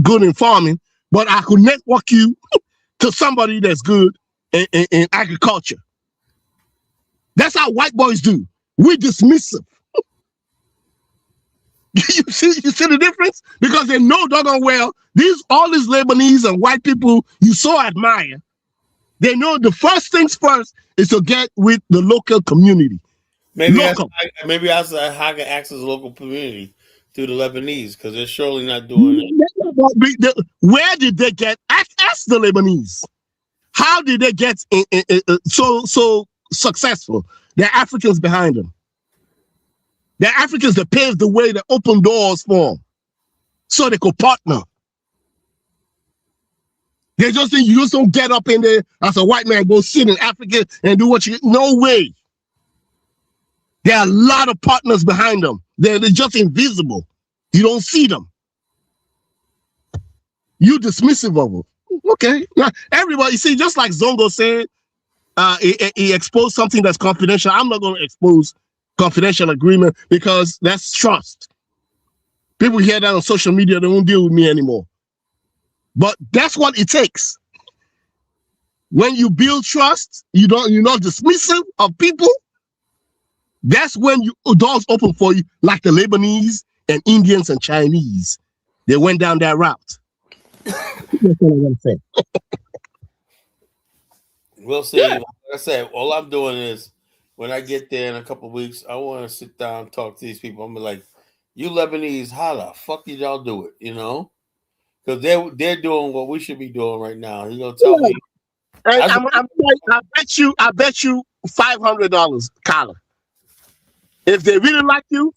good in farming, but I could network you to somebody that's good in agriculture. That's how white boys do. We're dismissive. You see the difference? Because they know doggone well, all these Lebanese and white people you so admire, they know the first things first is to get with the local community. Maybe I can access the local community through the Lebanese, because they're surely not doing it. Where did they get? Ask the Lebanese. How did they get so successful? They're Africans behind them. They're Africans that paved the way, that opened doors for them, so they could partner. They just think you just don't get up in there as a white man, go sit in Africa and do what you. No way. There are a lot of partners behind them. They're just invisible. You don't see them. You dismissive of them. Okay. Now, everybody, see, just like Zongo said, he exposed something that's confidential. I'm not going to expose confidential agreement, because that's trust. People hear that on social media, they won't deal with me anymore. But that's what it takes. When you build trust, you're not dismissive of people. That's when doors open for you, like the Lebanese and Indians and Chinese. They went down that route. That's what I'm going to say. We'll see. Yeah. Like I said, all I'm doing is, when I get there in a couple of weeks, I want to sit down and talk to these people. I'm like, you Lebanese, how the fuck did y'all do it? You know? Because they're doing what we should be doing right now. You gonna tell me? I bet you $500, Kyler. If they really like you,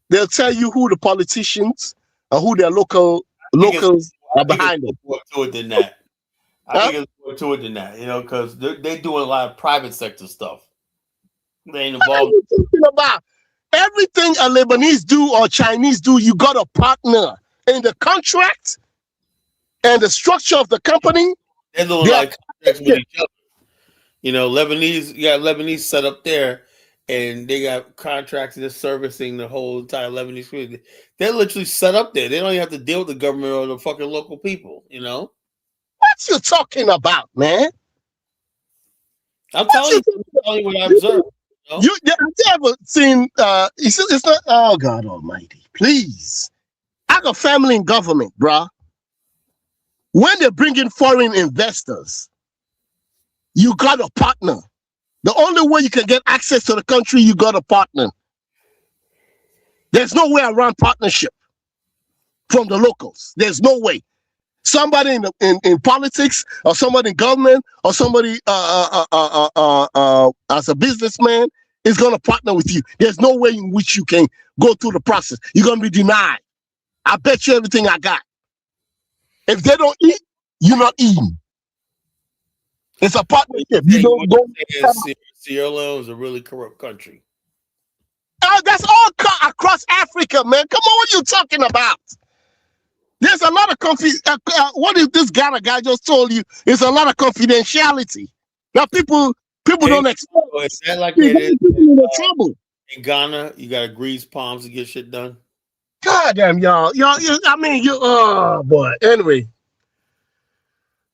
they'll tell you who the politicians or who their locals are behind them. More to it than that. I think it's more to it than that. You know, because they doing a lot of private sector stuff. They ain't involved. What are you talking about? Everything a Lebanese do or Chinese do, you got a partner in the contract and the structure of the company. They're doing like contracts with each other. You know, Lebanese set up there, and they got contracts and they're servicing the whole entire Lebanese community. They're literally set up there. They don't even have to deal with the government or the fucking local people. You know, what you talking about, man? I'm telling you what I observed. Have you ever seen? It's not. Oh God Almighty! Please, I got family in government, bruh. When they bring in foreign investors, you got a partner. The only way you can get access to the country, you got a partner. There's no way around partnership from the locals. There's no way. Somebody in politics, or somebody in government, or somebody as a businessman is going to partner with you. There's no way in which you can go through the process. You're going to be denied. I bet you everything I got. If they don't eat, you're not eating. It's a partnership. You don't go. Sierra Leone is a really corrupt country. That's all across Africa, man. Come on, what are you talking about? There's a lot of what if this Ghana guy just told you? There's a lot of confidentiality. Now people don't expect. Is that like it is in trouble? In Ghana, you gotta grease palms to get shit done. God damn, y'all. I mean, oh boy. Anyway,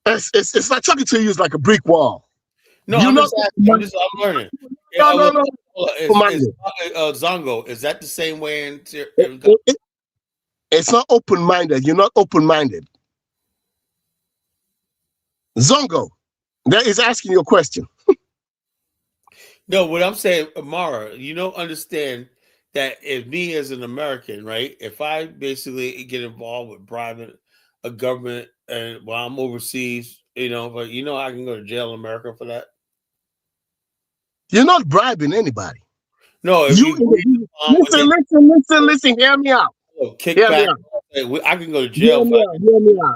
it's like talking to you is like a brick wall. No, I'm learning. No. Zongo, is that the same way in it's not open-minded. You're not open-minded. Zongo, that is asking you a question. No, what I'm saying, Amara, you don't understand that if me as an American, right, if I basically get involved with bribing a government and while I'm overseas, but I can go to jail in America for that. You're not bribing anybody. No, if listen, hear me out. Kickback, I can go to jail.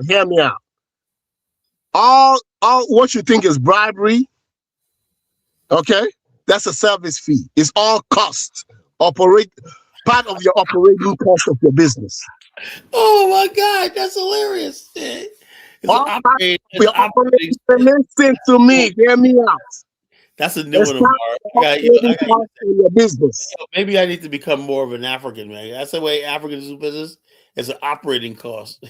Hear me out. All what you think is bribery, okay? That's a service fee. It's all cost. Part of your operating cost of your business. Oh my God, that's hilarious. Listen to me. Hear me out. That's a new one. Your business. Maybe I need to become more of an African, man. That's the way Africans do business. It's an operating cost.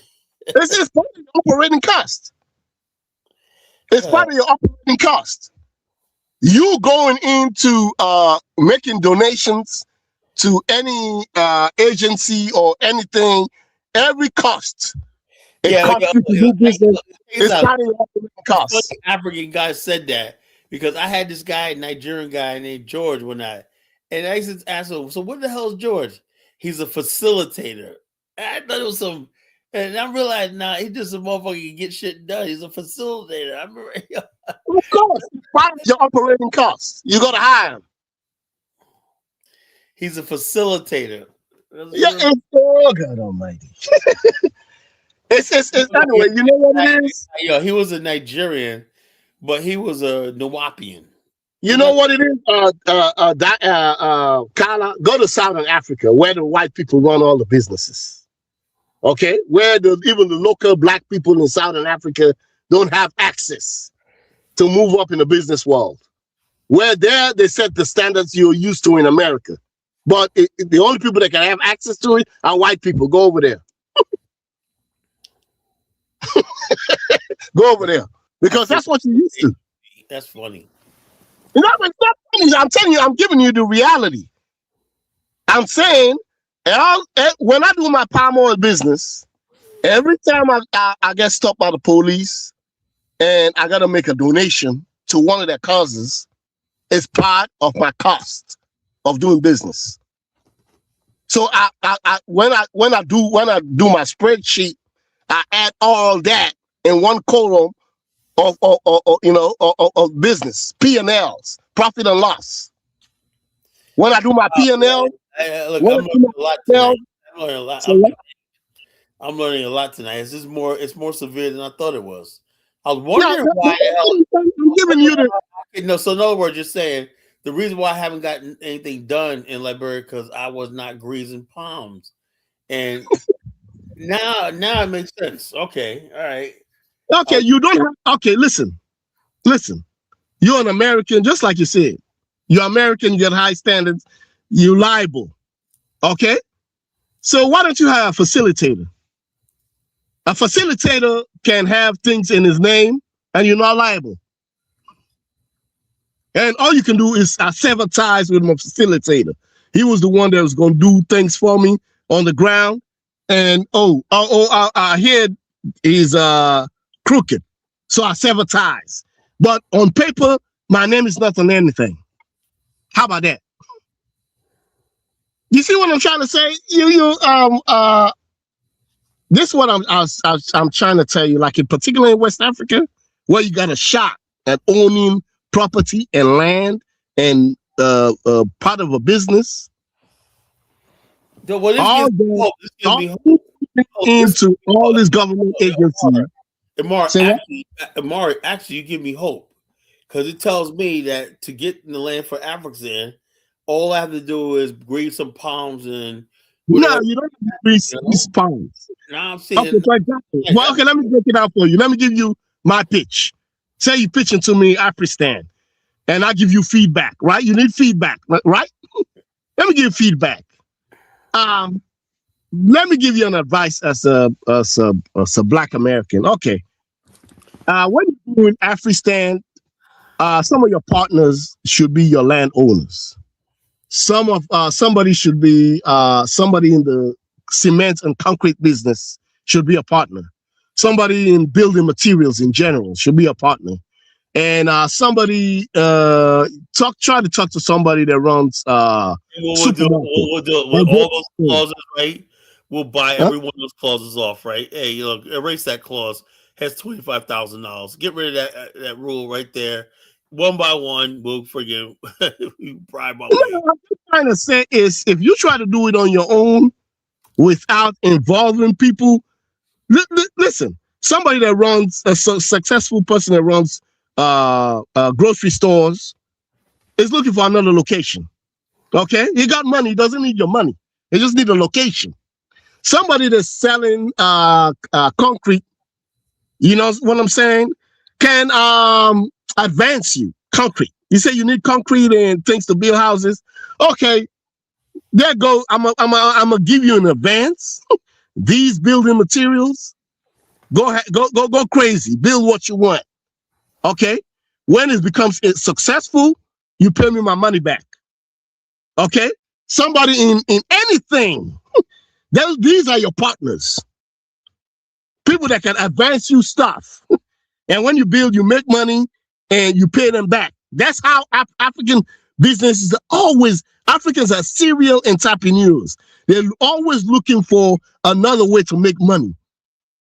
This is part of the operating cost. It's part of your operating cost. You going into making donations to any agency or anything, every cost. It's part of your operating cost. African guy said that. Because I had this guy, Nigerian guy named George one night. And I used to ask him, so what the hell is George? He's a facilitator. I thought it was some, and I realized now he's just a motherfucker can get shit done. He's a facilitator. I remember. Of course, it's part of your operating costs. You got to hire him. He's a facilitator. Oh God Almighty. it's anyway. You know what it is? Yeah, he was a Nigerian. But he was a Nawapian. You know what it is? Kala, go to Southern Africa where the white people run all the businesses. Okay? Where even the local black people in Southern Africa don't have access to move up in the business world. Where there they set the standards you're used to in America. But the only people that can have access to it are white people. Go over there. Go over there. Because that's what you're used to. That's funny. No, it's not funny. I'm telling you, I'm giving you the reality. I'm saying, when I do my palm oil business, every time I get stopped by the police and I got to make a donation to one of their causes, it's part of my cost of doing business. So when I do my spreadsheet, I add all that in one column of business, P&Ls, profit and loss. When I do my P&L, I'm learning a lot tonight. I'm learning a lot tonight. It's more severe than I thought it was. I was wondering why. I'm giving you the. So in other words, you're saying the reason why I haven't gotten anything done in Liberia because I was not greasing palms, and now it makes sense. Okay, all right. Okay, you don't have. Okay, listen. You're an American, just like you said. You're American. You get high standards. You're liable. Okay, so why don't you have a facilitator? A facilitator can have things in his name, and you're not liable. And all you can do is sever ties with my facilitator. He was the one that was going to do things for me on the ground. And I hear he's crooked, so I sever ties. But on paper, my name is not on anything. How about that? You see what I'm trying to say? This is what I'm trying to tell you. Like in particular in West Africa, where you got a shot at owning property and land and part of a business. Into all these government agencies. Actually, you give me hope because it tells me that to get in the land for Africans in, All I have to do is breathe some palms and. No, you don't breathe these palms. No, I'm saying. Okay, for example. Well, okay, let me break it out for you. Let me give you my pitch. Say you're pitching to me, Afristan, and I give you feedback, right? You need feedback, right? Let me give you feedback. Let me give you an advice as a Black American. Okay. When you're doing Afristan, some of your partners should be your landowners. Somebody should be somebody in the cement and concrete business should be a partner. Somebody in building materials in general should be a partner. And somebody try to talk to somebody that runs we'll do with all those clauses, right? We'll buy every one of those clauses off, right? Hey, look, erase that clause. Has $25,000. Get rid of that rule right there. One by one, we'll forgive. Bribe my way. What I'm trying to say is, if you try to do it on your own without involving people, listen. Somebody that runs a successful person that runs grocery stores is looking for another location. Okay, he got money. He doesn't need your money. He just need a location. Somebody that's selling concrete, you know what I'm saying, can advance you. Concrete. You say you need concrete and things to build houses. Okay, there go. I'm gonna give you an advance. These building materials. Go crazy. Build what you want. Okay. When it becomes successful, you pay me my money back. Okay. Somebody in anything. These are your partners. People that can advance you stuff. And when you build, you make money and you pay them back. That's how African businesses are always. Africans are serial entrepreneurs. They're always looking for another way to make money.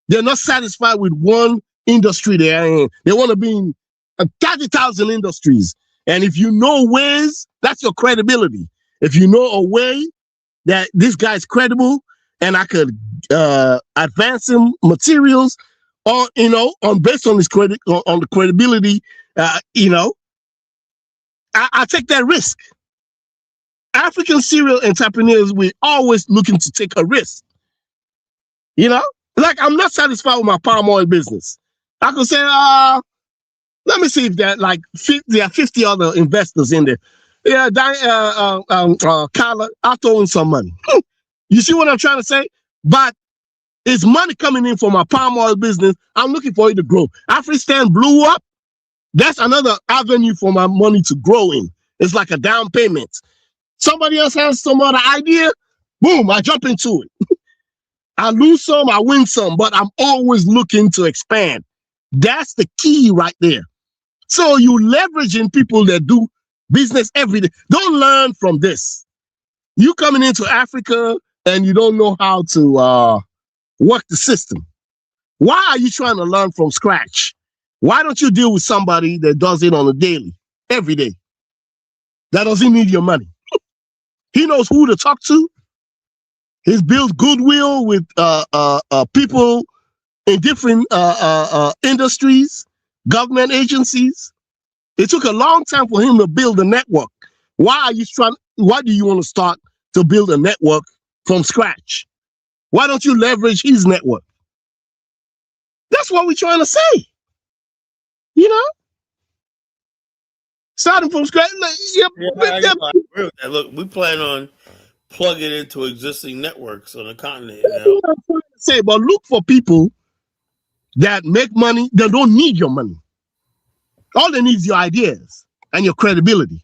They're not satisfied with one industry they're in. They want to be in 30,000 industries. And if you know ways, that's your credibility. If you know a way that this guy's credible and I could advance him materials or, based on his on the credibility, I take that risk. African serial entrepreneurs, we're always looking to take a risk. Like, I'm not satisfied with my palm oil business. I could say, let me see if there are 50 other investors in there. Yeah, Carla, I'll throw in some money. You see what I'm trying to say? But it's money coming in for my palm oil business. I'm looking for it to grow. Afristan blew up. That's another avenue for my money to grow in. It's like a down payment. Somebody else has some other idea. Boom, I jump into it. I lose some, I win some, but I'm always looking to expand. That's the key right there. So you leveraging people that do business every day. Don't learn from this. You coming into Africa and you don't know how to work the system. Why are you trying to learn from scratch? Why don't you deal with somebody that does it on a daily, every day? That doesn't need your money. He knows who to talk to. He's built goodwill with people in different industries, government agencies. It took a long time for him to build a network. Why do you want to start to build a network from scratch? Why don't you leverage his network? That's what we're trying to say. Starting from scratch. Look, we plan on plugging into existing networks on the continent. That's what I'm trying to say. But look for people that make money, that don't need your money. All they need is your ideas and your credibility.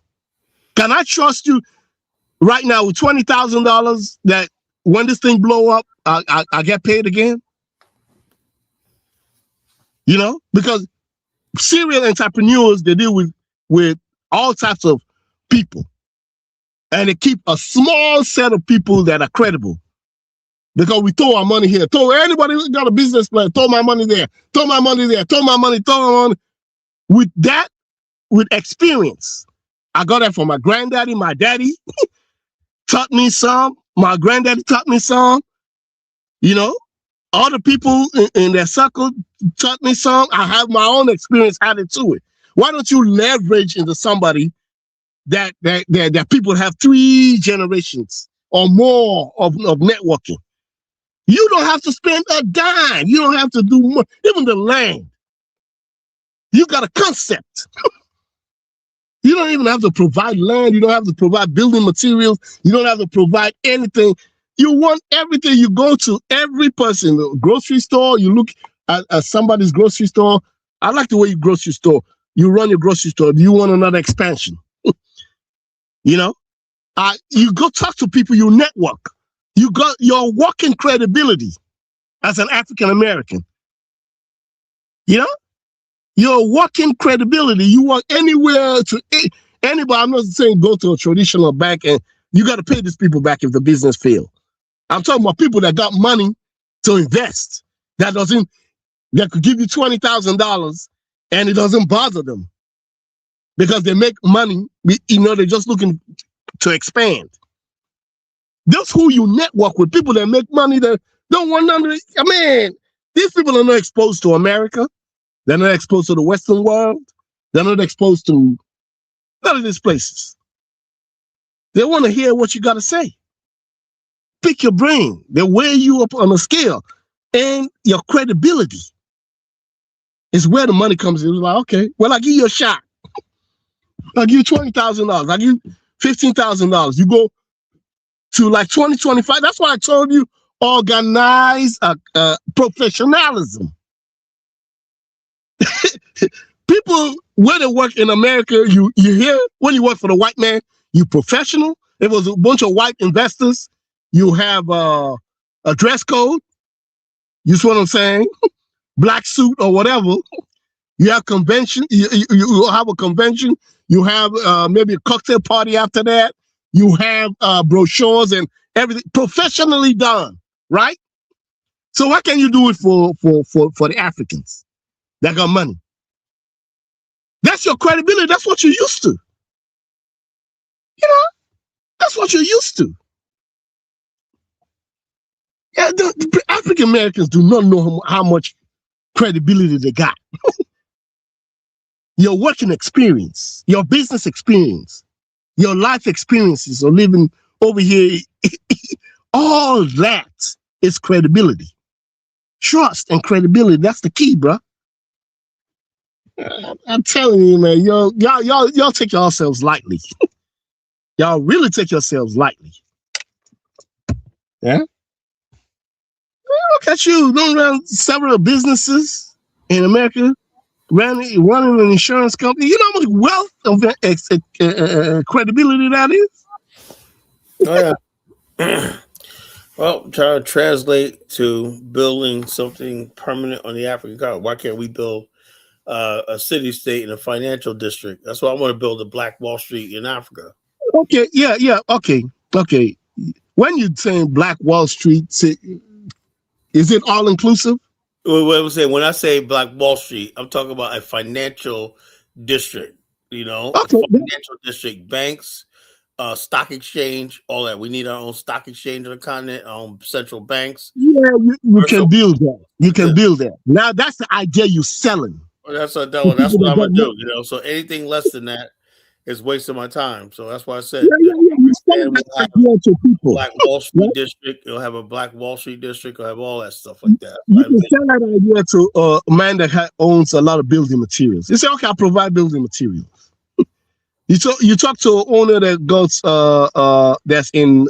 Can I trust you right now with $20,000 that when this thing blow up, I get paid again? Because serial entrepreneurs, they deal with all types of people. And they keep a small set of people that are credible. Because we throw our money here. Throw anybody who's got a business plan, throw my money there, throw my money there, throw my money. With that, with experience. I got that from my granddaddy, my daddy taught me some. My granddaddy taught me some. Other people in their circle taught me some. I have my own experience added to it. Why don't you leverage into somebody that people have 3 generations or more of networking. You don't have to spend a dime. You don't have to do more, even the land. You got a concept. You don't even have to provide land. You don't have to provide building materials. You don't have to provide anything. You want everything. You go to every person, the grocery store, you look at somebody's grocery store. I like the way you grocery store. You run your grocery store. Do you want another expansion? You know? You go talk to people, you network. You got your working credibility as an African American. You know? Your working credibility. You walk anywhere to anybody. I'm not saying go to a traditional bank and you got to pay these people back if the business fails. I'm talking about people that got money to invest. That could give you $20,000 and it doesn't bother them because they make money. You know, they're just looking to expand. That's who you network with. People that make money that don't want none of it. I mean, these people are not exposed to America. They're not exposed to the Western world. They're not exposed to none of these places. They want to hear what you got to say. Pick your brain. They weigh you up on a scale. And your credibility is where the money comes in. It's like, okay, well, I'll give you a shot. I'll give you $20,000. I'll give you $15,000. You go to like 2025. That's why I told you organize professionalism. People, where they work in America, you hear when you work for the white man, you professional. It was a bunch of white investors. You have a dress code. You see what I'm saying? Black suit or whatever. You have convention. You have a convention. You have maybe a cocktail party after that. You have brochures and everything professionally done, right? So why can't you do it for the Africans that got money? That's your credibility. That's what you're used to. You know, that's what you're used to. Yeah, the African Americans do not know how much credibility they got. Your working experience, your business experience, your life experiences of living over here, all that is credibility. Trust and credibility, that's the key, bro. I'm telling you, man, y'all take yourselves lightly. Y'all really take yourselves lightly. Yeah? Look at you, don't run several businesses in America, running an insurance company. You know how much wealth of credibility that is? Oh, yeah. Well, trying to translate to building something permanent on the African continent. Why can't we build a city state in a financial district? That's why I want to build a Black Wall Street in Africa. Okay, yeah, okay. When you're saying Black Wall Street, is it all inclusive? When I say Black Wall Street, I'm talking about a financial district. You know, okay. Financial district, banks, stock exchange, all that. We need our own stock exchange on the continent, our own central banks. Yeah, you can build that. You can build that. Now that's the idea you're selling. Well, that's what I'm gonna do. You know, so anything less than that is wasting my time. So that's why I said, idea to people. Black Wall Street district. You'll have a Black Wall Street district. You'll have all that stuff like that. You can sell that idea to a man that owns a lot of building materials. You say, okay, I'll provide building materials. You talk to an owner that goes that's in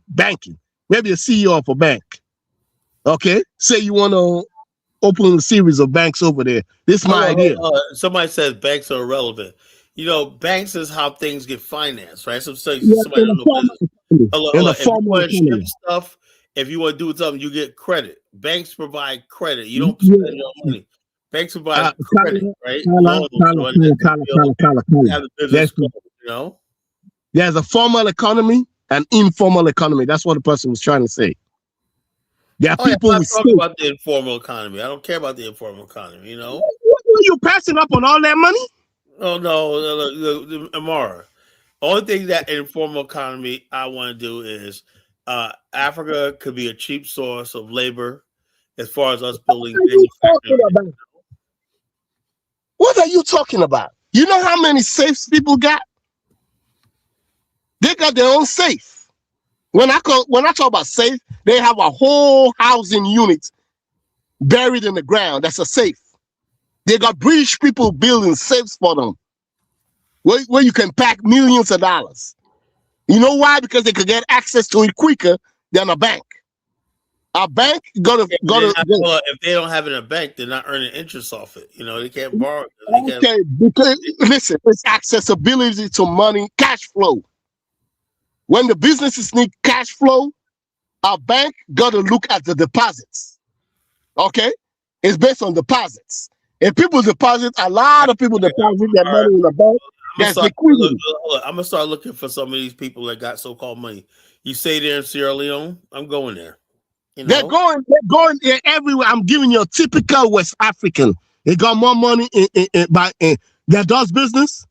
banking, maybe a CEO of a bank. Okay, say you want to open a series of banks over there. This is my idea. Somebody says banks are irrelevant. You know, banks is how things get financed, right? So somebody don't know business. Stuff. If you want to do something, you get credit. Banks provide credit. You don't spend your money. Banks provide credit, right? There's a formal economy and informal economy. That's what the person was trying to say. There are people who talk about the informal economy. I don't care about the informal economy. You know, you passing up on all that money? Oh no, Amara. Only thing that informal economy I want to do is Africa could be a cheap source of labor as far as us building manufacturing. What are you talking about? You know how many safes people got? They got their own safe. When I talk about safe, they have a whole housing unit buried in the ground. That's a safe. They got British people building safes for them, where you can pack millions of dollars. You know why? Because they could get access to it quicker than a bank. A bank if they don't have it in a bank, they're not earning interest off it. You know, they can't borrow. Because listen, it's accessibility to money, cash flow. When the businesses need cash flow, a bank got to look at the deposits. Okay, it's based on deposits. If people deposit, a lot of people deposit their money in the bank. That's liquidity. I'm gonna start looking for some of these people that got so-called money. You say they're in Sierra Leone, I'm going there. You know? They're going there everywhere. I'm giving you a typical West African. They got more money that does business.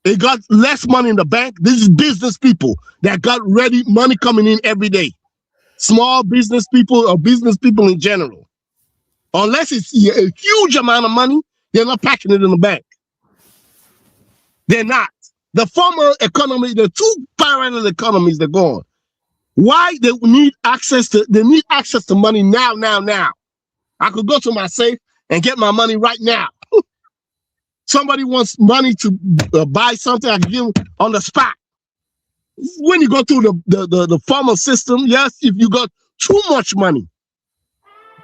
They got less money in the bank. This is business people that got ready money coming in every day. Small business people or business people in general. Unless it's a huge amount of money, they're not packing it in the bank. They're not. The formal economy, the two parallel economies, they're going. Why they need access to money now. I could go to my safe and get my money right now. Somebody wants money to buy something, I can give them on the spot. When you go through the formal system, yes, if you got too much money,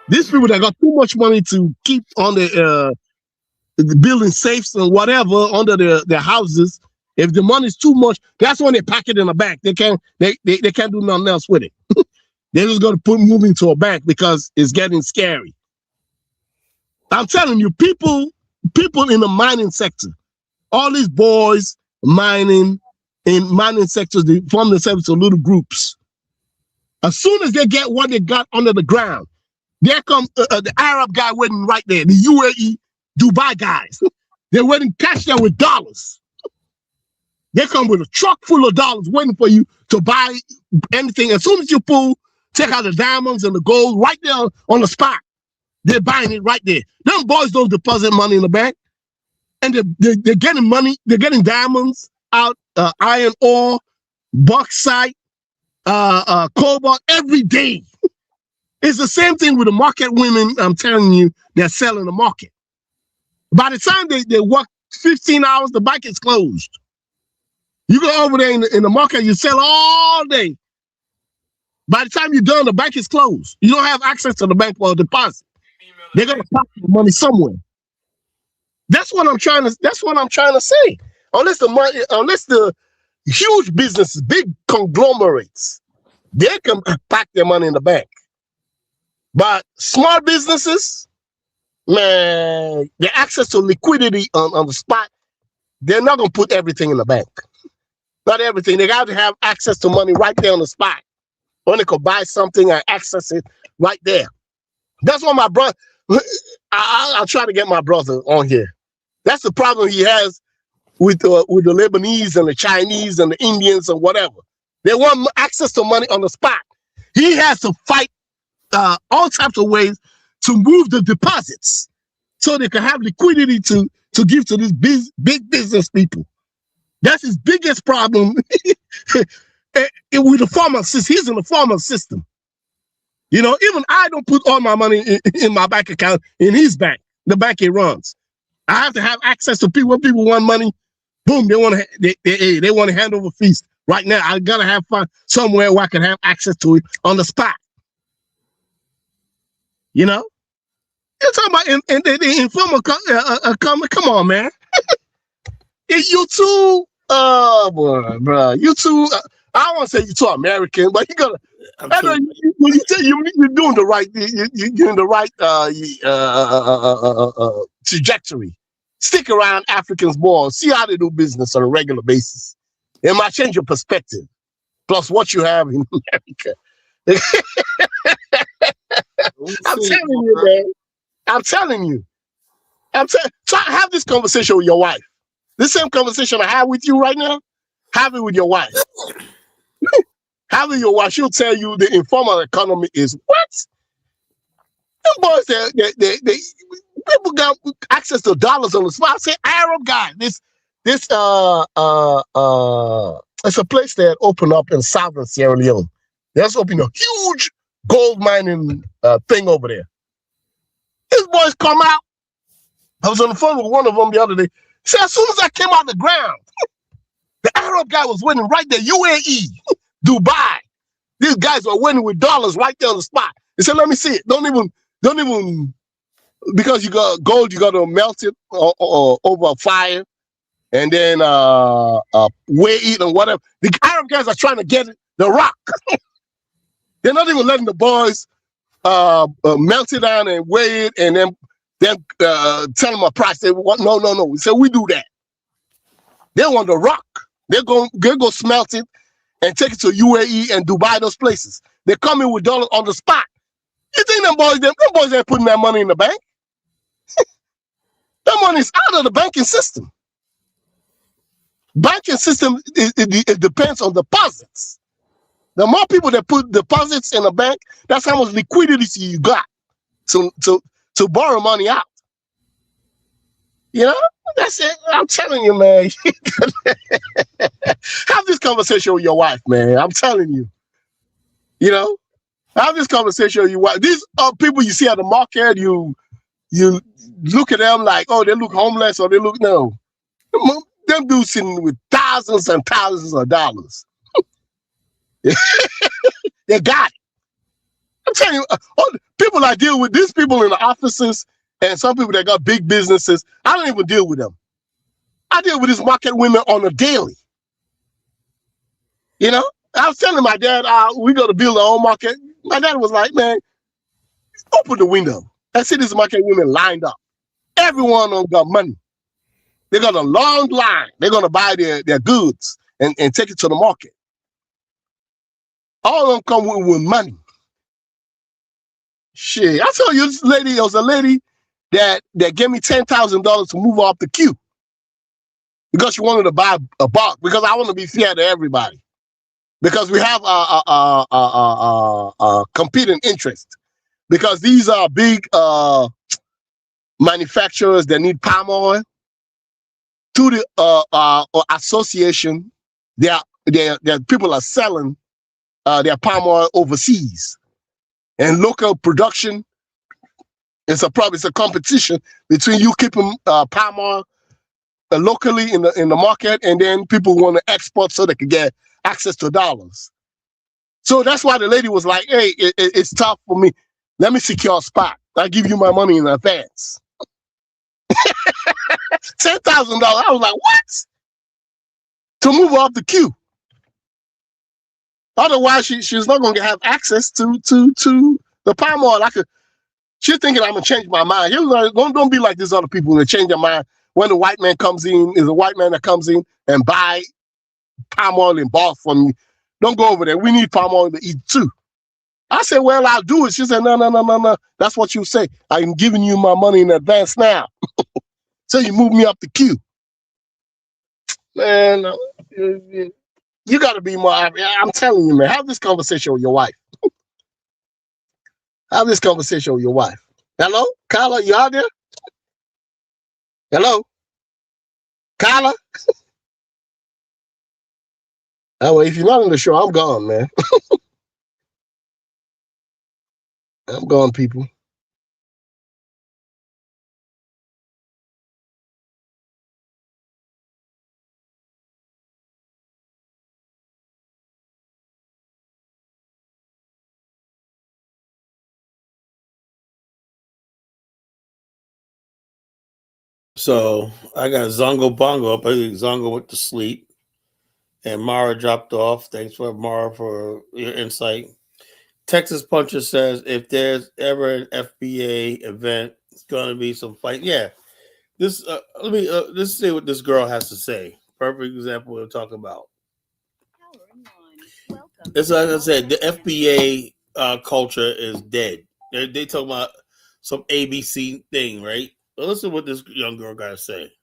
these people that got too much money to keep on the building safes and whatever under their houses, if the money's too much, that's when they pack it in a bank. They can't do nothing else with it. They're just gonna move into a bank because it's getting scary. I'm telling you, people in the mining sector, all these boys mining in mining sectors, they form themselves into little groups. As soon as they get what they got under the ground, there comes the Arab guy waiting right there, the UAE, Dubai guys. They're waiting, cash there with dollars. They come with a truck full of dollars waiting for you to buy anything. As soon as you take out the diamonds and the gold right there on the spot, they're buying it right there. Them boys don't deposit money in the bank. And they're getting money. They're getting diamonds out, iron ore, bauxite, cobalt every day. It's the same thing with the market women, I'm telling you, they're selling the market. By the time they work 15 hours, the bank is closed. You go over there in the market, you sell all day. By the time you're done, the bank is closed. You don't have access to the bank for a deposit. They're gonna pocket the money somewhere. That's what I'm trying to say. Unless the huge businesses, big conglomerates, they can pack their money in the bank. But small businesses, man, the access to liquidity on the spot, they're not gonna put everything in the bank. Not everything. They got to have access to money right there on the spot. When they could buy something and access it right there. That's what my brother. I'll try to get my brother on here. That's the problem he has with the Lebanese and the Chinese and the Indians and whatever. They want access to money on the spot. He has to fight all types of ways to move the deposits so they can have liquidity to give to these big business people. That's his biggest problem with the formal system. He's in the formal system. You know, even I don't put all my money in my bank account in his bank, the bank he runs. I have to have access to people. When people want money, boom, they want to hand over fees right now. I gotta have fun somewhere where I can have access to it on the spot. You know, you're talking about the informal come on, man. You too, bro. You too. I don't want to say you're too American, but you gotta. When you tell you're doing the right, you're in the right trajectory. Stick around Africans more. See how they do business on a regular basis. It might change your perspective. Plus, what you have in America. I'm telling you, man. I'm telling you. So have this conversation with your wife. The same conversation I have with you right now. Have it with your wife. Have it with your wife. She'll tell you the informal economy is what? Them boys, they people got access to dollars on the spot. I say Arab guy. This it's a place that opened up in southern Sierra Leone. They just opened a huge gold mining thing over there. These boys come out. I was on the phone with one of them the other day. He said, as soon as I came out the ground, the Arab guy was waiting right there, UAE, Dubai. These guys were waiting with dollars right there on the spot. He said, let me see it. Don't even, because you got gold, you got to melt it over a fire and then weigh it and whatever. The Arab guys are trying to get the rock. They're not even letting the boys melt it down and weigh it and then tell them a price. They want no. We said we do that. They want the rock. They're going to smelt it and take it to UAE and Dubai, those places. They come in with dollars on the spot. You think them boys ain't putting that money in the bank? That money is out of the banking system. Banking system, it depends on deposits. The more people that put deposits in the bank, that's how much liquidity you got to borrow money out. You know, that's it. I'm telling you, man. Have this conversation with your wife, man. I'm telling you. You know, have this conversation with your wife. These are people you see at the market. You look at them like, oh, they look homeless, or they look no. Them dudes sitting with thousands and thousands of dollars. They got it. I'm telling you, all the people I deal with, these people in the offices and some people that got big businesses, I don't even deal with them. I deal with these market women on a daily. You know, I was telling my dad, we got to build our own market. My dad was like, man, open the window. I see these market women lined up. Everyone of them got money. They got a long line. They're going to buy their goods and take it to the market. All of them come with money. Shit, I told you this lady, there was a lady that gave me $10,000 to move off the queue because she wanted to buy a bulk, because I want to be fair to everybody. Because we have a competing interest. Because these are big manufacturers that need palm oil. To the association, their people are selling their palm oil overseas, and local production. It's a competition between you keeping palm oil locally in the market, and then people want to export so they can get access to dollars. So that's why the lady was like, "Hey, it's tough for me. Let me secure a spot. I give you my money in advance." $10,000. I was like, what? To move off the queue. Otherwise, she's not going to have access to the palm oil. She's thinking I'm going to change my mind. Don't be like these other people that change their mind when the white man comes in. Is a white man that comes in and buy palm oil in bulk from me. Don't go over there. We need palm oil to eat too. I said, well, I'll do it. She said, no. That's what you say. I'm giving you my money in advance now. So you move me up the queue. Man, you got to be more. I'm telling you, man, have this conversation with your wife. Have this conversation with your wife. Hello? Carla, you out there? Hello? Carla? Oh, well, if you're not on the show, I'm gone, man. I'm gone, people. So I got Zongo Bongo up. I think Zongo went to sleep, and Mara dropped off. Thanks for Mara for your insight. Texas Puncher says if there's ever an FBA event, it's gonna be some fight. Yeah, this. Let's see what this girl has to say. Perfect example we'll talk about. It's like I said, the FBA culture is dead. They talk about some ABC thing, right? Well, listen to what this young girl got to say.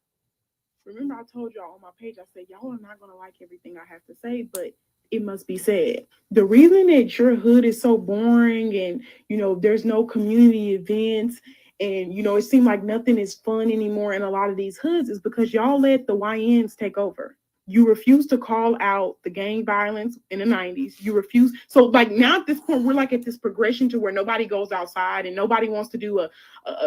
Remember, I told y'all on my page, I said, y'all are not going to like everything I have to say, but it must be said. The reason that your hood is so boring and, there's no community events And, you know, it seemed like nothing is fun anymore in a lot of these hoods is because y'all let the YNs take over. You refuse to call out the gang violence in the 90s. You refuse. So like now at this point, we're like at this progression to where nobody goes outside and nobody wants to do a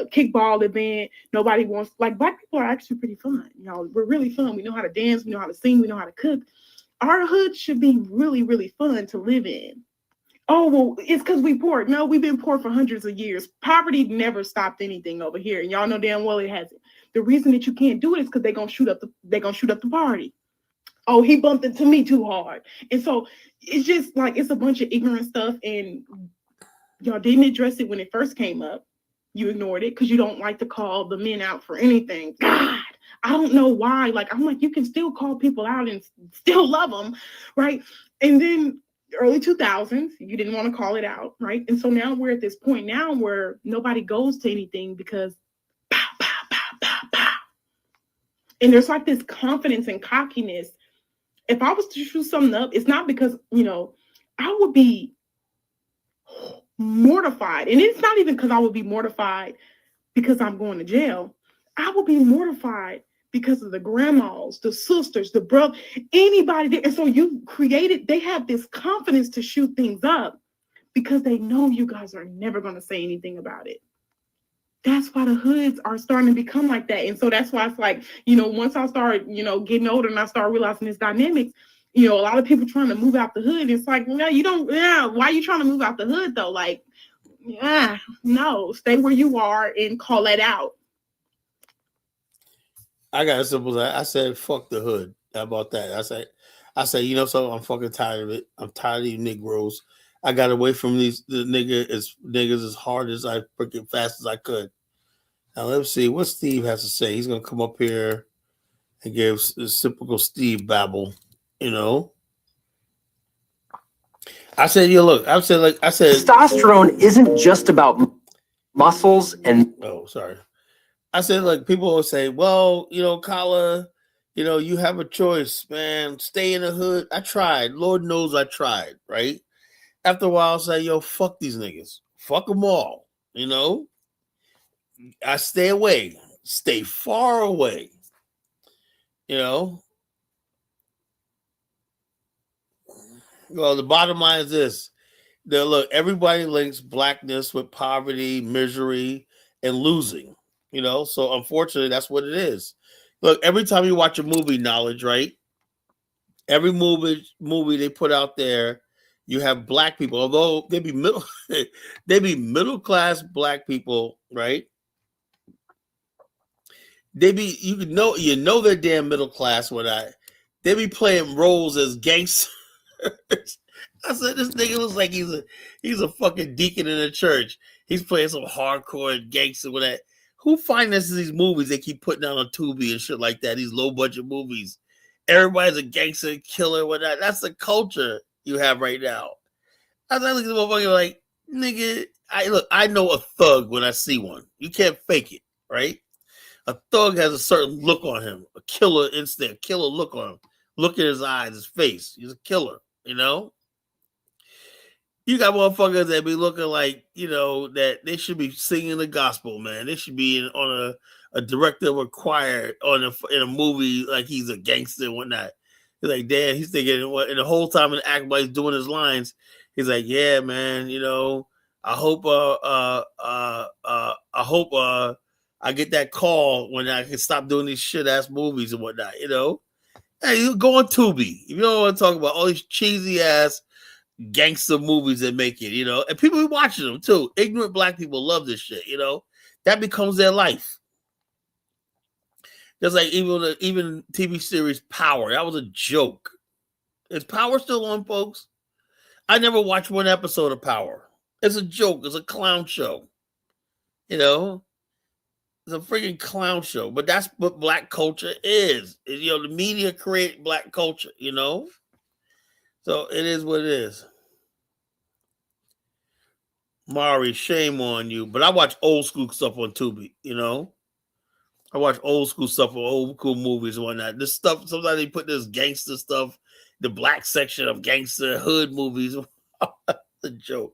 kickball event. Nobody wants, like, Black people are actually pretty fun. You know, we're really fun. We know how to dance. We know how to sing. We know how to cook. Our hood should be really, really fun to live in. Oh, well, it's because we poor. No, we've been poor for hundreds of years. Poverty never stopped anything over here. And y'all know damn well it hasn't. The reason that you can't do it is because they're gonna shoot up the party. Oh, he bumped into me too hard. And so it's just like it's a bunch of ignorant stuff, and y'all didn't address it when it first came up. You ignored it because you don't like to call the men out for anything. God, I don't know why. Like, I'm like, you can still call people out and still love them, right? And then early 2000s, you didn't want to call it out, right? And so now we're at this point now where nobody goes to anything because pow, pow, pow, pow, pow. And there's like this confidence and cockiness. If I was to shoot something up, it's not because, you know, I would be mortified. And it's not even because I would be mortified because I'm going to jail. I would be mortified because of the grandmas, the sisters, the brother, anybody. And so they have this confidence to shoot things up because they know you guys are never going to say anything about it. That's why the hoods are starting to become like that. And so that's why it's like, you know, once I start, you know, getting older and I start realizing this dynamics, you know, a lot of people trying to move out the hood. It's like, no, you don't. Yeah, why are you trying to move out the hood though? Like, yeah, no, stay where you are and call that out. I got as simple as that. I said, fuck the hood. How about that? I said, you know, so I'm fucking tired of it. I'm tired of you Negroes. I got away from the niggas as hard as I freaking fast as I could. Now let's see what Steve has to say. He's gonna come up here and give his typical Steve babble. You know, I said, look. I said testosterone isn't just about muscles and. Oh, sorry. I said, like, people will say, well, you know, Kala, you know, you have a choice, man. Stay in the hood. I tried. Lord knows I tried, right? After a while, I'll say, yo, fuck these niggas. Fuck them all. You know? I stay away. Stay far away. You know? Well, the bottom line is this. Look, everybody links blackness with poverty, misery, and losing. You know? So, unfortunately, that's what it is. Look, every time you watch a movie, Knowledge, right? Every movie they put out there, you have black people, although they be middle class black people, right? You know they're damn middle class when they be playing roles as gangsters. I said this nigga looks like he's a fucking deacon in a church. He's playing some hardcore gangster with that. Who finances these movies they keep putting out on Tubi and shit like that? These low budget movies. Everybody's a gangster, killer, whatnot. That's the culture you have right now. I was like, look at the motherfucker like, nigga, I know a thug when I see one. You can't fake it, right? A thug has a certain look on him, a killer instinct, killer look on him. Look at his eyes, his face. He's a killer, you know? You got motherfuckers that be looking like, you know, that they should be singing the gospel, man. They should be on a director required in a movie like he's a gangster and whatnot. He's like, damn, he's thinking, and the whole time in the act while he's doing his lines, he's like, yeah, man, you know, I hope I get that call when I can stop doing these shit ass movies and whatnot, you know. Hey, you go on Tubi. If you don't want to talk about all these cheesy ass gangster movies that make it, you know, and people be watching them too. Ignorant black people love this shit, you know. That becomes their life. Just like even TV series Power, that was a joke. Is Power still on, folks? I never watched one episode of Power. It's a joke. It's a clown show. You know, it's a freaking clown show. But that's what black culture is. You know, the media create black culture. You know, so it is what it is. Mari, shame on you. But I watch old school stuff on Tubi. You know. I watch old school stuff or old cool movies and whatnot. This stuff, sometimes they put this gangster stuff, the black section of gangster hood movies. It's a joke.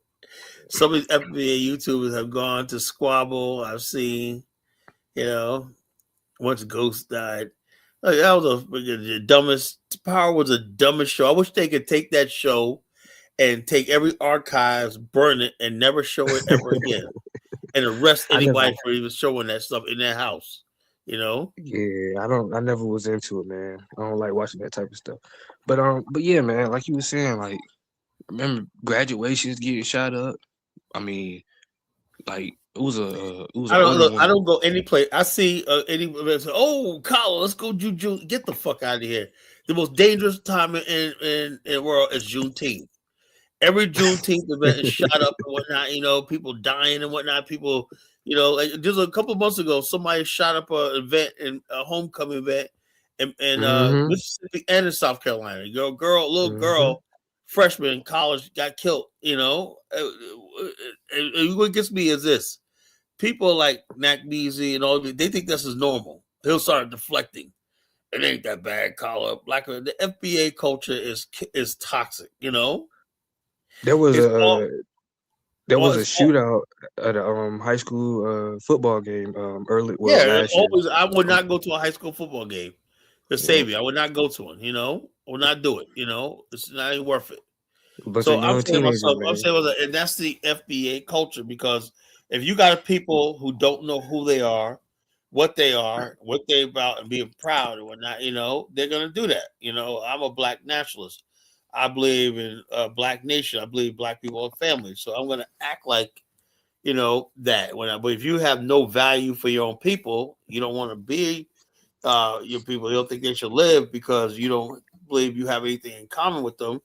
Some of these FBA YouTubers have gone to squabble. I've seen, once Ghost died. Like, that was the dumbest. Power was the dumbest show. I wish they could take that show and take every archives, burn it, and never show it ever again, and arrest anybody for even showing that stuff in their house. Yeah, I never was into it, man. I don't like watching that type of stuff. But yeah, man, like you were saying, like, remember graduations getting shot up? I mean, like it was a I don't go any place. I see any say, oh, Kyle, let's go June. Get the fuck out of here. The most dangerous time in the world is Juneteenth. Every Juneteenth event is shot up and whatnot. People dying and whatnot. People, like just a couple of months ago, somebody shot up an event in a homecoming event in Mississippi and in South Carolina. Little girl, freshman in college, got killed. And what gets me is this: people like TariqABC and all, they think this is normal. He'll start deflecting. It ain't that bad, Collar. The FBA culture is toxic. There was a shootout at a high school football game early. Well, last year. I would not go to a high school football game to save me. I would not go to one. I would not do it. It's not even worth it. So I'm saying myself, and that's the FBA culture, because if you got people who don't know who they are, what they're about, and being proud and whatnot, they're gonna do that. I'm a black nationalist. I believe in a black nation. I believe black people are family. So I'm gonna act like, that. But if you have no value for your own people, you don't want to be your people. You don't think they should live because you don't believe you have anything in common with them.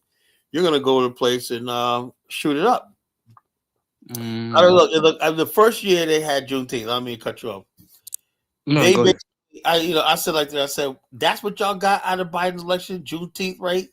You're gonna go to the place and shoot it up. Look, the first year they had Juneteenth. Let me cut you off. No, I said like that. I said, that's what y'all got out of Biden's election, Juneteenth, right?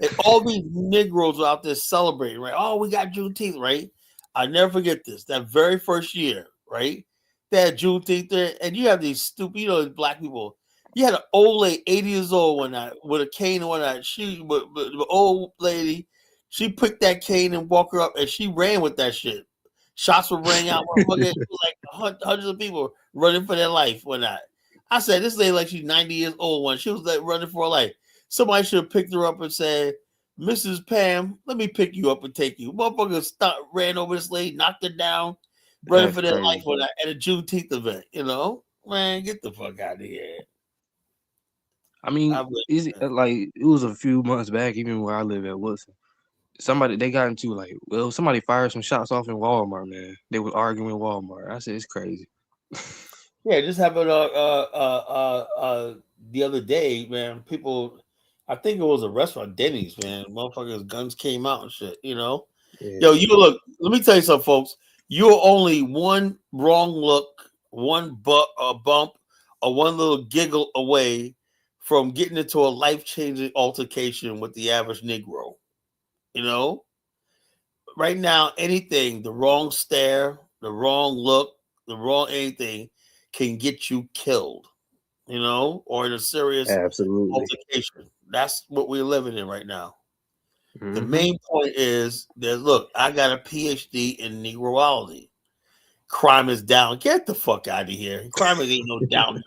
And all these Negroes are out there celebrating, right? Oh, we got Juneteenth, right? I never forget this. That very first year, right? They had Juneteenth there, and you have these stupid, black people. You had an old lady, 80 years old, one night with a cane and whatnot. The old lady, she picked that cane and walked her up, and she ran with that shit. Shots were raining out. Like hundreds of people running for their life, whatnot. I said, this lady like she's 90 years old. When she was like running for her life, somebody should have picked her up and said, Mrs. Pam, let me pick you up and take you. Motherfuckers ran over this lady, knocked her down, running for their life at a Juneteenth event. Man, get the fuck out of here. I mean, it was a few months back, even where I live at Wilson. They got into somebody fired some shots off in Walmart, man. They were arguing in Walmart. I said, it's crazy. Yeah, just happened the other day, man. People, I think it was a restaurant, Denny's, man. Motherfuckers, guns came out and shit, Yeah. Yo, look, let me tell you something, folks. You're only one wrong look, one bump, or one little giggle away from getting into a life-changing altercation with the average Negro. Right now, anything, the wrong stare, the wrong look, the wrong anything can get you killed, or in a serious altercation. That's what we're living in right now. The main point is that, look, I got a PhD in Negroology. Crime is down. Get the fuck out of here. Crime ain't no down.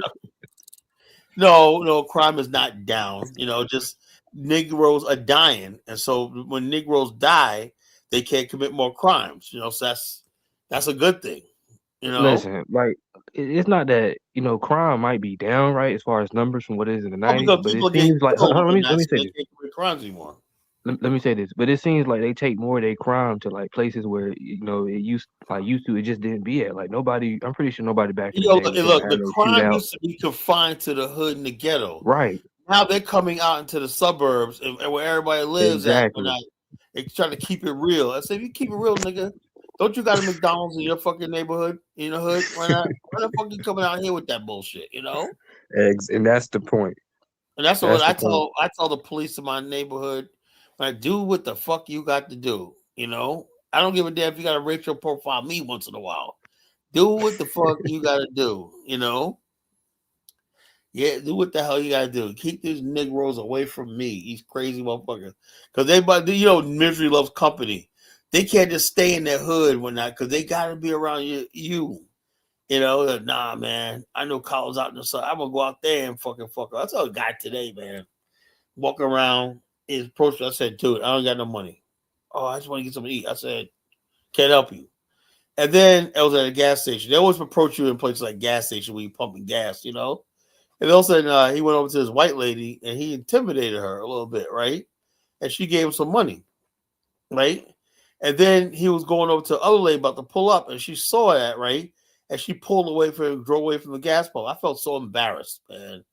No, crime is not down. Just Negroes are dying. And so when Negroes die, they can't commit more crimes. So that's a good thing. Listen, it's not that, crime might be down, right, as far as numbers from what it is in the 90s, but it seems like, let me say this. Crimes anymore. Let me say this, but it seems like they take more of their crime to places where it used to, it just didn't be at. Nobody, I'm pretty sure nobody back in the day. Look, the crime used to be confined to the hood and the ghetto. Right. Now they're coming out into the suburbs and where everybody lives at. They're trying to keep it real. I say, if you keep it real, nigga, don't you got a McDonald's in your fucking neighborhood, in the hood? Why the fuck you coming out here with that bullshit, And that's the point. And that's what I tell the police in my neighborhood. Do what the fuck you got to do, I don't give a damn if you got to racial profile me once in a while. Do what the fuck you got to do, Yeah, do what the hell you got to do. Keep these Negroes away from me, these crazy motherfuckers. Because misery loves company. They can't just stay in their hood when not, because they got to be around you. You know, nah, man. I know Kyle's out in the sun. I'm gonna go out there and fucking fuck her. I saw a guy today, man, walking around. His approach. I said, dude, I don't got no money. Oh, I just want to get something to eat. I said, can't help you. And then I was at a gas station. They always approach you in places like gas station where you pumping gas, you know. And all of a sudden, he went over to this white lady and he intimidated her a little bit, right? And she gave him some money, right? And then he was going over to the other lady about to pull up, and she saw that, right? And she pulled away drove away from the gas pump. I felt so embarrassed, man.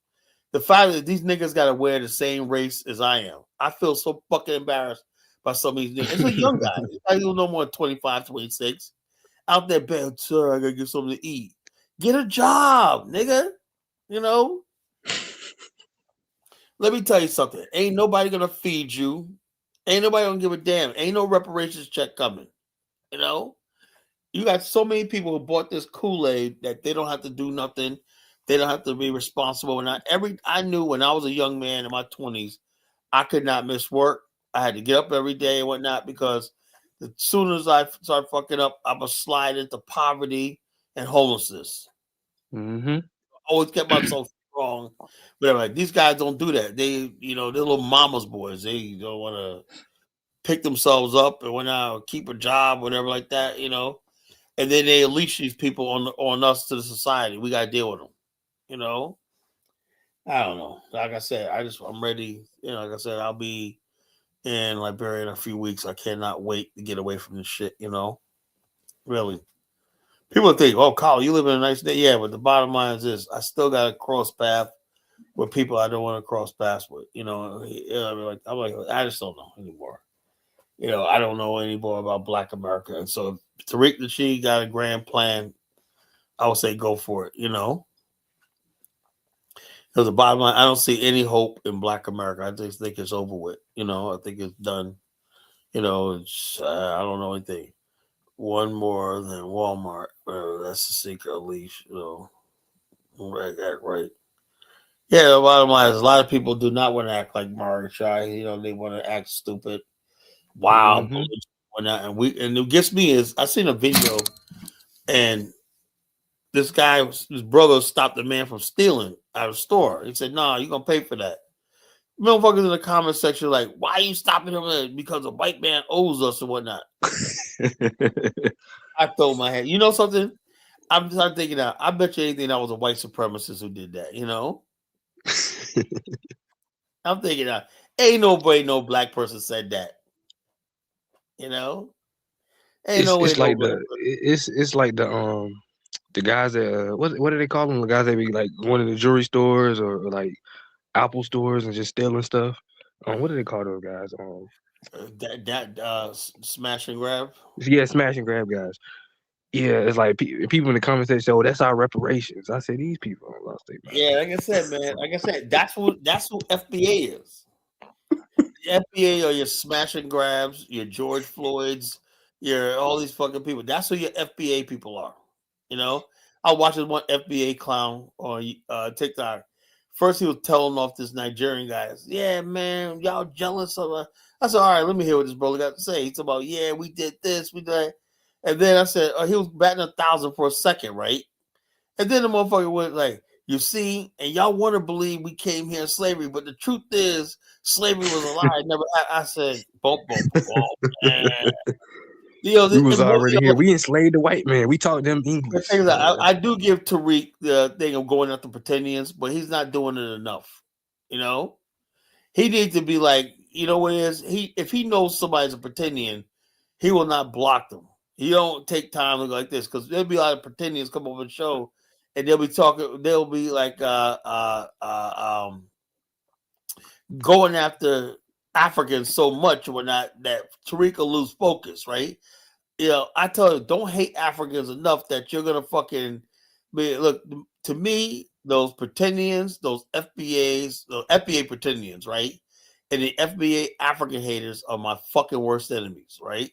The fact that these niggas got to wear the same race as I am, I feel so fucking embarrassed by some of these niggas. It's a young guy. He's like no more than 25, 26. Out there, bed, sir, I got to get something to eat. Get a job, nigga. You know? Let me tell you something. Ain't nobody going to feed you. Ain't nobody going to give a damn. Ain't no reparations check coming. You know? You got so many people who bought this Kool-Aid that they don't have to do nothing. They don't have to be responsible. And I knew when I was a young man in my 20s, I could not miss work. I had to get up every day and whatnot because as soon as I start fucking up, I'm going to slide into poverty and homelessness. Mm-hmm. I always kept myself strong. But like, these guys don't do that. They, they're little mama's boys. They don't want to pick themselves up and whatnot, keep a job, whatever like that, And then they unleash these people on us to the society. We got to deal with them, I don't know. Like I said, I'm ready. Like I said, I'll be in Liberia in a few weeks. I cannot wait to get away from this shit, Really. People think, oh, Kyle, you live in a nice day. Yeah, but the bottom line is this. I still got to cross path with people I don't want to cross paths with. I'm like, I just don't know anymore. I don't know anymore about Black America. And so if Tariq Nasheed got a grand plan, I would say go for it, Because the bottom line, I don't see any hope in Black America. I just think it's over with. I think it's done. I don't know anything. One more than Walmart. That's the secret leash, Right. Yeah, the bottom line is a lot of people do not want to act like Margaret Shy. They want to act stupid. Wow. Mm-hmm. And what gets me is I seen a video and this brother stopped the man from stealing out of the store. He said, "Nah, you're gonna pay for that." Motherfuckers in the comment section like, "Why are you stopping him? Because a white man owes us or whatnot." I told my head, you know something? I'm thinking that I bet you anything that was a white supremacist who did that, I'm thinking that ain't no black person said that. Ain't no way. It's like the guys that what do they call them? The guys that be like going to the jewelry stores or like Apple stores and just stealing stuff. What do they call those guys? Smash and grab. Yeah, smash and grab guys. Yeah, it's like people in the comments say, "Oh, that's our reparations." I say these people lost their mind. Yeah, like I said, man. Like I said, that's who FBA is. The FBA are your smash and grabs, your George Floyds, your all these fucking people. That's who your FBA people are. I watched this one FBA clown on TikTok. First, he was telling off this Nigerian guy. Yeah, man, y'all jealous of us. I said, all right, let me hear what this brother got to say. He's about, yeah, we did this, we did that. And then I said, he was batting 1,000 for a second, right? And then the motherfucker went like, you see, and y'all want to believe we came here in slavery, but the truth is slavery was a lie. I said, boom, man. We was already here. We enslaved the white man. We taught them English. I do give Tariq the thing of going after Pretendians, but he's not doing it enough. He needs to be like, what it is? If he knows somebody's a Pretendian, he will not block them. He don't take time to go like this because there'll be a lot of Pretendians come over the show and they'll be talking. They'll be like going after Africans so much or not that Tariq will lose focus, right? I tell you, don't hate Africans enough that you're gonna fucking look. To me, those Pretendians, those FBAs, those FBA Pretendians, right, and the FBA African haters are my fucking worst enemies, right?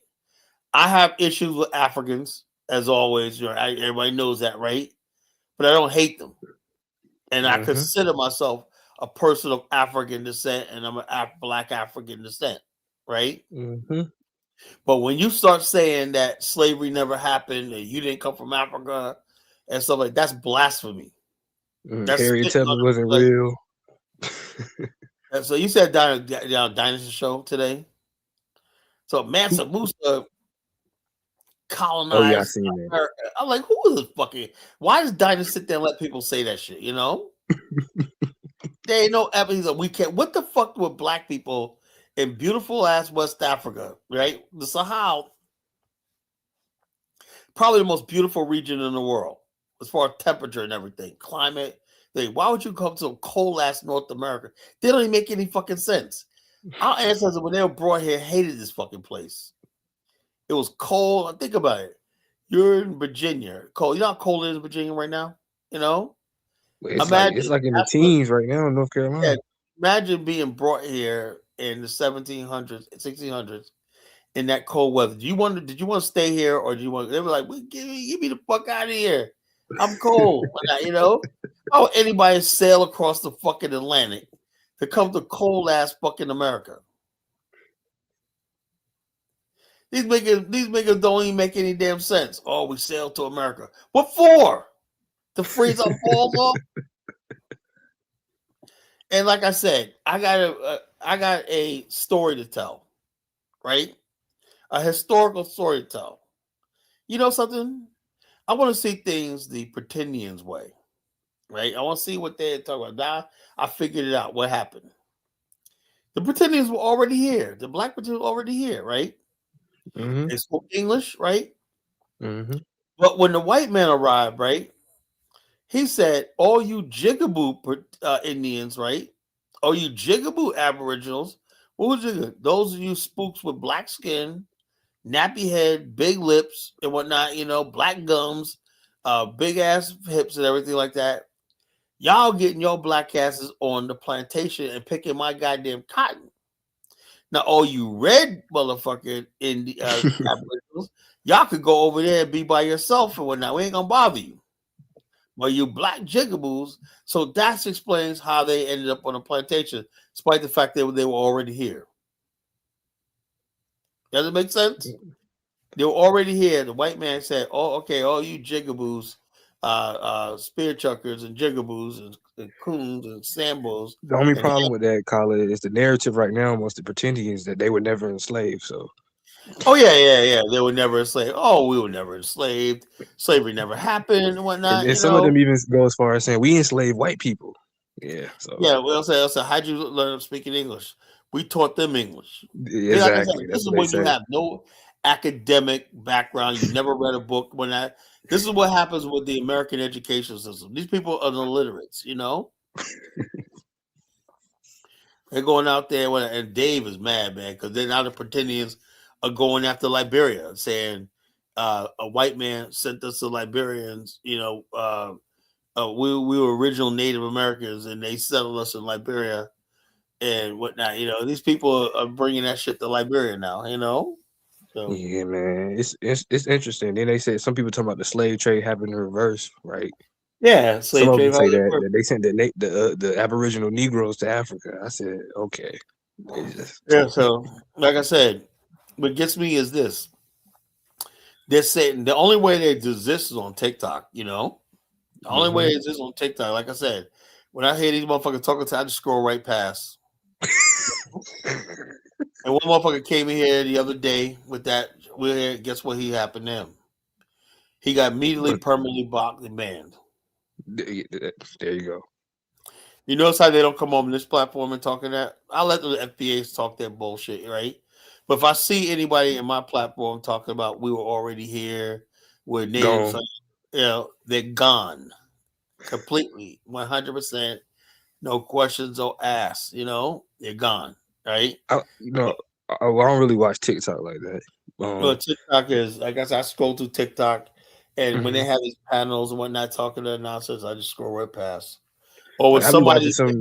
I have issues with Africans, as always. Everybody knows that, right? But I don't hate them, and I consider myself a person of African descent, and I'm a Black African descent, right? But when you start saying that slavery never happened and you didn't come from Africa and stuff like that's blasphemy. That's Harriet spitting Tubman on wasn't the real. plate. So you said down Dynasty Show today. So Mansa Musa Oh yeah, I colonized seen that. America. I'm like, who is the fucking? Why does Dynasty sit there and let people say that shit? You know, there ain't no evidence that we can't. What the fuck with black people in beautiful ass West Africa, right? The Sahel, probably the most beautiful region in the world as far as temperature and everything, climate. Why would you come to cold ass North America? They don't even make any fucking sense. Our ancestors, when they were brought here, hated this fucking place. It was cold. Think about it. You're in Virginia. Cold. You know how cold it is in Virginia right now? You know? It's like in the teens right now in North Carolina. Yeah, imagine being brought here in the 1700s, 1600s in that cold weather. Did you want to stay here or do you want? They were like, "Give me the fuck out of here. I'm cold." You know? How would anybody sail across the fucking Atlantic to come to cold ass fucking America? These niggas don't even make any damn sense. Oh, we sailed to America. What for? To freeze our balls off? And like I said, I got a story to tell, right? A historical story to tell. You know something? I want to see things the Pretendians way, right? I want to see what they're talking about. Now I figured it out. What happened? The Pretendians were already here. The black Pretendians were already here, right? Mm-hmm. They spoke English, right? Mm-hmm. But when the white man arrived, right? He said, all you jigaboo Indians, right? All you jigaboo Aboriginals, what was it? Those of you spooks with black skin, nappy head, big lips, and whatnot, you know, black gums, big ass hips and everything like that. Y'all getting your black asses on the plantation and picking my goddamn cotton. Now, all you red motherfucking Aboriginals, y'all could go over there and be by yourself and whatnot. We ain't gonna bother you. Well, you black jigaboos, so that explains how they ended up on a plantation, despite the fact that they were already here. Does it make sense? They were already here. The white man said, "Oh, okay, all you jigaboos, spear chuckers and jigaboos and coons and sambos." The only problem with that, Khaled, is the narrative right now amongst the Pretendians that they were never enslaved. So, oh yeah, they were never enslaved. Oh, we were never enslaved. Slavery never happened and whatnot. and some of them even go as far as saying we enslaved white people. Yeah. So yeah, we'll say, how'd you learn speaking English? We taught them English. exactly. Like I said, this is when you have no academic background. You never read a book. This is what happens with the American education system. These people are illiterates, you know. They're going out there, and Dave is mad, man, because they're now the Pretendians are going after Liberia, saying a white man sent us to Liberians. You know, we were original Native Americans, and they settled us in Liberia and whatnot. You know, these people are bringing that shit to Liberia now. You know. So, yeah, man, it's interesting. Then they said some people talking about the slave trade happened in reverse, right? Yeah, some of them say that they sent the Aboriginal Negroes to Africa. I said, okay. Yeah, so like I said, what gets me is this. They're saying the only way they exist is on TikTok, you know? The only way it exists on TikTok, like I said, when I hear these motherfuckers talking to, I just scroll right past. And one motherfucker came in here the other day with that. Guess what happened to him? He got immediately permanently blocked and banned. There you go. You notice how they don't come on this platform and talking that? I let the FBAs talk their bullshit, right? But if I see anybody in my platform talking about we were already here, we're natives, you know, they're gone completely, 100%, no questions or asks. You know, they're gone, right? I don't really watch TikTok like that. Well, TikTok is, I guess I scroll through TikTok, and when they have these panels and whatnot talking to nonsense, I just scroll right past. Or when somebody start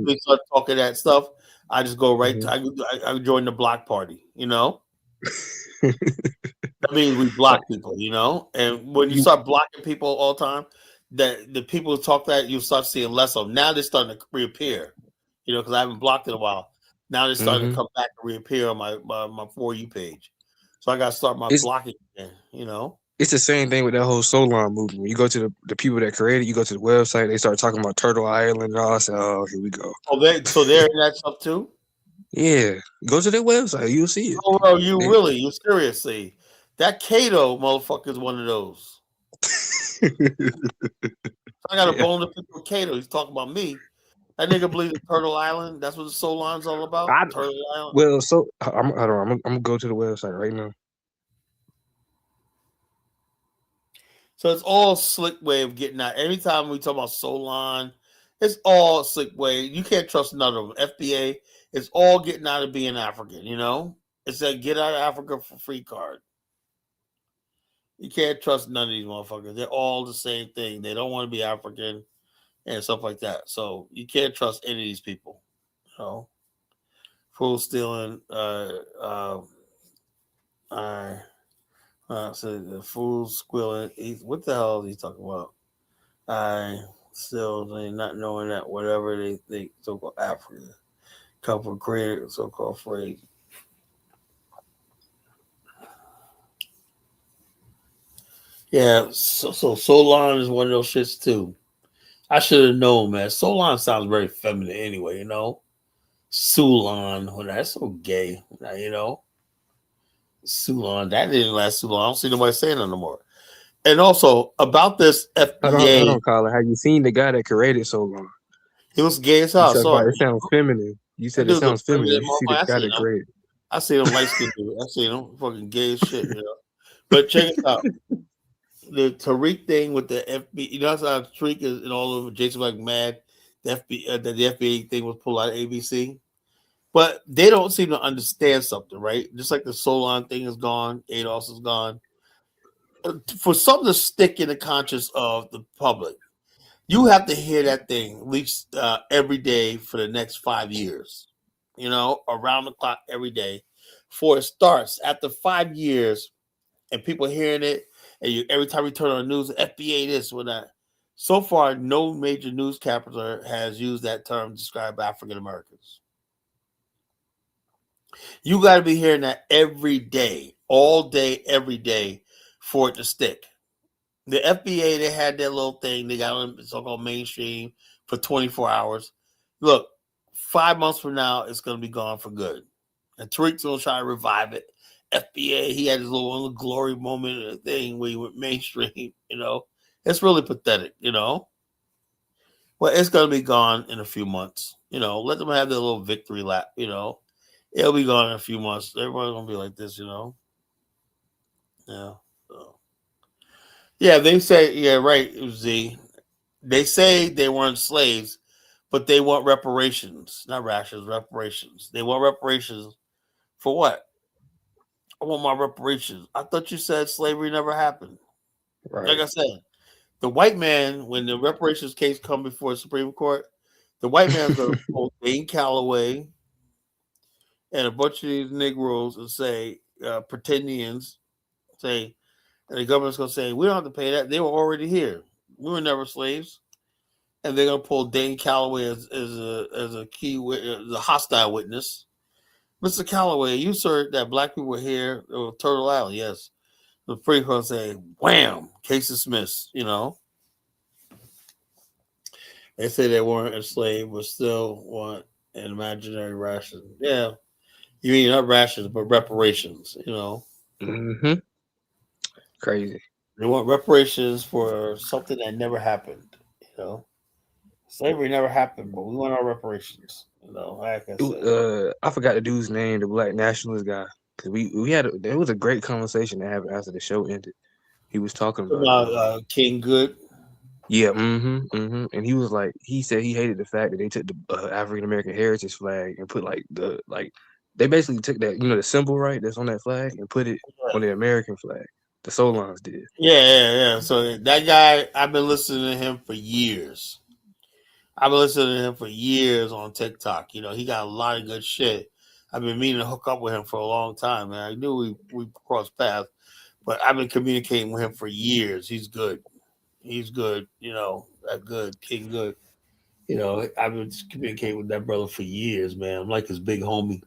talking that stuff, I just go right to, I join the block party, you know? That means we block people, you know? And when you start blocking people all the time, the people who talk that, you start seeing less of them. Now they're starting to reappear, you know, because I haven't blocked in a while. Now they're starting to come back and reappear on my For You page. So I got to start my It's blocking again, it's the same thing with that whole Solon movement. When you go to the people that created, you go to the website, they start talking about Turtle Island and all. I said, oh, here we go. Oh, so they're in that stuff too? Yeah, go to their website, you'll see it. Oh, bro, you seriously? That Cato motherfucker is one of those. I got a bone to pick with Cato. He's talking about me. That nigga believes in Turtle Island. That's what the Solon's all about. Turtle Island. Well, so I'm gonna go to the website right now. So it's all slick way of getting out. Every time we talk about Solon, it's all slick way. You can't trust none of them. FBA, it's all getting out of being African. It's a get out of Africa for free card. You can't trust none of these motherfuckers. They're all the same thing. They don't want to be African and stuff like that. So you can't trust any of these people. Fool stealing. So the fool squealing. What the hell is he talking about? Not knowing that whatever they think so-called Africa come from creating so-called phrase. Yeah, so Solon is one of those shits too. I should have known, man. Solon sounds very feminine anyway, Sulon, that's so gay, Sulon, that didn't last too long. I don't see nobody saying it no more. And also about this FBA, Hold on, Colin. Have you seen the guy that created Solon? He was gay as hell. It sounds feminine. You said it sounds feminine. You see the guy that created. I see him light skinned dude. I see him fucking gay as shit, But check it out. The Tariq thing with the FBI, that's how Tariq is and all over Jason like mad the FBI thing was pulled out of ABC. But they don't seem to understand something, right? Just like the Solon thing is gone, ADOS is gone. For something to stick in the conscience of the public, you have to hear that thing at least every day for the next 5 years, around the clock every day before it starts. After 5 years and people hearing it, and every time you turn on the news, FBA this or that. So far, no major newscaster has used that term to describe African Americans. You got to be hearing that every day, all day, every day for it to stick. The FBA, they had that little thing. They got on so-called mainstream for 24 hours. Look, 5 months from now, it's going to be gone for good. And Tariq's going to try to revive it. FBA, he had his little glory moment thing where he went mainstream, It's really pathetic, Well, it's going to be gone in a few months. Let them have their little victory lap, It'll be gone in a few months. Everybody's going to be like this, Yeah. So. Yeah, they say, yeah, right, Z. They say they weren't slaves, but they want reparations. Not rations, reparations. They want reparations for what? I want my reparations. I thought you said slavery never happened. Right. Like I said, the white man, when the reparations case come before the Supreme Court, the white man's going to pull Dane Calloway and a bunch of these Negroes and say, pretendians, say, and the government's going to say, we don't have to pay that. They were already here. We were never slaves. And they're going to pull Dane Calloway as a key witness, a hostile witness. Mr. Calloway, you assert that black people were here on Turtle Island. Yes. The Supreme Court say, wham, case dismissed, They say they weren't enslaved, but still want an imaginary ration. Yeah. You mean not rations, but reparations, Mm-hmm. Crazy. They want reparations for something that never happened, Slavery never happened, but we want our reparations, like I said. I forgot the dude's name, the black nationalist guy. Because there was a great conversation that happened after the show ended. He was talking about King Good. Yeah, and he was like, he said he hated the fact that they took the African American heritage flag and put they basically took that, the symbol, right, that's on that flag and put it on the American flag. The Solons did. Yeah. So that guy, I've been listening to him for years. On TikTok. He got a lot of good shit. I've been meaning to hook up with him for a long time, man. I knew we crossed paths, but I've been communicating with him for years. He's good. That good, King Good. I've been communicating with that brother for years, man. I'm like his big homie.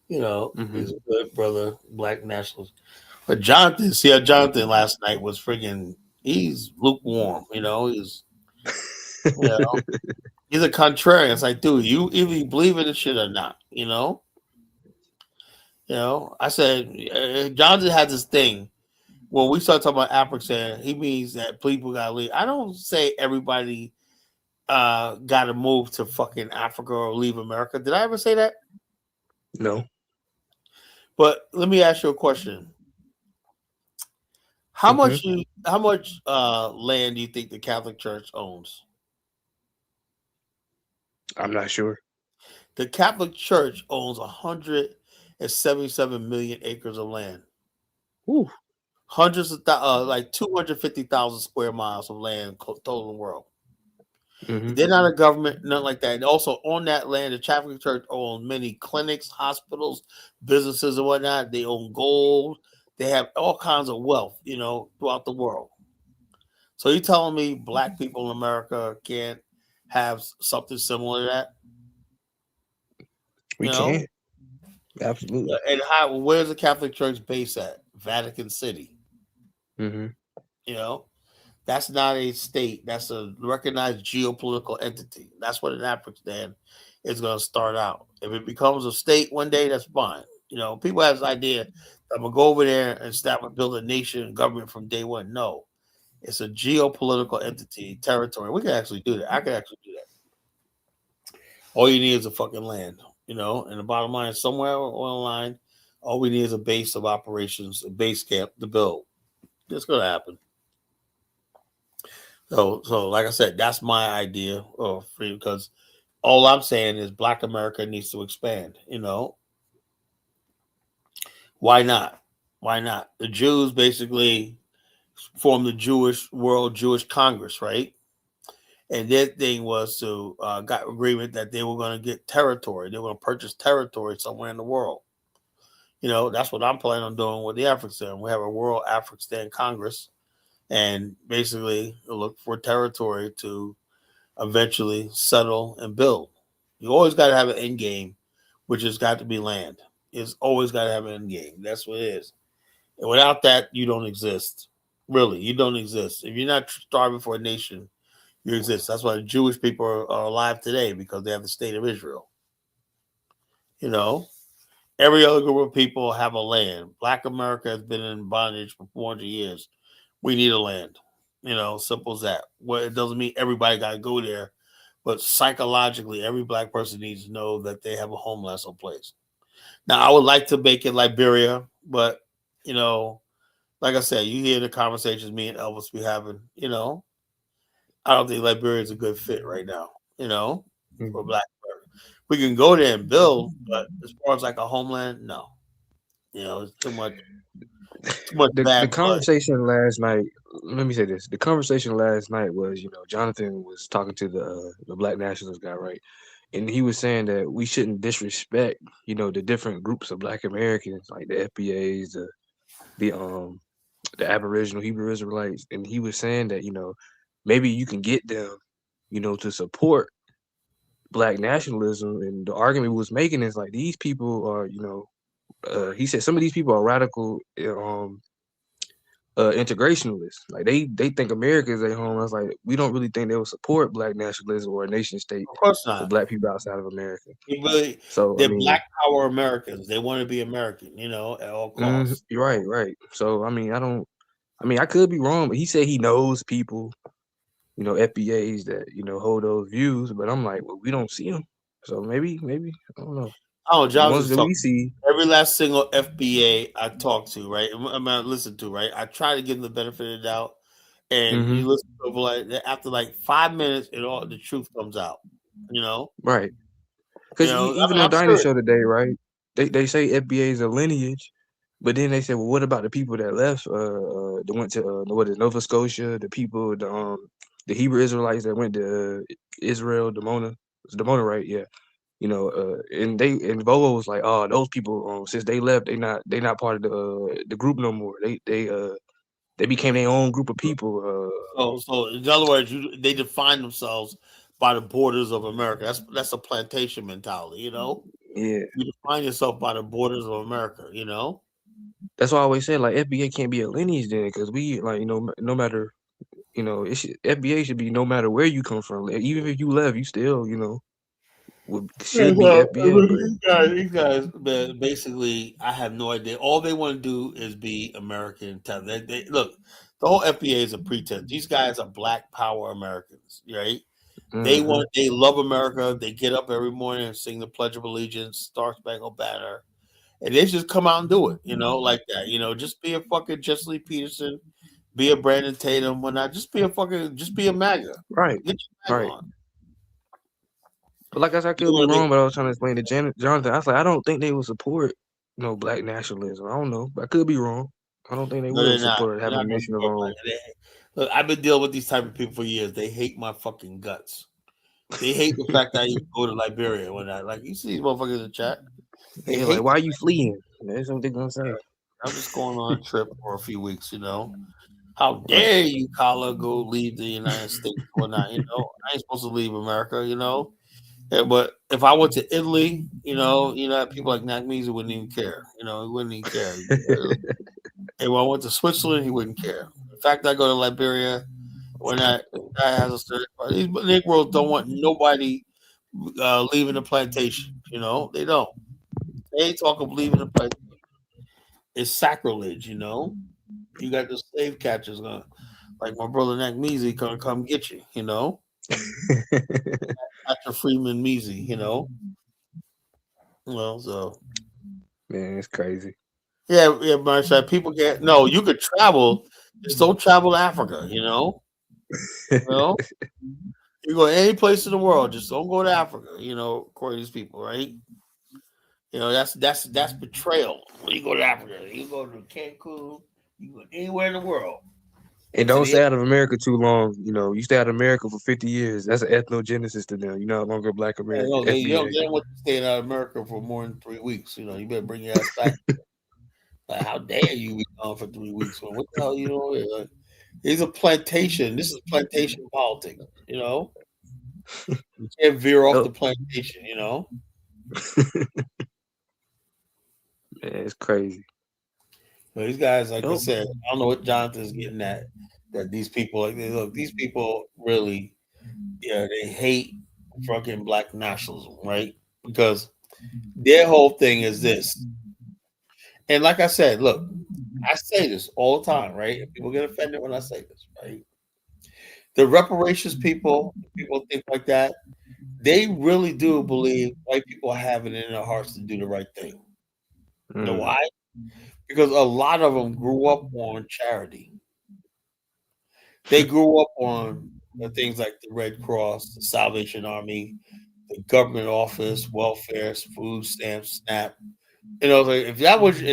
You know, he's a good brother, black nationalist. But Jonathan, Jonathan last night was friggin'. He's lukewarm. You know, he's he's a contrarian. It's like, dude, you either you believe in this shit or not. I said Jonathan has this thing. When we start talking about Africa, he means that people gotta leave. I don't say everybody gotta move to fucking Africa or leave America. Did I ever say that? No. But let me ask you a question. How much land do you think the Catholic Church owns? I'm not sure. The Catholic Church owns 177 million acres of land. Ooh. Hundreds of like 250,000 square miles of land total in the world. They're not a government, nothing like that. And also on that land, the Catholic Church owns many clinics, hospitals, businesses, and whatnot. They own gold. They have all kinds of wealth, throughout the world. So you telling me black people in America can't have something similar to that? We can. Absolutely. And where's the Catholic Church based at? Vatican City. That's not a state. That's a recognized geopolitical entity. That's what an Afghanistan is going to start out. If it becomes a state one day, that's fine. People have this idea that I'm going to go over there and build a nation and government from day one. No, it's a geopolitical entity, territory. We can actually do that. I can actually do that. All you need is a fucking land, and the bottom line is somewhere on the line, all we need is a base of operations, a base camp to build. It's going to happen. So like I said, that's my idea of freedom, because all I'm saying is Black America needs to expand. Why not? Why not? The Jews basically formed the Jewish Congress, right? And their thing was to got agreement that they were going to get territory. They were going to purchase territory somewhere in the world. That's what I'm planning on doing with the African. We have a World African Congress, and basically look for territory to eventually settle and build. You always got to have an end game, which has got to be land. It's always got to have an end game. That's what it is. And without that, you don't exist. Really, you don't exist. If you're not starving for a nation, you exist. That's why the Jewish people are alive today, because they have the state of Israel. Every other group of people have a land. Black America has been in bondage for 400 years. We need a land. Simple as that. Well, it doesn't mean everybody got to go there, but psychologically, every black person needs to know that they have a homeland someplace. Now, I would like to make it Liberia, but like I said, you hear the conversations me and Elvis be having. I don't think Liberia is a good fit right now. For Black America, we can go there and build, but as far as like a homeland, no. It's too much. The conversation last night. Let me say this: the conversation last night was, Jonathan was talking to the black nationalist guy, right? And he was saying that we shouldn't disrespect, the different groups of Black Americans, like the FBAs, the Aboriginal Hebrew Israelites, and he was saying that maybe you can get them, to support Black nationalism. And the argument he was making is like, these people are, he said some of these people are radical integrationalists. Like they think America is their home. I was like, we don't really think they would support Black nationalism or a nation state for Black people outside of America. They're Black Power Americans. They want to be American, at all costs. Right. So I could be wrong, but he said he knows people, FBAs that hold those views. But I'm like, well, we don't see them, so maybe I don't know. Oh, John, we see every last single FBA I talk to, right? I listen to, right? I try to give them the benefit of the doubt, and you listen to them, like after like 5 minutes, the truth comes out, Right? Because even on Dinah Show today, right? They say FBA is a lineage, but then they say, well, what about the people that left? That went to Nova Scotia, the people, the Hebrew Israelites that went to Israel, Dimona, right? Yeah. And Bobo was like, oh, those people, since they left, they not part of the group no more. They became their own group of people. So in other words, they define themselves by the borders of America. That's a plantation mentality, Yeah. You define yourself by the borders of America, you know? That's why I always say, like, FBA can't be a lineage then, because we, like, no matter, FBA should be no matter where you come from. Like, even if you left, you still, should be FBA. But These guys, basically, I have no idea. All they want to do is be American. They look, the whole FBA is a pretense. These guys are Black Power Americans, right? They love America. They get up every morning and sing the Pledge of Allegiance, Star Spangled Banner, and they just come out and do it, like that. Just be a fucking Jesse Lee Peterson, be a Brandon Tatum, whatnot. Just be a MAGA. Right, Get your MAGA right. on. But like I said, I could be wrong, but I was trying to explain to Jonathan. I was like, I don't think they would support Black nationalism. I don't know, but I could be wrong. I don't think they would support having a nation of our own. Look, I've been dealing with these type of people for years. They hate my fucking guts. They hate the fact that I even go to Liberia when you see these motherfuckers in the chat. They like, why are you fleeing? That's what they're gonna say. I'm just going on a trip for a few weeks, How dare you, Kala, go leave the United States or not? I ain't supposed to leave America, Yeah, but if I went to Italy, people like Nakmeezy wouldn't even care. He wouldn't even care. And when I went to Switzerland, he wouldn't care. The fact that I go to Liberia, when that has a certain, these Negroes don't want nobody leaving the plantation. They don't. They ain't talking leaving the plantation. It's sacrilege. You got the slave catchers gonna, like my brother Nakmeezy, gonna come get you. Dr. Freeman Measy. Well, so man, it's crazy. Yeah, Marsha. People get you could travel, just don't travel to Africa. You go any place in the world, just don't go to Africa. According to these people, right? That's betrayal. When you go to Africa, you go to Cancun, you go anywhere in the world. And don't stay out of America too long. You stay out of America for 50 years. That's an ethnogenesis to them. You're no longer Black American. They don't want to stay out of America for more than 3 weeks. You better bring your ass back. Like, how dare you be gone for 3 weeks? What the hell you doing? Like, it's a plantation. This is plantation politics. You can't veer off the plantation. Man, it's crazy. But these guys, like I said, I don't know what Jonathan's getting at. That these people, these people really, they hate fucking Black nationalism, right? Because their whole thing is this. And like I said, look, I say this all the time, right? People get offended when I say this, right? The reparations people think like that. They really do believe white people have it in their hearts to do the right thing. You know why? Because a lot of them grew up on charity. They grew up on things like the Red Cross, the Salvation Army, the government office, welfare, food stamps, SNAP. If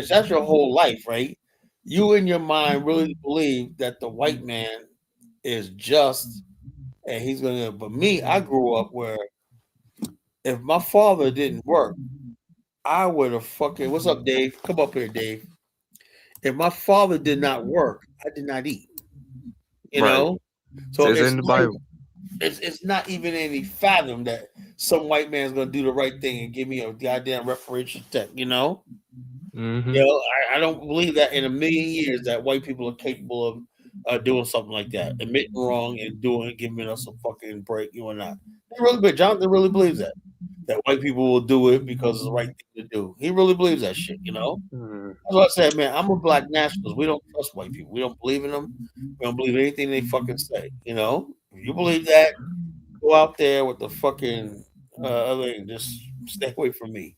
that's your whole life, right? You in your mind really believe that the white man is just, and he's gonna. But me, I grew up where if my father didn't work, I would have fucking. What's up, Dave? Come up here, Dave. If my father did not work, I did not eat. So it's in the Bible. It's not even any fathom that some white man's gonna do the right thing and give me a goddamn reparation check. I don't believe that in a million years that white people are capable of doing something like that, admitting wrong and giving us a fucking break. Or not. Jonathan really believes that white people will do it because it's the right thing to do. He really believes that shit. That's what I said, man. I'm a Black nationalist. We don't trust white people. We don't believe in them. We don't believe anything they fucking say. If you believe that, go out there with the fucking just stay away from me.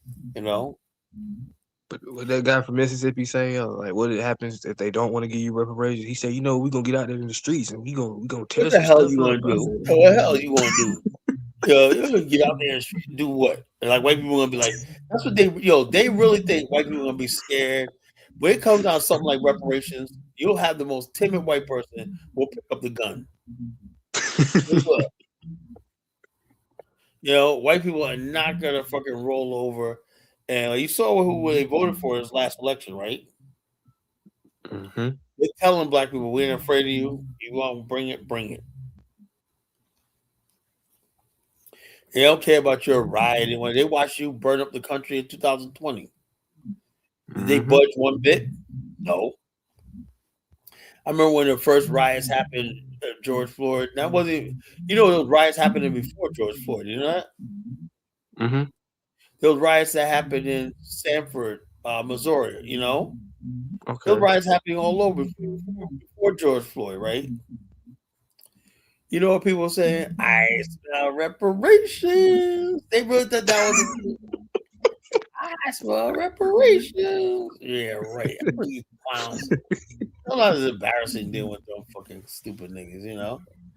But what that guy from Mississippi say, like, what happens if they don't want to give you reparations? He said, we're gonna get out there in the streets and we gonna tear some stuff up. What the hell you gonna do? You're gonna get out there and do what? And like white people gonna be like, that's what they really think white people gonna be scared. When it comes down to something like reparations, you'll have the most timid white person will pick up the gun. White people are not gonna fucking roll over. And you saw who they voted for in this last election, right? Mm-hmm. They're telling Black people, we ain't afraid of you. You want to bring it, bring it. They don't care about your riot. And when they watch you burn up the country in 2020, did they budge one bit? No. I remember when the first riots happened, George Floyd. That wasn't, those riots happening before George Floyd. You know that? Mm-hmm. Those riots that happened in Sanford, Missouri. Okay. Those riots happening all over before George Floyd, right? You know what people are saying? I smell reparations. They really thought that was I smell reparations. Yeah, right. I bring you clowns. Sometimes it's embarrassing dealing with them fucking stupid niggas,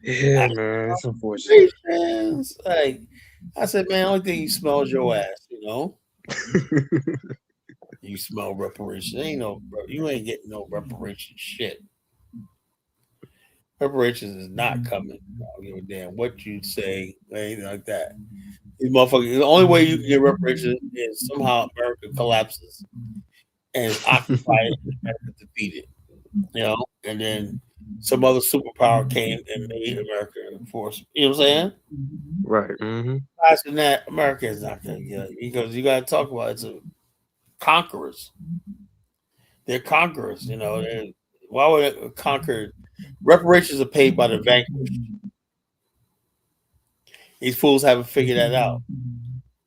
Yeah, man, it's unfortunate. Reparations. Like I said, man, the only thing you smell is your ass, You smell reparations. You ain't getting no reparation shit. Reparations is not coming. I don't give a damn what you say, anything like that. These motherfuckers, the only way you can get reparations is somehow America collapses and is occupied and America defeated. And then some other superpower came and made America force. You know what I'm saying? Right. Mm-hmm. Aside from that, America is not going to get it because you got to talk about it's conquerors. They're conquerors. Why would it conquer? Reparations are paid by the vanquished. These fools haven't figured that out.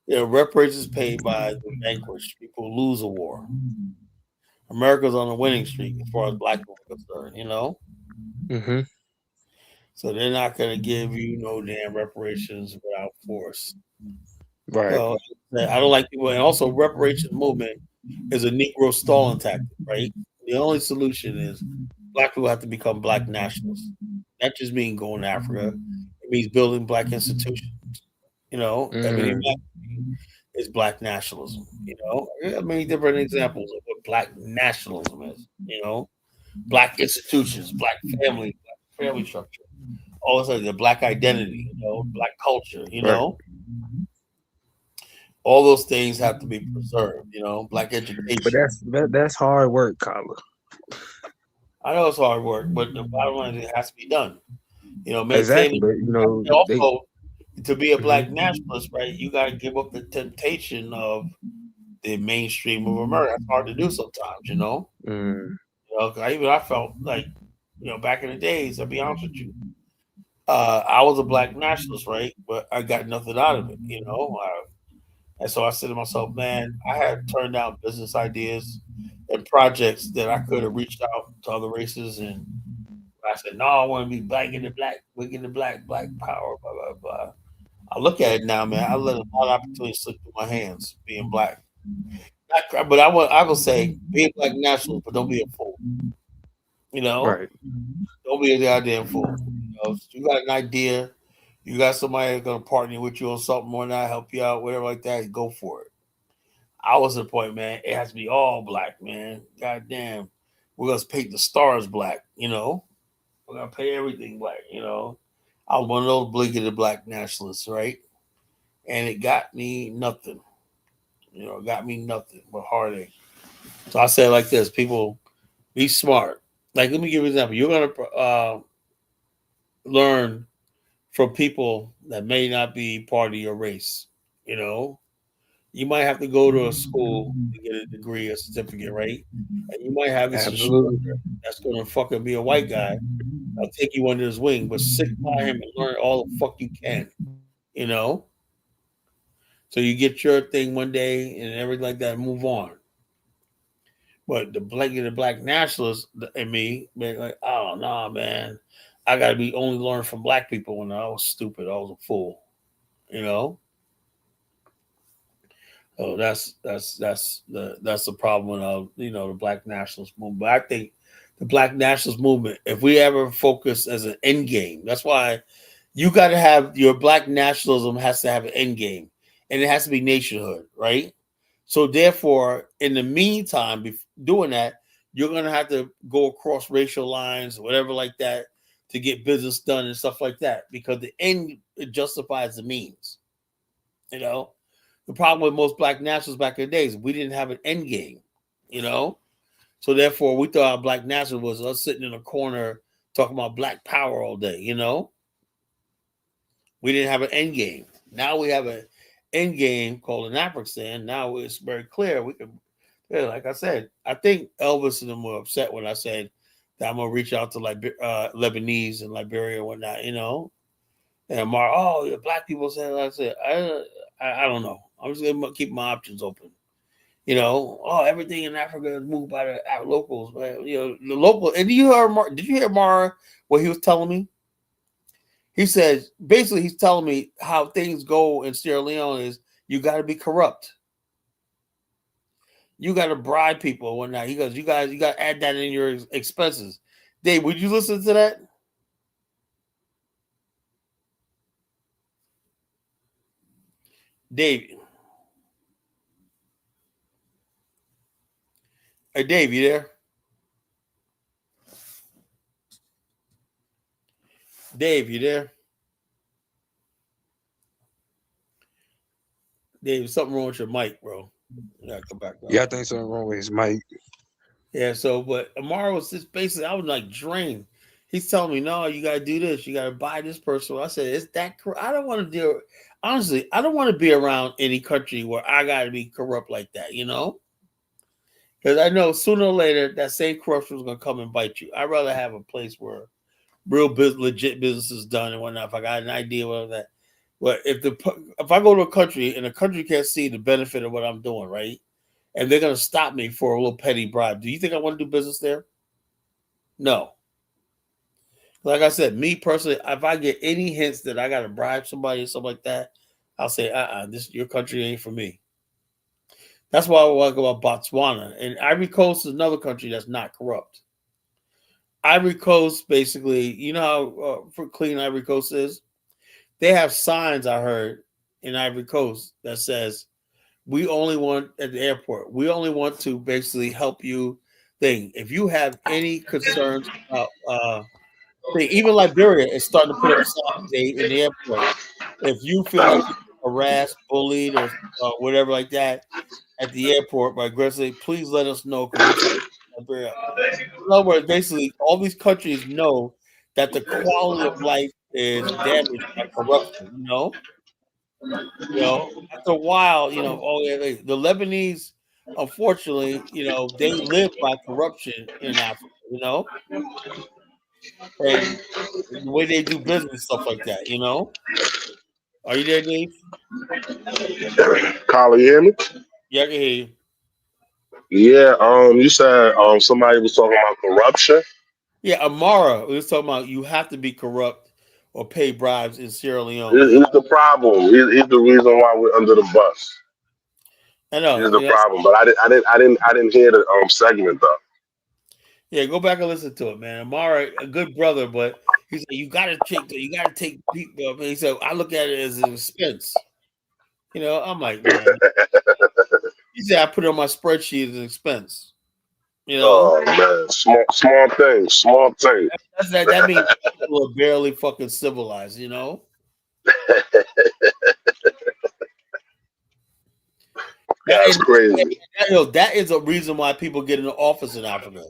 Reparations paid by the vanquished. People who lose a war. America's on a winning streak as far as black people are concerned. Mm-hmm. So they're not going to give you no damn reparations without force. Right. So I don't like people. And also, reparations movement is a Negro stalling tactic, right? The only solution is black people have to become black nationalists. That just means going to Africa. It means building black institutions. Is black nationalism. Many different examples of what black nationalism is. Black institutions, black family structure. All of a sudden, the black identity, black culture, Right. all those things have to be preserved, black education. But that's hard work, Kyler. I know it's hard work, but the bottom line is it has to be done. Exactly, but also to be a black nationalist, right? You got to give up the temptation of the mainstream of America. It's hard to do sometimes, I felt like, back in the days, I'll be honest with you, I was a black nationalist, right? But I got nothing out of it, and so I said to myself, man, I had turned down business ideas and projects that I could have reached out to other races, and I said, no, I want to be black in the black, black power, blah, blah, blah. I look at it now, man. I let a lot of opportunities slip through my hands being black. But I will say, be a black nationalist, but don't be a fool. Right. Don't be a goddamn fool. You got an idea, you got somebody that's gonna partner with you on something or not, help you out, whatever like that, go for it. I was at the point, man, it has to be all black, man. Goddamn. We're gonna paint the stars black, We're gonna paint everything black, I was one of those blinketed black nationalists, right? And it got me nothing. It got me nothing but heartache. So I say it like this: people, be smart. Like, let me give you an example. You're gonna learn from people that may not be part of your race. You might have to go to a school to get a degree or certificate, right? And you might have this instructor that's gonna fucking be a white guy. I'll take you under his wing, but sit by him and learn all the fuck you can. So you get your thing one day and everything like that, and move on. But the black nationalists and me, being like, oh no, man, I gotta be only learning from black people. When I was stupid, I was a fool. Oh, that's the problem of the black nationalist movement. But I think the black nationalist movement, if we ever focus as an end game, that's why you got to have your black nationalism has to have an end game, and it has to be nationhood, right? So therefore, in the meantime, doing that, you're gonna have to go across racial lines, whatever like that, to get business done and stuff like that, because the end it justifies the means. The problem with most black nationalists back in the days, we didn't have an end game, So therefore, we thought our black nationalism was us sitting in a corner talking about black power all day, We didn't have an end game. Now we have an end game called an Afghanistan. Now it's very clear. We can, like I said, I think Elvis and them were upset when I said that I'm gonna reach out to Lebanese and Liberia and whatnot, you know. And Mar, oh, the black people said, I said, I don't know. I'm just gonna keep my options open. You know, oh, everything in Africa is moved by the locals, man. You know, the local. And did you hear Mara what he was telling me? He said basically he's telling me how things go in Sierra Leone is you got to be corrupt. You got to bribe people or whatnot. He goes, you got to add that in your expenses. Dave, would you listen to that? Dave. Hey, Dave, you there? Dave, you there? Dave, something wrong with your mic, bro. You gotta come back. Yeah, I think something wrong with his mic. Yeah, so, but Amara was just basically, I was like drained. He's telling me, no, you got to do this. You got to buy this person. I said, is that corrupt? I don't want to deal, honestly, I don't want to be around any country where I got to be corrupt like that, you know? Because I know sooner or later that same corruption is going to come and bite you. I'd rather have a place where real legit business is done and whatnot. If I got an idea of that. But if I go to a country and the country can't see the benefit of what I'm doing, right? And they're going to stop me for a little petty bribe. Do you think I want to do business there? No. Like I said, me personally, if I get any hints that I got to bribe somebody or something like that, I'll say, your country ain't for me. That's why I like about Botswana. And Ivory Coast is another country that's not corrupt. Ivory Coast, basically, you know how clean Ivory Coast is? They have signs, I heard, in Ivory Coast that says, we only want, at the airport, we only want to basically help you thing. If you have any concerns about, even Liberia is starting to put up signs in the airport. If you feel like you're harassed, bullied, or whatever like that at the airport by aggressively, please let us know. Liberia. In other words, basically, all these countries know that the quality of life is damaged by corruption. You know, after a while, you know, the Lebanese, unfortunately, you know, they live by corruption in Africa. You know, and the way they do business, stuff like that. You know, are you there, Dave? Carla, you hear me? Yeah, I can hear you. Yeah, you said somebody was talking about corruption. Yeah, Amara was talking about you have to be corrupt or pay bribes in Sierra Leone. He's the problem. He's the reason why we're under the bus. I know. He's the problem, but I didn't hear the segment though. Yeah, go back and listen to it, man. Amara, a good brother, but he said you gotta take people. He said I look at it as an expense. You know, I'm like, man. He said I put it on my spreadsheet as an expense. You know, oh man, small thing. That means people are barely fucking civilized. You know. That's crazy. That is a reason why people get into office in Africa,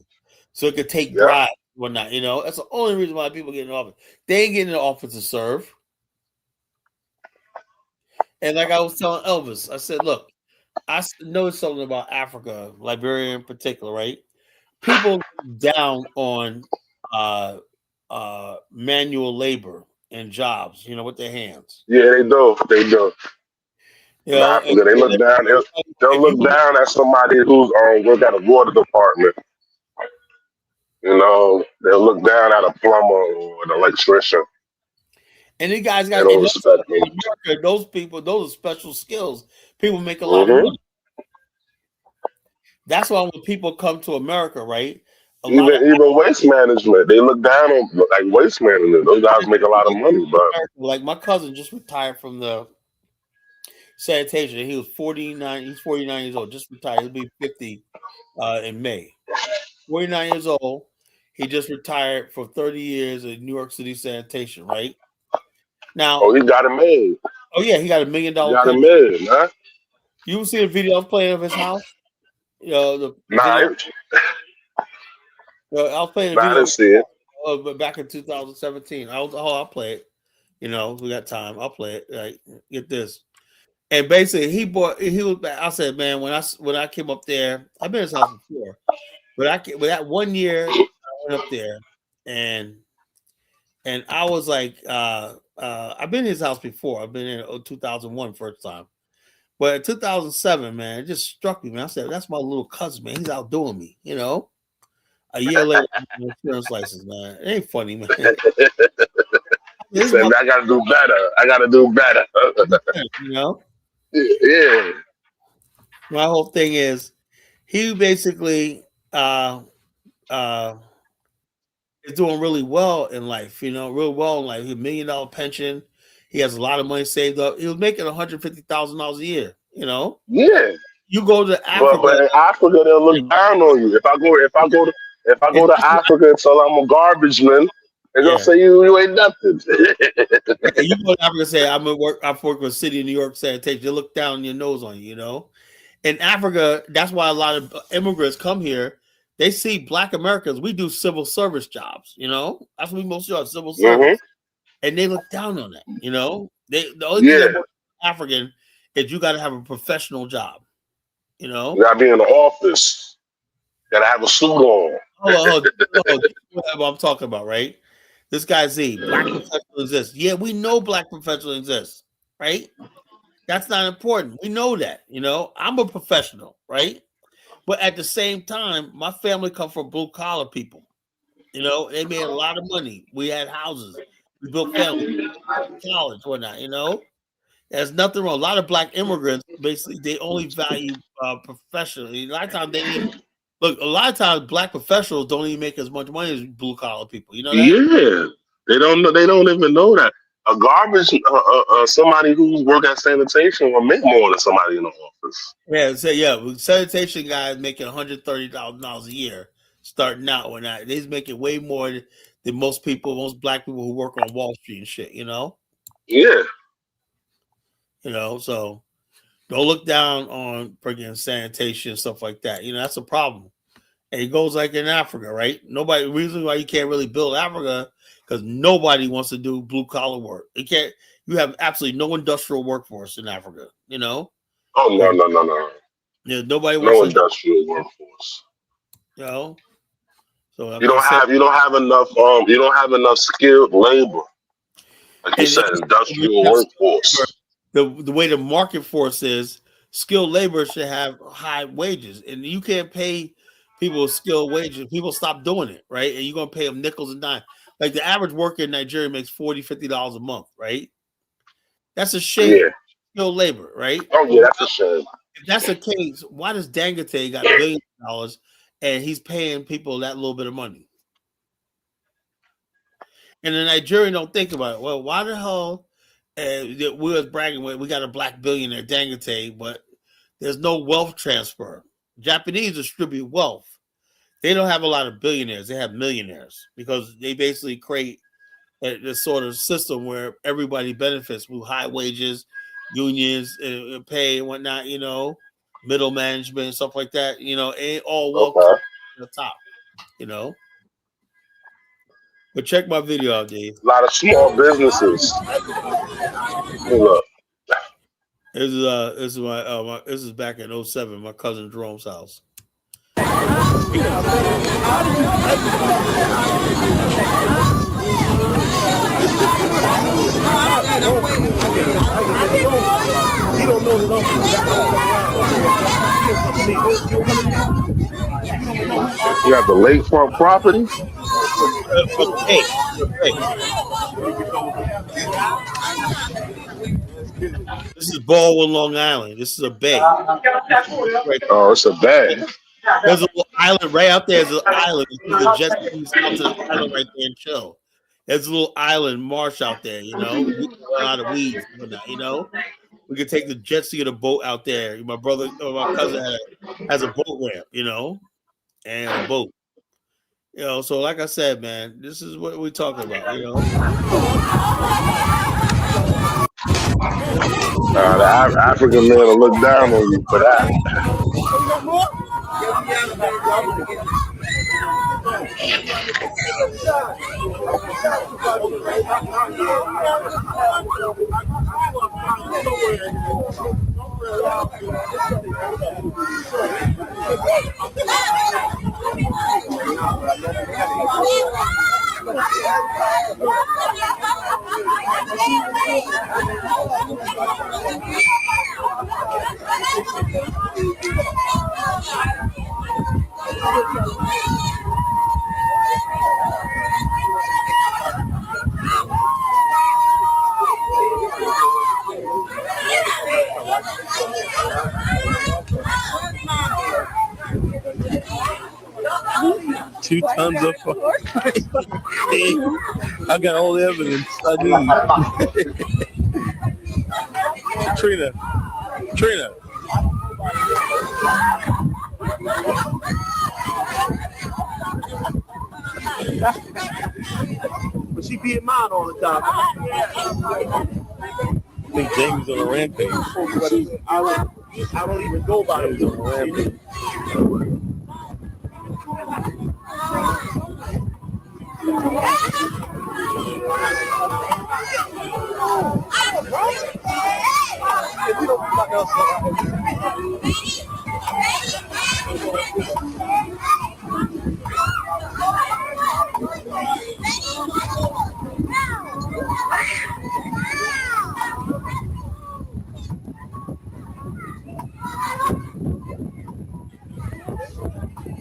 so it could take bribes, whatnot. You know, that's the only reason why people get in office. They ain't getting in office to serve. And like I was telling Elvis, I said, look, I know something about Africa, Liberia in particular, right? People down on manual labor and jobs, you know, with their hands. Yeah, they do. You know, Africa, they look down. They'll look down at somebody who's work at a water department. You know, they'll look down at a plumber or an electrician. And these guys got in America, those people, those are special skills. People make a lot of money. That's why when people come to America, right? Even waste management, they look down on like waste management. Those guys make a lot of money, but like my cousin just retired from the sanitation. He was 49. He's 49 years old. Just retired. He'll be 50 in May. 49 years old. He just retired for 30 years in New York City sanitation. Right now, he got it made. Oh yeah, he got $1 million. Got it made, man. You see the video I was playing of his house? You know the video. I was playing a video. I didn't see it. Back in 2017. I'll play it. You know, we got time. I'll play it. Like, get this. And basically, he was. I said, man, when I came up there, I've been in his house before, but that 1 year I went up there, and I was like, I've been in his house before. I've been in 2001 first time, but in 2007, man, it just struck me, man. I said, that's my little cousin, man. He's outdoing me, you know. A year later, insurance license, man. It ain't funny, man. He said, I gotta do better. You know? Yeah. My whole thing is he basically is doing really well in life, you know, real well in life. He has $1 million pension. He has a lot of money saved up. He was making $150,000 a year, you know? Yeah. You go to Africa. But in Africa, they'll look down on you. If I go to Africa and tell I'm a garbage man, they're gonna say you ain't nothing. You go to Africa and say I've worked with City of New York sanitation. They look down your nose on you, you know. In Africa, that's why a lot of immigrants come here. They see Black Americans. We do civil service jobs, you know. That's what we mostly are, civil service, and they look down on that, you know. The only thing that works for African is you got to have a professional job. You know, you gotta be in the office. Gotta have a suit on. Hold on. What I'm talking about, right? This guy Z, Black professional exists. Yeah, we know Black professional exists, right? That's not important. We know that, you know. I'm a professional, right? But at the same time, my family come from blue collar people. You know, they made a lot of money. We had houses. We built families, college, whatnot, you know. There's nothing wrong. A lot of Black immigrants, basically, they only value professionally. A lot of times a lot of times Black professionals don't even make as much money as blue collar people. You know that? Yeah, they don't know. They don't even know that a garbage somebody who's work at sanitation will make more than somebody in the office. Yeah. Sanitation guys making $130,000 a year starting out. When they's making way more than most Black people who work on Wall Street and shit. You know? Yeah. You know, so don't look down on freaking sanitation and stuff like that. You know, that's a problem. And it goes like in Africa, right? Reason why you can't really build Africa because nobody wants to do blue collar work. You have absolutely no industrial workforce in Africa, you know? Oh no. Yeah, nobody wants no industrial workforce. You know? So you don't have enough skilled labor. Like you said, industrial workforce. The way the market force is, skilled labor should have high wages, and you can't pay people skilled wages. People stop doing it, right? And you're gonna pay them nickels and dimes. Like the average worker in Nigeria makes $40-50 a month, right? That's a shame. Yeah. Skilled labor, right? Oh yeah, that's a shame. If that's the case, why does Dangote got $billions and he's paying people that little bit of money? And the Nigerian don't think about it. Well, why the hell? We was bragging we got a Black billionaire Dangote, but there's no wealth transfer. Japanese distribute wealth. They don't have a lot of billionaires. They have millionaires because they basically create this sort of system where everybody benefits with high wages, unions, pay and whatnot, you know, middle management and stuff like that. You know, ain't all wealth to the top, you know. But check my video out, Dave. A lot of small businesses. Look. This is back in 2007, my cousin Jerome's house. You have the lakefront property? Okay. This is Baldwin, Long Island. This is a bay. Oh, it's a bay. There's a little island right out there. There's an island. The jet skis out to the island right there and chill. There's a little island marsh out there, you know. We got a lot of weeds, you know. We could take the jet ski or the boat out there. My brother or my cousin has a boat ramp, you know, and a boat. You know, so like I said, man, this is what we're talking about, you know. The African man will look down on you for that. 2 tons of I got all the evidence I need. Trina. But she being mine all the time. I think Jamie's on a rampage. I don't even go by him. On a rampage.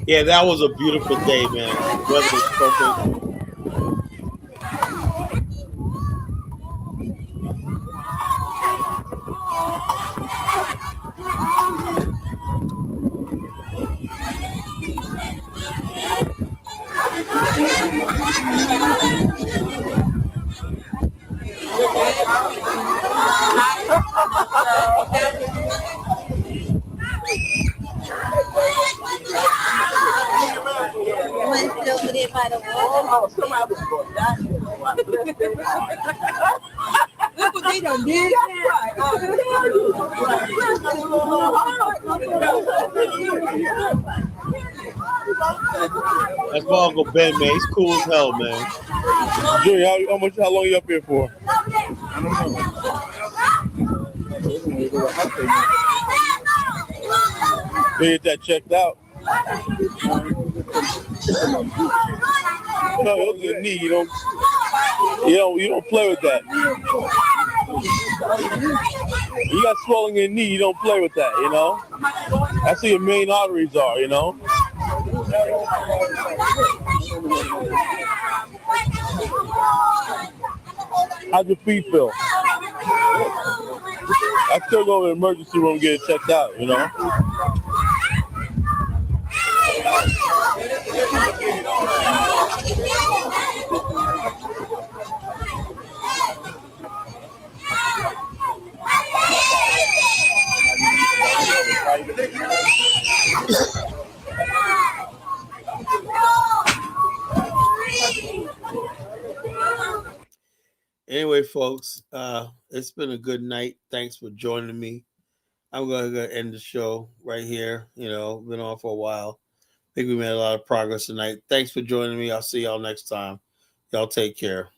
Yeah, that was a beautiful day, man. The weather was perfect. Look what they done did. That's my Uncle Ben, man. He's cool as hell, man. Joey, how long you up here for? I don't know. You get that checked out. No, look at the knee. You don't play with that. You got swelling in your knee. You don't play with that. You know. That's where your main arteries are. You know. How'd your feet feel? I still go to the emergency room and get it checked out. You know. Anyway, folks, it's been a good night. Thanks for joining me. I'm going to end the show right here. Been on for a while. I think we made a lot of progress tonight. Thanks for joining me. I'll see y'all next time. Y'all take care.